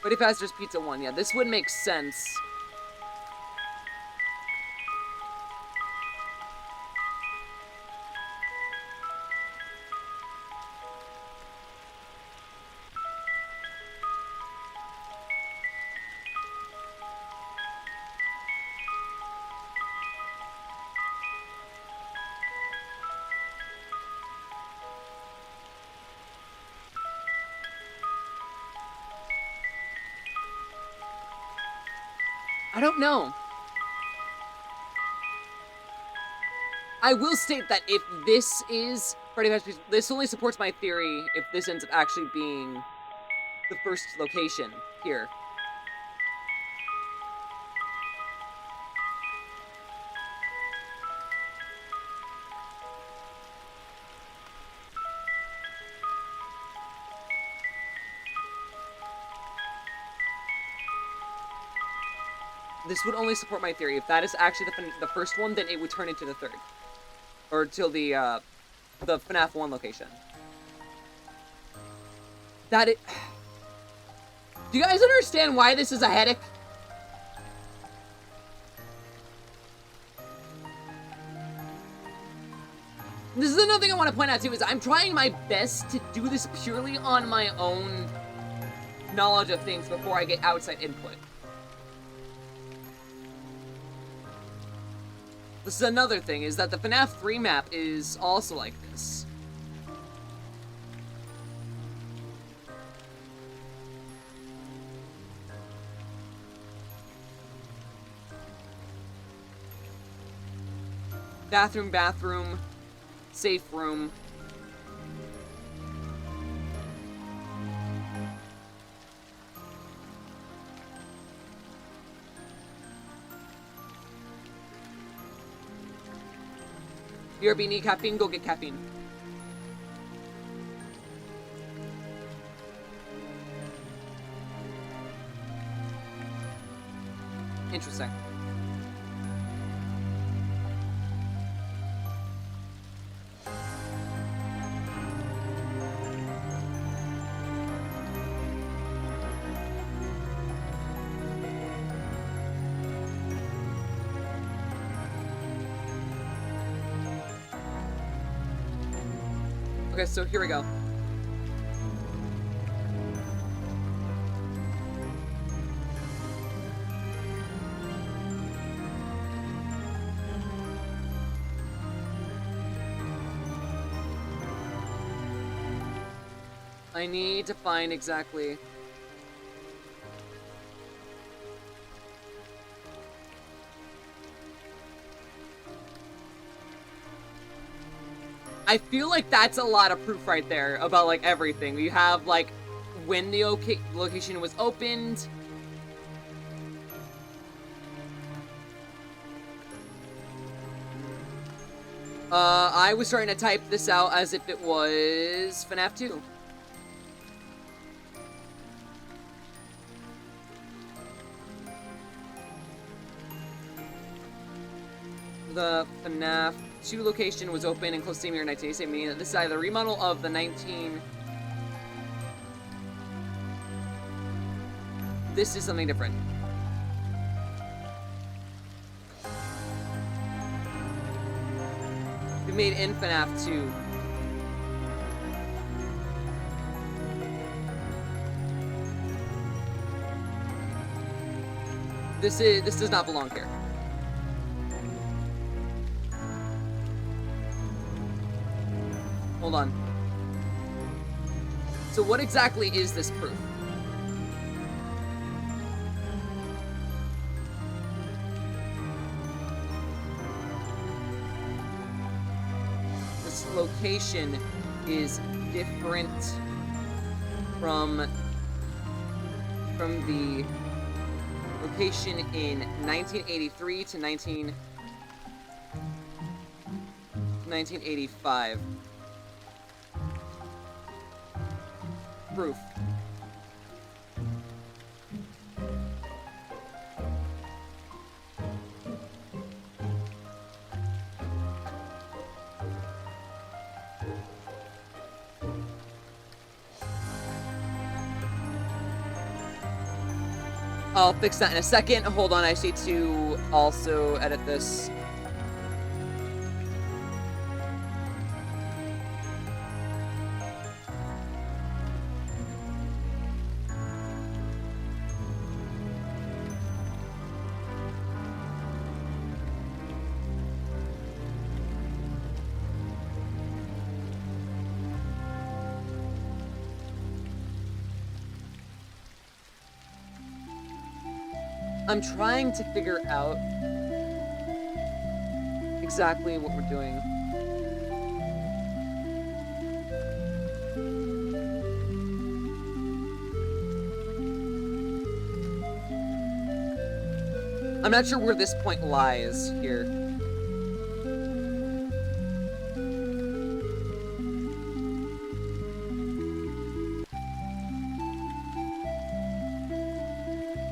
Freddy Fazbear's Pizza 1, yeah, this would make sense. I don't know. I will state that if this is Freddy Fazbear's, this only supports my theory if this ends up actually being the first location here. This would only support my theory. If that is actually the first one, then it would turn into the third. Or till the FNAF 1 location. That it... Do you guys understand why this is a headache? This is another thing I want to point out too, is I'm trying my best to do this purely on my own knowledge of things before I get outside input. This is another thing, is that the FNAF 3 map is also like this. Bathroom, safe room. BRB need caffeine, go get caffeine. Interesting. Okay, so here we go. I need to find exactly... I feel like that's a lot of proof right there about, like, everything. You have, like, when the location was opened. I was trying to type this out as if it was FNAF 2. The FNAF 2 location was open in close to the year 1987, meaning that this is either a remodel of the 19... This is something different. We made in FNAF 2. This does not belong here. Hold on. So what exactly is this proof? This location is different from the location in 1983 to 1985. Proof. I'll fix that in a second. Hold on, I just need to also edit this. I'm trying to figure out exactly what we're doing. I'm not sure where this point lies here.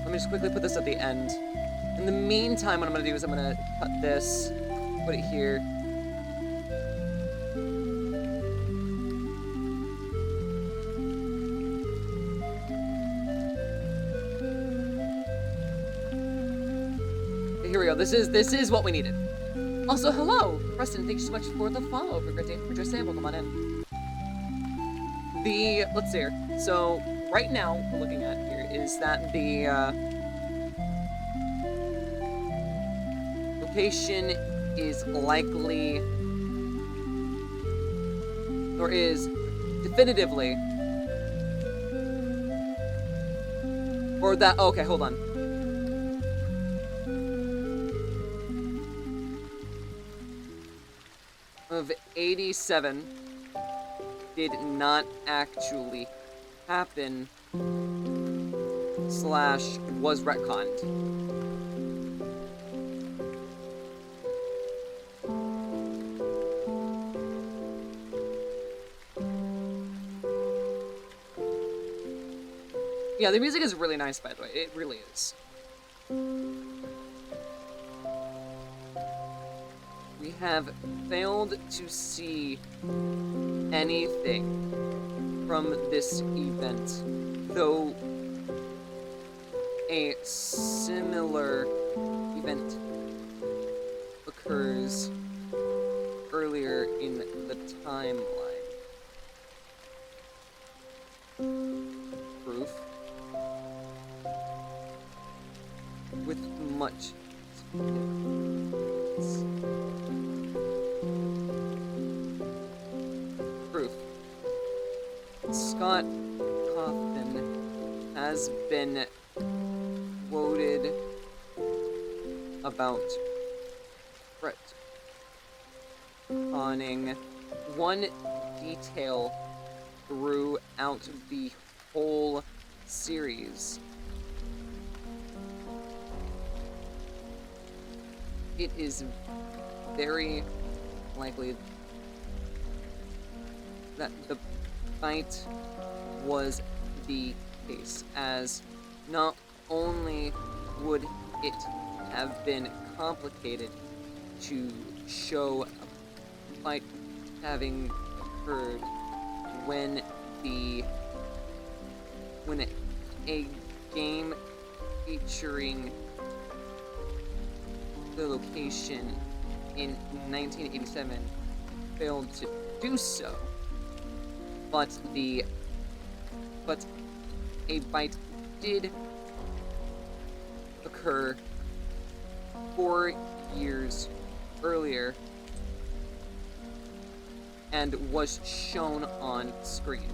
Let me just quickly put this at the end. In the meantime, what I'm gonna do is I'm gonna cut this, put it here. Here we go. This is what we needed. Also, hello, Preston. Thank you so much for the follow. For just saying, welcome on in. Let's see here. So right now, what we're looking at here is that the location is likely, or is definitively, or that. Okay, hold on. Of 87 did not actually happen / was retconned. Yeah, the music is really nice, by the way. It really is. We have failed to see anything from this event, though a similar event occurs earlier in the timeline. Proof. Scott Cawthon has been quoted about retconning one detail throughout the whole series. It is very likely that the fight was the case, as not only would it have been complicated to show a fight having occurred when a game featuring the location in 1987 failed to do so, but a fight did occur 4 years earlier and was shown on screen.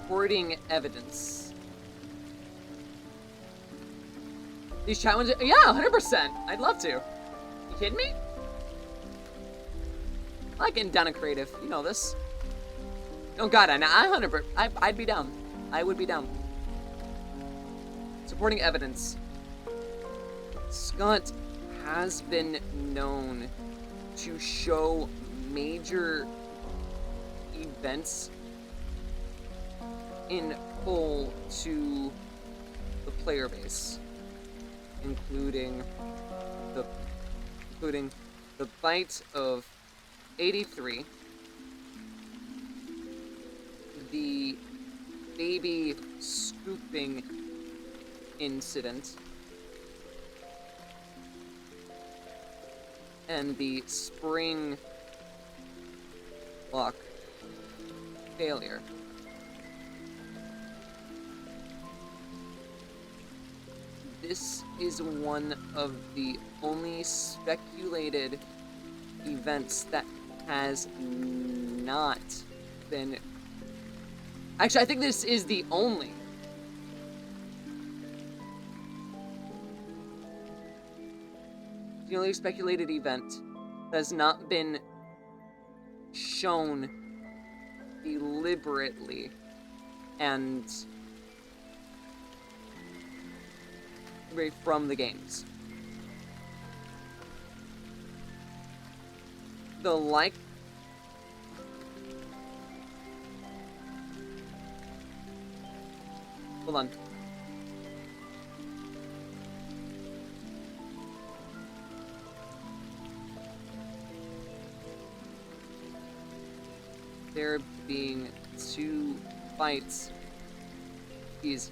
Supporting evidence. These challenges, yeah, 100%. I'd love to. You kidding me? I like getting down and creative. You know this. Oh god, I 100%. I'd be down. I would be down. Supporting evidence. Scott has been known to show major events in full to the player base, including the bite of 83, the baby scooping incident, and the spring lock failure. This is one of the only speculated events that has not been... Actually, I think this is the only. The only speculated event that has not been shown deliberately and from the games. Hold on. There being 2 fights is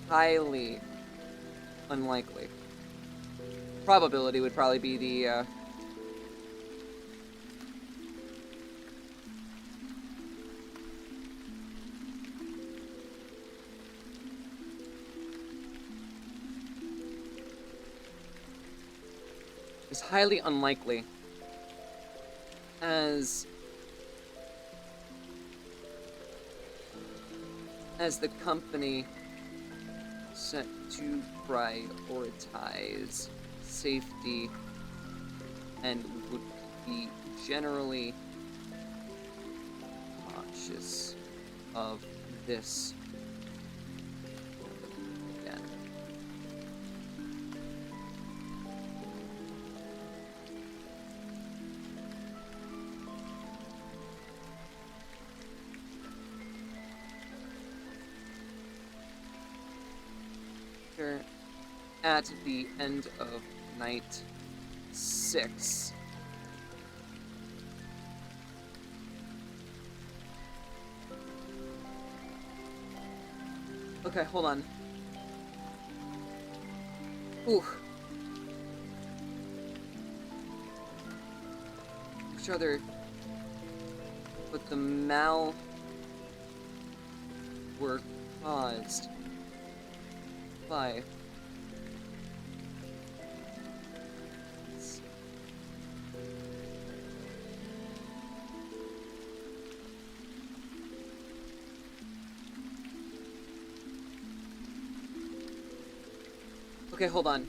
highly unlikely. Probability would probably be the is highly unlikely, as the company set to prioritize safety and would be generally cautious of this again. At the end of night 6, okay, hold on. Ooh. Each other, but the mal work caused by okay, hold on.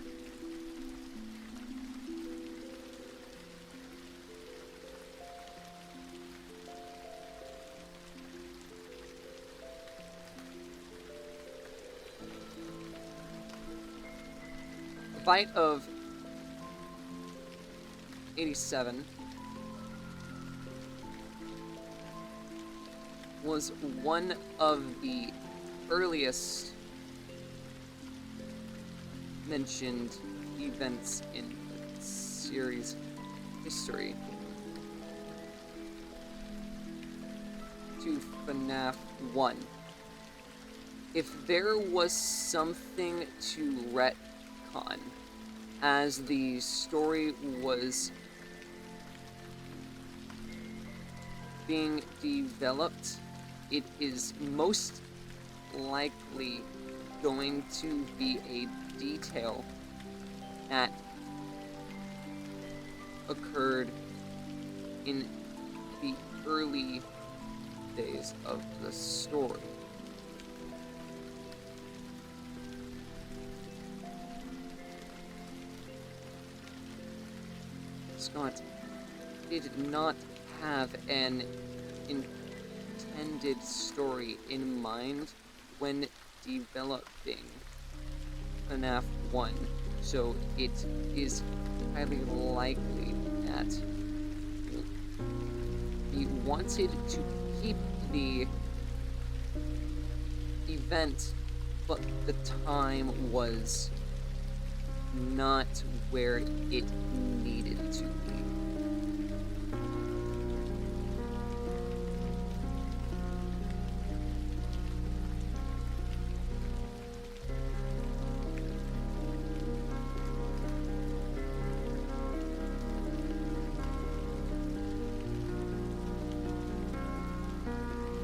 Bite of 87 was one of the earliest mentioned events in the series history to FNAF 1. If there was something to retcon as the story was being developed, it is most likely going to be a detail that occurred in the early days of the story. Scott did not have an intended story in mind when developing FNAF 1, so it is highly likely that he wanted to keep the event, but the time was not where it needed to be.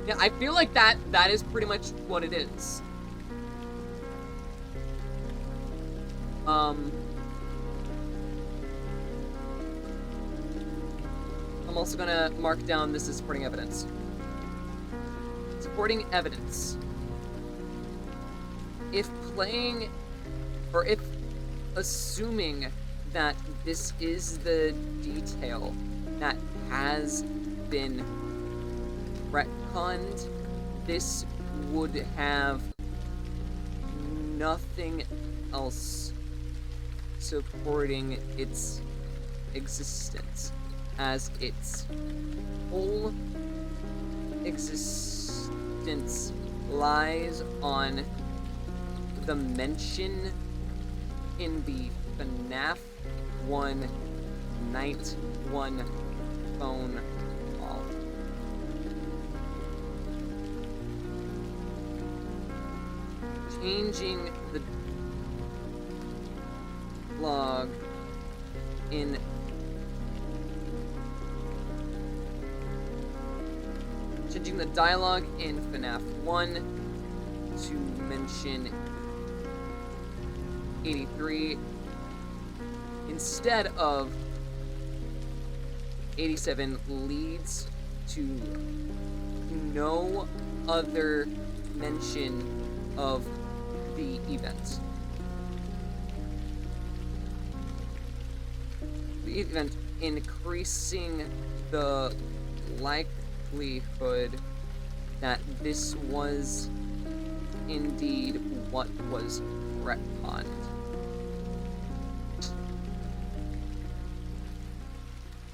Yeah, I feel like that is pretty much what it is. I'm also gonna mark down this as supporting evidence. Supporting evidence. If playing, or if assuming that this is the detail that has been retconned, this would have nothing else supporting its existence, as its whole existence lies on the mention in the FNAF 1 Night 1 phone call. Changing the log in changing the dialogue in FNAF 1 to mention 83 instead of 87 leads to no other mention of the event. The event increasing the likelihood that this was indeed what was retconned.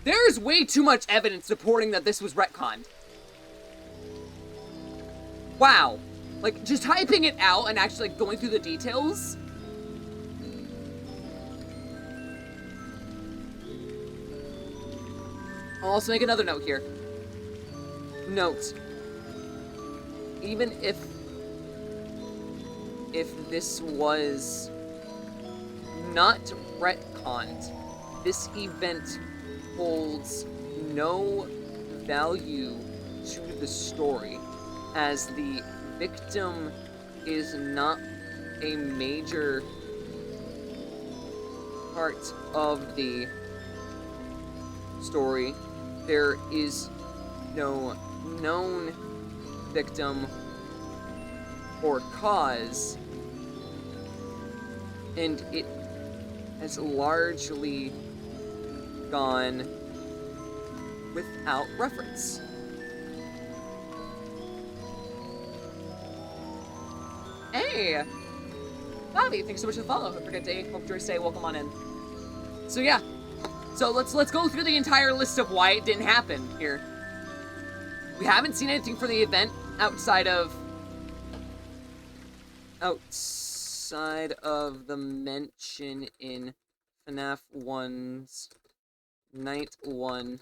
There's way too much evidence supporting that this was retconned. Wow. Like, just typing it out and actually like, going through the details. I'll also make another note here. Note. Even if this was not retconned, this event holds no value to the story, as the victim is not a major part of the story. There is no known victim or cause, and it has largely gone without reference. Hey! Bobby, thanks so much for the follow. Hope you're a good day. Hope you're stay. Welcome on in. So yeah. So let's go through the entire list of why it didn't happen here. We haven't seen anything for the event outside of the mention in FNAF 1's Night 1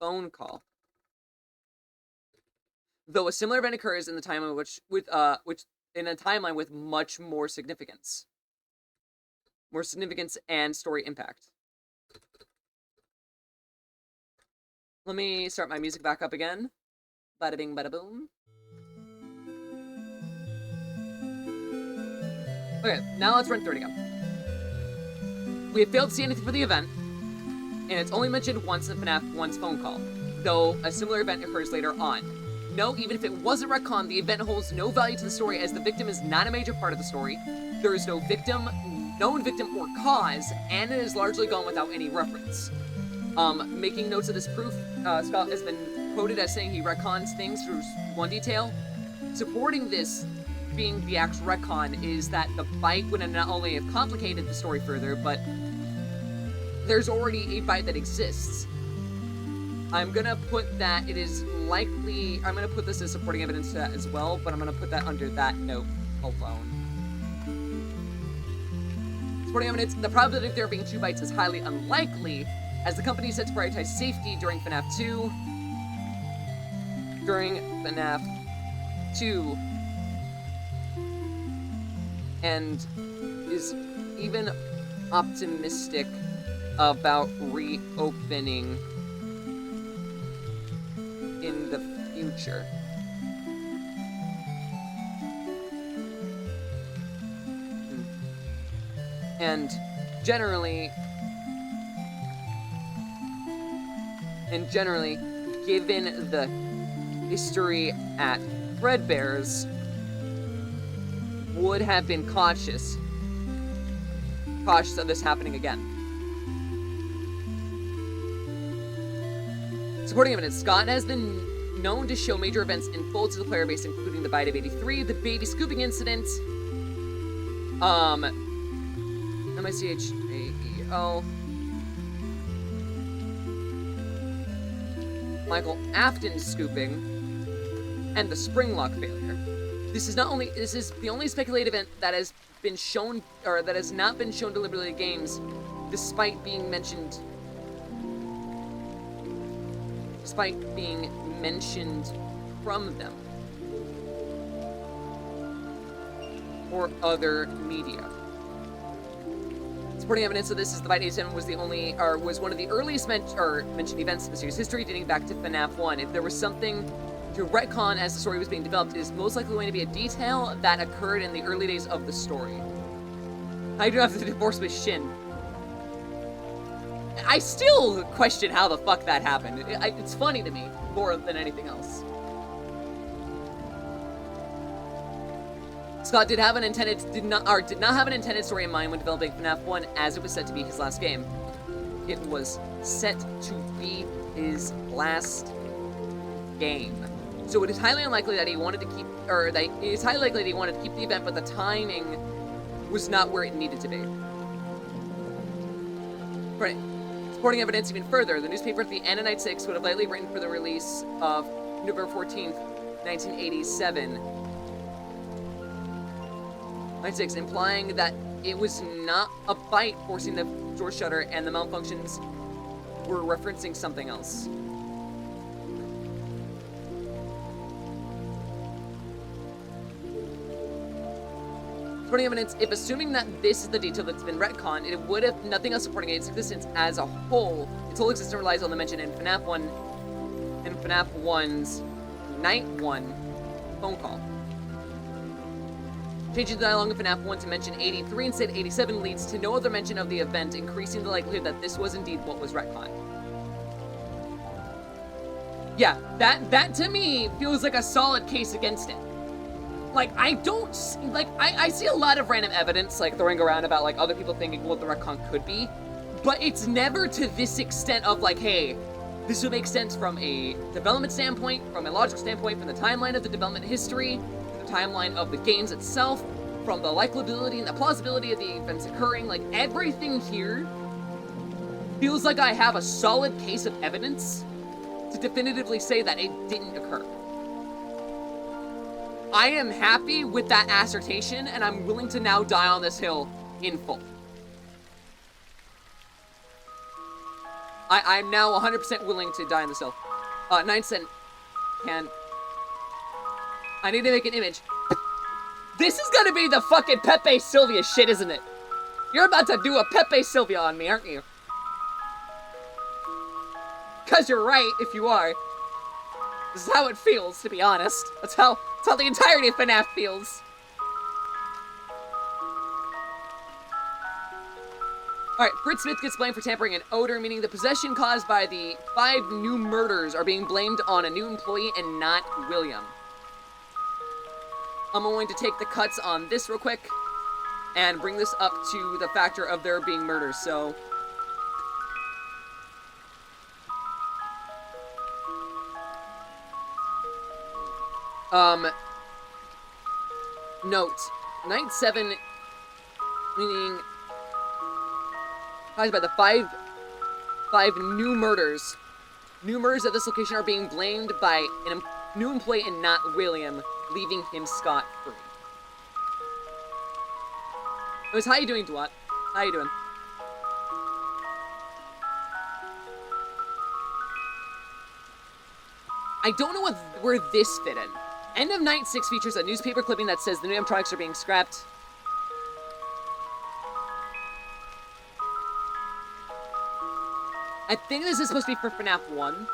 phone call. Though a similar event occurs in the timeline which in a timeline with much more significance. More significance and story impact. Let me start my music back up again. Bada bing, bada boom. Okay, now let's run through it again. We have failed to see anything for the event, and it's only mentioned once in FNAF 1's phone call, though a similar event occurs later on. No, even if it wasn't retconned, the event holds no value to the story as the victim is not a major part of the story. There is no victim, known victim or cause, and it is largely gone without any reference. Making notes of this proof, Scott has been quoted as saying he retcons things through one detail. Supporting this being the actual retcon is that the bite would not only have complicated the story further, but there's already a bite that exists. I'm gonna put that it is likely, I'm gonna put this as supporting evidence to that as well, but I'm gonna put that under that note alone. Supporting evidence, the probability of there being 2 bites is highly unlikely, as the company is set to prioritize safety during FNAF 2. And is even optimistic about reopening in the future. And generally, given the history at Fredbear's, would have been cautious of this happening again. Supporting evidence, Scott has been known to show major events in full to the player base, including the bite of 83, the baby scooping incident, MICHAEL, Michael Afton scooping, and the spring lock failure. This is the only speculative event that has been shown, or that has not been shown deliberately in games, despite being mentioned from them or other media. Supporting evidence of this is the Bite 87 was one of the earliest mentioned events in the series history, dating back to FNAF 1. If there was something to retcon as the story was being developed, it is most likely going to be a detail that occurred in the early days of the story. I do have to divorce with Shin. I still question how the fuck that happened. It's funny to me, more than anything else. Scott did not have an intended story in mind when developing FNAF 1, as it was set to be his last game. It was set to be his last game. So it is highly unlikely that he wanted to keep, the event, but the timing was not where it needed to be. Right. Supporting evidence even further, the newspaper at the end of Night 6 would have likely written for the release of November 14th, 1987. Night 6, implying that it was not a bite forcing the door shutter and the malfunctions were referencing something else. Supporting evidence, if assuming that this is the detail that's been retconned, it would have nothing else supporting its existence as a whole. Its whole existence relies on the mention in FNAF 1 and FNAF 1's Night 1 phone call. Changing the dialogue of FNAF 1 to mention 83 instead 87 leads to no other mention of the event, increasing the likelihood that this was indeed what was retconned. Yeah, that to me feels like a solid case against it. Like, I don't, like, I see a lot of random evidence, like, throwing around about, like, other people thinking what the retcon could be, but it's never to this extent of, like, hey, this would make sense from a development standpoint, from a logical standpoint, from the timeline of the development history, from the timeline of the games itself, from the likability and the plausibility of the events occurring. Like, everything here feels like I have a solid case of evidence to definitively say that it didn't occur. I am happy with that assertion, and I'm willing to now die on this hill in full. I'm now 100% willing to die on this hill. 9 cent can. I need to make an image. This is gonna be the fucking Pepe Sylvia shit, isn't it? You're about to do a Pepe Sylvia on me, aren't you? Cause you're right, if you are. This is how it feels, to be honest. That's how the entirety of FNAF feels. Alright, Fritz Smith gets blamed for tampering an odor, meaning the possession caused by the 5 new murders are being blamed on a new employee and not William. I'm going to take the cuts on this real quick and bring this up to the factor of there being murders, so... Note, Night 7, meaning caused by the five new murders. New murders at this location are being blamed by a new employee and not William, leaving him scot-free. Anyways, how you doing, Dwat? How you doing? I don't know where this fit in. End of Night 6 features a newspaper clipping that says the new animatronics are being scrapped. I think this is supposed to be for FNAF 1.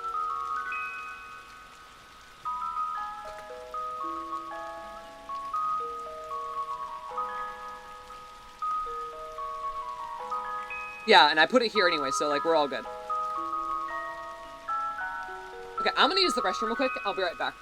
Yeah, and I put it here anyway, so, like, we're all good. Okay, I'm gonna use the restroom real quick. I'll be right back.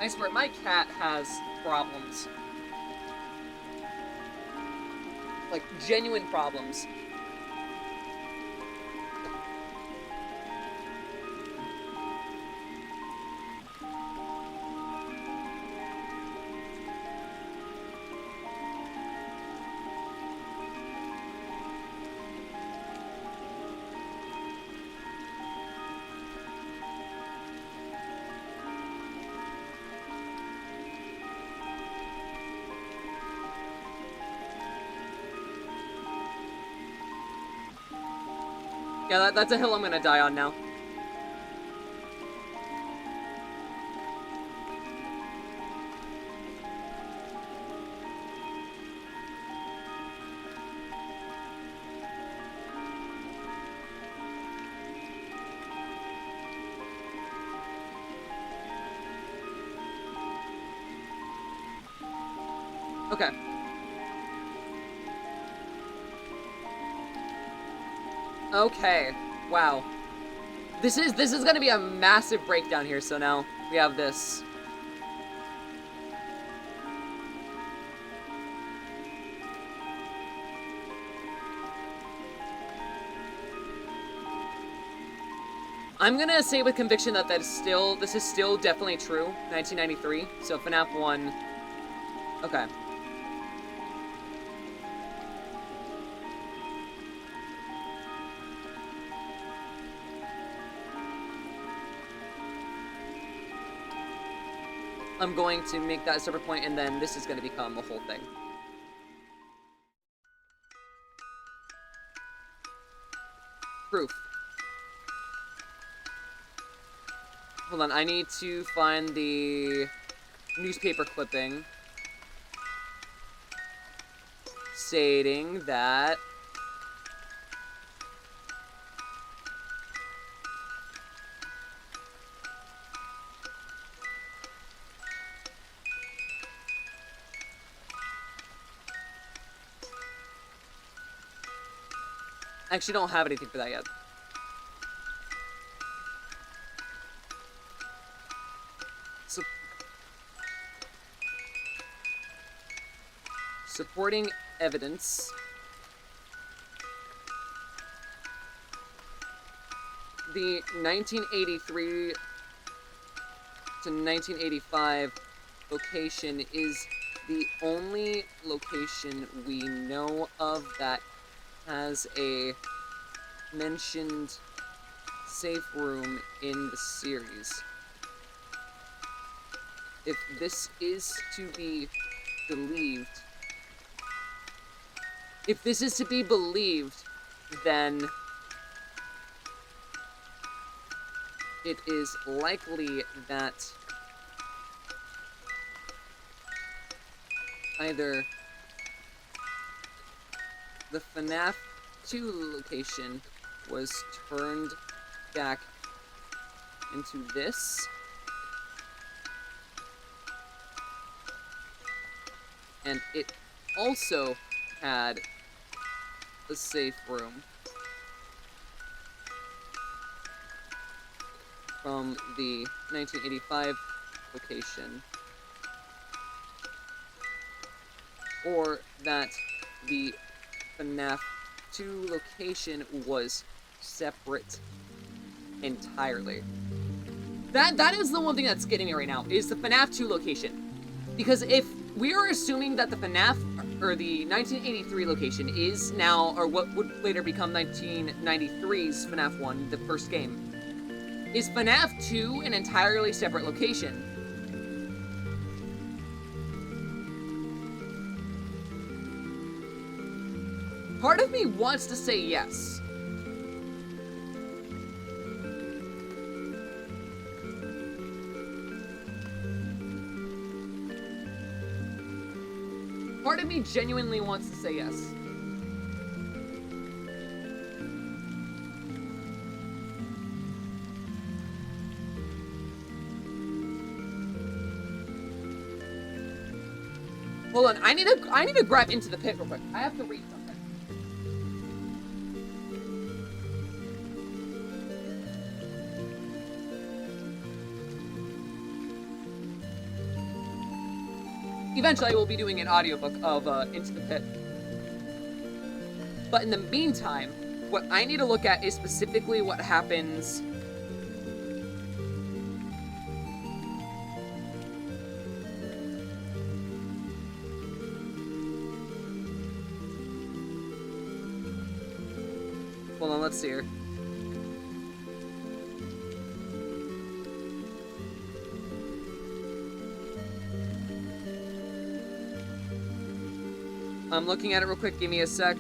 I swear, my cat has problems. Like, genuine problems. Yeah, that's a hill I'm gonna die on now. Okay. Okay. Wow. This is gonna be a massive breakdown here, so now we have this. I'm gonna say with conviction that this is still definitely true, 1993, so FNAF 1, okay. I'm going to make that a separate point, and then this is gonna become a whole thing. Proof. Hold on, I need to find the newspaper clipping stating that I actually don't have anything for that yet. Supporting evidence. The 1983 to 1985 location is the only location we know of that has a mentioned safe room in the series. If this is to be believed, then it is likely that either the FNAF 2 location was turned back into this, and it also had a safe room from the 1985 location, or that the FNAF 2 location was separate entirely. That is the one thing that's getting me right now, is the FNAF 2 location. Because if we are assuming that the FNAF, or the 1983 location is now, or what would later become 1993's FNAF 1, the first game, is FNAF 2 an entirely separate location? Part of me wants to say yes. Part of me genuinely wants to say yes. Hold on, I need to grab Into the Pit real quick. I have to read something. Eventually, I will be doing an audiobook of Into the Pit. But in the meantime, what I need to look at is specifically what happens. Hold on, let's see here. I'm looking at it real quick, give me a sec.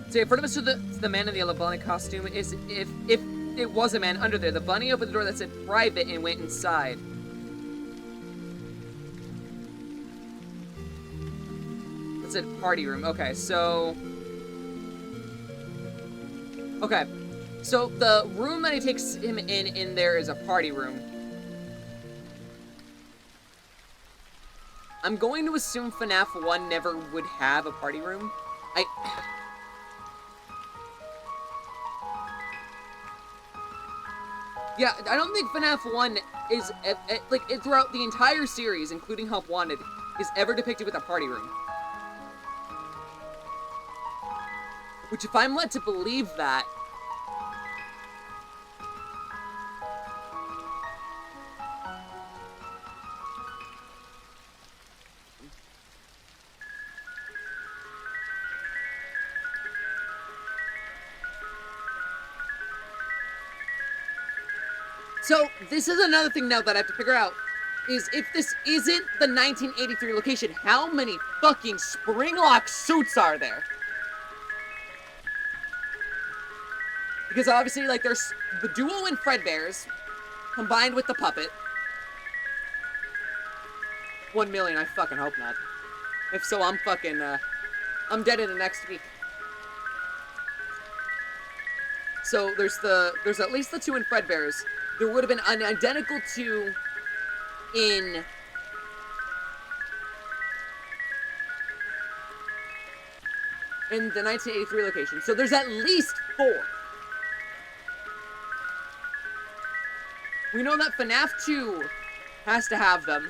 So in front of us to the man in the yellow bunny costume is if it was a man under there. The bunny opened the door that said private and went inside. It said party room. Okay, so the room that he takes him in there is a party room. I'm going to assume FNAF 1 never would have a party room. Yeah, I don't think FNAF 1 is, like, throughout the entire series, including Help Wanted, is ever depicted with a party room. Which, if I'm led to believe that, so, this is another thing now that I have to figure out, is if this isn't the 1983 location, how many fucking Springlock suits are there? Because obviously, like, there's the duo in Fredbear's, combined with the puppet. 1 million, I fucking hope not. If so, I'm fucking, I'm dead in the next week. So, there's at least the 2 in Fredbear's. There would have been an identical 2 in the 1983 location. So there's at least 4. We know that FNAF 2 has to have them.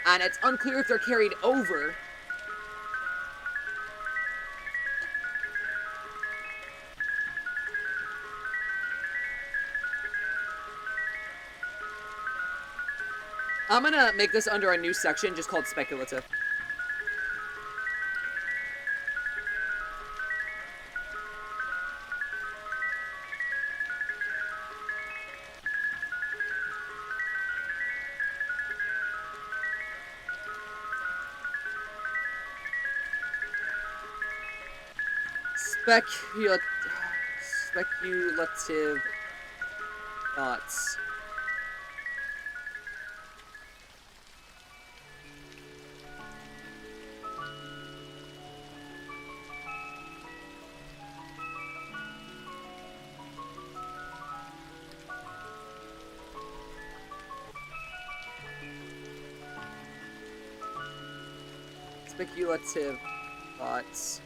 And it's unclear if they're carried over. I'm gonna make this under a new section just called speculative. Speculative thoughts. Speculative thoughts.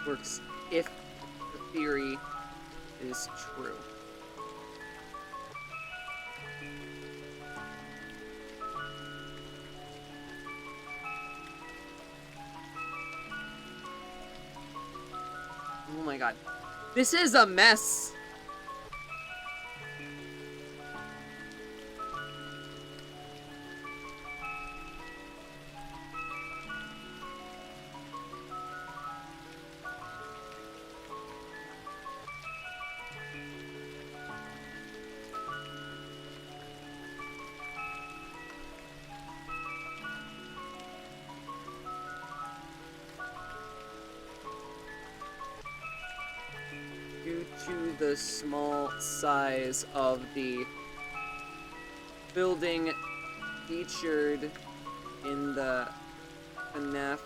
Works if the theory is true. Oh my god. This is a mess. Due to the small size of the building featured in the FNAF.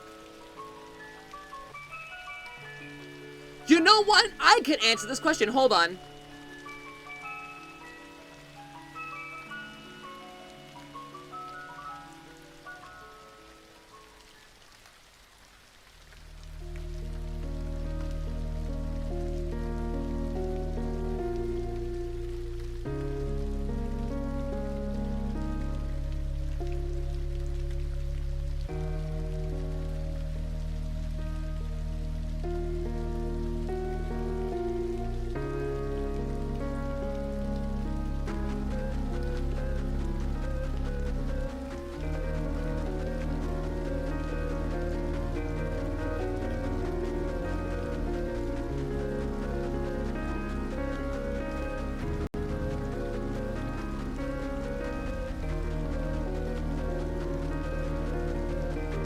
You know what? I could answer this question. Hold on.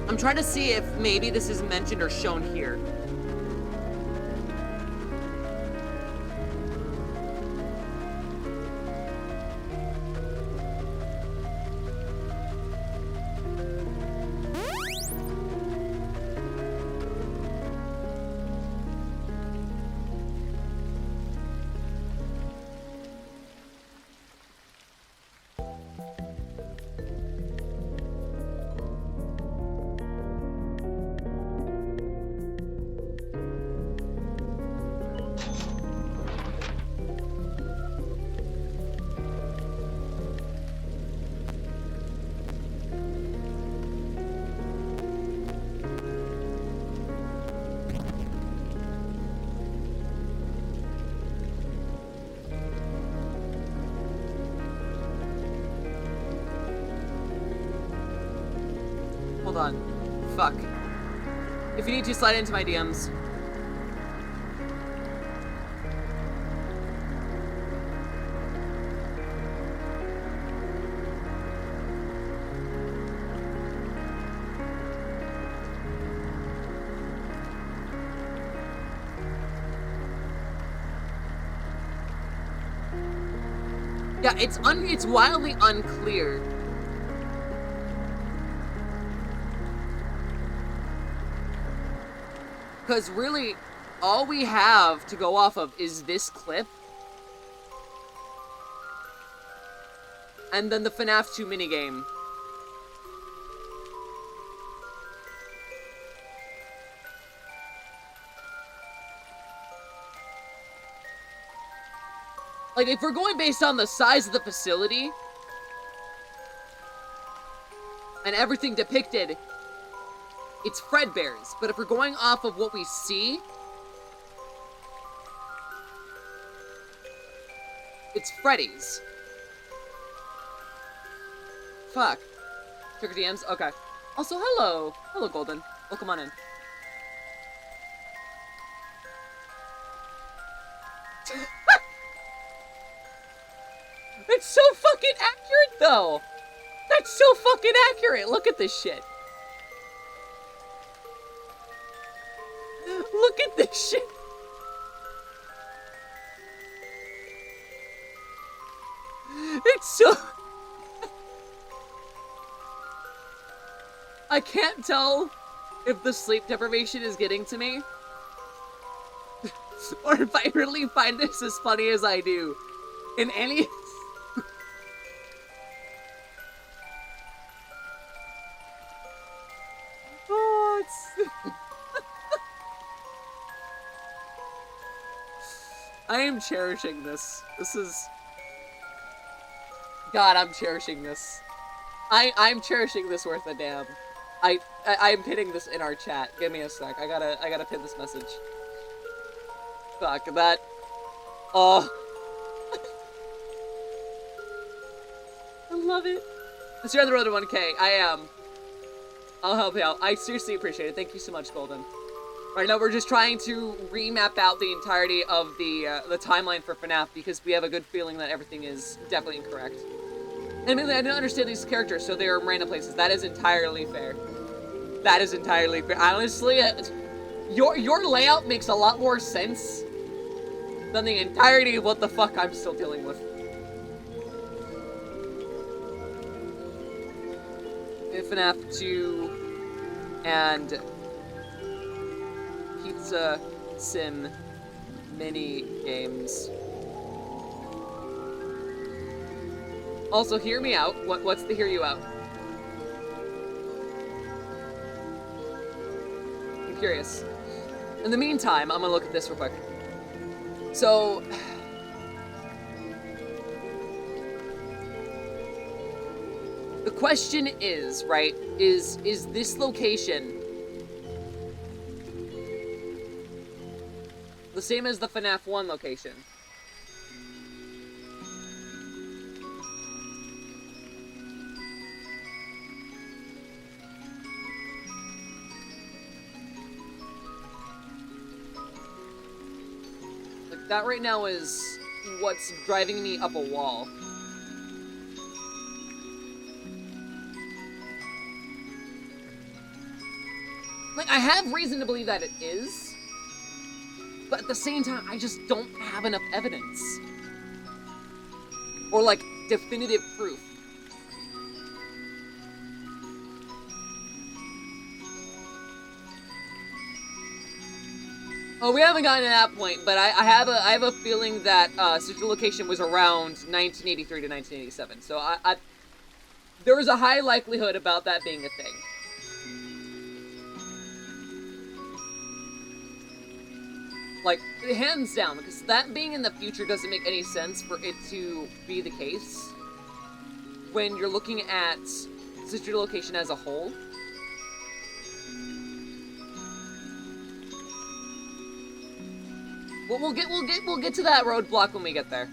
I'm trying to see if maybe this is mentioned or shown here. Hold on. Fuck. If you need to, slide into my DMs. Yeah, it's wildly unclear. Because really, all we have to go off of is this clip. And then the FNAF 2 minigame. Like, if we're going based on the size of the facility and everything depicted, it's Fredbear's. But if we're going off of what we see, it's Freddy's. Fuck. Trigger DMs? Okay. Also, hello. Hello, Golden. Welcome on in. It's so fucking accurate, though! That's so fucking accurate! Look at this shit. Look at this shit! It's so... I can't tell if the sleep deprivation is getting to me. Or if I really find this as funny as I do. In any... Oh, it's... I am cherishing this. This is... God, I'm cherishing this. I'm cherishing this worth a damn. I'm pinning this in our chat. Give me a sec. I gotta pin this message. Fuck that. Oh. I love it. Since you're on the road to 1K, I am. I'll help you out. I seriously appreciate it. Thank you so much, Golden. Right now, we're just trying to remap out the entirety of the timeline for FNAF because we have a good feeling that everything is definitely incorrect. And admittedly, I don't understand these characters, so they are in random places. That is entirely fair. That is entirely fair. Honestly, your layout makes a lot more sense than the entirety of what the fuck I'm still dealing with. FNAF 2 and Pizza Sim mini games. Also, hear me out. What's the hear you out? I'm curious. In the meantime, I'm gonna look at this real quick. So... the question is, right, is this location the same as the FNAF 1 location? Like, that right now is what's driving me up a wall. Like, I have reason to believe that it is, but at the same time, I just don't have enough evidence. Or, like, definitive proof. Oh, we haven't gotten to that point, but I have a feeling that Sister Location was around 1983 to 1987. So there was a high likelihood about that being a thing. Like, hands down, because that being in the future doesn't make any sense for it to be the case when you're looking at Sister Location as a whole. Well, we'll get to that roadblock when we get there.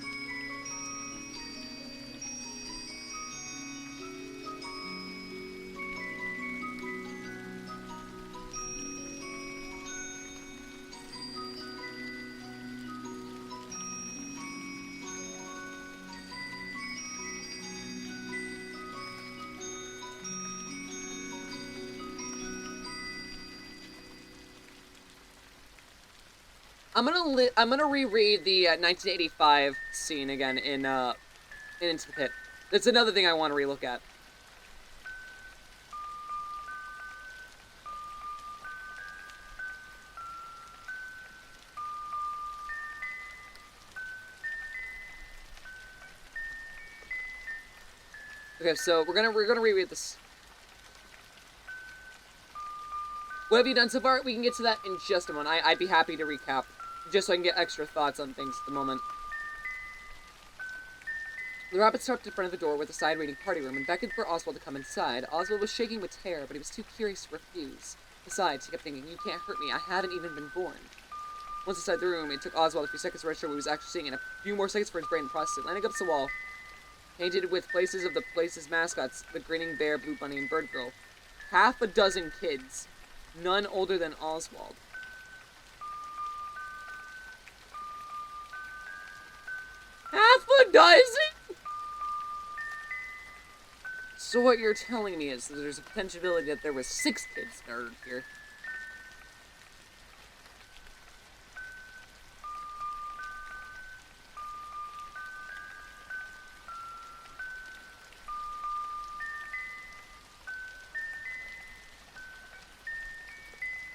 I'm gonna reread the 1985 scene again in Into the Pit. That's another thing I want to relook at. Okay, so we're gonna reread this. What have you done so far? We can get to that in just a moment. I'd be happy to recap, just so I can get extra thoughts on things at the moment. The rabbit stopped in front of the door with a side waiting party room and beckoned for Oswald to come inside. Oswald was shaking with terror, but he was too curious to refuse. Besides, he kept thinking, you can't hurt me, I haven't even been born. Once inside the room, it took Oswald a few seconds to register what he was actually seeing, and a few more seconds for his brain to process it. Lining up the wall, painted with places of the place's mascots, the grinning bear, blue bunny, and bird girl. Half a dozen kids, none older than Oswald. Half a dozen? So what you're telling me is that there's a potentiality that there was 6 kids murdered here.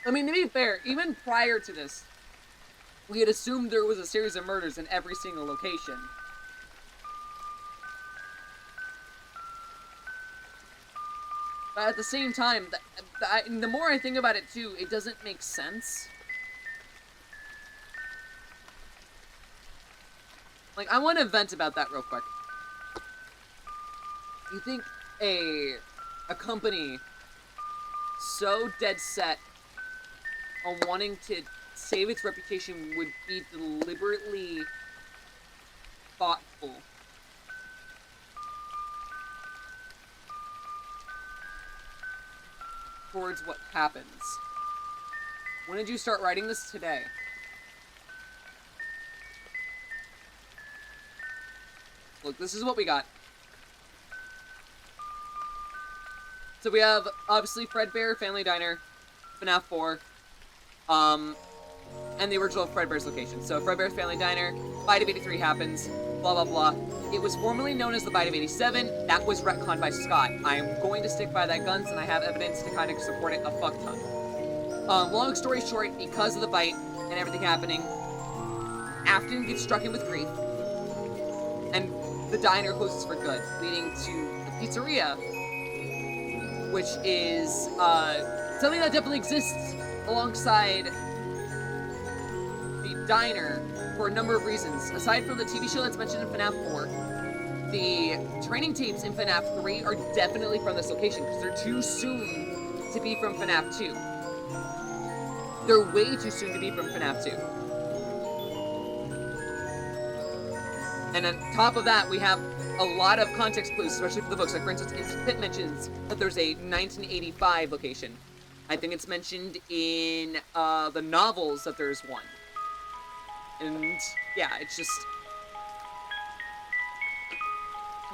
I mean, to be fair, even prior to this, we had assumed there was a series of murders in every single location. But at the same time, the more I think about it too, it doesn't make sense. Like, I want to vent about that real quick. You think a company so dead set on wanting to save its reputation would be deliberately thoughtful towards what happens? When did you start writing this? Today. Look, this is what we got. So we have, obviously, Fredbear, Family Diner, FNAF 4, and the original Fredbear's location. So Fredbear's Family Diner, Bite of 83 happens, blah blah blah. It was formerly known as the Bite of 87, that was retconned by Scott. I am going to stick by that guns, and I have evidence to kind of support it a fuck ton. Long story short, because of the bite and everything happening, Afton gets struck in with grief, and the diner closes for good, leading to the pizzeria, which is something that definitely exists alongside the diner for a number of reasons. Aside from the TV show that's mentioned in FNAF 4, the training tapes in FNAF 3 are definitely from this location because they're too soon to be from FNAF 2. They're way too soon to be from FNAF 2. And on top of that, we have a lot of context clues, especially for the books. Like, for instance, Into the Pit mentions that there's a 1985 location. I think it's mentioned in the novels that there's one. And, yeah, it's just...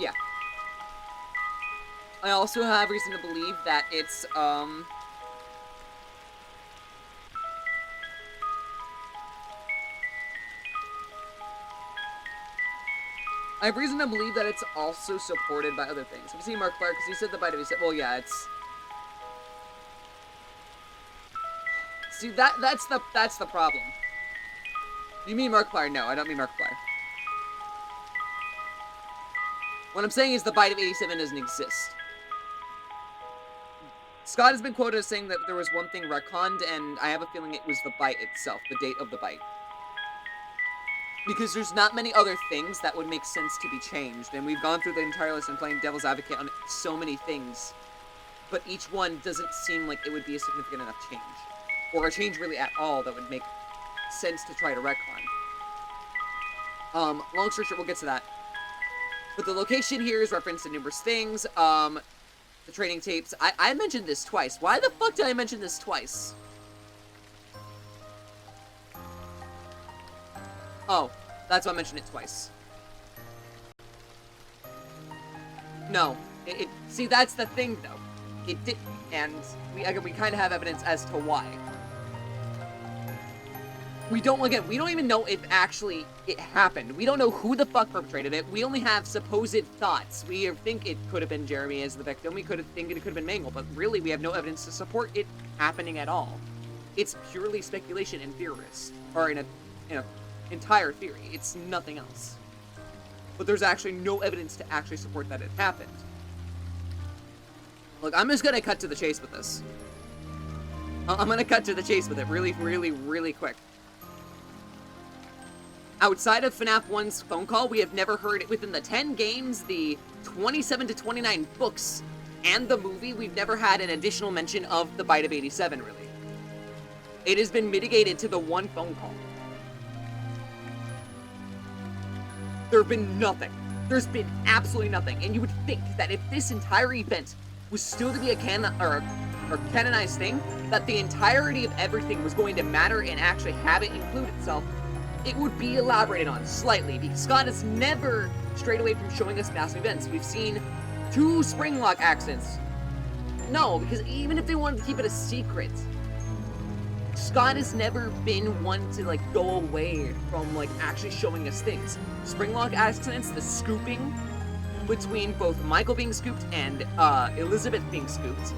yeah. I also have reason to believe that it's, I have reason to believe that it's also supported by other things. Have you seen Markiplier? Because he said the bite of well, yeah, it's... See, that's the problem. You mean Markiplier? No, I don't mean Markiplier. What I'm saying is the bite of 87 doesn't exist. Scott has been quoted as saying that there was one thing retconned, and I have a feeling it was the bite itself, the date of the bite. Because there's not many other things that would make sense to be changed, and we've gone through the entire list and playing devil's advocate on so many things, but each one doesn't seem like it would be a significant enough change, or a change really at all that would make sense to try to retcon. Long story short, we'll get to that. But the location here is referenced in numerous things. The training tapes. I mentioned this twice. Why the fuck did I mention this twice? Oh, that's why I mentioned it twice. No. See, that's the thing, though. It did, and we kind of have evidence as to why. We don't even know if actually it happened. We don't know who the fuck perpetrated it. We only have supposed thoughts. We think it could have been Jeremy as the victim. We could think it could have been Mangle, but really we have no evidence to support it happening at all. It's purely speculation and theorist, or in a entire theory. It's nothing else. But there's actually no evidence to actually support that it happened. Look, I'm just gonna cut to the chase with this. I'm gonna cut to the chase with it really, really, really quick. Outside of FNAF 1's phone call, we have never heard it within the 10 games, the 27 to 29 books, and the movie. We've never had an additional mention of the bite of 87, really. It has been mitigated to the one phone call. There have been nothing. There's been absolutely nothing. And you would think that if this entire event was still to be a canonized thing, that the entirety of everything was going to matter and actually have it include itself, it would be elaborated on slightly, because Scott has never strayed away from showing us massive events. We've seen 2 spring lock accidents. No, because even if they wanted to keep it a secret, Scott has never been one to, like, go away from, like, actually showing us things. Spring lock accidents, the scooping between both Michael being scooped and Elizabeth being scooped.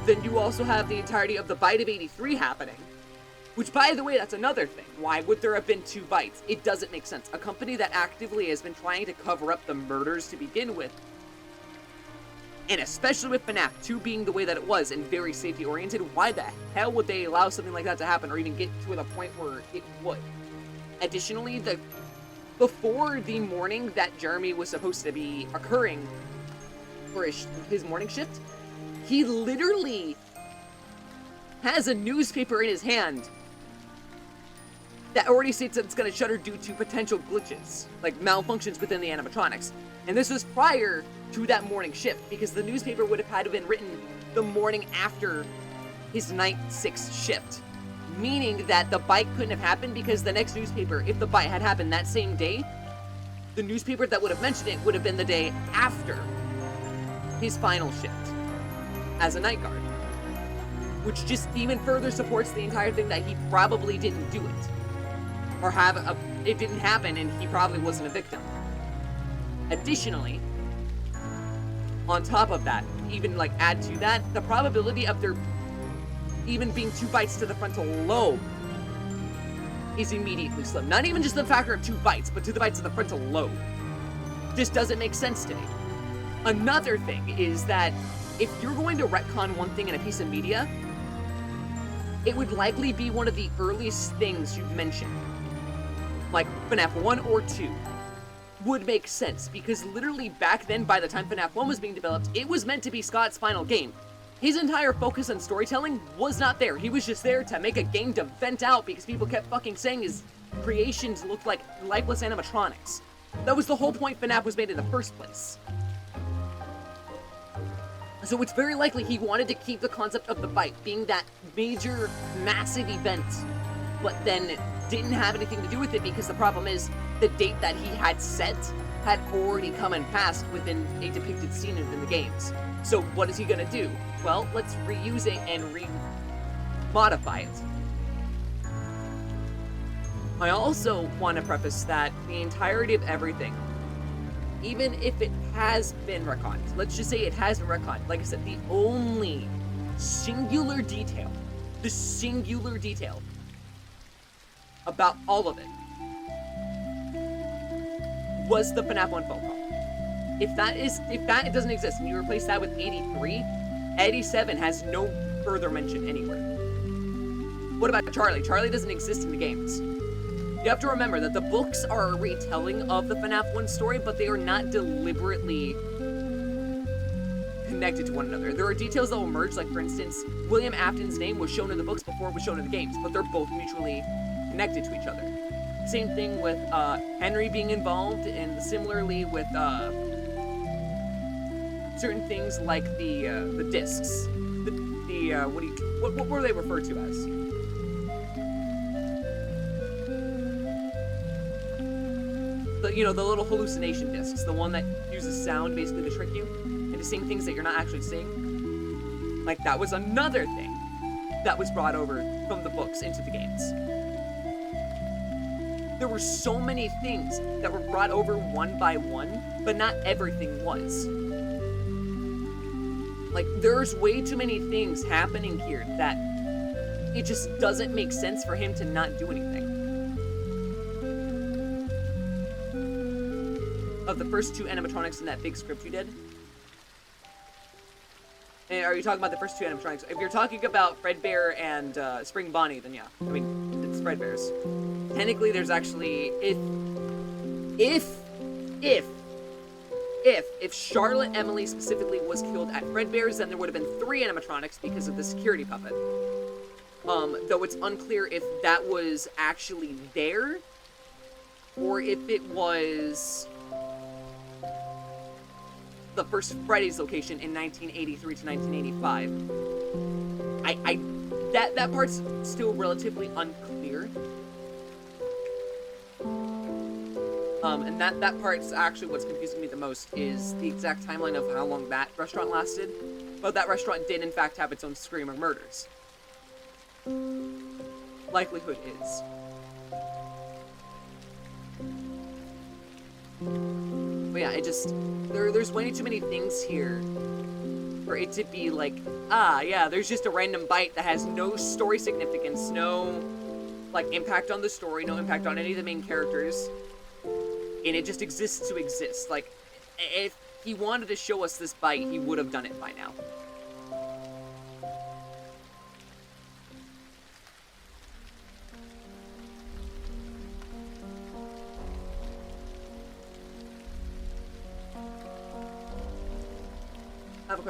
Then you also have the entirety of the bite of 83 happening. Which, by the way, that's another thing. Why would there have been 2 bites? It doesn't make sense. A company that actively has been trying to cover up the murders to begin with, and especially with FNAF 2 being the way that it was and very safety-oriented, why the hell would they allow something like that to happen or even get to the point where it would? Additionally, before the morning that Jeremy was supposed to be occurring for his morning shift, he literally has a newspaper in his hand that already states that it's going to shutter due to potential glitches, like malfunctions within the animatronics. And this was prior to that morning shift, because the newspaper would have had to have been written the morning after his night 6 shift. Meaning that the bite couldn't have happened, because the next newspaper, if the bite had happened that same day, the newspaper that would have mentioned it would have been the day after his final shift as a night guard. Which just even further supports the entire thing that he probably didn't do it. Or it didn't happen and he probably wasn't a victim. Additionally, on top of that, even like add to that, the probability of there even being 2 bites to the frontal lobe is immediately slim. Not even just the factor of 2 bites, but to the bites of the frontal lobe. Just doesn't make sense to me. Another thing is that if you're going to retcon one thing in a piece of media, it would likely be one of the earliest things you've mentioned. Like FNAF 1 or 2 would make sense, because literally back then, by the time FNAF 1 was being developed, it was meant to be Scott's final game. His entire focus on storytelling was not there. He was just there to make a game to vent out because people kept fucking saying his creations looked like lifeless animatronics. That was the whole point FNAF was made in the first place. So it's very likely he wanted to keep the concept of the bite being that major, massive event, but then didn't have anything to do with it, because the problem is the date that he had set had already come and passed within a depicted scene in the games. So what is he gonna do? Well, let's reuse it and modify it. I also want to preface that the entirety of everything even if it has been retconned, let's just say it has been retconned, like I said, the only singular detail about all of it was the FNAF 1 phone call. If that doesn't exist and you replace that with 83, 87 has no further mention anywhere. What about Charlie? Charlie doesn't exist in the games. You have to remember that the books are a retelling of the FNAF 1 story, but they are not deliberately connected to one another. There are details that will merge, like for instance, William Afton's name was shown in the books before it was shown in the games, but they're both mutually connected to each other. Same thing with Henry being involved, and similarly with certain things like the discs. What were they referred to as? The little hallucination discs, the one that uses sound basically to trick you into seeing things that you're not actually seeing. Like, that was another thing that was brought over from the books into the games. There were so many things that were brought over one by one, but not everything was. Like, there's way too many things happening here that it just doesn't make sense for him to not do anything. Of the first 2 animatronics in that big script you did? And are you talking about the first 2 animatronics? If you're talking about Fredbear and Spring Bonnie, then yeah. I mean, it's Fredbear's. Technically, there's actually, if Charlotte Emily specifically was killed at Fredbear's, then there would have been 3 animatronics because of the security puppet. Though it's unclear if that was actually there, or if it was the first Freddy's location in 1983 to 1985. That part's still relatively unclear. And that part's actually what's confusing me the most is the exact timeline of how long that restaurant lasted. But that restaurant did in fact have its own Screamer murders. Likelihood is. But yeah, there's way too many things here for it to be like, yeah, there's just a random bite that has no story significance, no, like, impact on the story, no impact on any of the main characters, and it just exists to exist. Like, if he wanted to show us this bite, he would have done it by now.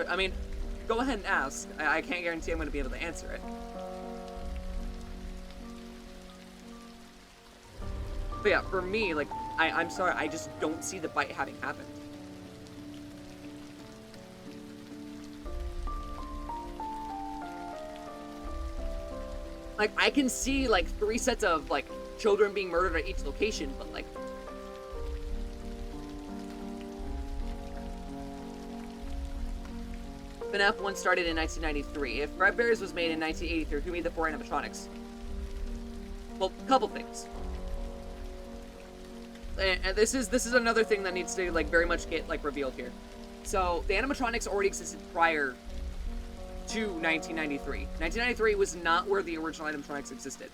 I mean, go ahead and ask. I can't guarantee I'm going to be able to answer it. But yeah, for me, like, I'm sorry, I just don't see the bite having happened. Like, I can see, like, 3 sets of, like, children being murdered at each location, but, like, FNAF 1 started in 1993. If Fredbear's was made in 1983, who made the 4 animatronics? Well, a couple things. And this is another thing that needs to, like, very much get, like, revealed here. So, the animatronics already existed prior to 1993. 1993 was not where the original animatronics existed.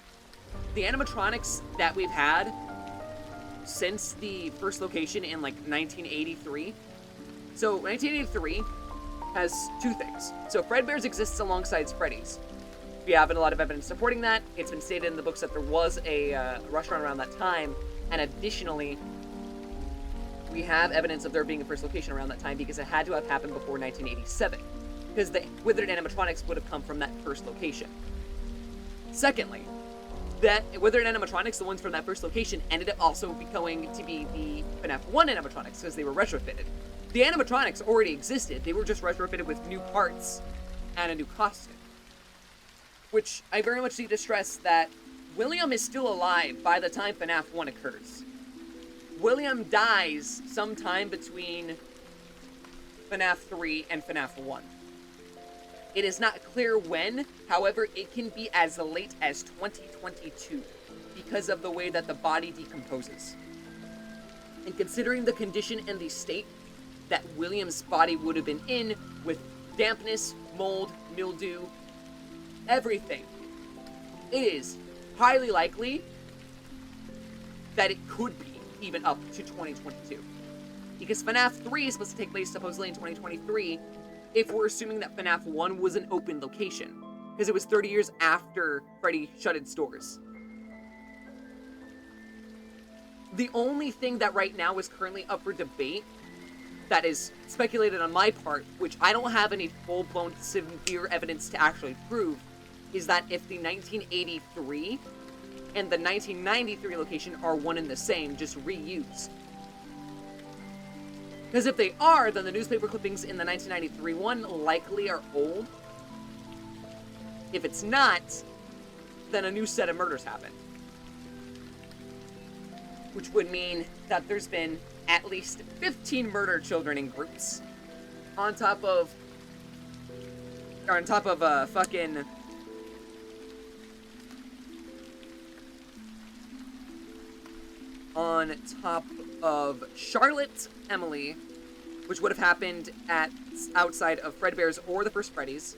The animatronics that we've had since the first location in, like, 1983. So, 1983 has 2 things. So Fredbear's exists alongside Freddy's. We have a lot of evidence supporting that. It's been stated in the books that there was a restaurant around that time, and additionally, we have evidence of there being a first location around that time because it had to have happened before 1987, because the withered animatronics would have come from that first location. Secondly, that withered animatronics, the ones from that first location, ended up also going to be the FNAF 1 animatronics because they were retrofitted. The animatronics already existed, they were just retrofitted with new parts and a new costume. Which I very much need to stress that William is still alive by the time FNAF 1 occurs. William dies sometime between FNAF 3 and FNAF 1. It is not clear when, however, it can be as late as 2022 because of the way that the body decomposes. And considering the condition and the state that William's body would have been in, with dampness, mold, mildew, everything, it is highly likely that it could be even up to 2022. Because FNAF 3 is supposed to take place supposedly in 2023, if we're assuming that FNAF 1 was an open location. Because it was 30 years after Freddy shut its doors. The only thing that right now is currently up for debate, that is speculated on my part, which I don't have any full-blown severe evidence to actually prove, is that if the 1983 and the 1993 location are one and the same, just reused. Because if they are, then the newspaper clippings in the 1993 one likely are old. If it's not, then a new set of murders happened. Which would mean that there's been at least 15 murdered children in groups. On top of fucking... On top of Charlotte, Emily, which would have happened outside of Fredbear's or the first Freddy's.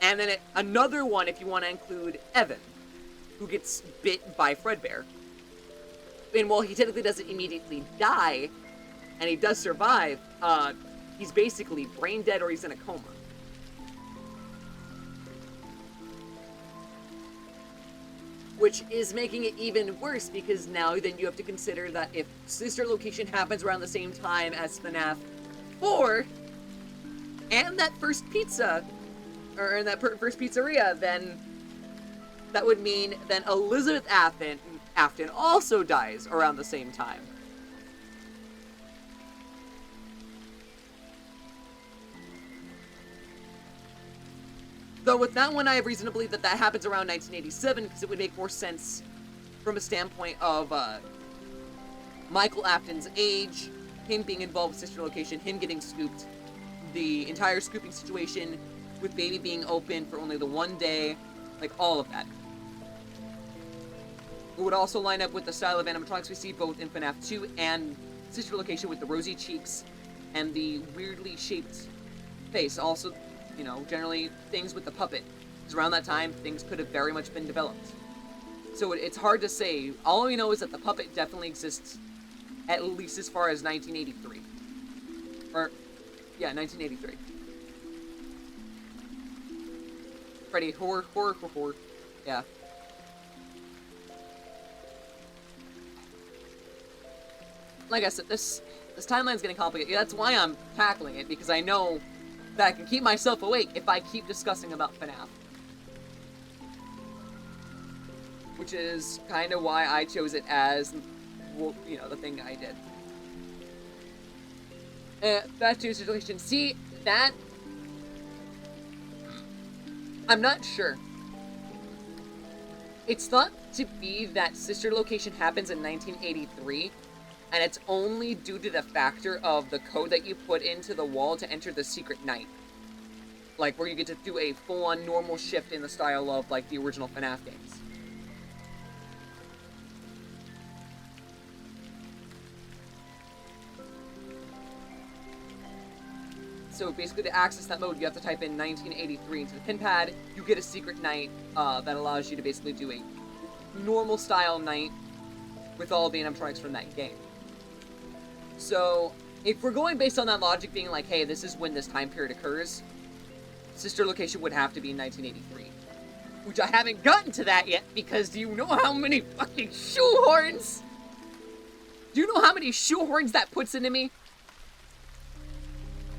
And then another one if you want to include Evan, who gets bit by Fredbear. And while he technically doesn't immediately die, and he does survive, he's basically brain dead or he's in a coma. Which is making it even worse, because now then you have to consider that if sister location happens around the same time as FNAF 4, and that first pizza, or in that first pizzeria, then that would mean then Elizabeth Afton also dies around the same time. Though with that one, I have reason to believe that that happens around 1987, because it would make more sense from a standpoint of Michael Afton's age, him being involved with sister location, him getting scooped, the entire scooping situation, with baby being open for only the one day, like all of that. It would also line up with the style of animatronics we see both in FNAF 2 and sister location, with the rosy cheeks and the weirdly shaped face. Also, you know, generally things with the puppet. Because around that time, things could have very much been developed. So it's hard to say. All we know is that the puppet definitely exists, at least as far as 1983. Or, yeah, 1983. Freddy, horror. Yeah. Like I said, this timeline's getting complicated. That's why I'm tackling it, because I know that I can keep myself awake if I keep discussing about FNAF. Which is kind of why I chose it as, well, you know, the thing I did. Back to situation. See, that... I'm not sure. It's thought to be that sister location happens in 1983, and it's only due to the factor of the code that you put into the wall to enter the secret night. Like, where you get to do a full-on normal shift in the style of, like, the original FNAF games. So basically, to access that mode, you have to type in 1983 into the pin pad. You get a secret night that allows you to basically do a normal style night with all the animatronics from that game. So, if we're going based on that logic being like, hey, this is when this time period occurs, sister location would have to be in 1983. Which I haven't gotten to that yet, because do you know how many fucking shoehorns? Do you know how many shoehorns that puts into me?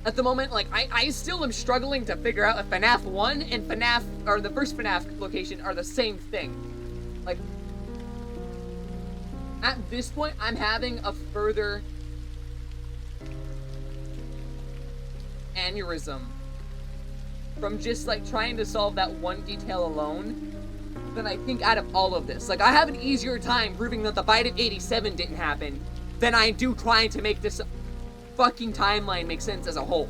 At the moment, like, I still am struggling to figure out if FNAF 1 and FNAF, or the first FNAF location, are the same thing. Like, at this point, I'm having a further aneurysm from just, like, trying to solve that one detail alone than I think out of all of this. Like, I have an easier time proving that the bite of 87 didn't happen than I do trying to make this fucking timeline make sense as a whole.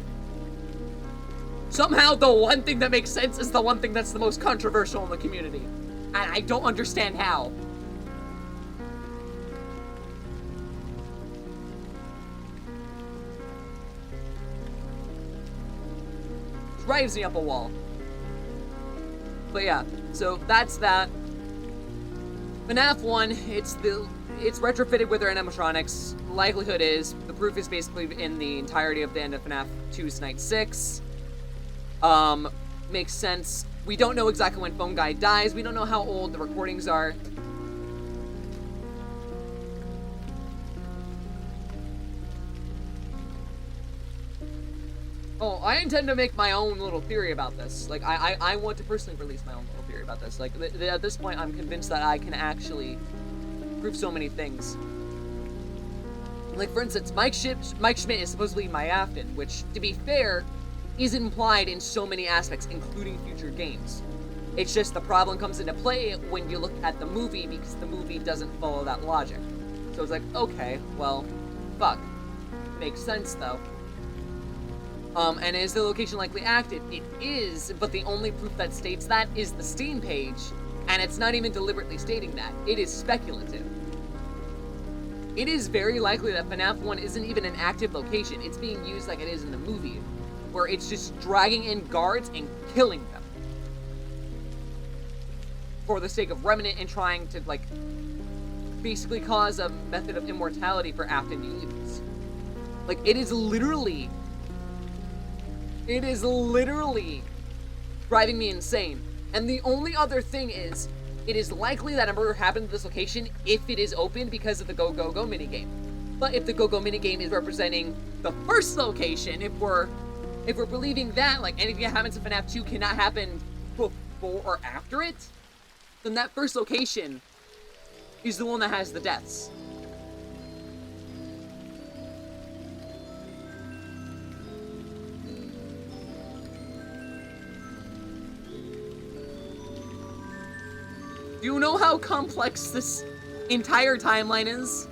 Somehow, the one thing that makes sense is the one thing that's the most controversial in the community. And I don't understand how. drives me up a wall. But yeah, so that's that. FNAF 1, it's retrofitted with their animatronics. Likelihood is, the proof is basically in the entirety of the end of FNAF 2's Night 6. Makes sense. We don't know exactly when Phone Guy dies. We don't know how old the recordings are. Oh, I intend to make my own little theory about this. Like, I want to personally release my own little theory about this. Like, at this point, I'm convinced that I can actually prove so many things. Like, for instance, Mike Schmidt is supposedly my Afton, which, to be fair, is implied in so many aspects, including future games. It's just the problem comes into play when you look at the movie, because the movie doesn't follow that logic. So it's like, okay, well, fuck. Makes sense, though. And is the location likely active? It is, but the only proof that states that is the Steam page, and it's not even deliberately stating that. It is speculative. It is very likely that FNAF 1 isn't even an active location. It's being used like it is in the movie, where it's just dragging in guards and killing them for the sake of Remnant and trying to, like, basically cause a method of immortality for Afton to use. Like, it is literally driving me insane. And the only other thing is, it is likely that a murder happened at this location if it is open because of the Go Go Go minigame. But if the Go Go minigame is representing the first location, if we're believing that, like, anything that happens in FNAF 2 cannot happen before or after it, then that first location is the one that has the deaths. Do you know how complex this entire timeline is?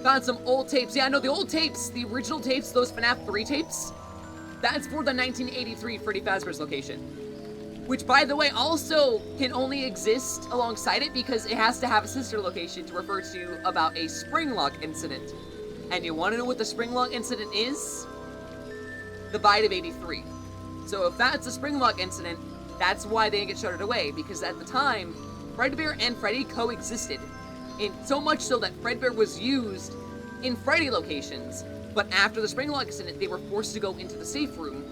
Found some old tapes. Yeah, no, the old tapes, the original tapes, those FNAF 3 tapes, that's for the 1983 Freddy Fazbear's location. Which, by the way, also can only exist alongside it because it has to have a sister location to refer to about a spring lock incident. And you want to know what the spring lock incident is? The Bite of 83. So if that's a spring lock incident, that's why they didn't get shuttered away, because at the time, Fredbear and Freddy coexisted. And so much so that Fredbear was used in Freddy locations, but after the spring lock incident, they were forced to go into the safe room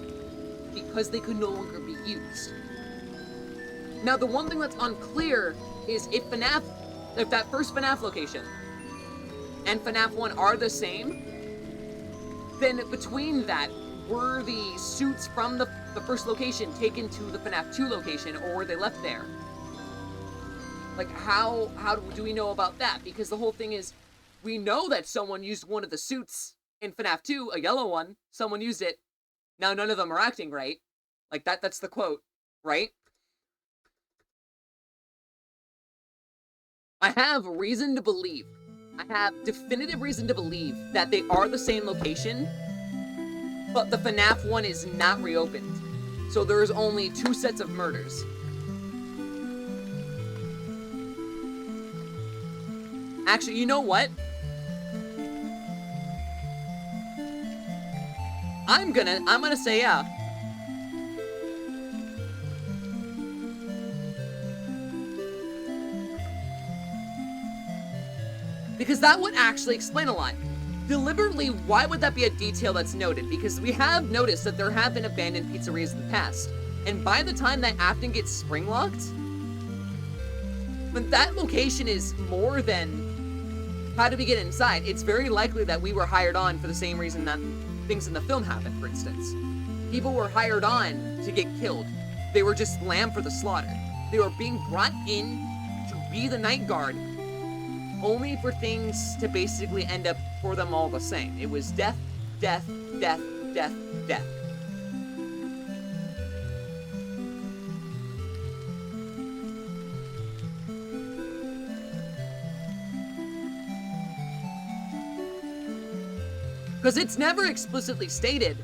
because they could no longer be used. Now, the one thing that's unclear is if that first FNAF location and FNAF 1 are the same, then between that, were the suits from the first location taken to the FNAF 2 location, or were they left there? Like, how do we know about that? Because the whole thing is, we know that someone used one of the suits in FNAF 2, a yellow one. Someone used it. Now, none of them are acting right. Like, that's the quote, right? I have reason to believe, I have definitive reason to believe that they are the same location, but the FNAF 1 is not reopened. So there's only 2 sets of murders. Actually, you know what? I'm gonna say yeah. Because that would actually explain a lot. Deliberately, why would that be a detail that's noted? Because we have noticed that there have been abandoned pizzerias in the past. And by the time that Afton gets spring-locked, when that location is more than how do we get inside, it's very likely that we were hired on for the same reason that things in the film happened, for instance. People were hired on to get killed. They were just lamb for the slaughter. They were being brought in to be the night guard, only for things to basically end up for them all the same. It was death, death, death, death, death. Because it's never explicitly stated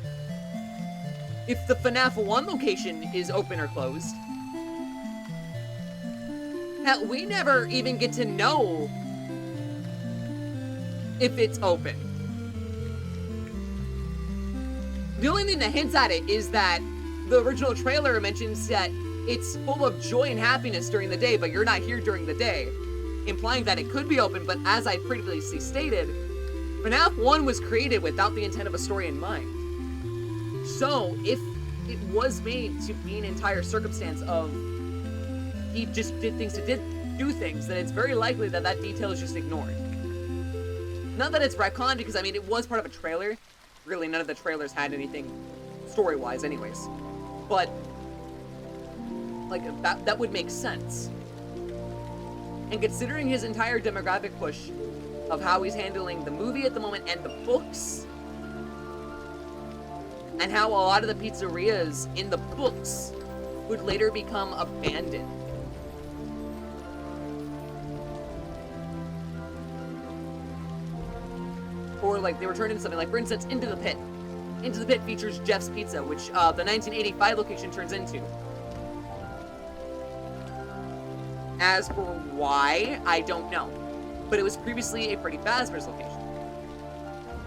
if the FNAF 1 location is open or closed. Hell, we never even get to know if it's open. The only thing that hints at it is that the original trailer mentions that it's full of joy and happiness during the day, but you're not here during the day, implying that it could be open, but as I previously stated, FNAF 1 was created without the intent of a story in mind. So, if it was made to be an entire circumstance of he just did things to do things, then it's very likely that that detail is just ignored. Not that it's retconned, because I mean, it was part of a trailer. Really, none of the trailers had anything story-wise anyways. But, like, that would make sense. And considering his entire demographic push of how he's handling the movie at the moment and the books, and how a lot of the pizzerias in the books would later become abandoned. Or, like, they were turned into something, like, for instance, Into the Pit. Into the Pit features Jeff's Pizza, which the 1985 location turns into. As for why, I don't know. But it was previously a Freddy Fazbear's location.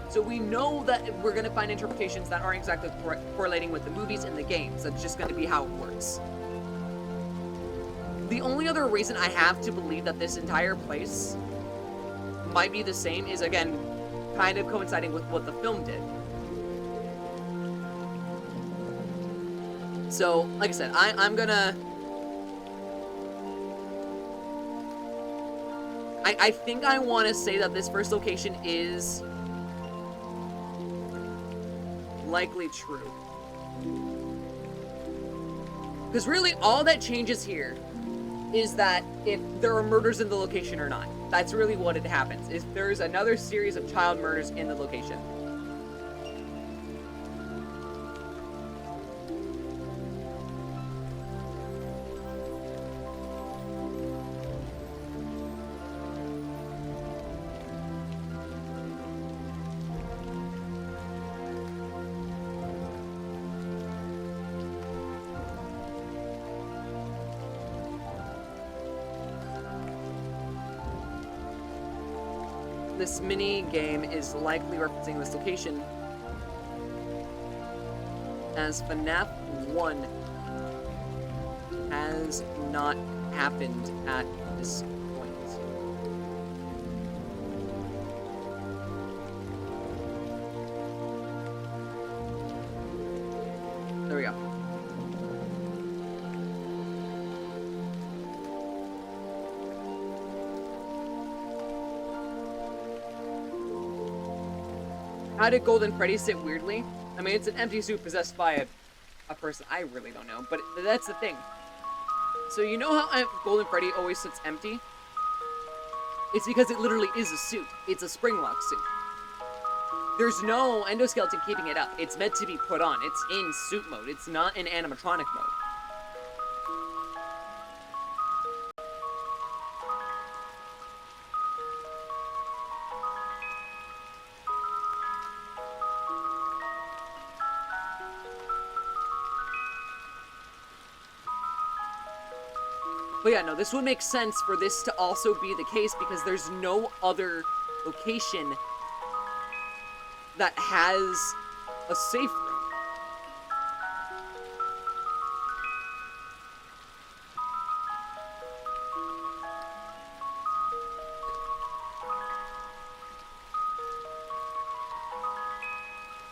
So we know that we're going to find interpretations that aren't exactly correlating with the movies and the games. That's just going to be how it works. The only other reason I have to believe that this entire place might be the same is, again, kind of coinciding with what the film did. So, like I said, I'm gonna... I think I want to say that this first location is likely true. Because really, all that changes here is that if there are murders in the location or not. That's really what it happens, is there's another series of child murders in the location. This mini game is likely referencing this location, as FNAF 1 has not happened at this point. There we go. How did Golden Freddy sit weirdly? I mean, it's an empty suit possessed by a person. I really don't know, but that's the thing. So you know how Golden Freddy always sits empty? It's because it literally is a suit. It's a spring lock suit. There's no endoskeleton keeping it up. It's meant to be put on. It's in suit mode. It's not in animatronic mode. But yeah, no, this would make sense for this to also be the case because there's no other location that has a safe room.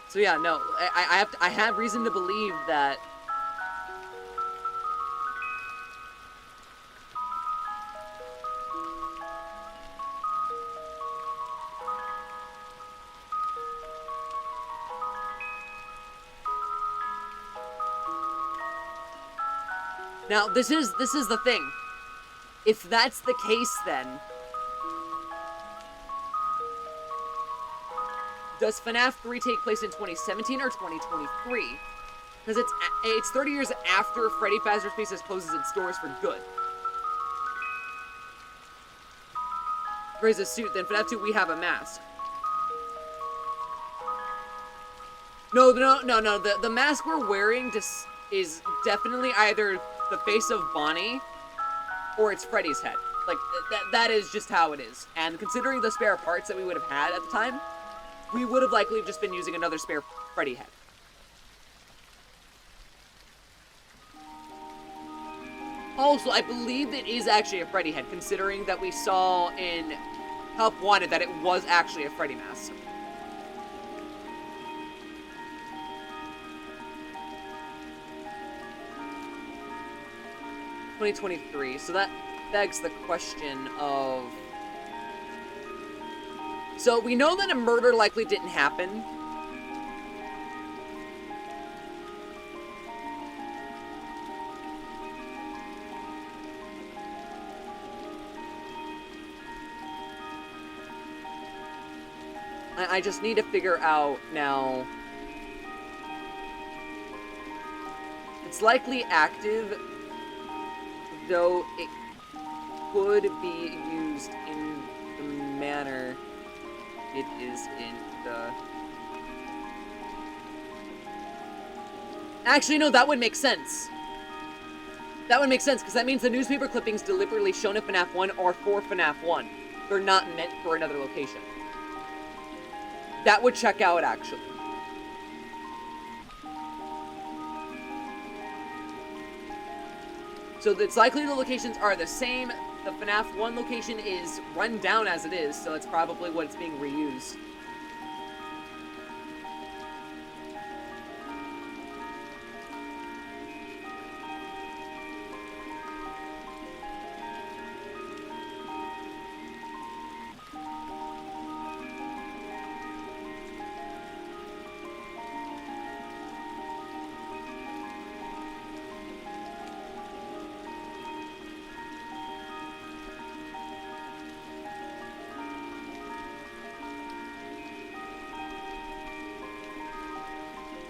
So yeah, no, I have reason to believe that now, this is the thing. If that's the case, then does FNAF 3 take place in 2017 or 2023? Because it's 30 years after Freddy Fazbear's Pieces closes its doors for good. Whereas a suit, then FNAF 2 we have a mask. No. The mask we're wearing is definitely either the face of Bonnie, or it's Freddy's head. Like, that is just how it is. And considering the spare parts that we would have had at the time, we would have likely just been using another spare Freddy head. Also, I believe it is actually a Freddy head, considering that we saw in Help Wanted that it was actually a Freddy mask. $2023, so that begs the question of... So, we know that a murder likely didn't happen. I just need to figure out now... It's likely active, though it could be used in the manner it is in the... Actually, no, that would make sense. That would make sense, because that means the newspaper clippings deliberately shown in FNAF 1 are for FNAF 1. They're not meant for another location. That would check out, actually. So it's likely the locations are the same. The FNAF 1 location is run down as it is, so it's probably what it's being reused.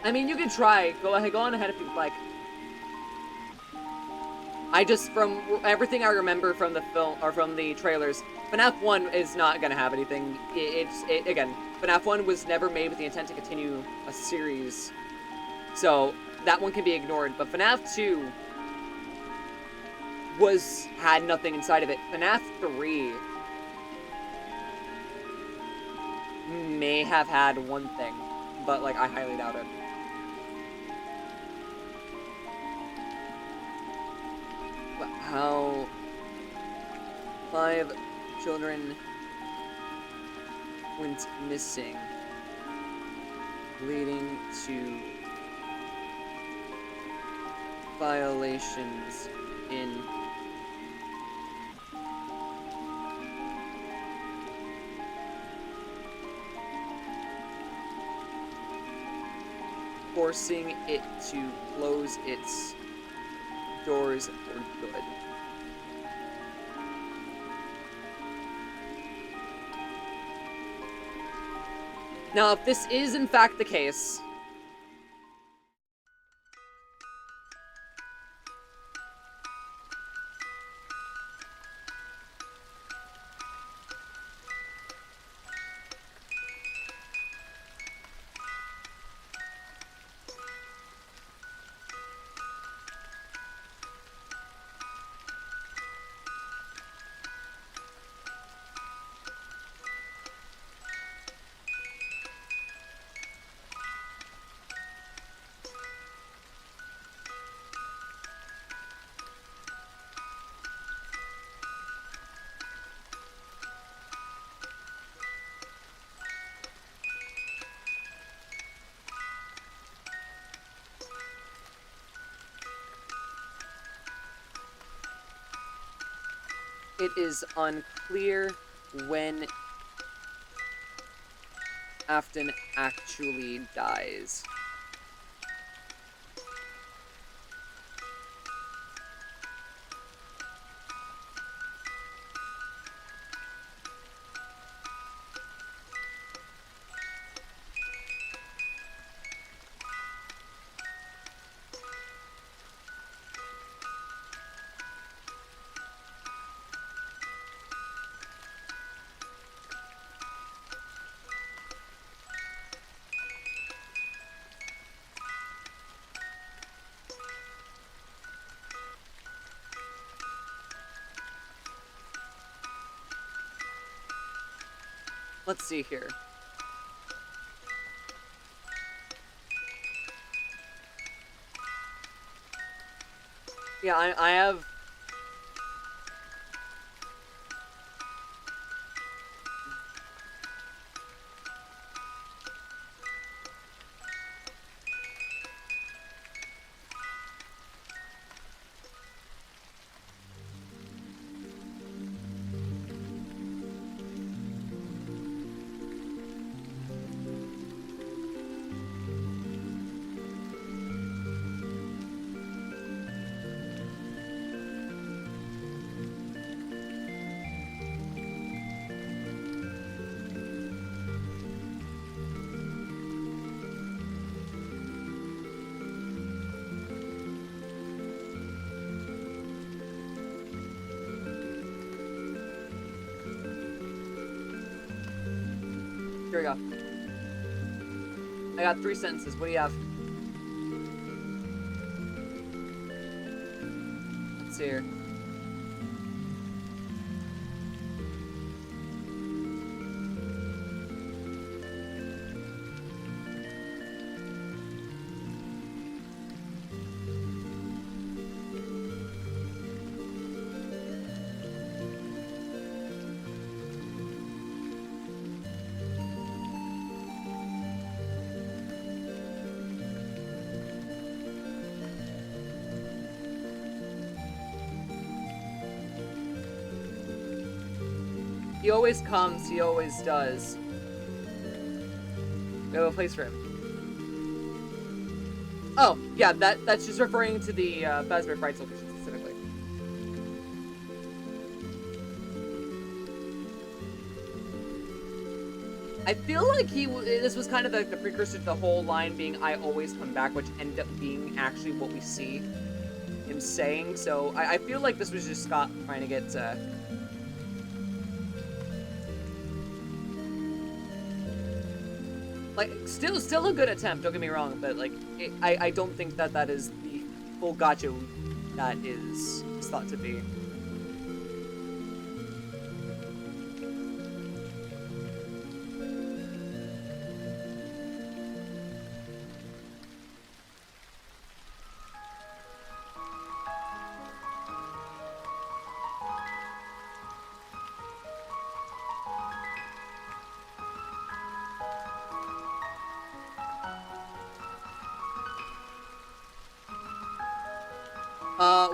I mean, you could try. Go on ahead if you'd like. I just, from everything I remember from the film, or from the trailers, FNAF 1 is not gonna have anything. Again, FNAF 1 was never made with the intent to continue a series. So, that one can be ignored. But FNAF 2 had nothing inside of it. FNAF 3 may have had one thing, but, like, I highly doubt it. How 5 children went missing, leading to violations in forcing it to close its doors for good. Now, if this is in fact the case, it is unclear when Afton actually dies. Let's see here. Yeah, I have Here we go. I got 3 sentences. What do you have? Let's see here. He always comes, he always does. We have a place for him. Oh, yeah, that's just referring to the Fazbear Fright location specifically. I feel like this was kind of like the precursor to the whole line being, I always come back, which ended up being actually what we see him saying. So I feel like this was just Scott trying to get... like, still a good attempt, don't get me wrong, but, like, I don't think that is the full gotcha that is thought to be.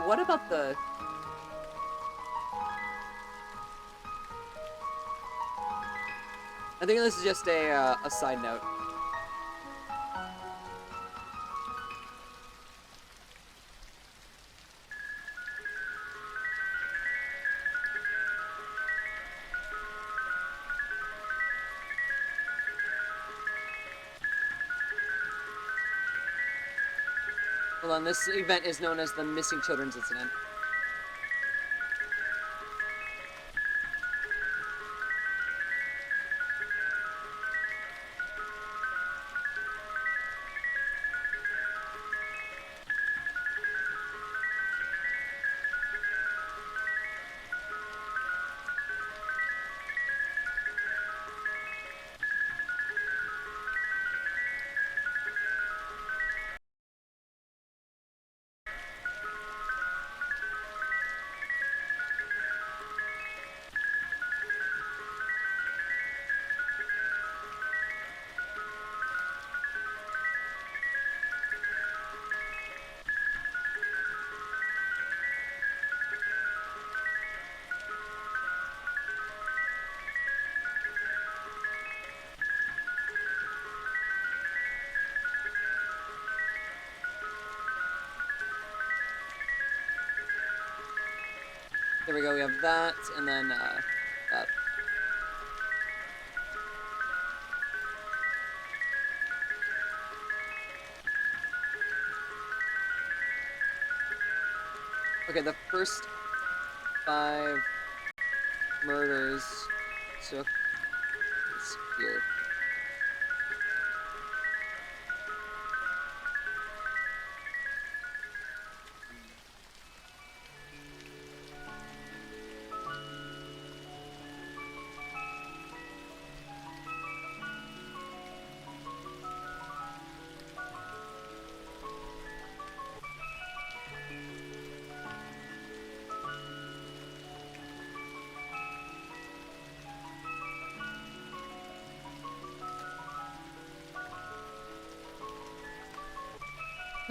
What about the... I think this is just a side note. Hold on, this event is known as the Missing Children's Incident. There we go, we have that, and then, that. Okay, the first 5 murders took place here.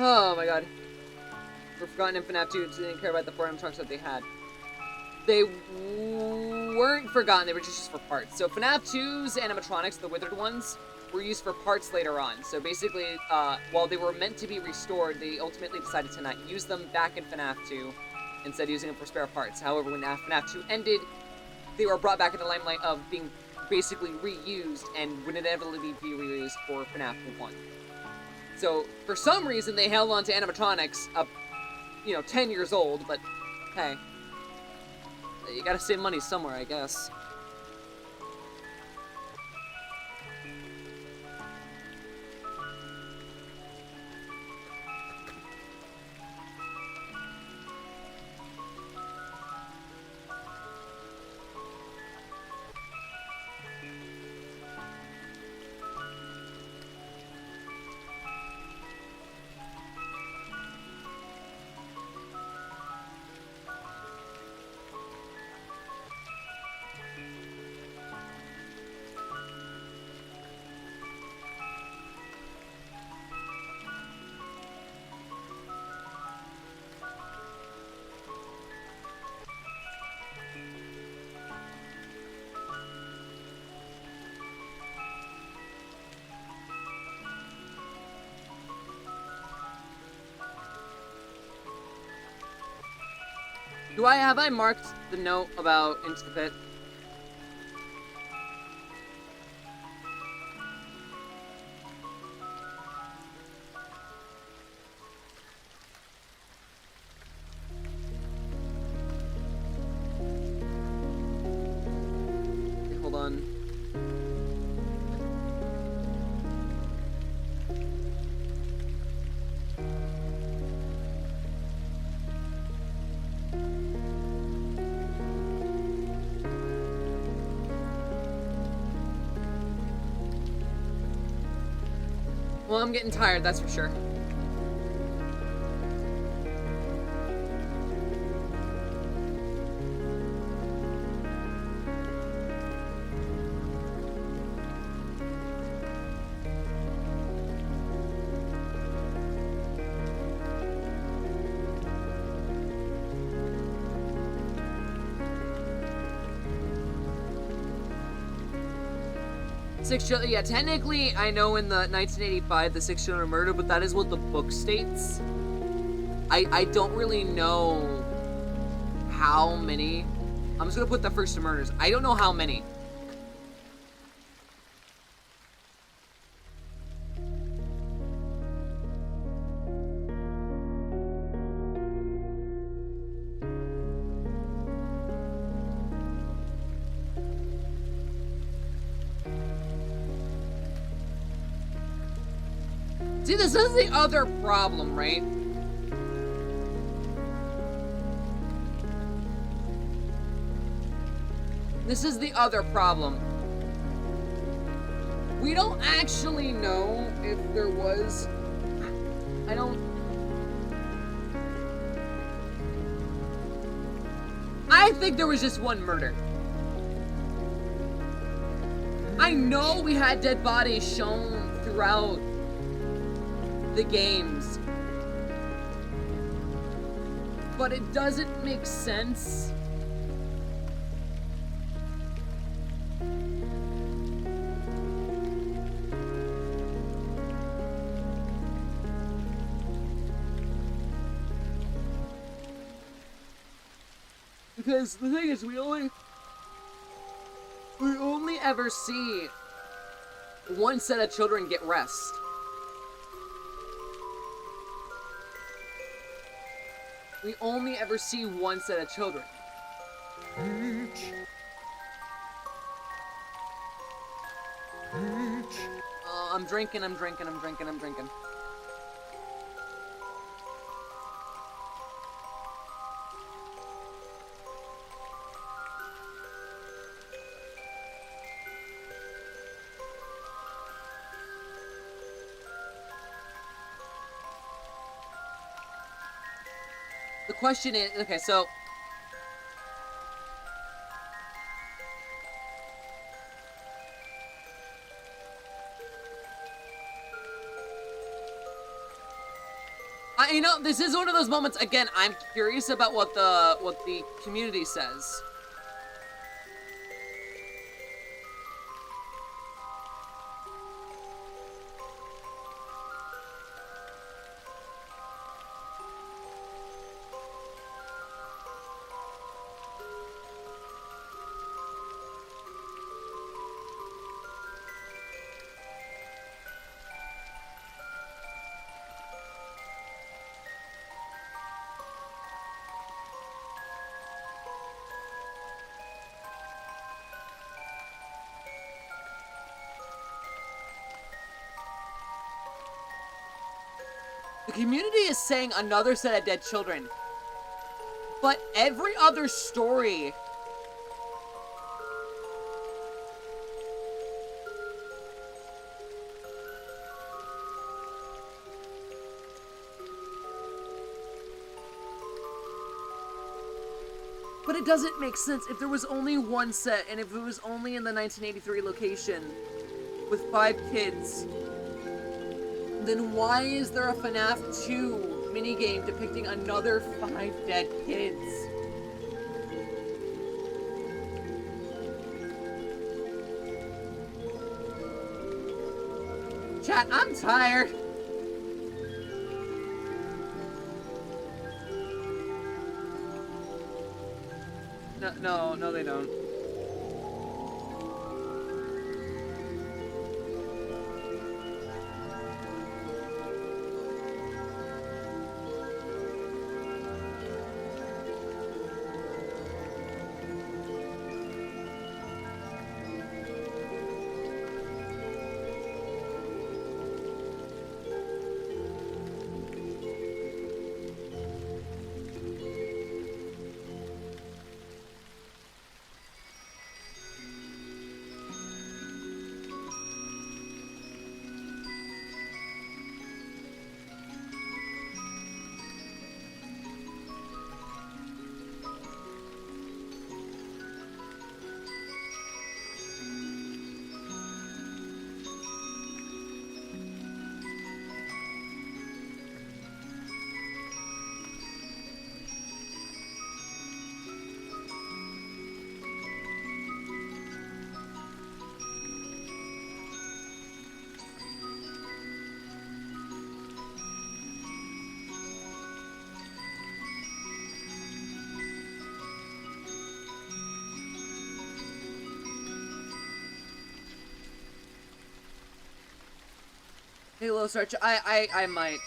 Oh my god. We're forgotten in FNAF 2, didn't care about the 4M trunks that they had. They weren't forgotten, they were just for parts. So FNAF 2's animatronics, the withered ones, were used for parts later on. So basically, while they were meant to be restored, they ultimately decided to not use them back in FNAF 2, instead using them for spare parts. However, when FNAF 2 ended, they were brought back in the limelight of being basically reused and would inevitably be reused for FNAF 1. So, for some reason, they held on to animatronics up, 10 years old, but hey. You gotta save money somewhere, I guess. Have I marked the note about Into the Pit? Okay, hold on. Well, I'm getting tired, that's for sure. Six children. Yeah, technically, I know in the 1985 the 6 children were murdered, but that is what the book states. I don't really know how many. I'm just gonna put the first two murders. I don't know how many. See, this is the other problem, right? This is the other problem. We don't actually know if there was... I think there was just one murder. I know we had dead bodies shown throughout the games, but it doesn't make sense. Because the thing is, we only ever see one set of children get rest. We only ever see one set of children. I'm drinking. The question is, okay, so... you know, this is one of those moments, again, I'm curious about what the community says. The community is saying another set of dead children. But every other story... But it doesn't make sense if there was only one set, and if it was only in the 1983 location with 5 kids, then why is there a FNAF 2 minigame depicting another 5 dead kids? Chat, I'm tired. No, they don't. Halo Search, I might.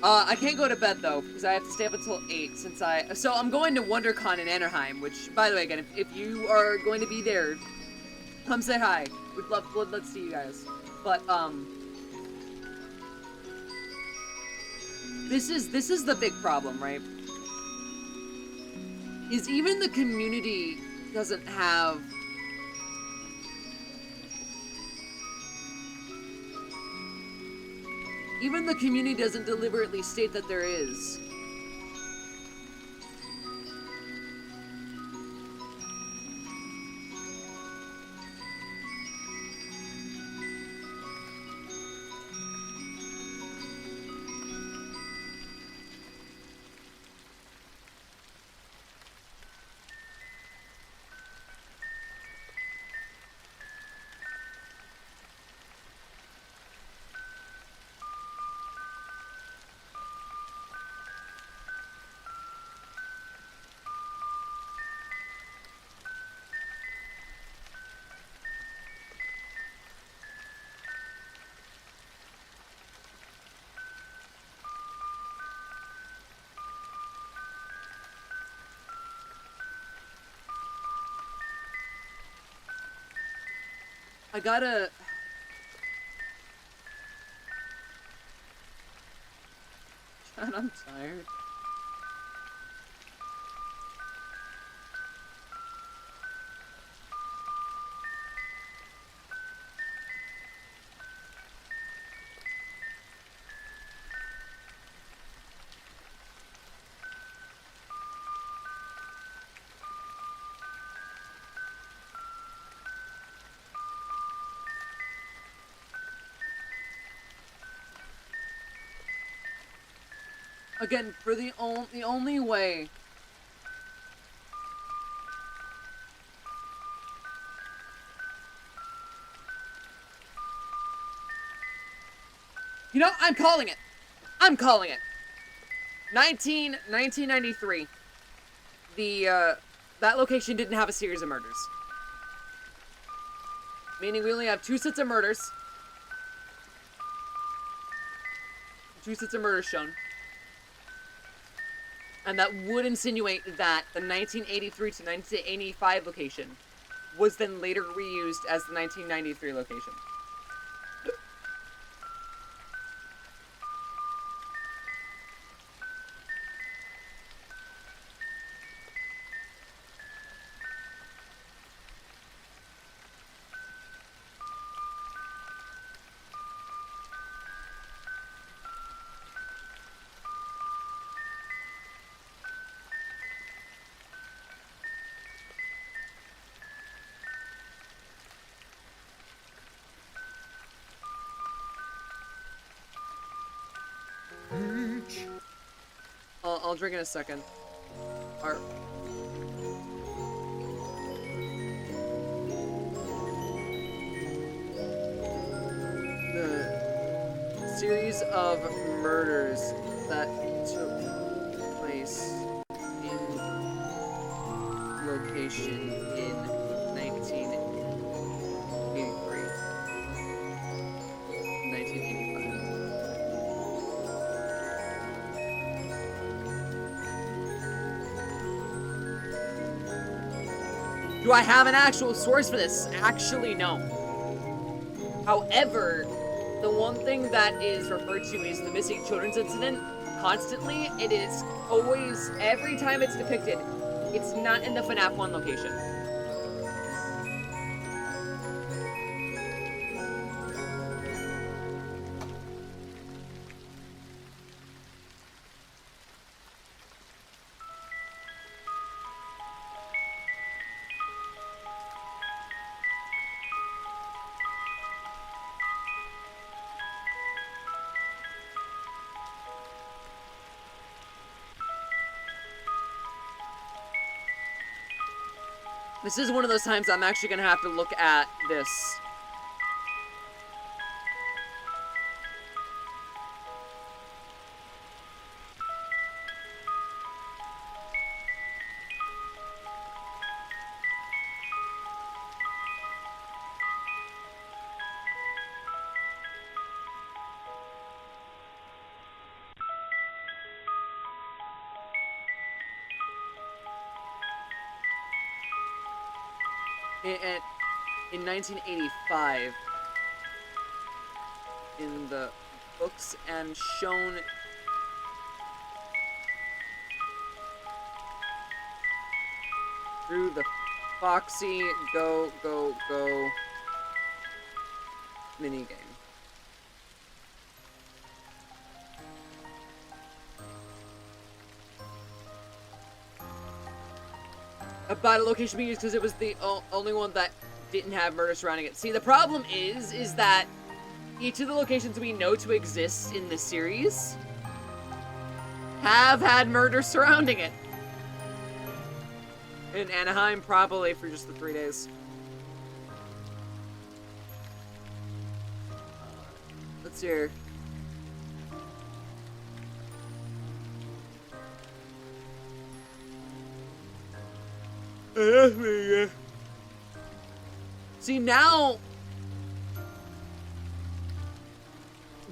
I can't go to bed though, because I have to stay up until 8 so I'm going to WonderCon in Anaheim, which, by the way, again, if you are going to be there, come say hi. We'd love to see you guys. But, this is the big problem, right? Is even the community doesn't have even the community doesn't deliberately state that there is. I gotta... God, I'm tired. Again, for the only way. You know, I'm calling it. I'm calling it. 1993. That location didn't have a series of murders. Meaning we only have 2 sets of murders. 2 sets of murders shown. And that would insinuate that the 1983 to 1985 location was then later reused as the 1993 location. I'll drink in a second. The series of murders that took place in location in 1983. 1985. Do I have an actual source for this? Actually, no. However, the one thing that is referred to is the missing children's incident. Constantly, it is always, every time it's depicted, it's not in the FNAF 1 location. This is one of those times I'm actually gonna have to look at this. In 1985, in the books and shown through the Foxy Go minigame. About a location being used because it was the only one that didn't have murder surrounding it. See, the problem is that each of the locations we know to exist in this series have had murder surrounding it. In Anaheim, probably for just the 3 days. Let's see here. See, now,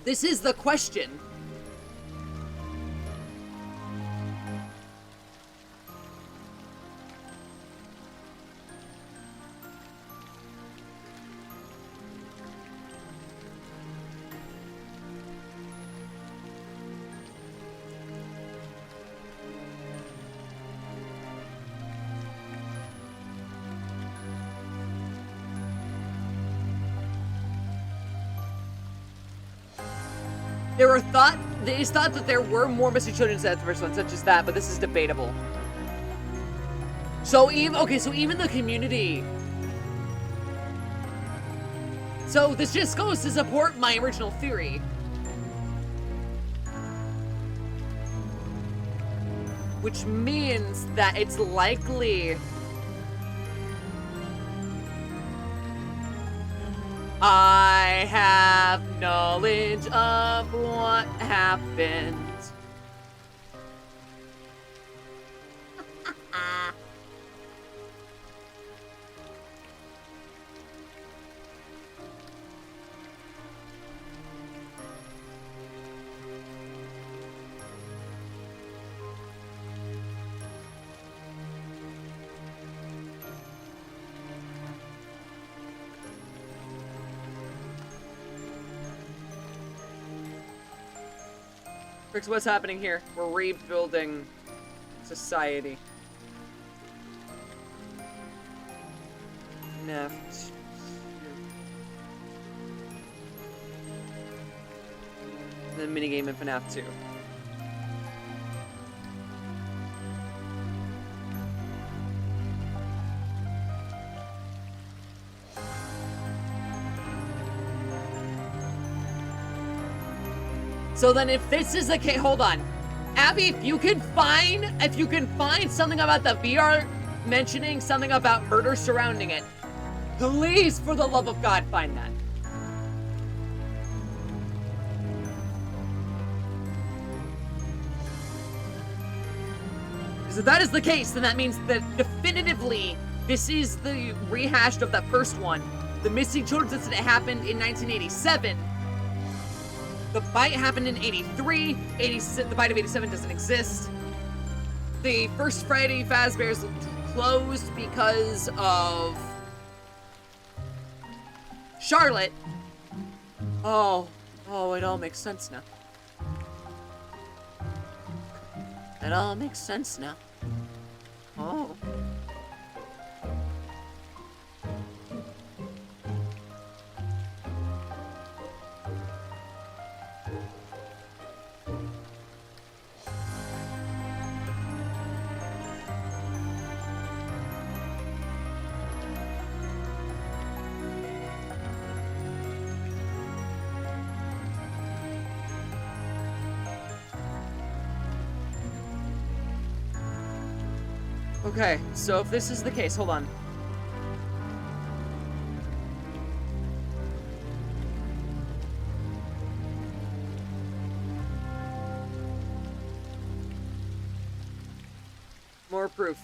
this is the question. It is thought that there were more missing children in the first one, such as that, but this is debatable. So even the community. So this just goes to support my original theory. Which means that it's likely I have knowledge of what happened. Re-Crix, what's happening here? We're rebuilding society. Neft. The minigame in FNAF 2. So then if this is the case, hold on. Abby, if you can find something about the VR mentioning something about murder surrounding it, please, for the love of God, find that. Because Because if that is the case, then that means that definitively this is the rehashed of that first one. The missing children's incident happened in 1987. The bite happened in 83. The bite of 87 doesn't exist. The first Friday Fazbear's closed because of Charlotte. Oh, it all makes sense now. It all makes sense now. Oh. Okay, so if this is the case, hold on. More proof.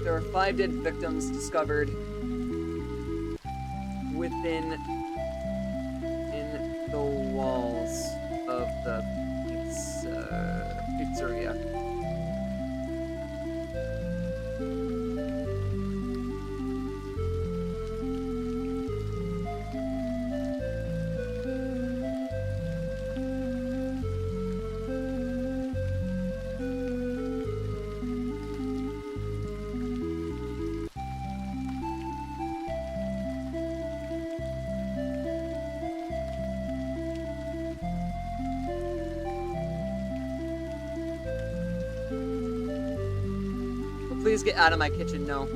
There are 5 dead victims discovered within the walls of the pizzeria. Please get out of my kitchen, no.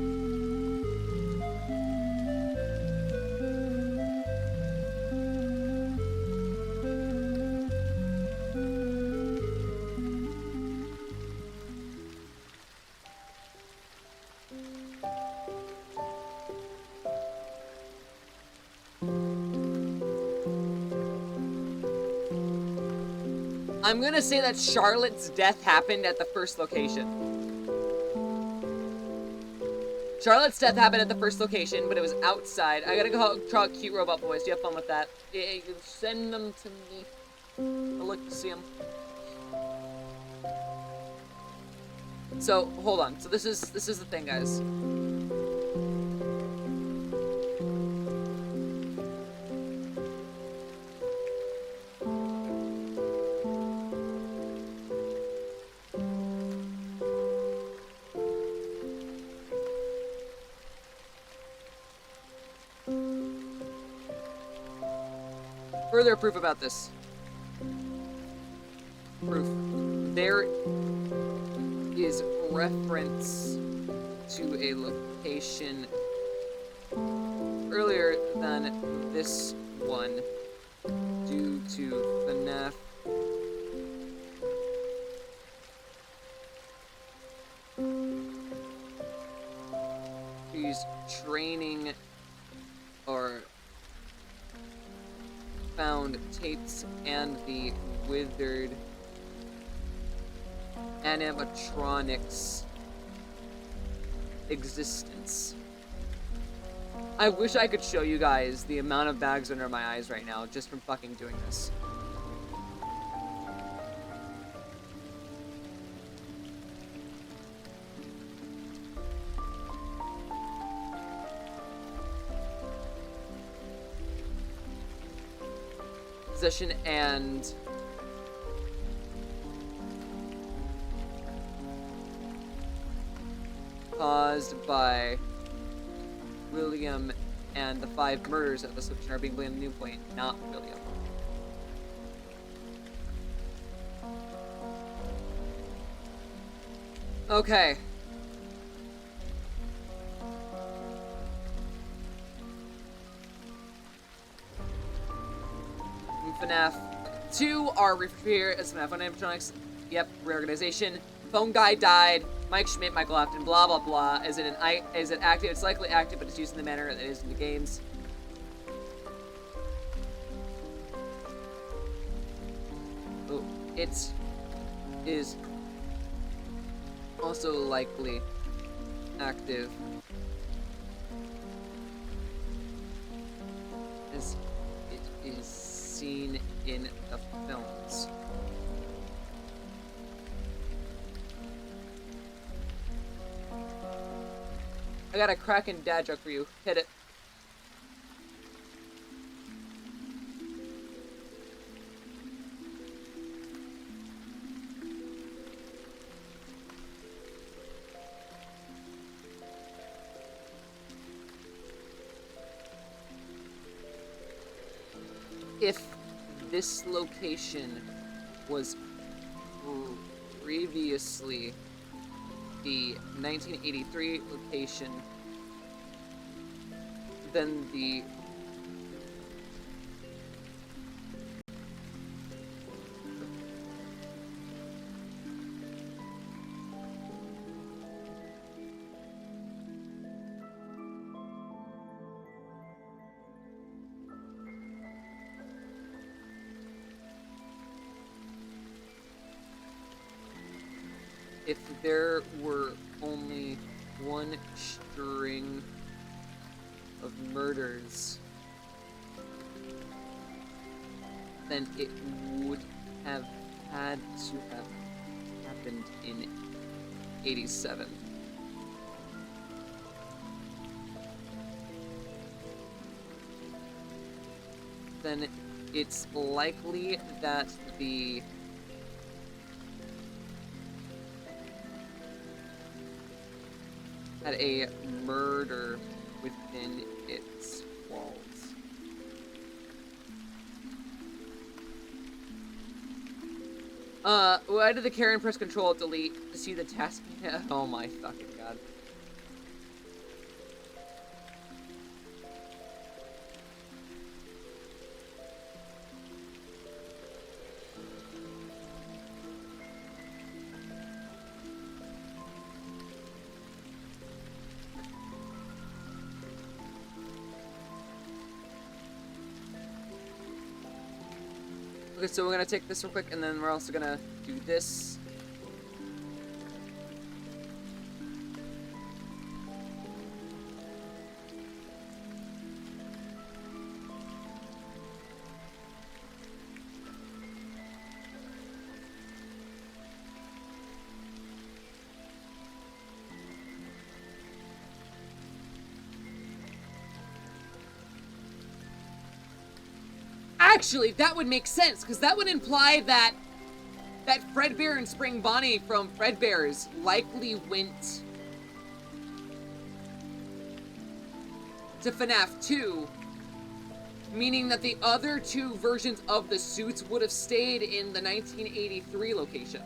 I'm gonna say that Charlotte's death happened at the first location. Charlotte's death happened at the first location, but it was outside. I gotta go draw cute robot boys. You have fun with that. Yeah, send them to me. I'd like to see them. So, hold on. So this is the thing, guys. Further proof about this. Proof. There is reference to a location earlier than this one due to FNAF. She's training or found tapes and the withered animatronics existence. I wish I could show you guys the amount of bags under my eyes right now just from fucking doing this. Possession and caused by William and the 5 murders of the solution are being blamed on New Point, not William. Okay. FNAF 2 are reappear as FNAF 1 animatronics. Yep, reorganization. Phone guy died. Mike Schmidt, Michael Afton, blah blah blah. Is it active? It's likely active, but it's used in the manner that it is in the games. Oh, it is also likely active as it is seen in the films. I got a cracking dad joke for you. Hit it. If this location was previously the 1983 location, then the if there were only one string of murders, then it would have had to have happened in 87. Then it's likely that the had a murder within its walls. Why did the Karen press Control Delete to see the task? Oh my fucking god. Okay, so we're gonna take this real quick, and then we're also gonna do this. Actually, that would make sense, because that would imply that Fredbear and Spring Bonnie from Fredbear's likely went to FNAF 2, meaning that the other two versions of the suits would have stayed in the 1983 location.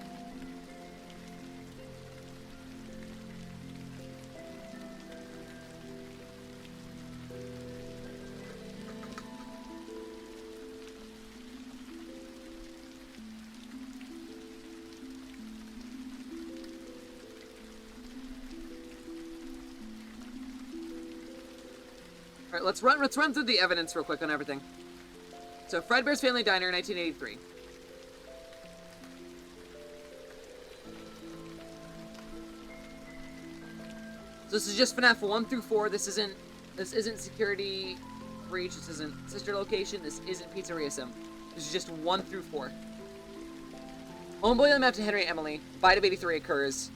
Alright, let's run through the evidence real quick on everything. So, Fredbear's Family Diner, 1983. So this is just FNAF 1 through 4. This isn't Security Breach. This isn't Sister Location. This isn't Pizzeria Sim. This is just 1 through 4. Homeboy on the map to Henry and Emily. Bite of 83 occurs.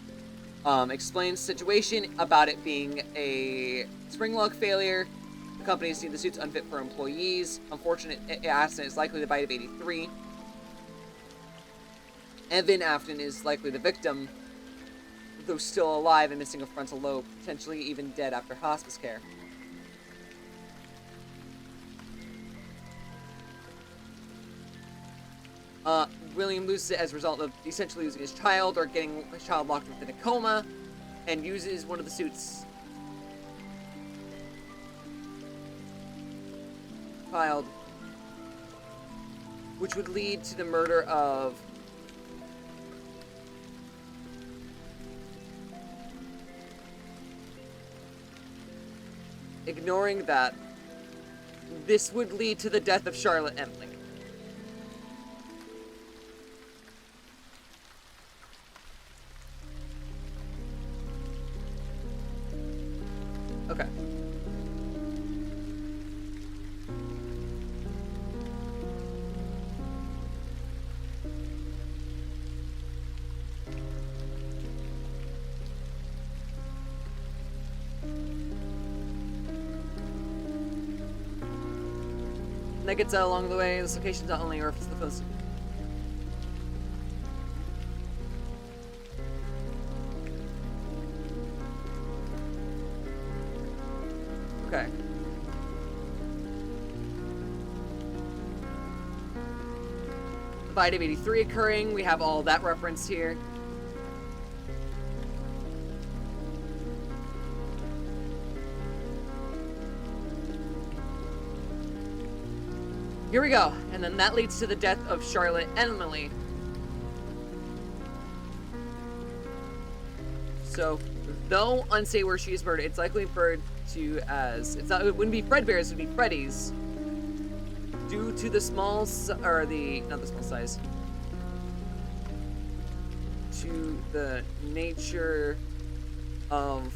Explains situation about it being a spring lock failure. The company has seen the suits unfit for employees. Unfortunate accident is likely the Bite of 83. Evan Afton is likely the victim, though still alive and missing a frontal lobe, potentially even dead after hospice care. William loses it as a result of essentially losing his child or getting his child locked within a coma, and uses one of the suits' child which would lead to the murder of ignoring that, this would lead to the death of Charlotte Emily. Okay. Nuggets out along the way. This location's not only Earth, it's the closest. Okay. Fight of 83 occurring. We have all that referenced here. Here we go. And then that leads to the death of Charlotte Emily. So, though unsay where she is murdered, it's likely referred to as, it wouldn't be Fredbear's, it would be Freddy's. Due to the small, not the small size, to the nature of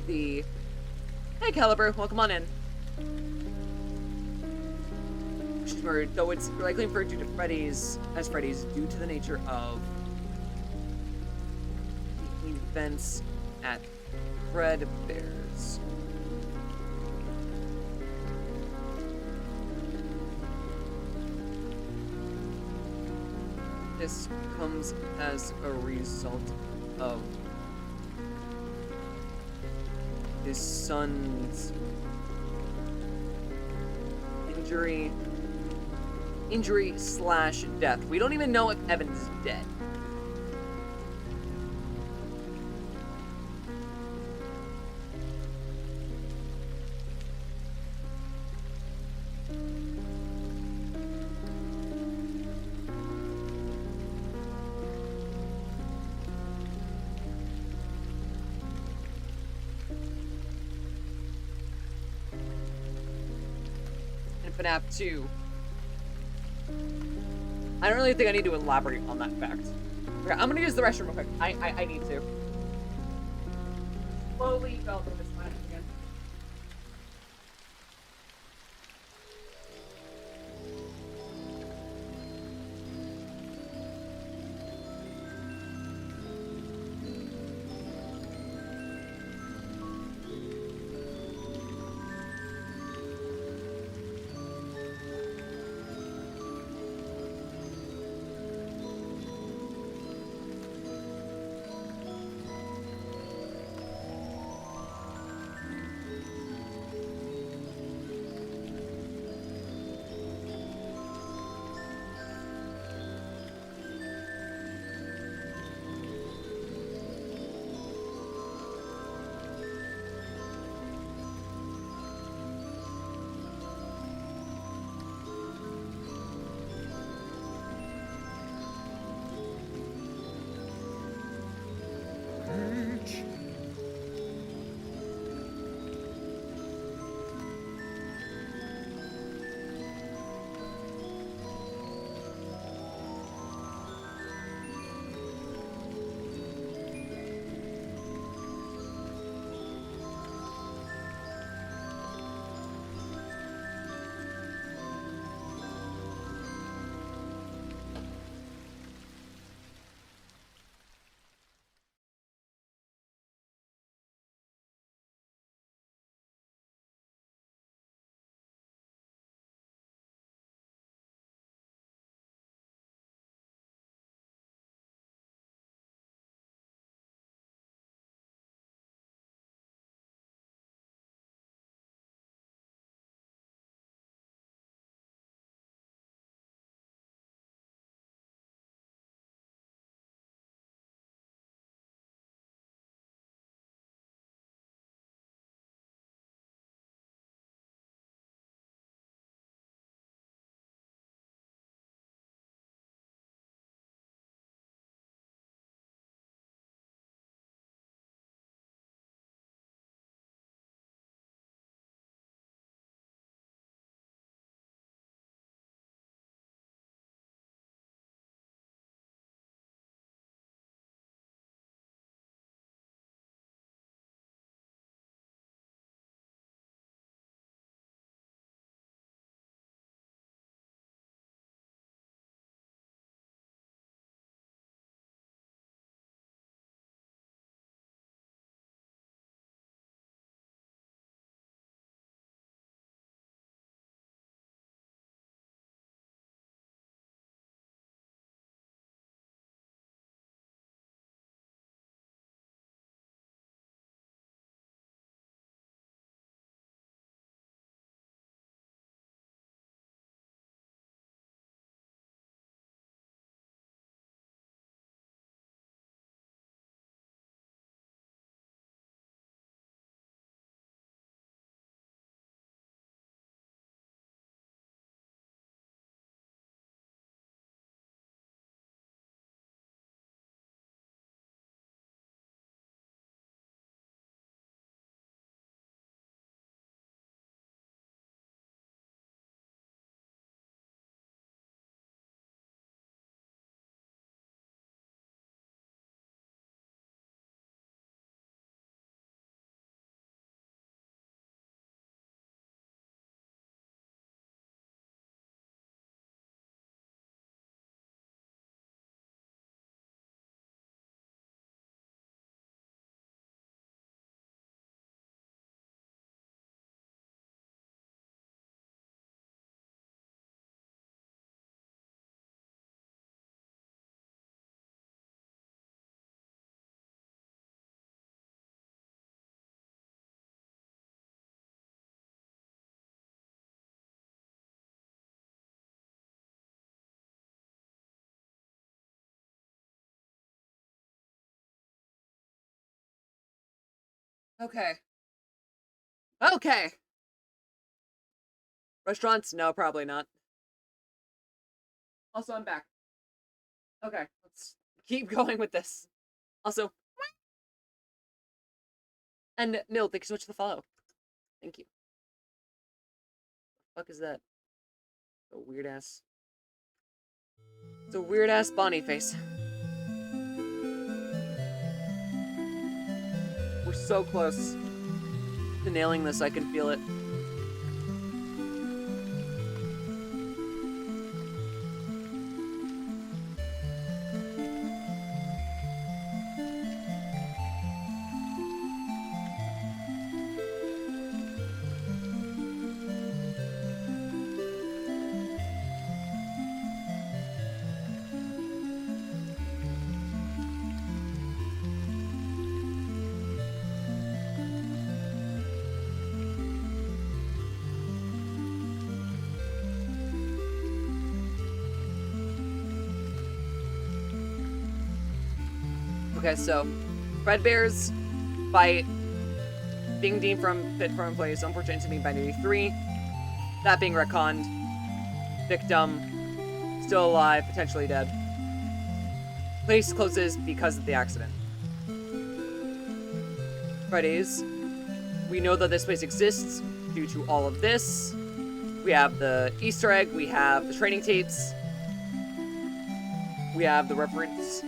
the, hey Caliber, welcome on in. She's murdered, though it's likely referred to Freddy's due to the nature of the events at Fredbear's. This comes as a result of his son's injury/death. We don't even know if Evan's is dead. FNAF 2. I don't really think I need to elaborate on that fact. Okay, I'm gonna use the restroom real quick. I need to. Slowly go through this planet again. Okay. Okay. Restaurants? No, probably not. Also, I'm back. Okay, let's keep going with this. Also, and Nil, thank you so much for the follow. Thank you. What the fuck is that? A weird ass. It's a weird ass Bonnie face. We're so close to nailing this, I can feel it. Okay, so Fredbear's by being deemed fit from employees, unfortunate to be by 83. That being retconned. Victim, still alive, potentially dead. Place closes because of the accident. Freddy's. We know that this place exists due to all of this. We have the Easter egg, we have the training tapes, we have the reference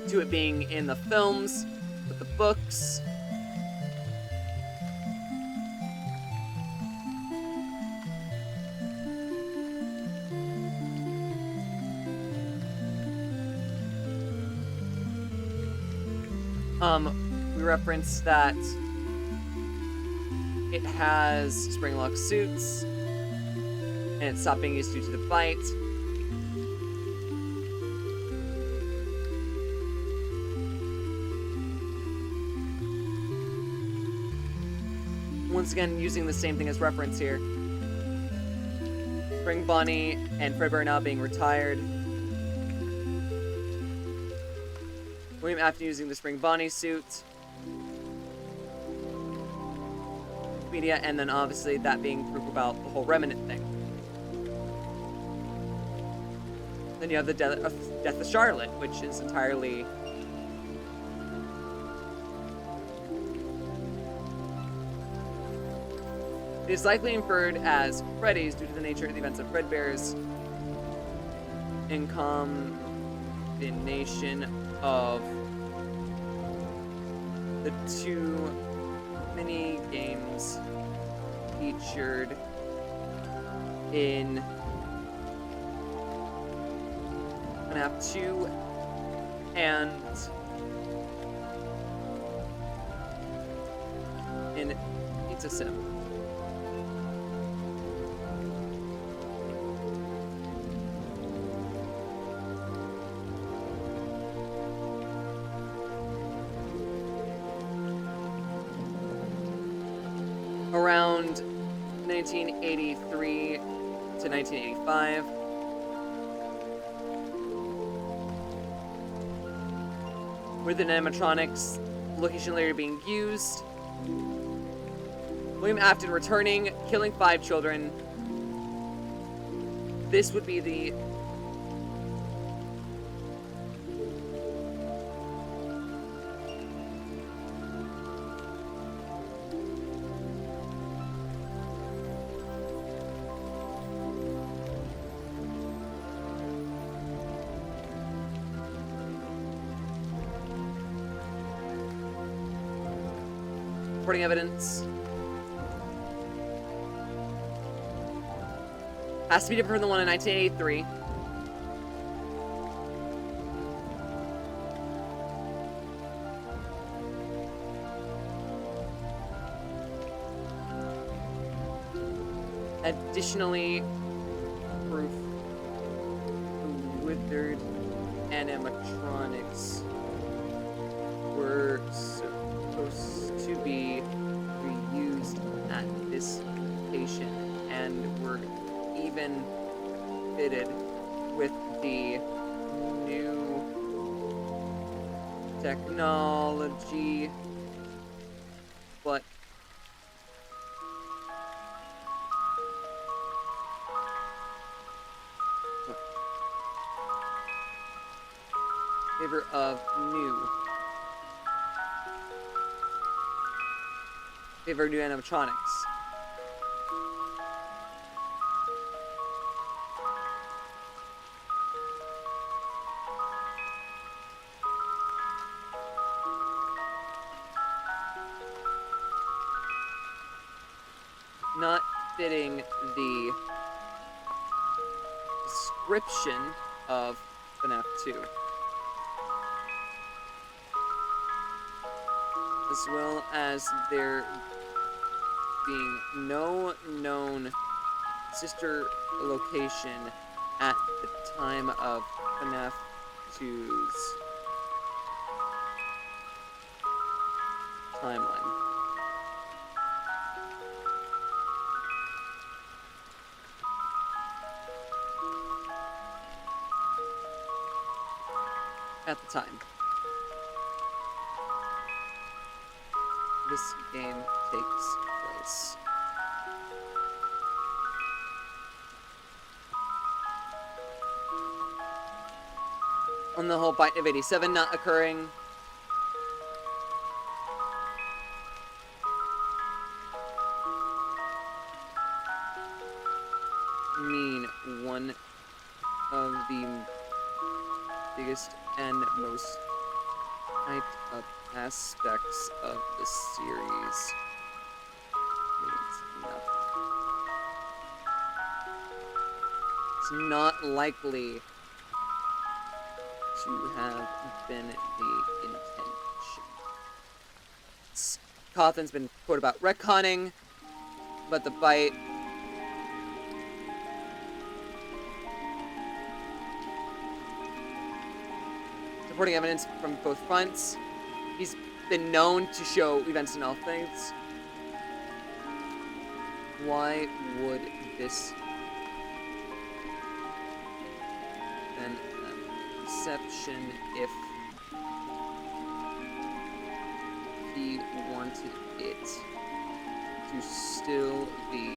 to it being in the films, with the books. We reference that it has spring lock suits, and it stopped being used due to the bite. Once again, using the same thing as reference here. Spring Bonnie and Fredbear now being retired. William Afton using the Spring Bonnie suit. Media, and then obviously that being proof about the whole remnant thing. Then you have the death of Charlotte, which is entirely... It is likely inferred as Freddy's due to the nature of the events of Fredbear's in combination of the two mini games featured in FNAF 2 and in Pizza Sim. Around 1983 to 1985. With the animatronics location later being used. William Afton returning, killing 5 children. This would be the... Reporting evidence. Has to be different from the one in 1983. Additionally, proof withered animatronics were supposed to be reused at this location and were even fitted with the new technology, but Favor of new. Favor of new animatronics. Not fitting the description of FNAF 2. As well as there being no known sister location at the time of FNAF 2's timeline. At the time. This game takes place. On the whole, Bite of 87 not occurring. One of the biggest and most hyped up aspects of the series means nothing. It's not likely to have been the intention. Cawthon's been quoted about retconning, but the Bite supporting evidence from both fronts. He's been known to show events in all things. Why would this then exception if he wanted it to still be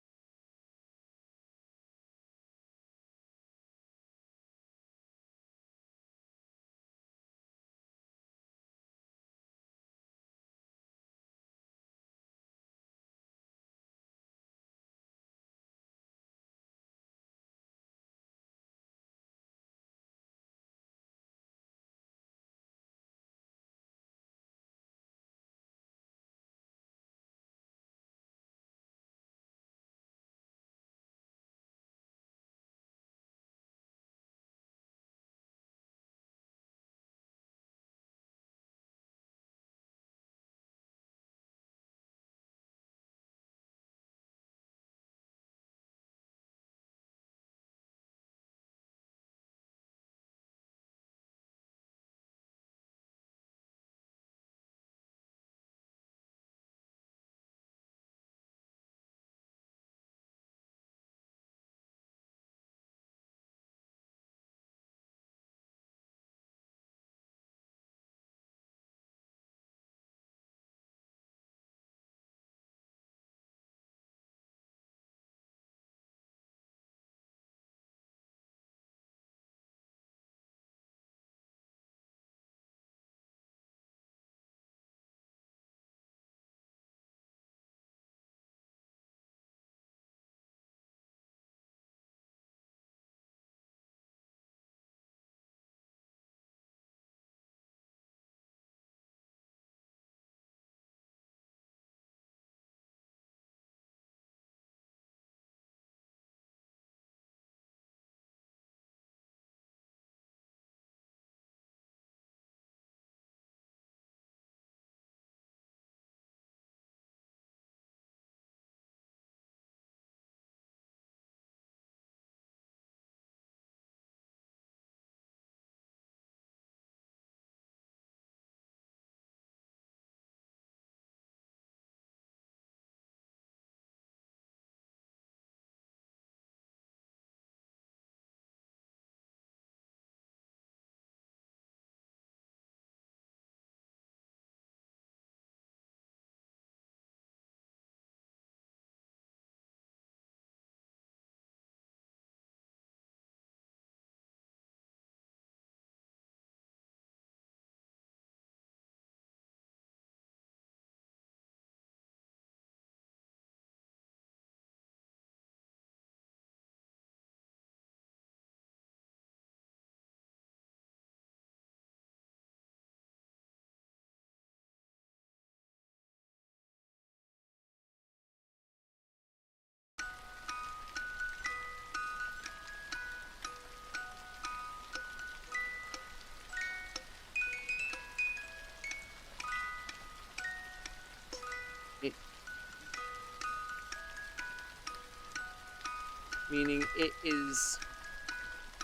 meaning it is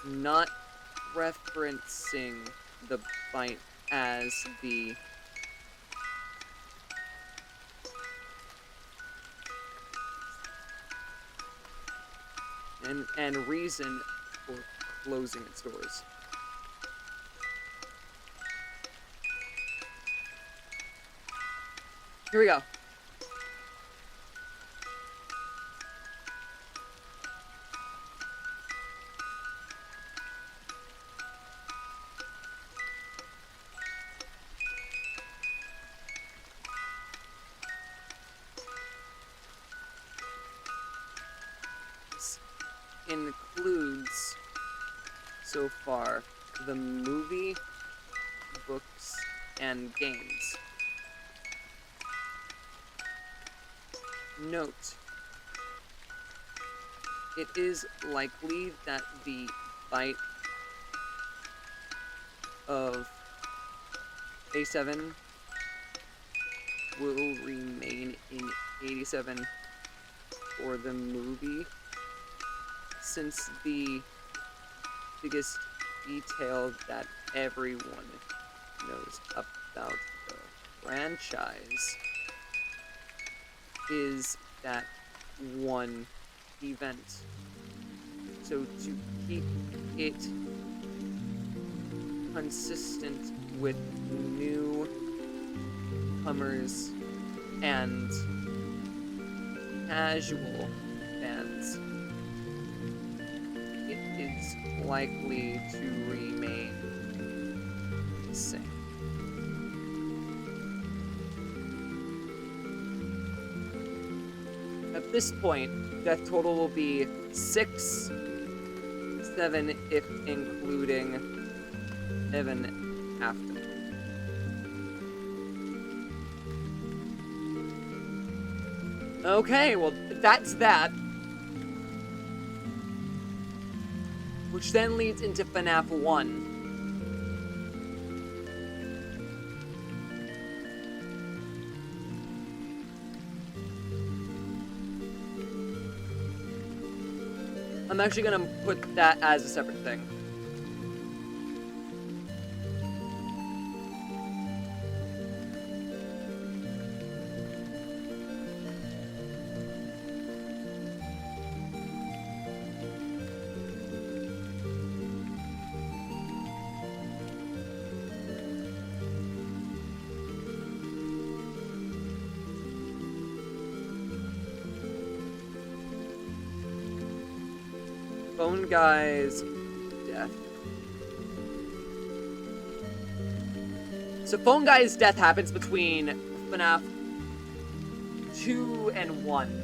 not referencing the bite as the and reason for closing its doors. Here we go. This includes, so far, the movie, books, and games. Note, it is likely that the bite of A7 will remain in 87 for the movie, since the biggest detail that everyone knows about the franchise is that one event. So to keep it consistent with new comers and casual fans, it is likely to remain the same. At this point, death total will be 6, 7 if including Evan after. Okay, well, that's that. Which then leads into FNAF 1. I'm actually gonna put that as a separate thing. Phone Guy's death. So Phone Guy's death happens between FNAF 2 and 1.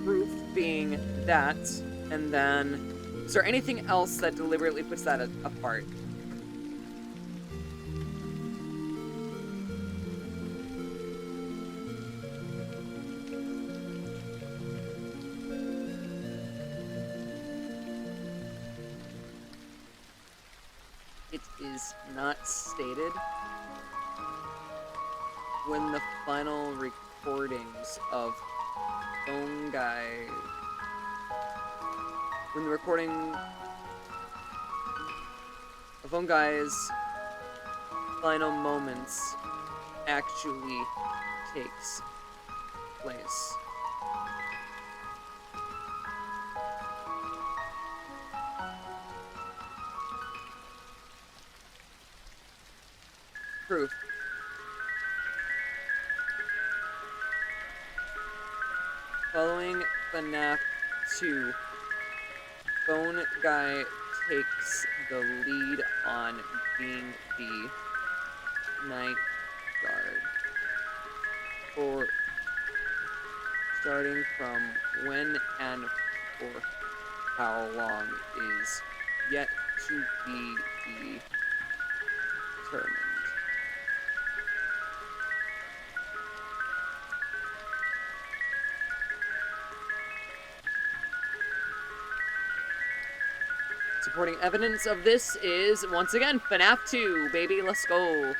Proof being that, and then is there anything else that deliberately puts that apart? It is not stated when the final recordings of Phone Guy, when the recording of Phone Guy's final moments actually takes place. Proof. Following FNAF 2, Phone Guy takes the lead on being the night guard. For starting from when and for how long is yet to be determined. Supporting evidence of this is, once again, FNAF 2, baby, let's go.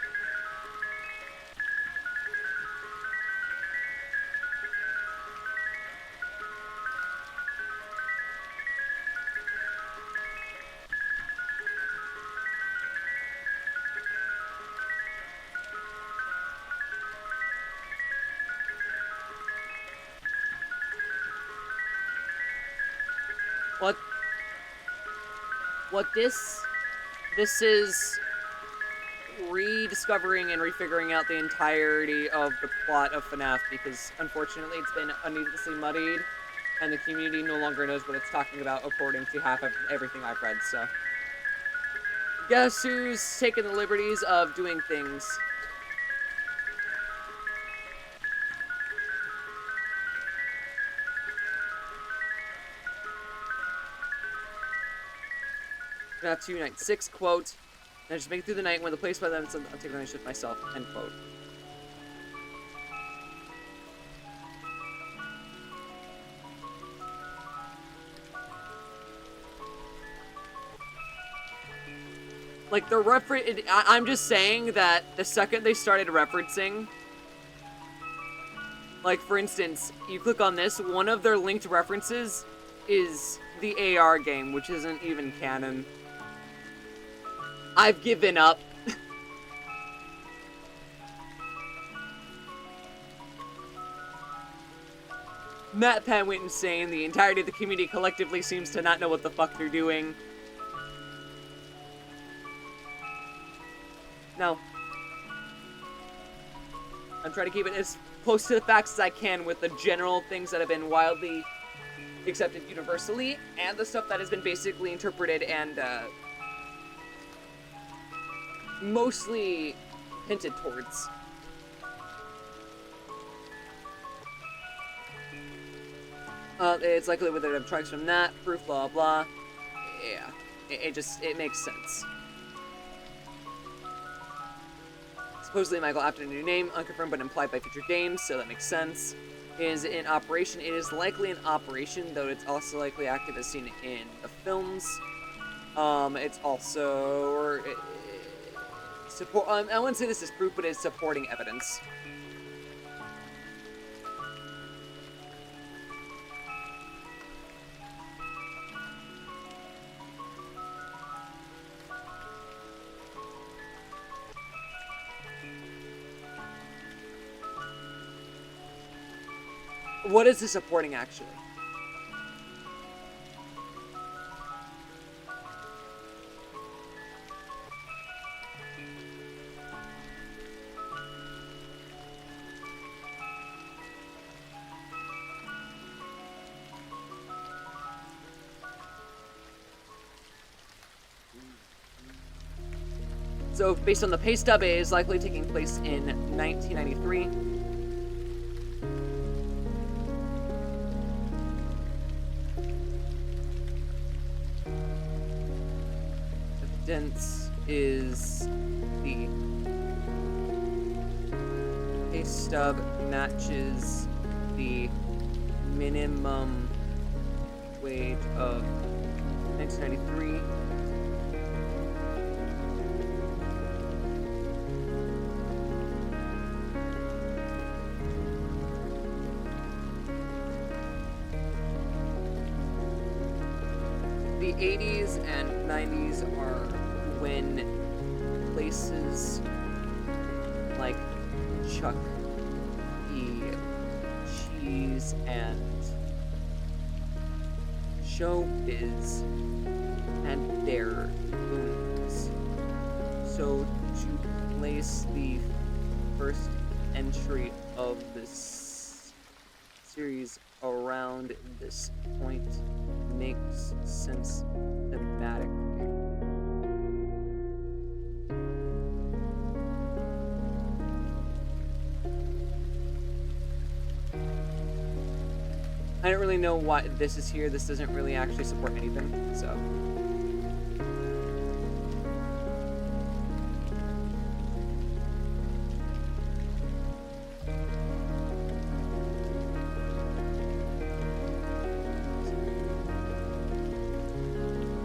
what this is rediscovering and refiguring out the entirety of the plot of FNAF, because unfortunately it's been needlessly muddied and the community no longer knows what it's talking about according to half of everything I've read. So guess who's taking the liberties of doing things? FNAF 2 Night 6 quote, "I just make it through the night when the place by them, so I'll take the night shift myself," end quote. Like, the I'm just saying that the second they started referencing, like, for instance, you click on this, one of their linked references is the AR game, which isn't even canon. I've given up. Matt Penn went insane. The entirety of the community collectively seems to not know what the fuck they're doing. No. I'm trying to keep it as close to the facts as I can with the general things that have been wildly accepted universally, and the stuff that has been basically interpreted and mostly hinted towards. It's likely whether it tracks from that, proof, blah, blah. Yeah, it makes sense. Supposedly Michael after a new name, unconfirmed but implied by future games, so that makes sense. Is in operation. It is likely in operation, though it's also likely active as seen in the films. It's also support. I wouldn't say this is proof, but it's supporting evidence. What is the supporting, actually? So, based on the pay stub, it is likely taking place in 1993. Evidence is the pay stub matches the minimum wage of 1993. The 80s and 90s are when places like Chuck E. Cheese and Showbiz and their booms. So to place the first entry of this series around this point makes sense thematically. I don't really know why this is here. This doesn't really actually support anything, so.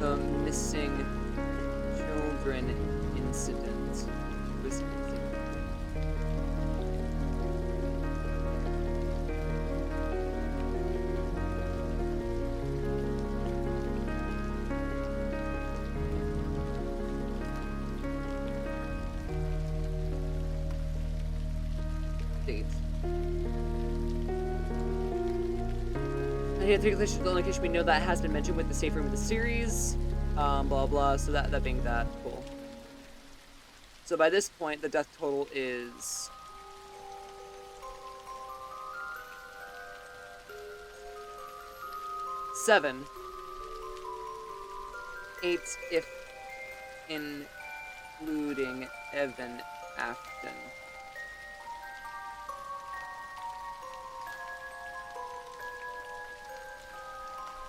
The missing children incident was The only location we know that has been mentioned with the safe room of the series. Blah blah. So that being that, cool. So by this point, the death total is 7. 8 if including Evan Afton.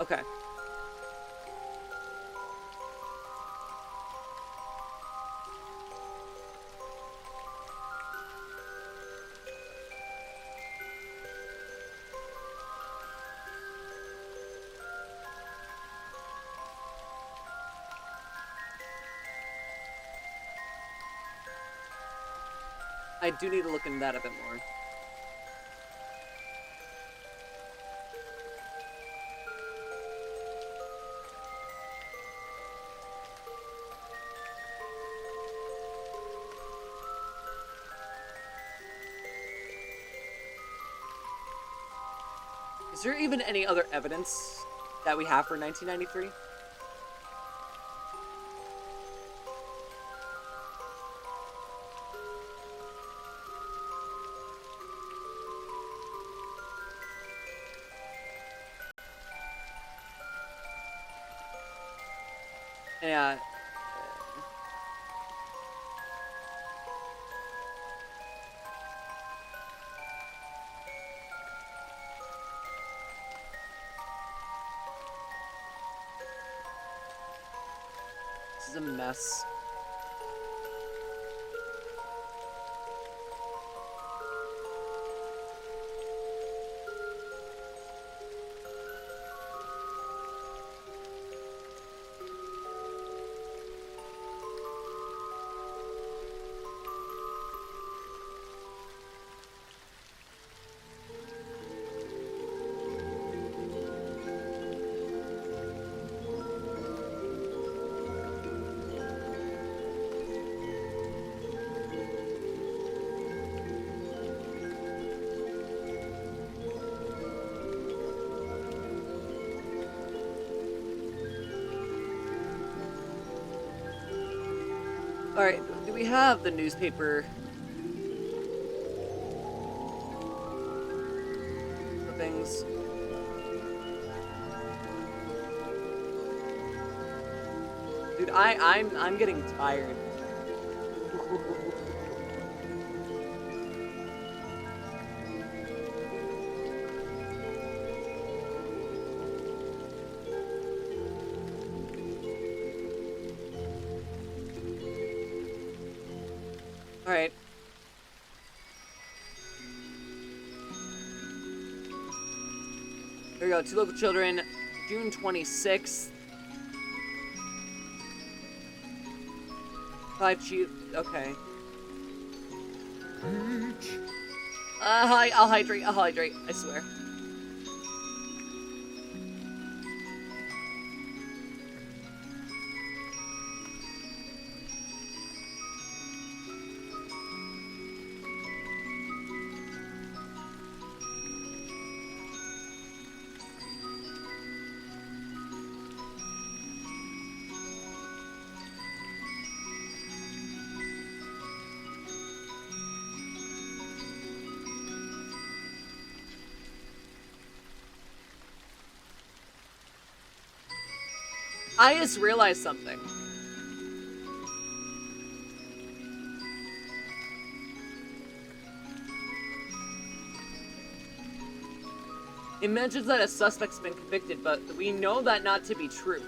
Okay. I do need to look into that a bit more. Is there even any other evidence that we have for 1993? Yeah. This is a mess. Alright, do we have the newspaper clippings? Dude, I'm getting tired. Alright. Here we go. 2 local children, June 26th. 5 chief. Okay. I'll hydrate. I swear. I just realized something. It mentions that a suspect's been convicted, but we know that not to be true.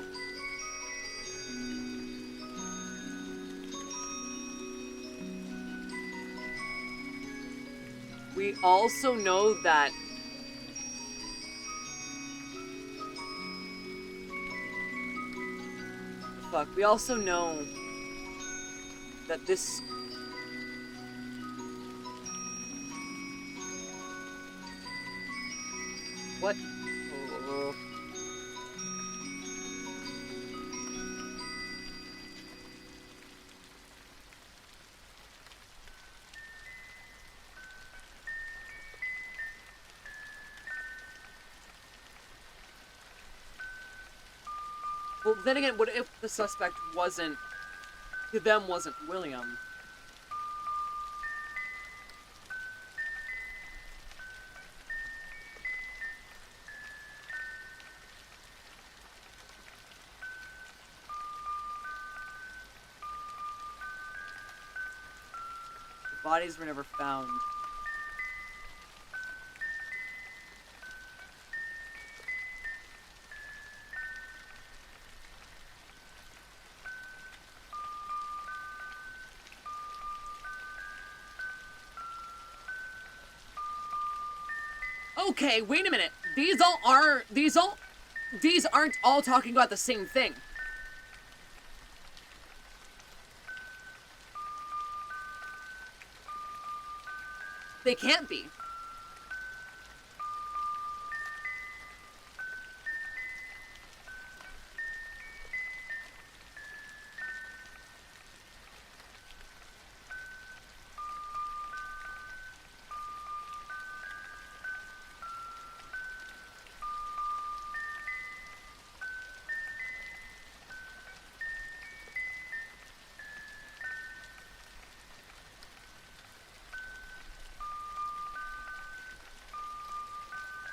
We also know that we also know that this what? Oh. Well, then again, what if the suspect wasn't, to them, wasn't William? The bodies were never found. Okay, wait a minute. These aren't all talking about the same thing. They can't be.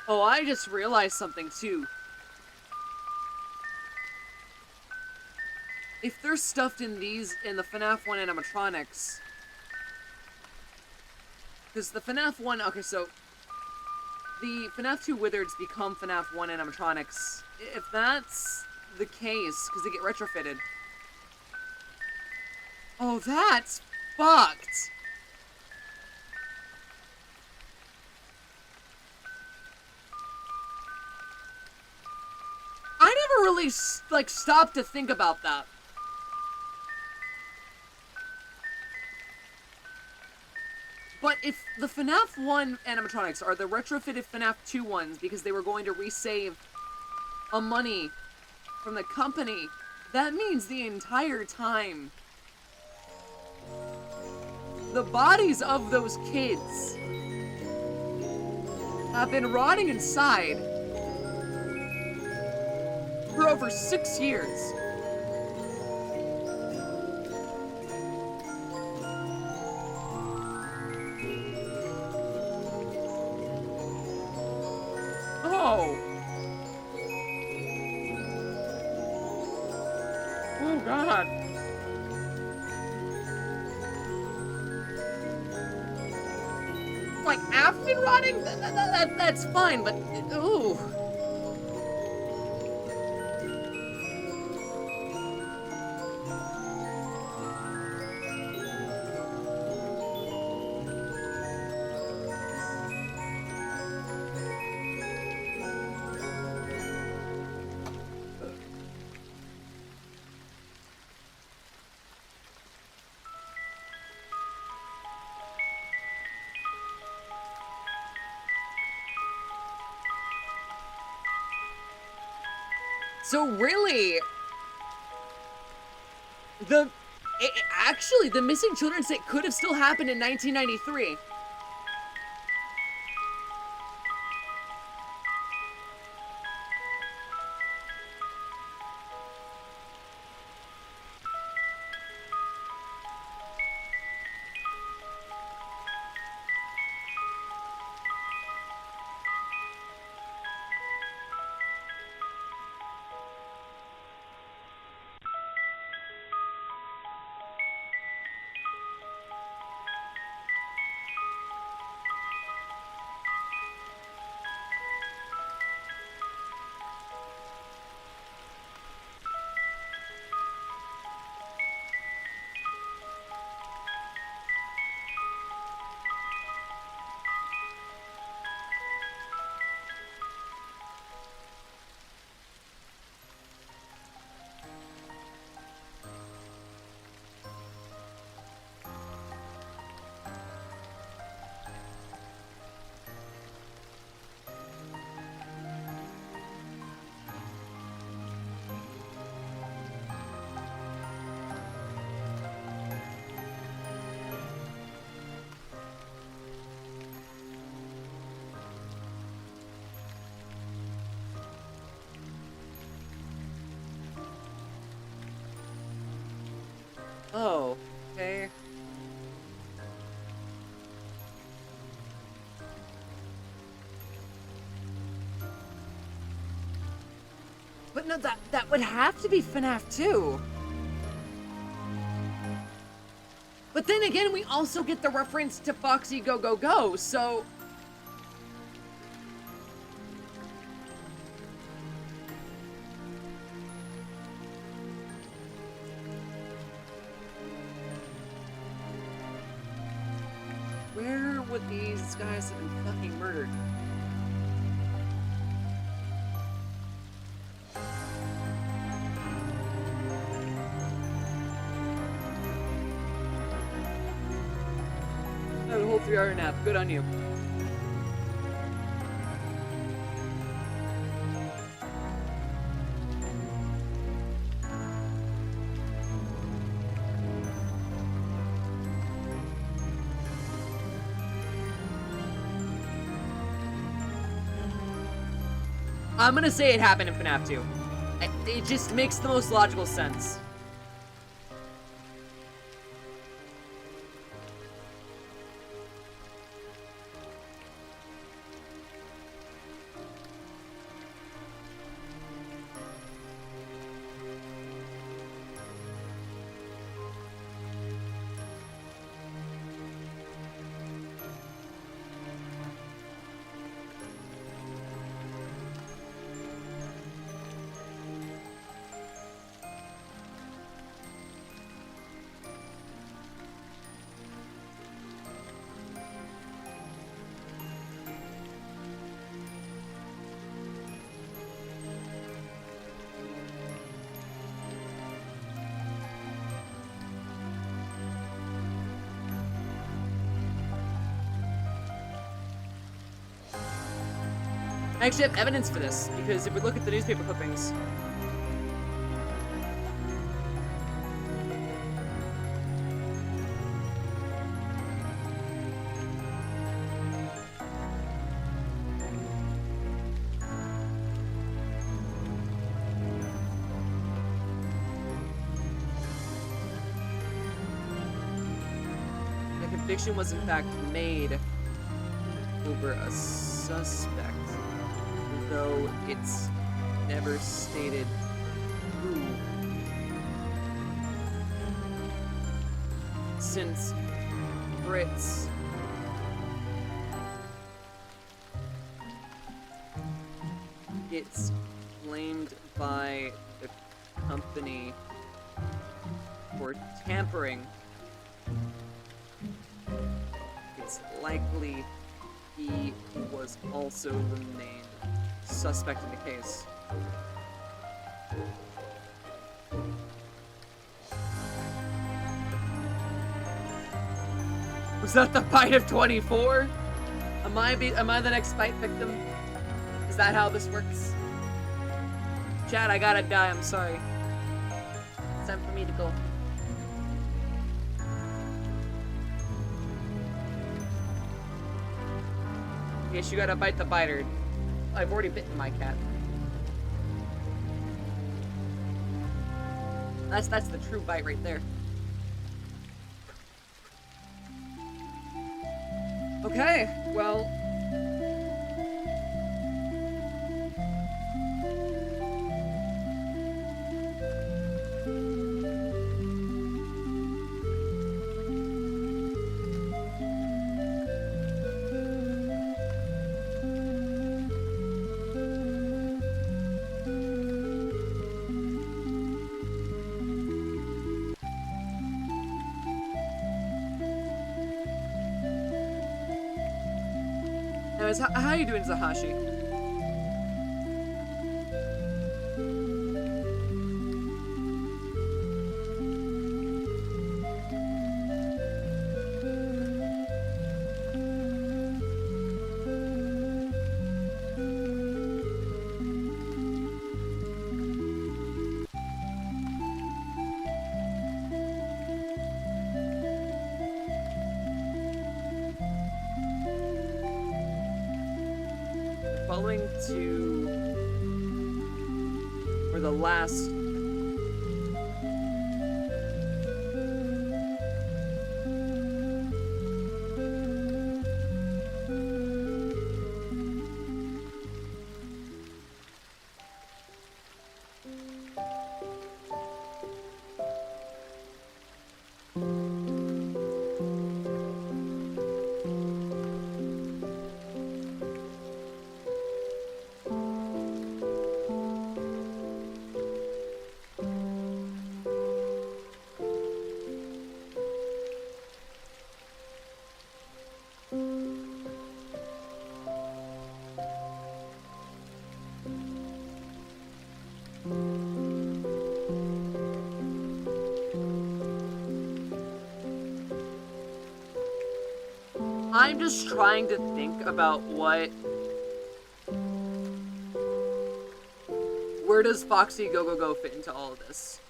Oh, I just realized something too. If they're stuffed in the FNAF 1 animatronics, because the FNAF 1, okay, so the FNAF 2 Wizards become FNAF 1 animatronics. If that's the case, because they get retrofitted. Oh, that's fucked. I never really, like, stopped to think about that. But if the FNAF 1 animatronics are the retrofitted FNAF 2 ones because they were going to resave a money from the company, that means the entire time the bodies of those kids have been rotting inside for over 6 years. Oh. Oh, God. Like, after rotting? That's fine, but... Ooh. So really, actually, the missing children's day could have still happened in 1993. But no, that would have to be FNAF 2. But then again, we also get the reference to Foxy Go Go Go, so... Where would these guys have been fucking murdered? Oh, the whole 3-hour nap. Good on you. I'm gonna say it happened in FNAF 2. It just makes the most logical sense. I actually have evidence for this, because if we look at the newspaper clippings... The conviction was in fact made over a suspect, though it's never stated who. Since Fritz gets blamed by the company for tampering, it's likely he was also the main suspect in the case. Was that the bite of 24? Am I the next bite victim? Is that how this works? Chad, I gotta die, I'm sorry. It's time for me to go. Yes, you gotta bite the biter. I've already bitten my cat. That's the true bite right there. Okay, well... Anyways, how are you doing, Zahashi? Following to... for the last... I'm just trying to think about where does Foxy Go Go Go fit into all of this?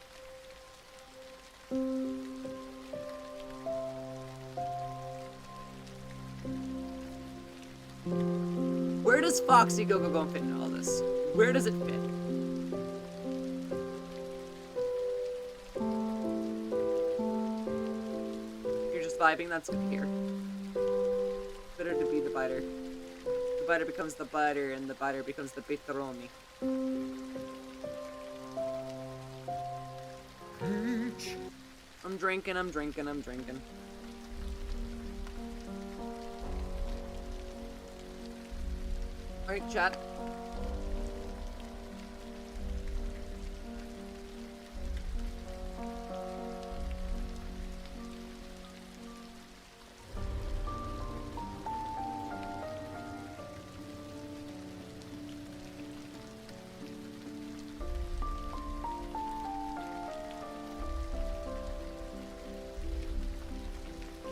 Where does Foxy Go Go Go fit into all this? Where does it fit? You're just vibing, that's good to hear. Better to be the biter. The biter becomes the biter, and the biter becomes the Bitaroni. I'm drinking, I'm drinking, I'm drinking. Alright, chat.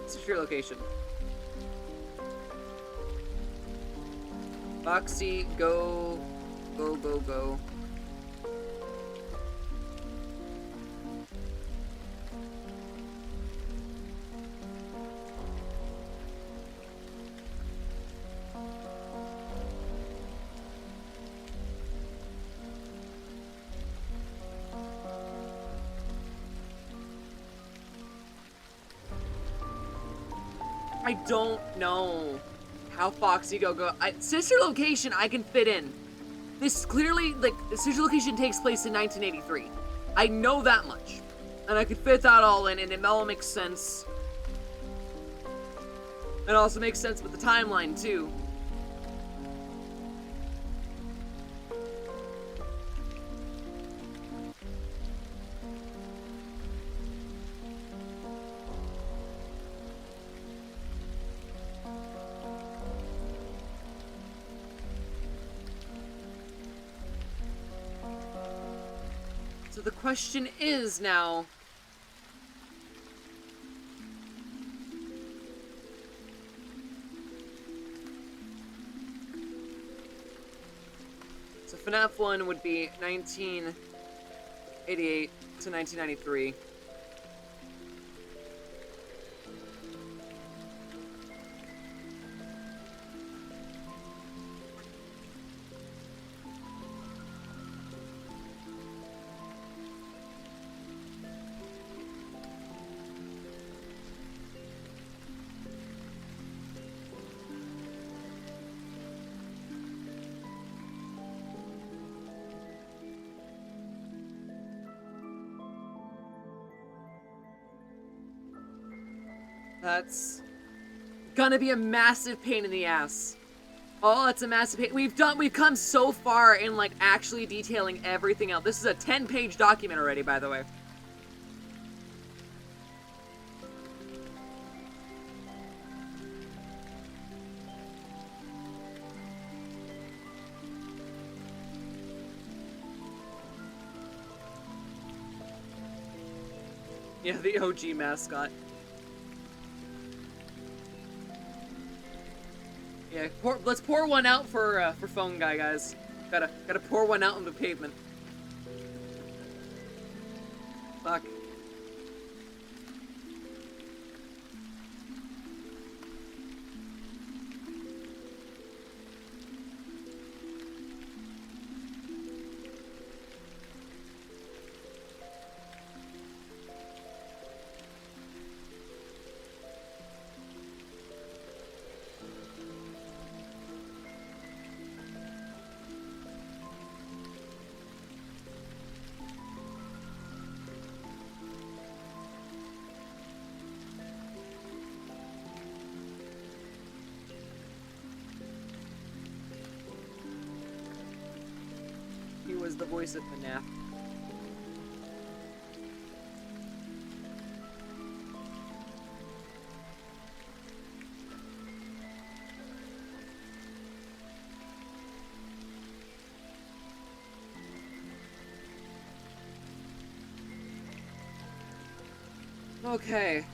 Secure location. Foxy, go, go, go, go. I don't know how Foxy Go Go. Sister location I can fit in. This clearly, like, the sister location takes place in 1983. I know that much. And I could fit that all in, and it all makes sense. It also makes sense with the timeline, too. So the question is now, so FNAF 1 would be 1988 to 1993. That's gonna be a massive pain in the ass. Oh, it's a massive pain. We've come so far in, like, actually detailing everything out. This is a 10-page document already, by the way. Yeah, the OG mascot. Yeah, let's pour one out for Phone Guy, guys. Gotta pour one out on the pavement. Fuck. He was the voice of FNAF. Okay.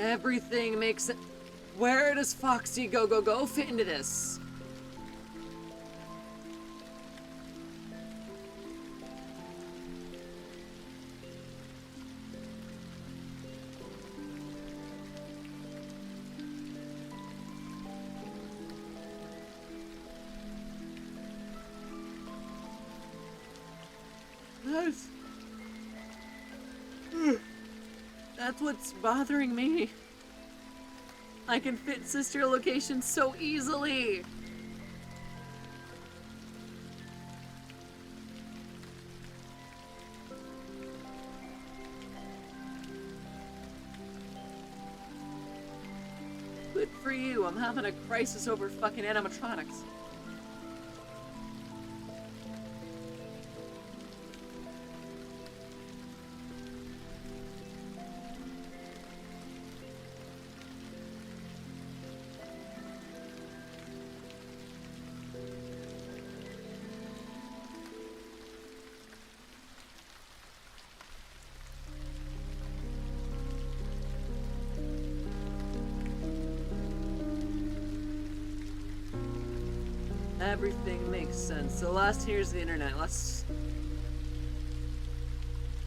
Everything makes sense. Where does Foxy Go fit into this? That's what's bothering me. I can fit sister locations so easily. Good for you. I'm having a crisis over fucking animatronics. Everything makes sense. The last 10 years of the internet, last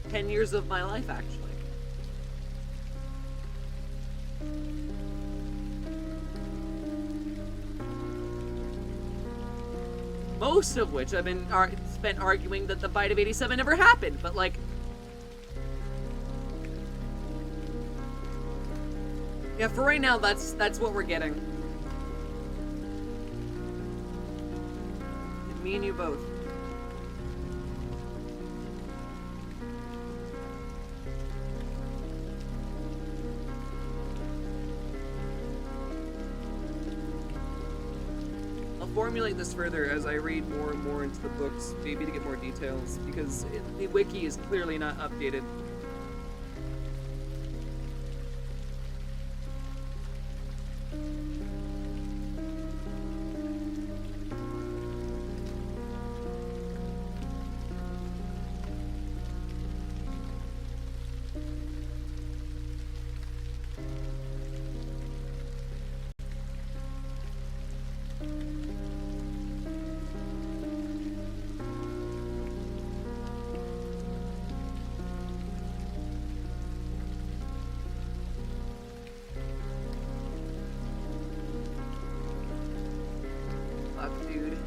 10 years of my life, actually. Most of which I've been spent arguing that the bite of 87 never happened, but like... Yeah, for right now, that's what we're getting. Me and you both. I'll formulate this further as I read more and more into the books, maybe to get more details, because the wiki is clearly not updated. Dude.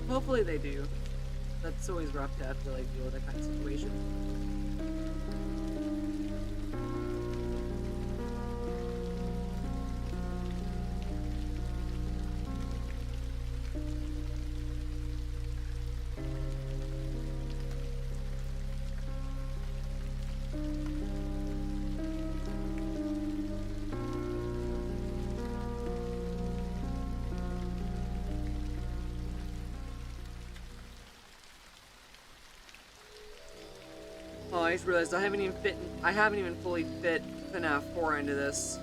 Hopefully they do. That's always rough to have to like deal with that kind of situation. Oh, I just realized I haven't even fully fit FNAF 4 into this.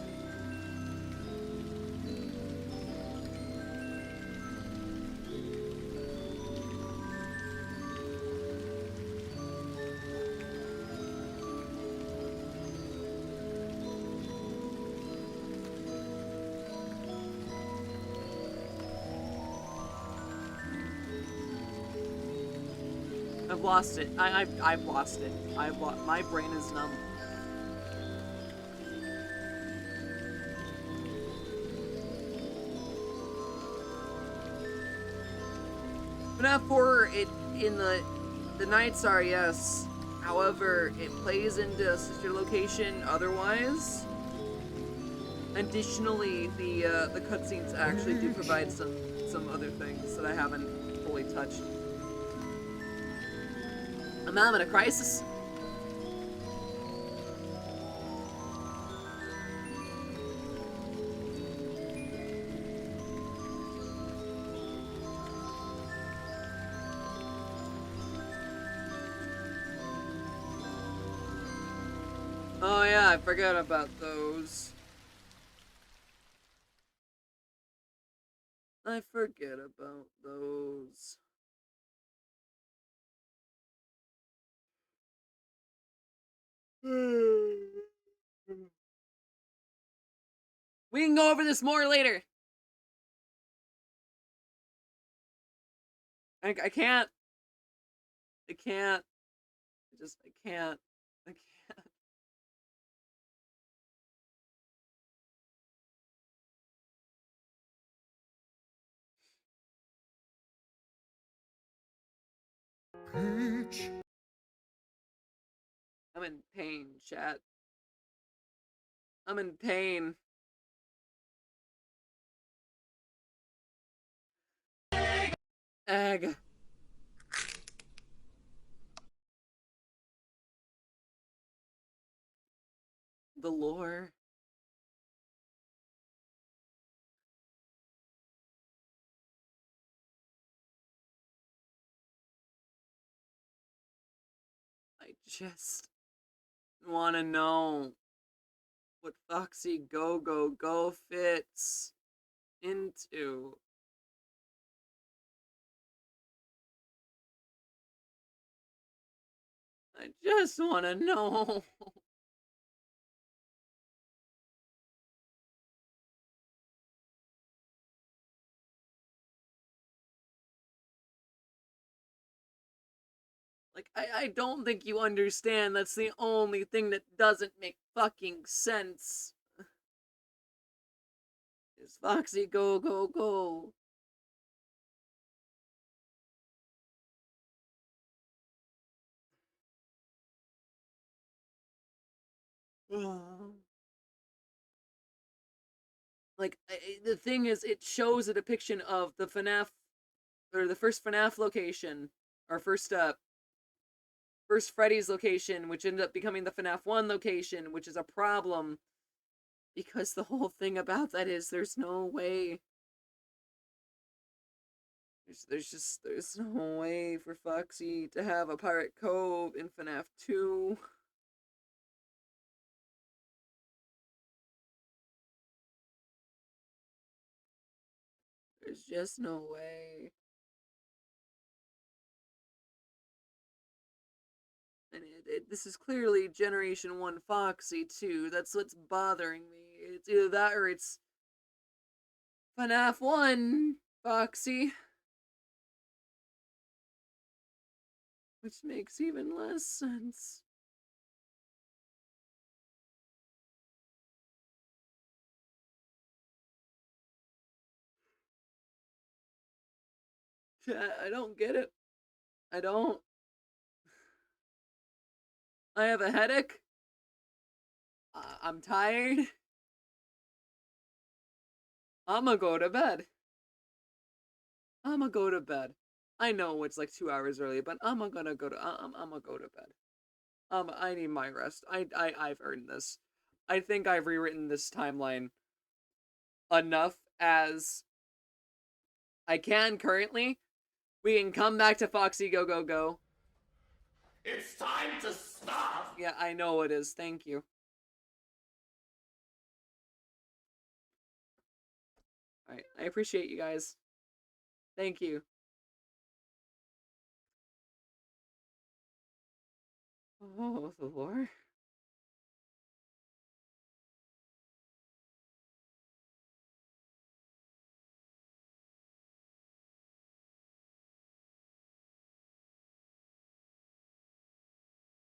I've lost it. I've lost it. My brain is numb. FNAF 4, in the nights are, yes. However, it plays into sister location otherwise. Additionally, the cutscenes actually do provide some other things that I haven't fully touched. I'm having a crisis. Oh yeah, I forgot about those. I forget about those. We can go over this more later. I can't. I can't. I can't. I can't. Peach. I'm in pain, chat. I'm in pain. Egg. The lore. I just want to know what Foxy Go Go Go fits into. I just want to know. Like, I don't think you understand. That's the only thing that doesn't make fucking sense. Is Foxy Go Go Go. Like, the thing is, it shows a depiction of the FNAF, or the first FNAF location, or first Freddy's location, which ended up becoming the FNAF 1 location, which is a problem. Because the whole thing about that is there's no way. There's no way for Foxy to have a Pirate Cove in FNAF 2. There's just no way. And this is clearly Generation 1 Foxy, too. That's what's bothering me. It's either that or it's FNAF 1 Foxy. Which makes even less sense. I don't get it. I don't. I have a headache. I'm tired. I'ma go to bed. I'ma go to bed. I know it's like 2 hours early, but I'm gonna go to bed. I need my rest. I've earned this. I think I've rewritten this timeline enough as I can currently. We can come back to Foxy Go Go Go. It's time to stop. Yeah, I know it is. Thank you. Alright, I appreciate you guys. Thank you. Oh, the lore.